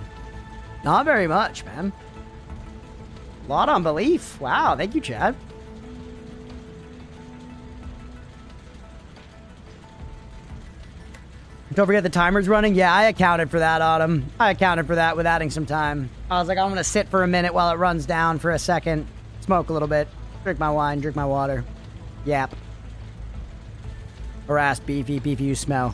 Not very much, man. A lot on belief. Wow, thank you, Chad. Don't forget the timer's running. Yeah, I accounted for that, Autumn. I accounted for that with adding some time. I was like, I'm going to sit for a minute while it runs down for a second. Smoke a little bit. Drink my wine. Drink my water. Yap. Harass Beefy. Beefy, you smell.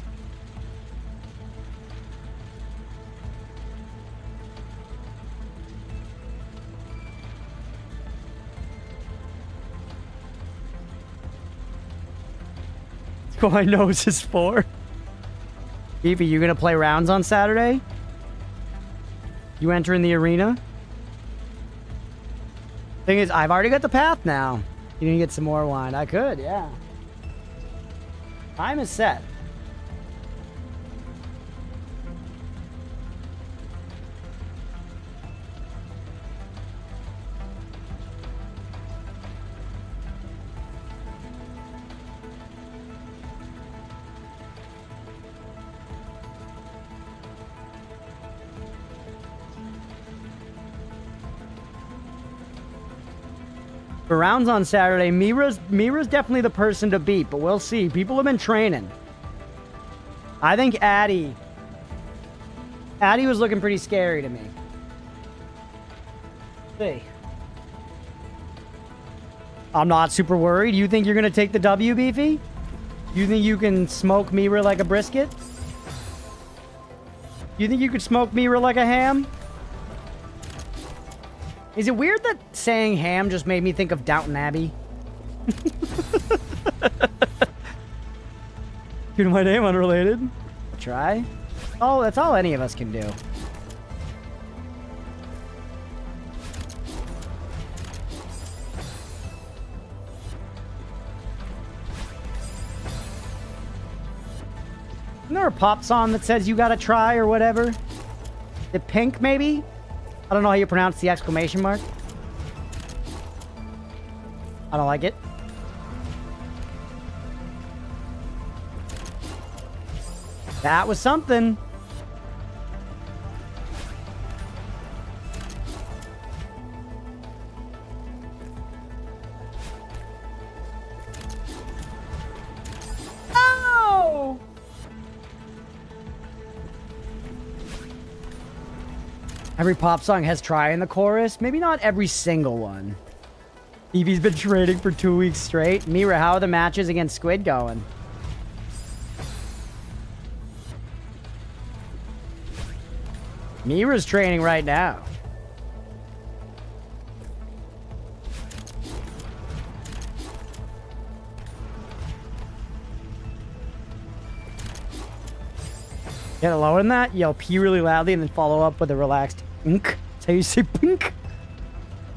That's what my nose is for. Beefy, you gonna play rounds on Saturday? You entering the arena? Thing is, I've already got the path now. You need to get some more wine. I could, yeah. Time is set. For rounds on Saturday, Mira's definitely the person to beat, but we'll see. People have been training. I think Addy was looking pretty scary to me. See. I'm not super worried. You think you're going to take the W, Beefy? You think you can smoke Mira like a brisket? You think you could smoke Mira like a ham? Is it weird that saying ham just made me think of Downton Abbey? Keep my name unrelated. Try. Oh, that's all any of us can do. Isn't there a pop song that says you gotta try or whatever? The Pink, maybe? I don't know how you pronounce the exclamation mark. I don't like it. That was something. Oh! Every pop song has try in the chorus. Maybe not every single one. Evie's been training for 2 weeks straight. Mira, how are the matches against Squid going? Mira's training right now. Get lower than that, yell pee really loudly, and then follow up with a relaxed ink. That's how you say pink.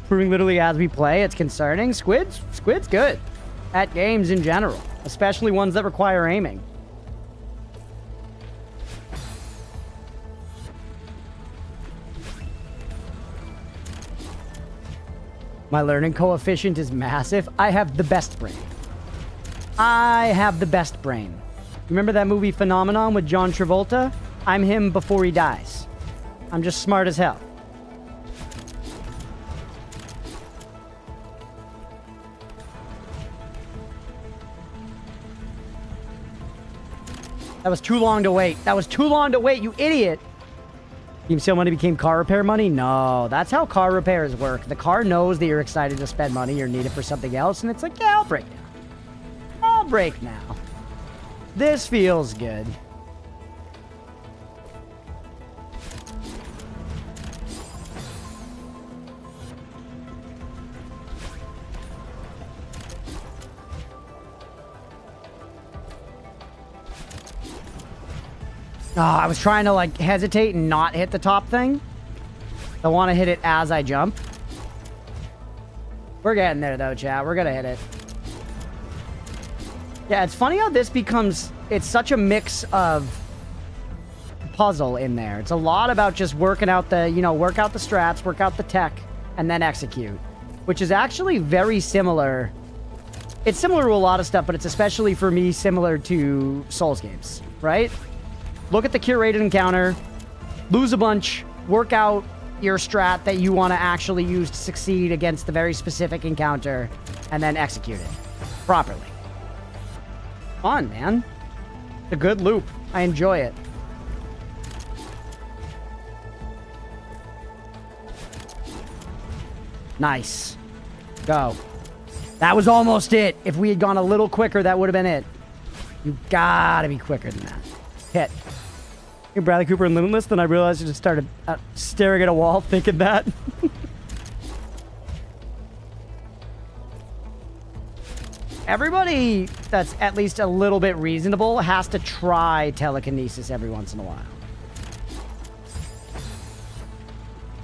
Proving literally as we play, it's concerning. Squid's good at games in general, especially ones that require aiming. My learning coefficient is massive. I have the best brain. I have the best brain. Remember that movie Phenomenon with John Travolta? I'm him before he dies. I'm just smart as hell. That was too long to wait. That was too long to wait, you idiot. Team sale money became car repair money? No, that's how car repairs work. The car knows that you're excited to spend money or need it for something else, and it's like, yeah, I'll break now. I'll break now. This feels good. Oh, I was trying to like hesitate and not hit the top thing. I want to hit it as I jump. We're getting there though, chat. We're gonna hit it. Yeah, it's funny how this becomes, it's such a mix of puzzle in there. It's a lot about just working out the, you know, work out the strats, work out the tech, and then execute. Which is actually very similar. It's similar to a lot of stuff, but it's especially for me similar to Souls games, right? Look at the curated encounter, lose a bunch, work out your strat that you want to actually use to succeed against the very specific encounter, and then execute it properly. Fun, man. It's a good loop. I enjoy it. Nice. Go. That was almost it. If we had gone a little quicker, that would have been it. You gotta be quicker than that. Hit. Bradley Cooper and Limitless, then I realized I just started staring at a wall thinking that. Everybody that's at least a little bit reasonable has to try telekinesis every once in a while.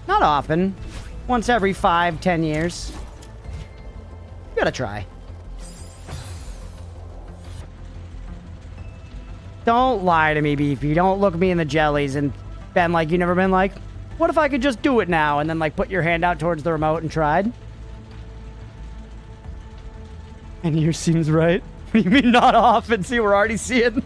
Not often. Once every 5-10 years. You gotta try. Don't lie to me, Beefy. Don't look me in the jellies and been like, you never been like, what if I could just do it now? And then like put your hand out towards the remote and tried. And yours seems right. What do you mean not often? See, we're already seeing.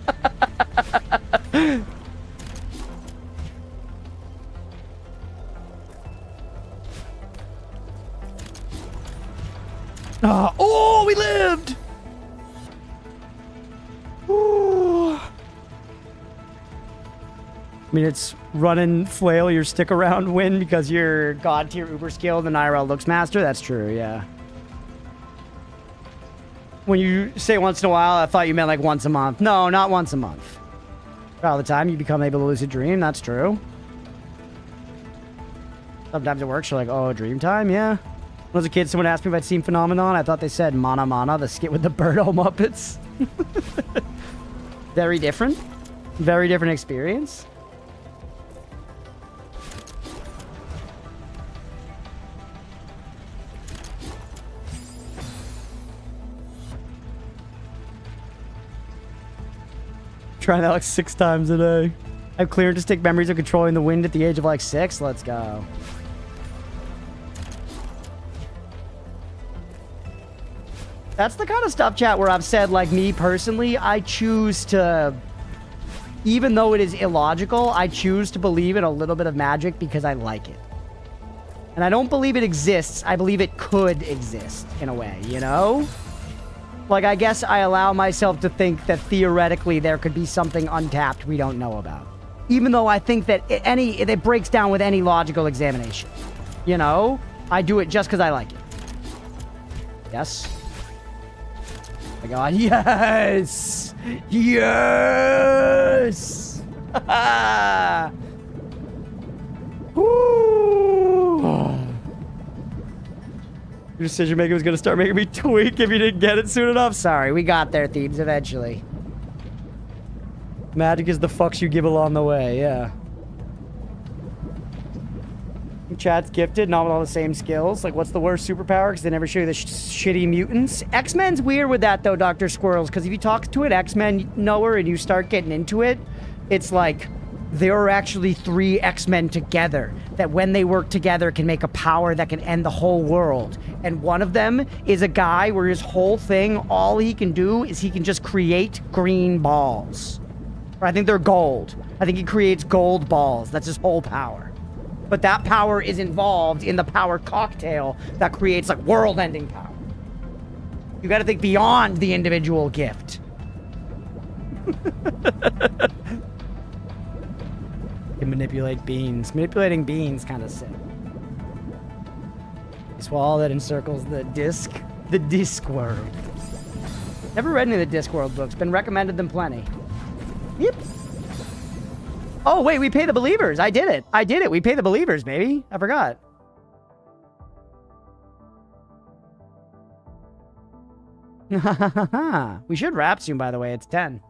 Oh, we lived! Ooh. I mean, it's run and flail your stick around win because you're god tier uber skilled and IRL looks master. That's true, yeah. When you say once in a while, I thought you meant like once a month. No, not once a month. All the time you become able to lucid dream. That's true. Sometimes it works. You're like, oh, dream time? Yeah. When I was a kid, someone asked me if I'd seen Phenomenon. I thought they said Mana Mana, the skit with the Birdo Muppets. Very different. Very different experience. Trying that like 6 times a day. I have clear and distinct memories of controlling the wind at the age of like 6. Let's go. That's the kind of stuff, chat, where I've said, like, me personally, I choose to, even though it is illogical, I choose to believe in a little bit of magic because I like it. And I don't believe it exists. I believe it could exist in a way, you know? Like, I guess I allow myself to think that theoretically there could be something untapped we don't know about. Even though I think that it breaks down with any logical examination. You know? I do it just because I like it. Yes? Oh my god, yes! Yes! Woo! Your decision making was gonna start making me tweak if you didn't get it soon enough. Sorry, we got there, Thebes, eventually. Magic is the fucks you give along the way, yeah. Chat's gifted, not with all the same skills. Like, what's the worst superpower? Because they never show you the shitty mutants. X-Men's weird with that, though, Dr. Squirrels, because if you talk to an X-Men knower and you start getting into it, it's like there are actually 3 X-Men together that when they work together can make a power that can end the whole world. And one of them is a guy where his whole thing, all he can do is he can just create green balls. Or I think they're gold. I think he creates gold balls. That's his whole power. But that power is involved in the power cocktail that creates like world-ending power. You gotta think beyond the individual gift. Can manipulate beans. Manipulating beans kind of sick. Swallow that encircles the disc. The disc world. Never read any of the Discworld books. Been recommended them plenty. Yep. Oh, wait, we pay the believers. I did it. I did it. We pay the believers, baby. I forgot. We should wrap soon, by the way. It's 10.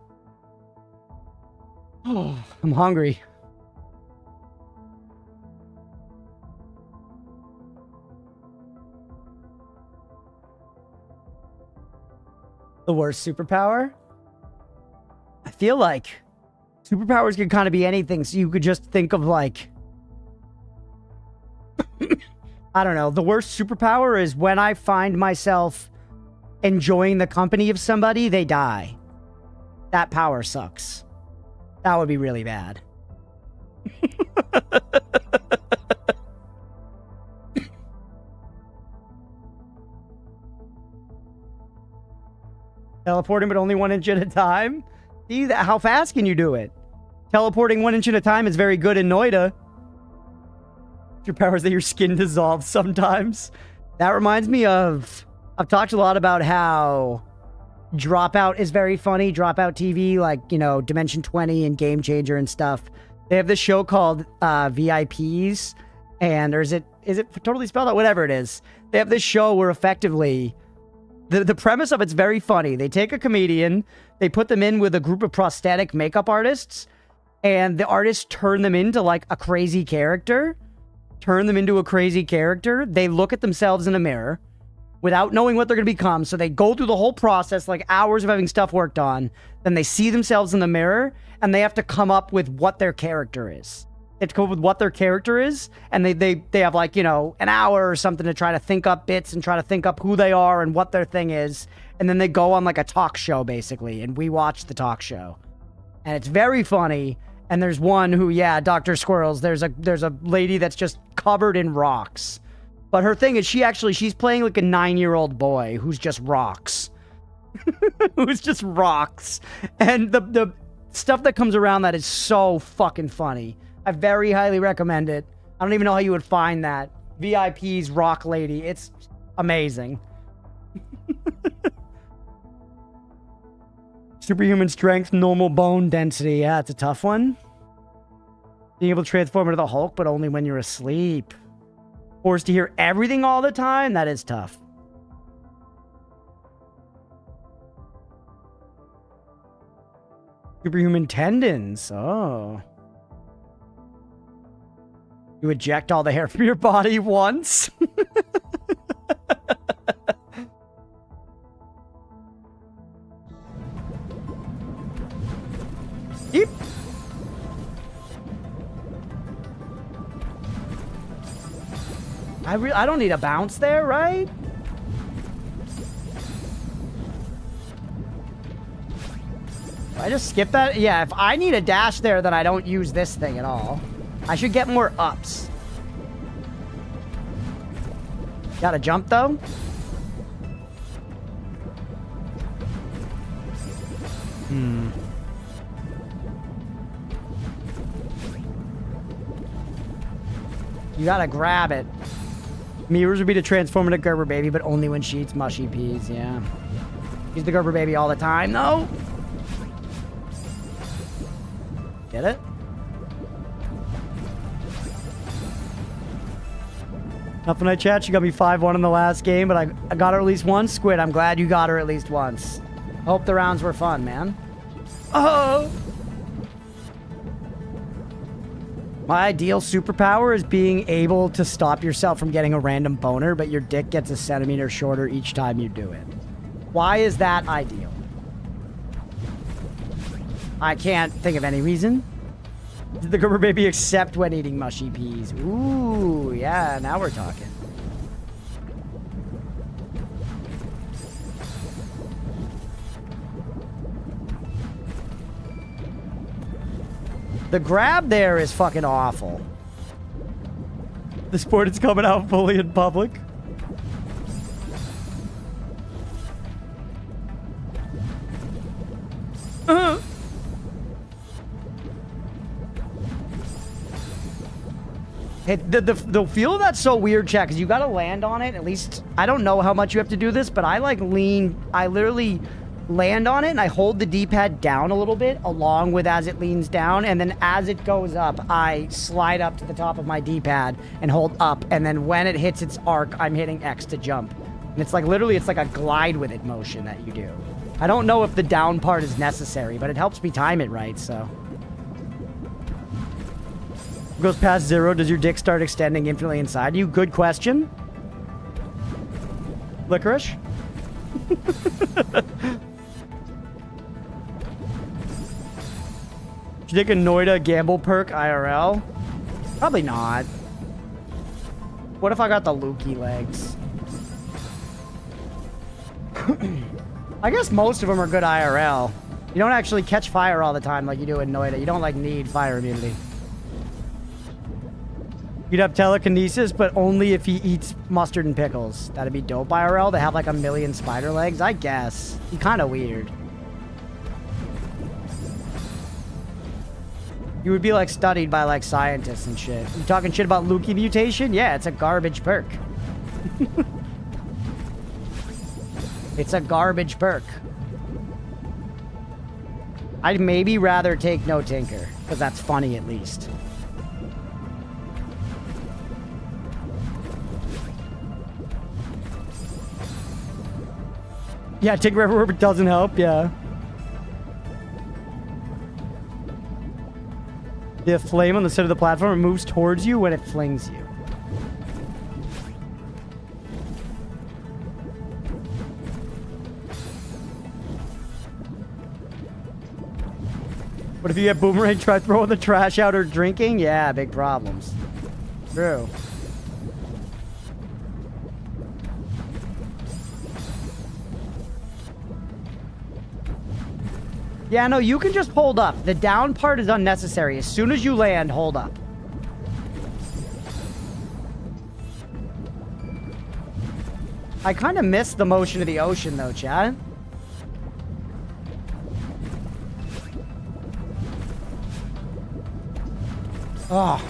Oh, I'm hungry. The worst superpower? I feel like superpowers could kind of be anything, so you could just think of like... I don't know. The worst superpower is when I find myself enjoying the company of somebody, they die. That power sucks. That would be really bad. Teleporting, but only 1 inch at a time? See, that, how fast can you do it? Teleporting 1 inch at a time is very good in Noida. Your power is that your skin dissolves sometimes. That reminds me of... I've talked a lot about how Dropout is very funny. Dropout TV, like, you know, Dimension 20 and Game Changer and stuff. They have this show called VIPs. Or is it totally spelled out? Whatever it is. They have this show where effectively... The premise of it's very funny. They take a comedian, they put them in with a group of prosthetic makeup artists, and the artists turn them into like a crazy character. They look at themselves in a mirror without knowing what they're going to become. So they go through the whole process, like hours of having stuff worked on. Then they see themselves in the mirror, and they have to come up with what their character is. They have to come up with what their character is, and they have like, you know, an hour or something to try to think up bits and try to think up who they are and what their thing is. And then they go on like a talk show, basically, and we watch the talk show. And it's very funny. And there's one who, yeah, Dr. Squirrels, there's a lady that's just covered in rocks. But her thing is she's playing like a 9-year-old boy who's just rocks. Who's just rocks. And the stuff that comes around that is so fucking funny. I very highly recommend it. I don't even know how you would find that. VIP's Rock Lady. It's amazing. Superhuman strength, normal bone density. Yeah, it's a tough one. Being able to transform into the Hulk, but only when you're asleep. Forced to hear everything all the time? That is tough. Superhuman tendons. Oh. You eject all the hair from your body once? Yep. I don't need a bounce there, right? I just skip that? Yeah, if I need a dash there, then I don't use this thing at all. I should get more ups. Got a jump, though? You gotta grab it. Mirrors would be to transform into Gerber Baby, but only when she eats mushy peas, yeah. Use the Gerber Baby all the time, though. Get it? Nothing I chat. She got me 5-1 in the last game, but I got her at least once. Squid, I'm glad you got her at least once. Hope the rounds were fun, man. Oh! My ideal superpower is being able to stop yourself from getting a random boner, but your dick gets a centimeter shorter each time you do it. Why is that ideal? I can't think of any reason. Did the Gerber Baby accept when eating mushy peas? Ooh, yeah, now we're talking. The grab there is fucking awful. The sport is coming out fully in public. The feel of that's so weird, chat, because you got to land on it. At least, I don't know how much you have to do this, but I like lean. I literally land on it and I hold the D-pad down a little bit along with as it leans down. And then as it goes up, I slide up to the top of my D-pad and hold up. And then when it hits its arc, I'm hitting X to jump. And it's like literally, it's like a glide with it motion that you do. I don't know if the down part is necessary, but it helps me time it right, so. Goes past 0, does your dick start extending infinitely inside you? Good question. Licorice? Should you take a Noida gamble perk IRL? Probably not. What if I got the Lukey legs? I guess most of them are good IRL. You don't actually catch fire all the time like you do in Noida. You don't like need fire immunity. You'd have telekinesis, but only if he eats mustard and pickles. That'd be dope IRL. They have like a million spider legs, I guess. Be kind of weird. You would be like studied by like scientists and shit. You talking shit about Lukey mutation? Yeah, it's a garbage perk. It's a garbage perk. I'd maybe rather take no tinker, because that's funny at least. Yeah, tinker everywhere but doesn't help, yeah. The flame on the center of the platform moves towards you when it flings you. What if you get boomerang, try throwing the trash out or drinking? Yeah, big problems. True. Yeah, no, you can just hold up. The down part is unnecessary. As soon as you land, hold up. I kind of miss the motion of the ocean, though, Chad. Oh.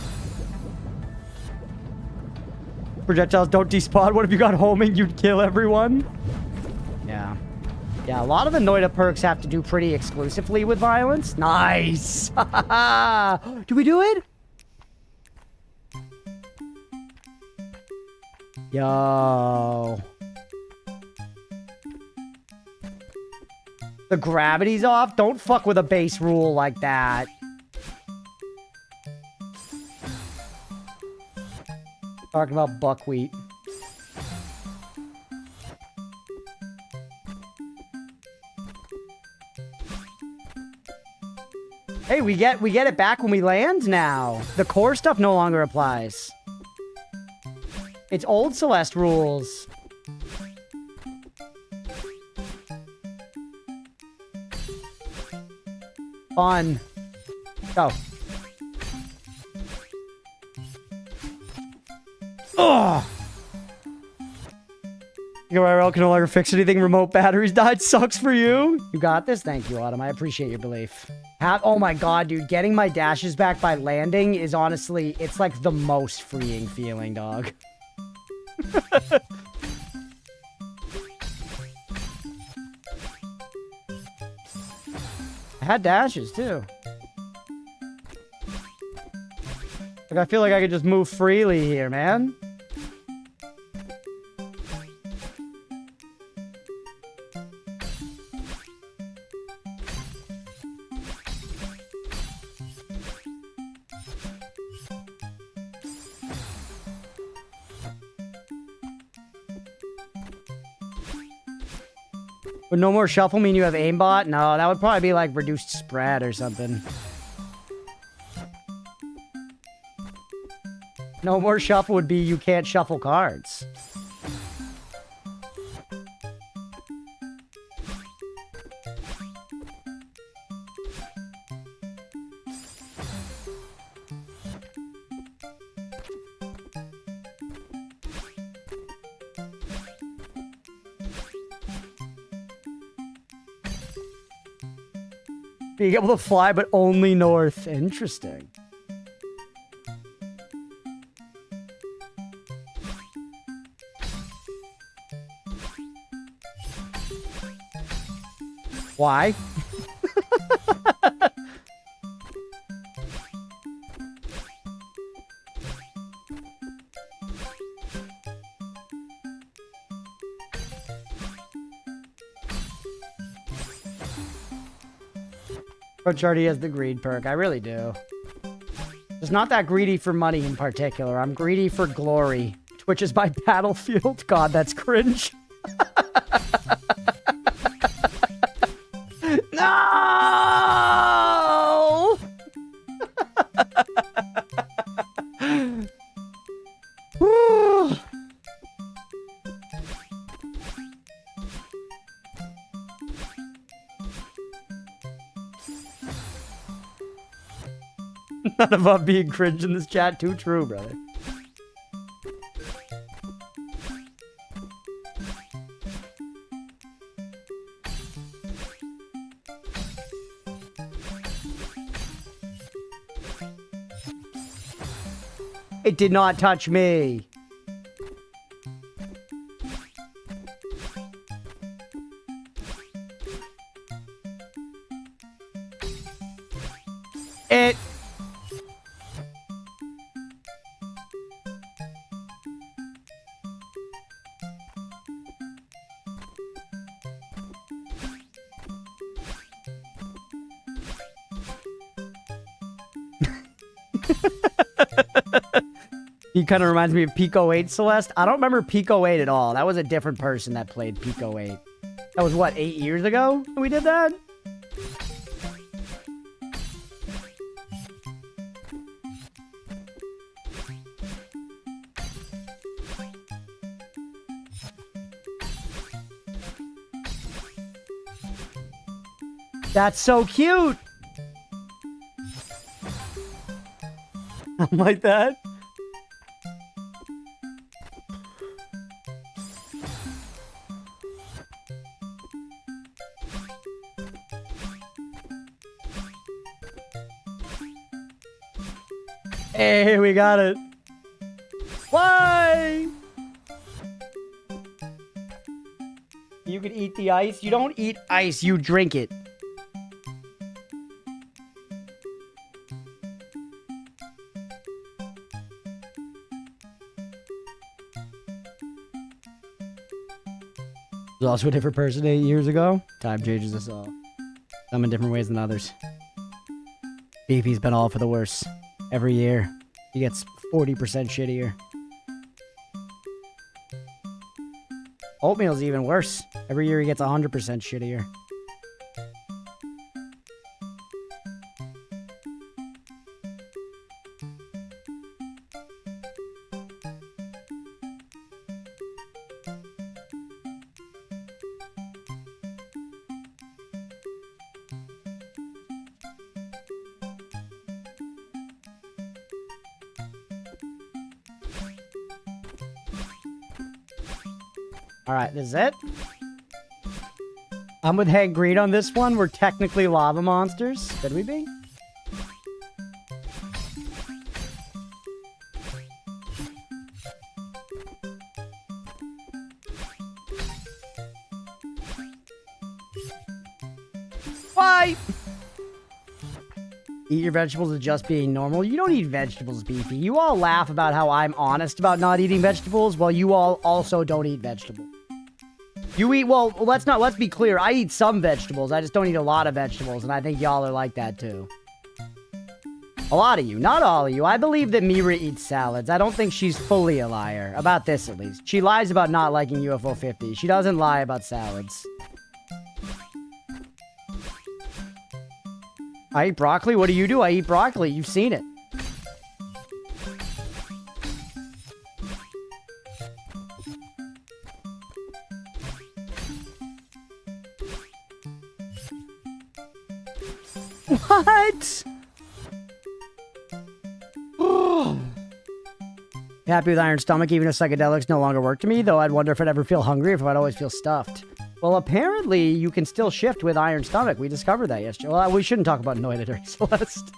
Projectiles don't despawn. What if you got homing? You'd kill everyone? Yeah. Yeah, a lot of the Noida perks have to do pretty exclusively with violence. Nice! Do we do it? Yo. The gravity's off? Don't fuck with a base rule like that. Talking about buckwheat. Hey, we get it back when we land now. The core stuff no longer applies. It's old Celeste rules. Fun. Go. Ugh. Your IRL can no longer fix anything. Remote batteries died. Sucks for you. You got this. Thank you, Autumn. I appreciate your belief. Oh my god, dude. Getting my dashes back by landing is honestly, it's like the most freeing feeling, dog. I had dashes, too. Like, I feel like I could just move freely here, man. Would no more shuffle mean you have aimbot? No, that would probably be like reduced spread or something. No more shuffle would be you can't shuffle cards. Being able to fly, but only north. Interesting. Why? Crunch already has the greed perk. I really do. Just not that greedy for money in particular. I'm greedy for glory. Twitch is my battlefield. God, that's cringe. No! Whew. None about being cringe in this chat. Too true, brother. It did not touch me. It... He kind of reminds me of Pico 8, Celeste. I don't remember Pico 8 at all. That was a different person that played Pico 8. That was, what, 8 years ago we did that? That's so cute! I'm like that. Hey, we got it. Why? You can eat the ice. You don't eat ice, you drink it. Was also a different person 8 years ago. Time changes us all. Some in different ways than others. Beefy's been all for the worse. Every year, he gets 40% shittier. Oatmeal's even worse. Every year he gets 100% shittier. Alright, this is it. I'm with Hank Greed on this one. We're technically lava monsters. Could we be? Why? Eat your vegetables as just being normal. You don't eat vegetables, Beefy. You all laugh about how I'm honest about not eating vegetables, while you all also don't eat vegetables. You eat, well, let's be clear. I eat some vegetables. I just don't eat a lot of vegetables, and I think y'all are like that too. A lot of you, not all of you. I believe that Mira eats salads. I don't think she's fully a liar. About this, at least. She lies about not liking UFO 50. She doesn't lie about salads. I eat broccoli? What do you do? I eat broccoli. You've seen it. What? Happy with iron stomach, even if psychedelics no longer work to me, though I'd wonder if I'd ever feel hungry, if I'd always feel stuffed. Well, apparently you can still shift with iron stomach. We discovered that yesterday. Well, we shouldn't talk about Noida during Celeste.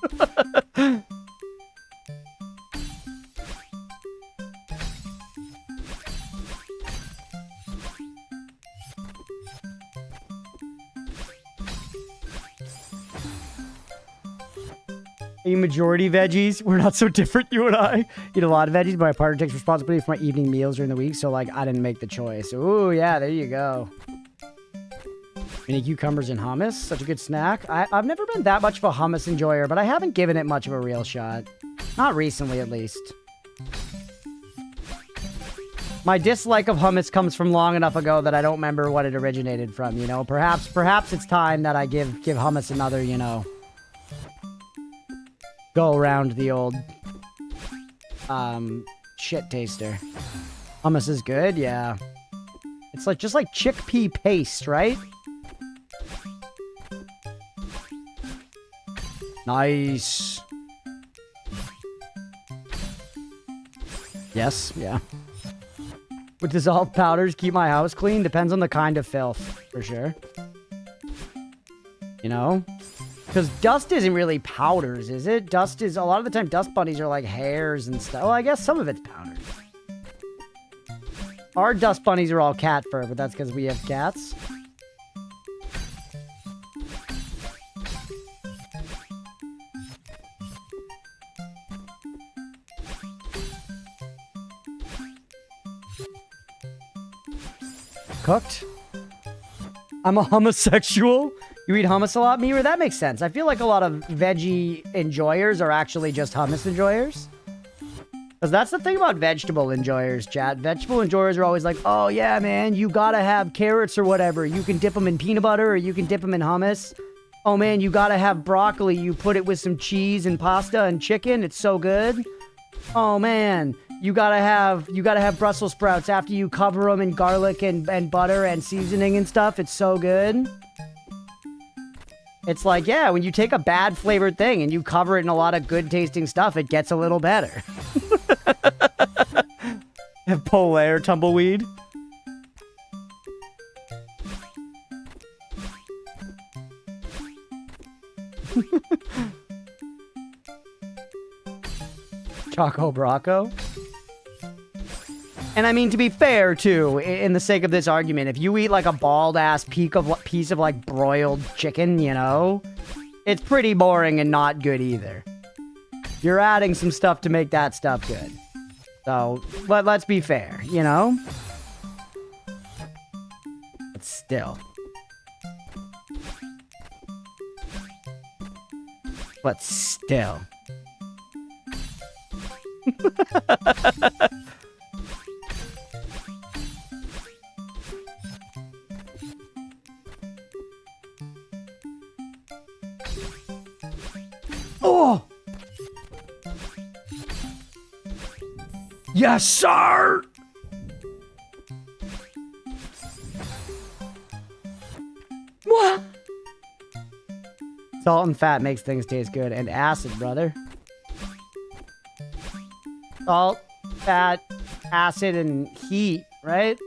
I eat majority veggies. We're not so different, you and I. Eat a lot of veggies, but my partner takes responsibility for my evening meals during the week, so, like, I didn't make the choice. Ooh, yeah, there you go. Mini cucumbers and hummus. Such a good snack. I've never been that much of a hummus enjoyer, but I haven't given it much of a real shot. Not recently, at least. My dislike of hummus comes from long enough ago that I don't remember what it originated from, you know? Perhaps it's time that I give hummus another, you know, go around the old, shit taster. Hummus is good, yeah. It's like, just like chickpea paste, right? Nice. Yes, yeah. With dissolved powders, keep my house clean. Depends on the kind of filth, for sure. You know? Because dust isn't really powders, is it? Dust is, a lot of the time, dust bunnies are like hairs and stuff. Well, I guess some of it's powders. Our dust bunnies are all cat fur, but that's because we have cats. Cooked. I'm a homosexual. You eat hummus a lot, Mira? That makes sense. I feel like a lot of veggie enjoyers are actually just hummus enjoyers. Because that's the thing about vegetable enjoyers, chat. Vegetable enjoyers are always like, oh yeah, man, you gotta have carrots or whatever. You can dip them in peanut butter or you can dip them in hummus. Oh man, you gotta have broccoli. You put it with some cheese and pasta and chicken. It's so good. Oh man, you gotta have Brussels sprouts after you cover them in garlic and butter and seasoning and stuff. It's so good. It's like, yeah, when you take a bad flavored thing and you cover it in a lot of good tasting stuff, it gets a little better. Have Polaire tumbleweed. Choco Bracco. And I mean, to be fair, too, in the sake of this argument, if you eat like a bald-ass piece of like broiled chicken, you know, it's pretty boring and not good either. You're adding some stuff to make that stuff good. So, let's be fair, you know? But still. But still. Oh! Yes, sir! What? Salt and fat makes things taste good. And acid, brother. Salt, fat, acid, and heat, right?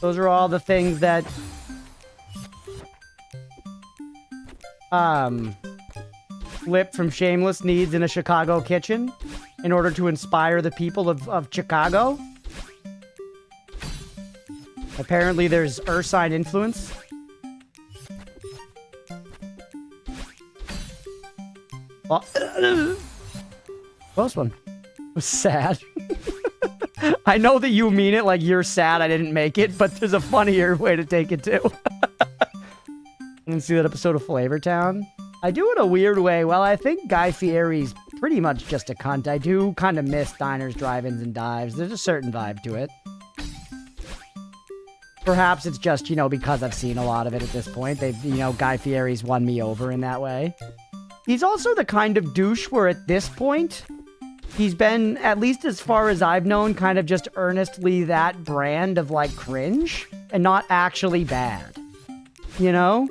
Those are all the things that Flip from Shameless needs in a Chicago kitchen in order to inspire the people of Chicago. Apparently there's Ursine influence. Well, close one. It was sad. I know that you mean it like you're sad I didn't make it, but there's a funnier way to take it too. And see that episode of Flavor Town? I do in a weird way. Well, I think Guy Fieri's pretty much just a cunt. I do kind of miss diners, drive-ins, and dives. There's a certain vibe to it. Perhaps it's just, you know, because I've seen a lot of it at this point. They've, you know, Guy Fieri's won me over in that way. He's also the kind of douche where at this point, he's been, at least as far as I've known, kind of just earnestly that brand of, like, cringe and not actually bad. You know?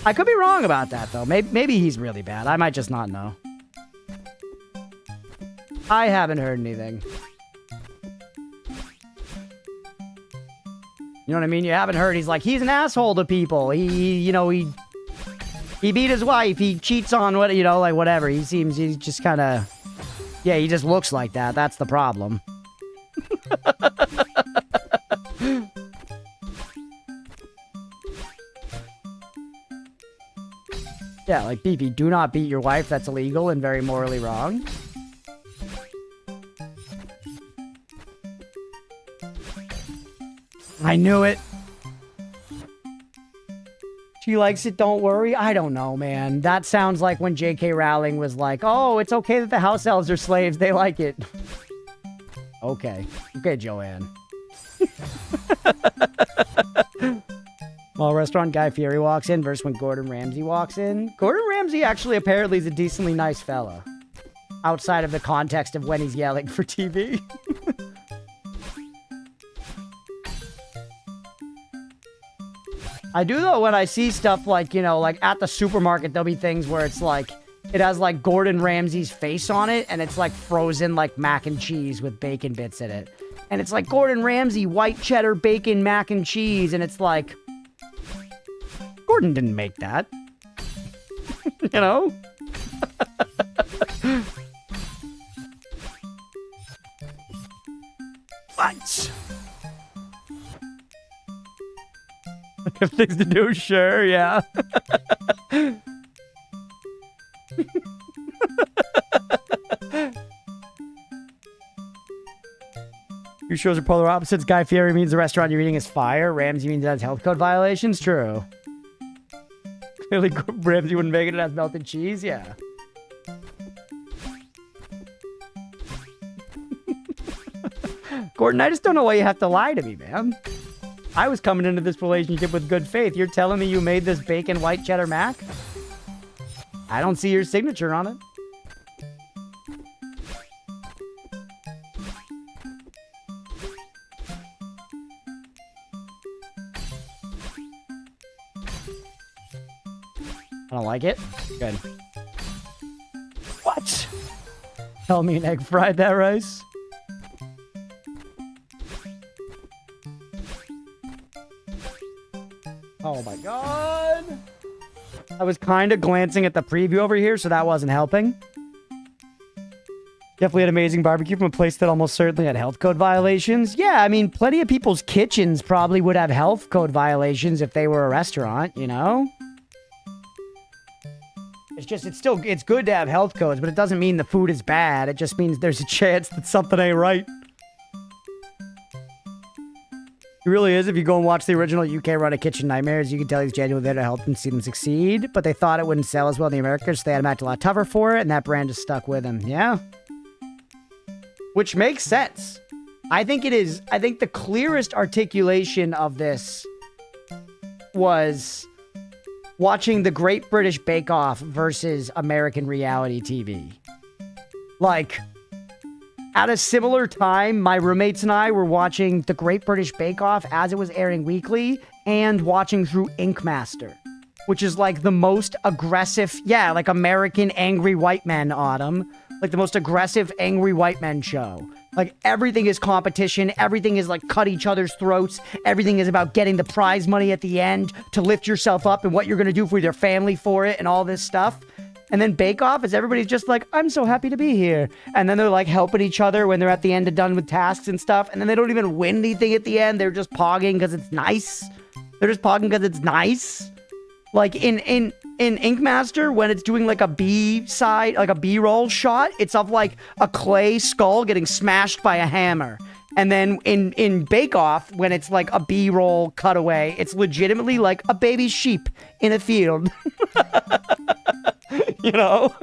I could be wrong about that, though. Maybe he's really bad. I might just not know. I haven't heard anything. You know what I mean? You haven't heard. He's like, he's an asshole to people. He beat his wife. He cheats on what, you know, like whatever. He's just kind of, yeah, he just looks like that. That's the problem. Yeah, like, Beefy, do not beat your wife. That's illegal and very morally wrong. I knew it. She likes it, don't worry. I don't know, man. That sounds like when J.K. Rowling was like, oh, it's okay that the house elves are slaves. They like it. Okay. Okay, Joanne. While restaurant Guy Fieri walks in versus when Gordon Ramsay walks in. Gordon Ramsay actually apparently is a decently nice fella. Outside of the context of when he's yelling for TV. I do though when I see stuff like, you know, like at the supermarket, there'll be things where it's like, it has like Gordon Ramsay's face on it and it's like frozen like mac and cheese with bacon bits in it. And it's like Gordon Ramsay, white cheddar, bacon, mac and cheese. And it's like, Gordon didn't make that. You know? What? Have things to do, sure, yeah. Your shows are polar opposites. Guy Fieri means the restaurant you're eating is fire. Ramsay means it has health code violations. True. Clearly, Ramsay wouldn't make it. It has melted cheese. Yeah. Gordon, I just don't know why you have to lie to me, man. I was coming into this relationship with good faith. You're telling me you made this bacon white cheddar mac? I don't see your signature on it. I don't like it. Good. What? Tell me an egg fried that rice? Oh my god. I was kind of glancing at the preview over here, so that wasn't helping. Definitely had amazing barbecue from a place that almost certainly had health code violations. Yeah, I mean, plenty of people's kitchens probably would have health code violations if they were a restaurant, you know? It's good to have health codes, but it doesn't mean the food is bad. It just means there's a chance that something ain't right. It really is. If you go and watch the original UK run of Kitchen Nightmares, you can tell he's genuinely there to help them see them succeed. But they thought it wouldn't sell as well in the Americas, so they had him act a lot tougher for it, and that brand just stuck with him. Yeah. Which makes sense. I think the clearest articulation of this was watching the Great British Bake Off versus American reality TV. Like, at a similar time, my roommates and I were watching the Great British Bake Off as it was airing weekly and watching through Ink Master, which is like the most aggressive, yeah, like American angry white men, Autumn. Like the most aggressive angry white men show. Like everything is competition. Everything is like cut each other's throats. Everything is about getting the prize money at the end to lift yourself up and what you're going to do for your family for it and all this stuff. And then Bake Off is everybody's just like, I'm so happy to be here. And then they're like helping each other when they're at the end and done with tasks and stuff. And then they don't even win anything at the end. They're just pogging because it's nice. They're just pogging because it's nice. Like in Ink Master, when it's doing like a B-side, like a B-roll shot, it's of like a clay skull getting smashed by a hammer. And then in Bake Off, when it's like a B-roll cutaway, it's legitimately like a baby sheep in a field. You know?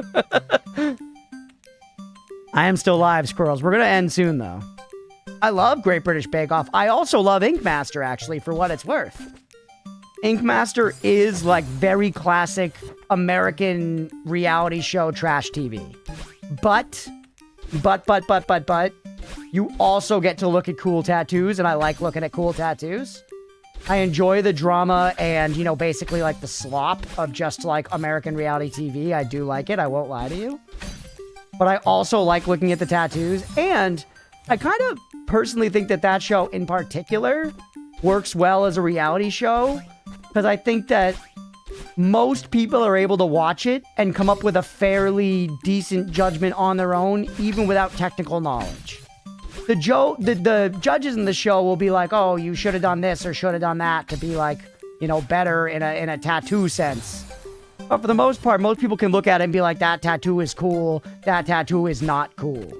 I am still live, squirrels. We're going to end soon, though. I love Great British Bake Off. I also love Ink Master, actually, for what it's worth. Ink Master is like very classic American reality show trash TV. But, you also get to look at cool tattoos, and I like looking at cool tattoos. I enjoy the drama and, you know, basically like the slop of just like American reality TV. I do like it. I won't lie to you. But I also like looking at the tattoos. And I kind of personally think that that show in particular works well as a reality show. Because I think that most people are able to watch it and come up with a fairly decent judgment on their own, even without technical knowledge. The judges in the show will be like, oh, you should have done this or should have done that to be like, you know, better in a tattoo sense. But for the most part, most people can look at it and be like, that tattoo is cool, that tattoo is not cool.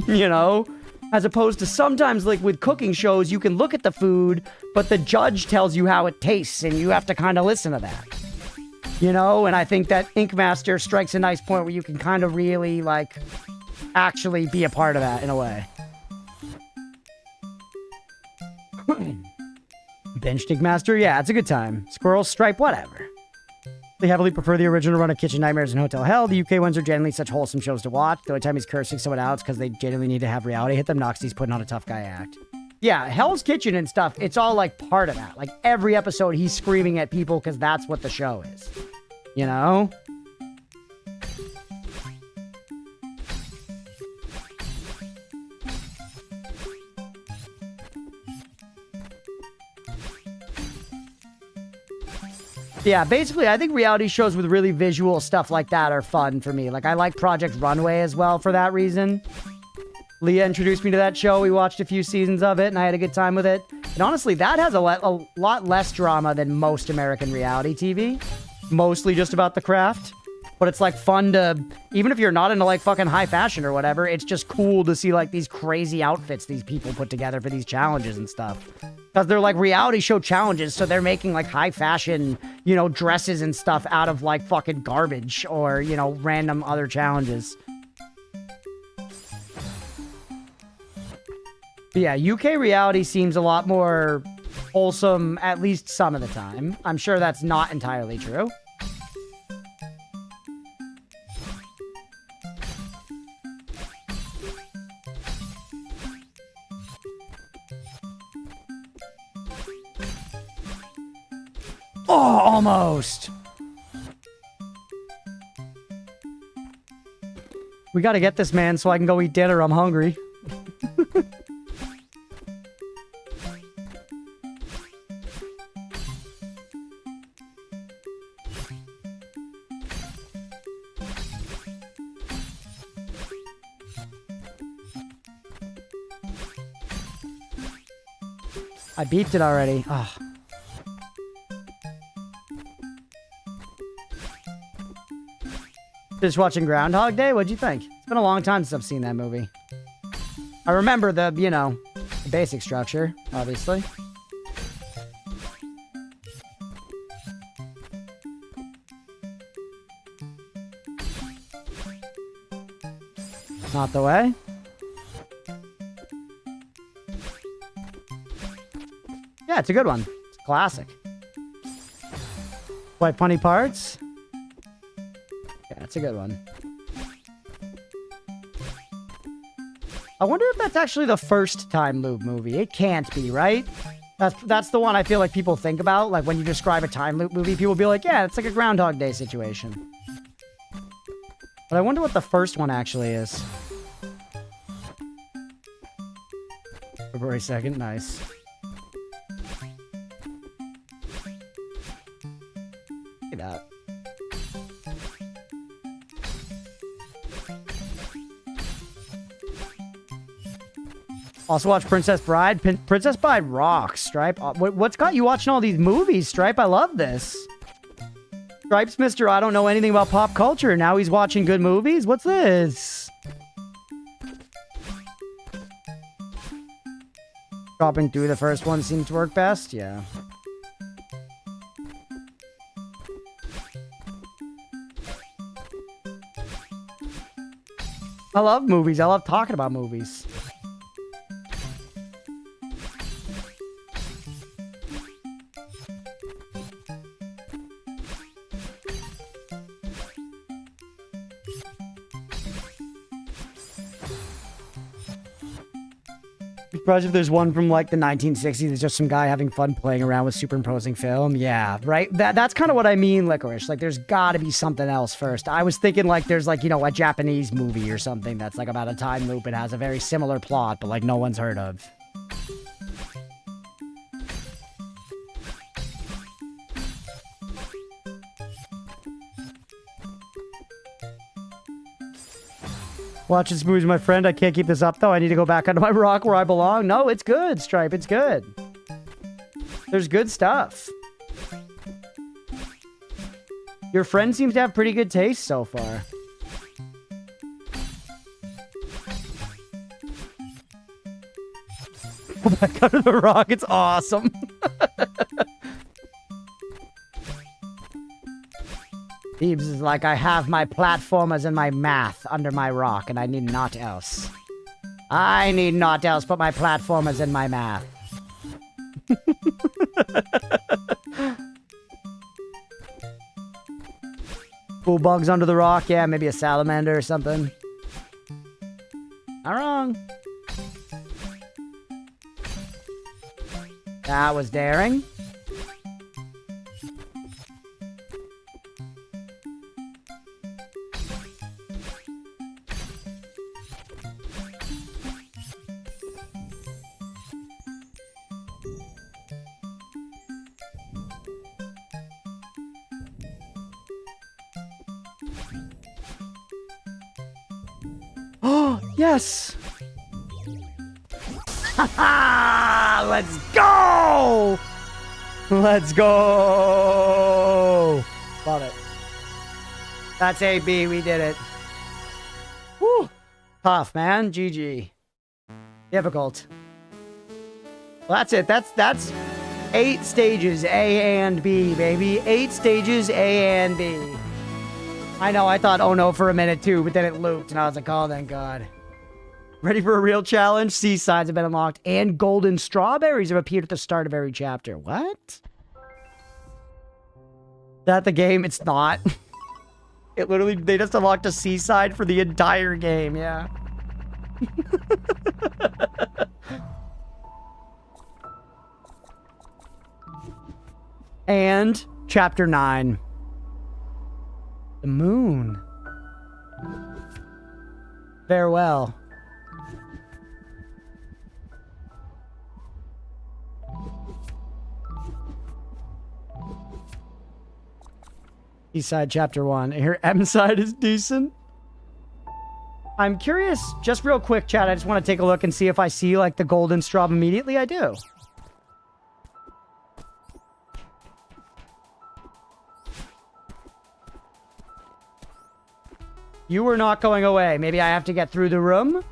You know? As opposed to sometimes, like with cooking shows, you can look at the food, but the judge tells you how it tastes, and you have to kind of listen to that. You know? And I think that Ink Master strikes a nice point where you can kind of really, like, actually be a part of that in a way. Bench Ink Master? Yeah, it's a good time. Squirrel Stripe? Whatever. They heavily prefer the original run of Kitchen Nightmares and Hotel Hell. The UK ones are generally such wholesome shows to watch. The only time he's cursing someone out is because they genuinely need to have reality hit them. Noxie's putting on a tough guy act. Yeah, Hell's Kitchen and stuff, it's all like part of that. Like every episode he's screaming at people because that's what the show is. You know? Yeah, basically, I think reality shows with really visual stuff like that are fun for me. Like, I like Project Runway as well for that reason. Leah introduced me to that show. We watched a few seasons of it, and I had a good time with it. And honestly, that has a lot less drama than most American reality TV. Mostly just about the craft. But it's, like, fun to... Even if you're not into, like, fucking high fashion or whatever, it's just cool to see, like, these crazy outfits these people put together for these challenges and stuff. Because they're, like, reality show challenges, so they're making, like, high fashion, you know, dresses and stuff out of, like, fucking garbage or, you know, random other challenges. But yeah, UK reality seems a lot more wholesome, at least some of the time. I'm sure that's not entirely true. Oh, almost. We gotta get this man so I can go eat dinner. I'm hungry. I beeped it already. Oh. Just watching Groundhog Day? What'd you think? It's been a long time since I've seen that movie. I remember the, you know, the basic structure, obviously. Not the way. Yeah, it's a good one. It's a classic. Quite funny parts. Yeah, it's a good one. I wonder if that's actually the first time loop movie. It can't be, right? That's the one I feel like people think about. Like when you describe a time loop movie, people be like, yeah, it's like a Groundhog Day situation. But I wonder what the first one actually is. February 2nd, nice. Look at that. Also watch Princess Bride. Princess Bride rocks, Stripe. What's got you watching all these movies, Stripe? I love this. Stripe's Mr. I don't know anything about pop culture. Now he's watching good movies? What's this? Dropping through the first one seems to work best? Yeah. I love movies. I love talking about movies. Surprised if there's one from like the 1960s. It's just some guy having fun playing around with superimposing film. Yeah, right. That's kind of what I mean, Licorice. Like, there's got to be something else first. I was thinking like there's like, you know, a Japanese movie or something that's like about a time loop. It has a very similar plot, but like no one's heard of. Watch this movie with my friend. I can't keep this up, though. I need to go back onto my rock where I belong. No, it's good, Stripe. It's good. There's good stuff. Your friend seems to have pretty good taste so far. Oh my god, the rock, it's awesome. Thebes is like, I have my platformers and my math under my rock, and I need naught else. I need naught else but my platformers and my math. Cool bugs under the rock, yeah, maybe a salamander or something. Not wrong. That was daring. Oh, yes! Ha! Let's go! Let's go! Love it. That's AB, we did it. Woo! Tough, man. GG. Difficult. Well, that's it. That's 8 stages, A and B, baby. 8 stages, A and B. I know, I thought, oh no, for a minute too, but then it looped, and I was like, oh, thank God. Ready for a real challenge? Seasides have been unlocked, and golden strawberries have appeared at the start of every chapter. What? Is that the game? It's not. It literally, they just unlocked a seaside for the entire game, yeah. And chapter 9. The moon. Farewell. Eastside chapter 1. I hear M side is decent. I'm curious, just real quick, chat. I just want to take a look and see if I see like the golden straw immediately. I do. You were not going away. Maybe I have to get through the room.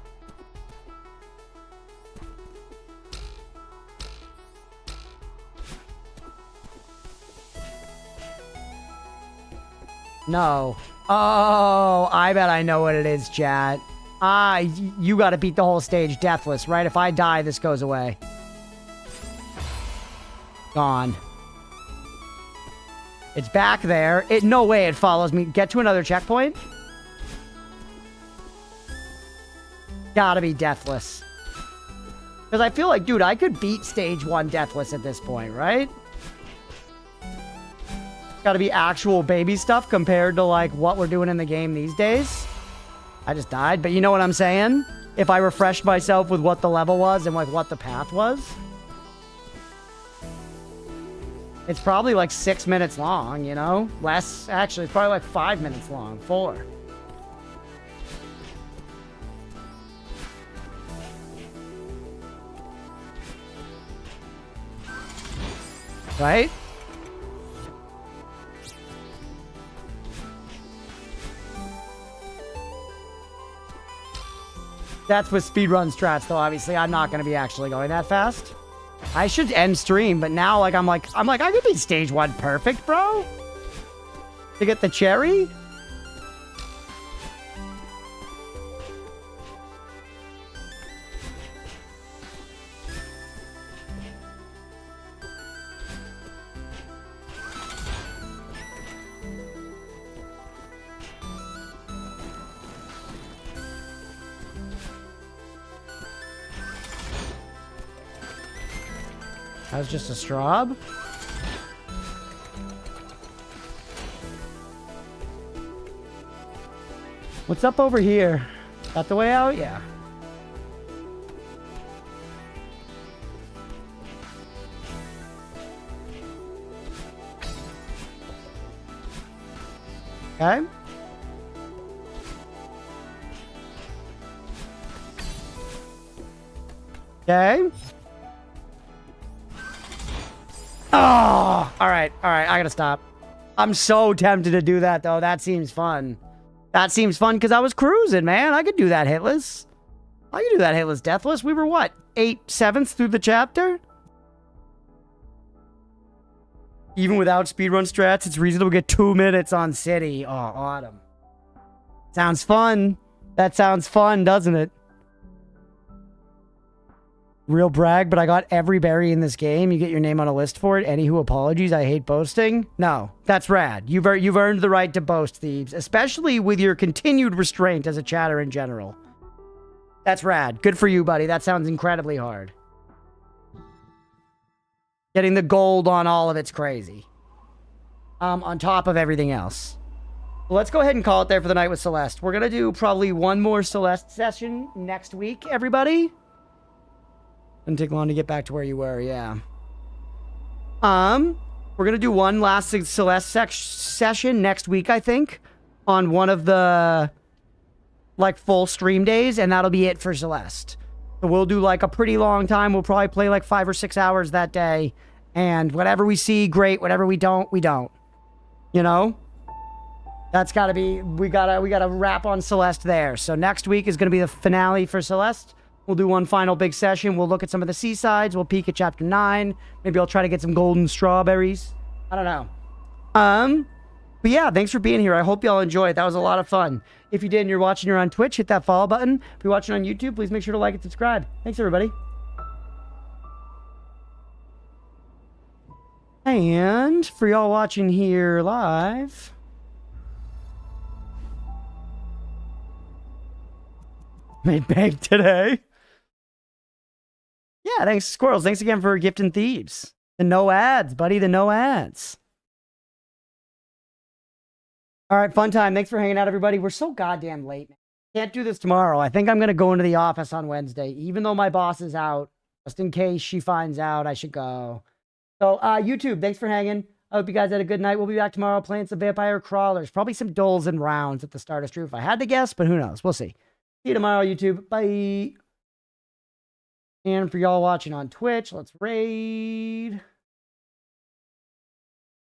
No. Oh, I bet I know what it is, chat. Ah, you gotta beat the whole stage deathless, right? If I die, this goes away. Gone. It's back there. No way it follows me. Get to another checkpoint. Gotta be deathless. Because I feel like, dude, I could beat stage 1 deathless at this point, right? Gotta be actual baby stuff compared to, like, what we're doing in the game these days. I just died, but you know what I'm saying? If I refreshed myself with what the level was and, like, what the path was. It's probably, like, 6 minutes long, you know? Less, actually, it's probably, like, 5 minutes long. 4. Right? That's with speedrun strats, though. Obviously, I'm not going to be actually going that fast. I should end stream, but now, like, I'm like, I could beat stage 1 perfect, bro. To get the cherry. That was just a straw. What's up over here? That the way out? Yeah. Okay. Okay. Oh, all right, I gotta stop. I'm so tempted to do that, though. That seems fun. That seems fun because I was cruising, man. I could do that hitless. I could do that hitless deathless. We were, what, 8/7 through the chapter? Even without speedrun strats, it's reasonable to get 2 minutes on City. Oh, Autumn. Sounds fun. That sounds fun, doesn't it? Real brag, but I got every berry in this game. You get your name on a list for it. Anywho, apologies. I hate boasting. No, that's rad. You've earned the right to boast, Thieves, especially with your continued restraint as a chatter in general. That's rad. Good for you, buddy. That sounds incredibly hard. Getting the gold on all of it's crazy. On top of everything else. Let's go ahead and call it there for the night with Celeste. We're going to do probably one more Celeste session next week, everybody. Didn't take long to get back to where you were, yeah. We're going to do one last Celeste session next week, I think. On one of the, like, full stream days, and that'll be it for Celeste. So we'll do, like, a pretty long time. We'll probably play, like, 5 or 6 hours that day. And whatever we see, great. Whatever we don't, we don't. You know? That's gotta be, we gotta wrap on Celeste there. So next week is gonna be the finale for Celeste. We'll do one final big session. We'll look at some of the seasides. We'll peek at chapter 9. Maybe I'll try to get some golden strawberries. I don't know. But yeah, thanks for being here. I hope y'all enjoyed. That was a lot of fun. If you did and you're watching, you're on Twitch, hit that follow button. If you're watching on YouTube, please make sure to like and subscribe. Thanks, everybody. And for y'all watching here live, made bank today. Yeah, thanks, Squirrels. Thanks again for gifting Thieves. The no ads, buddy. The no ads. All right, fun time. Thanks for hanging out, everybody. We're so goddamn late, man. Can't do this tomorrow. I think I'm going to go into the office on Wednesday, even though my boss is out. Just in case she finds out, I should go. So, YouTube, thanks for hanging. I hope you guys had a good night. We'll be back tomorrow playing some Vampire Crawlers. Probably some Doles and Rounds at the start of stream if I had to guess, but who knows? We'll see. See you tomorrow, YouTube. Bye. And for y'all watching on Twitch, let's raid.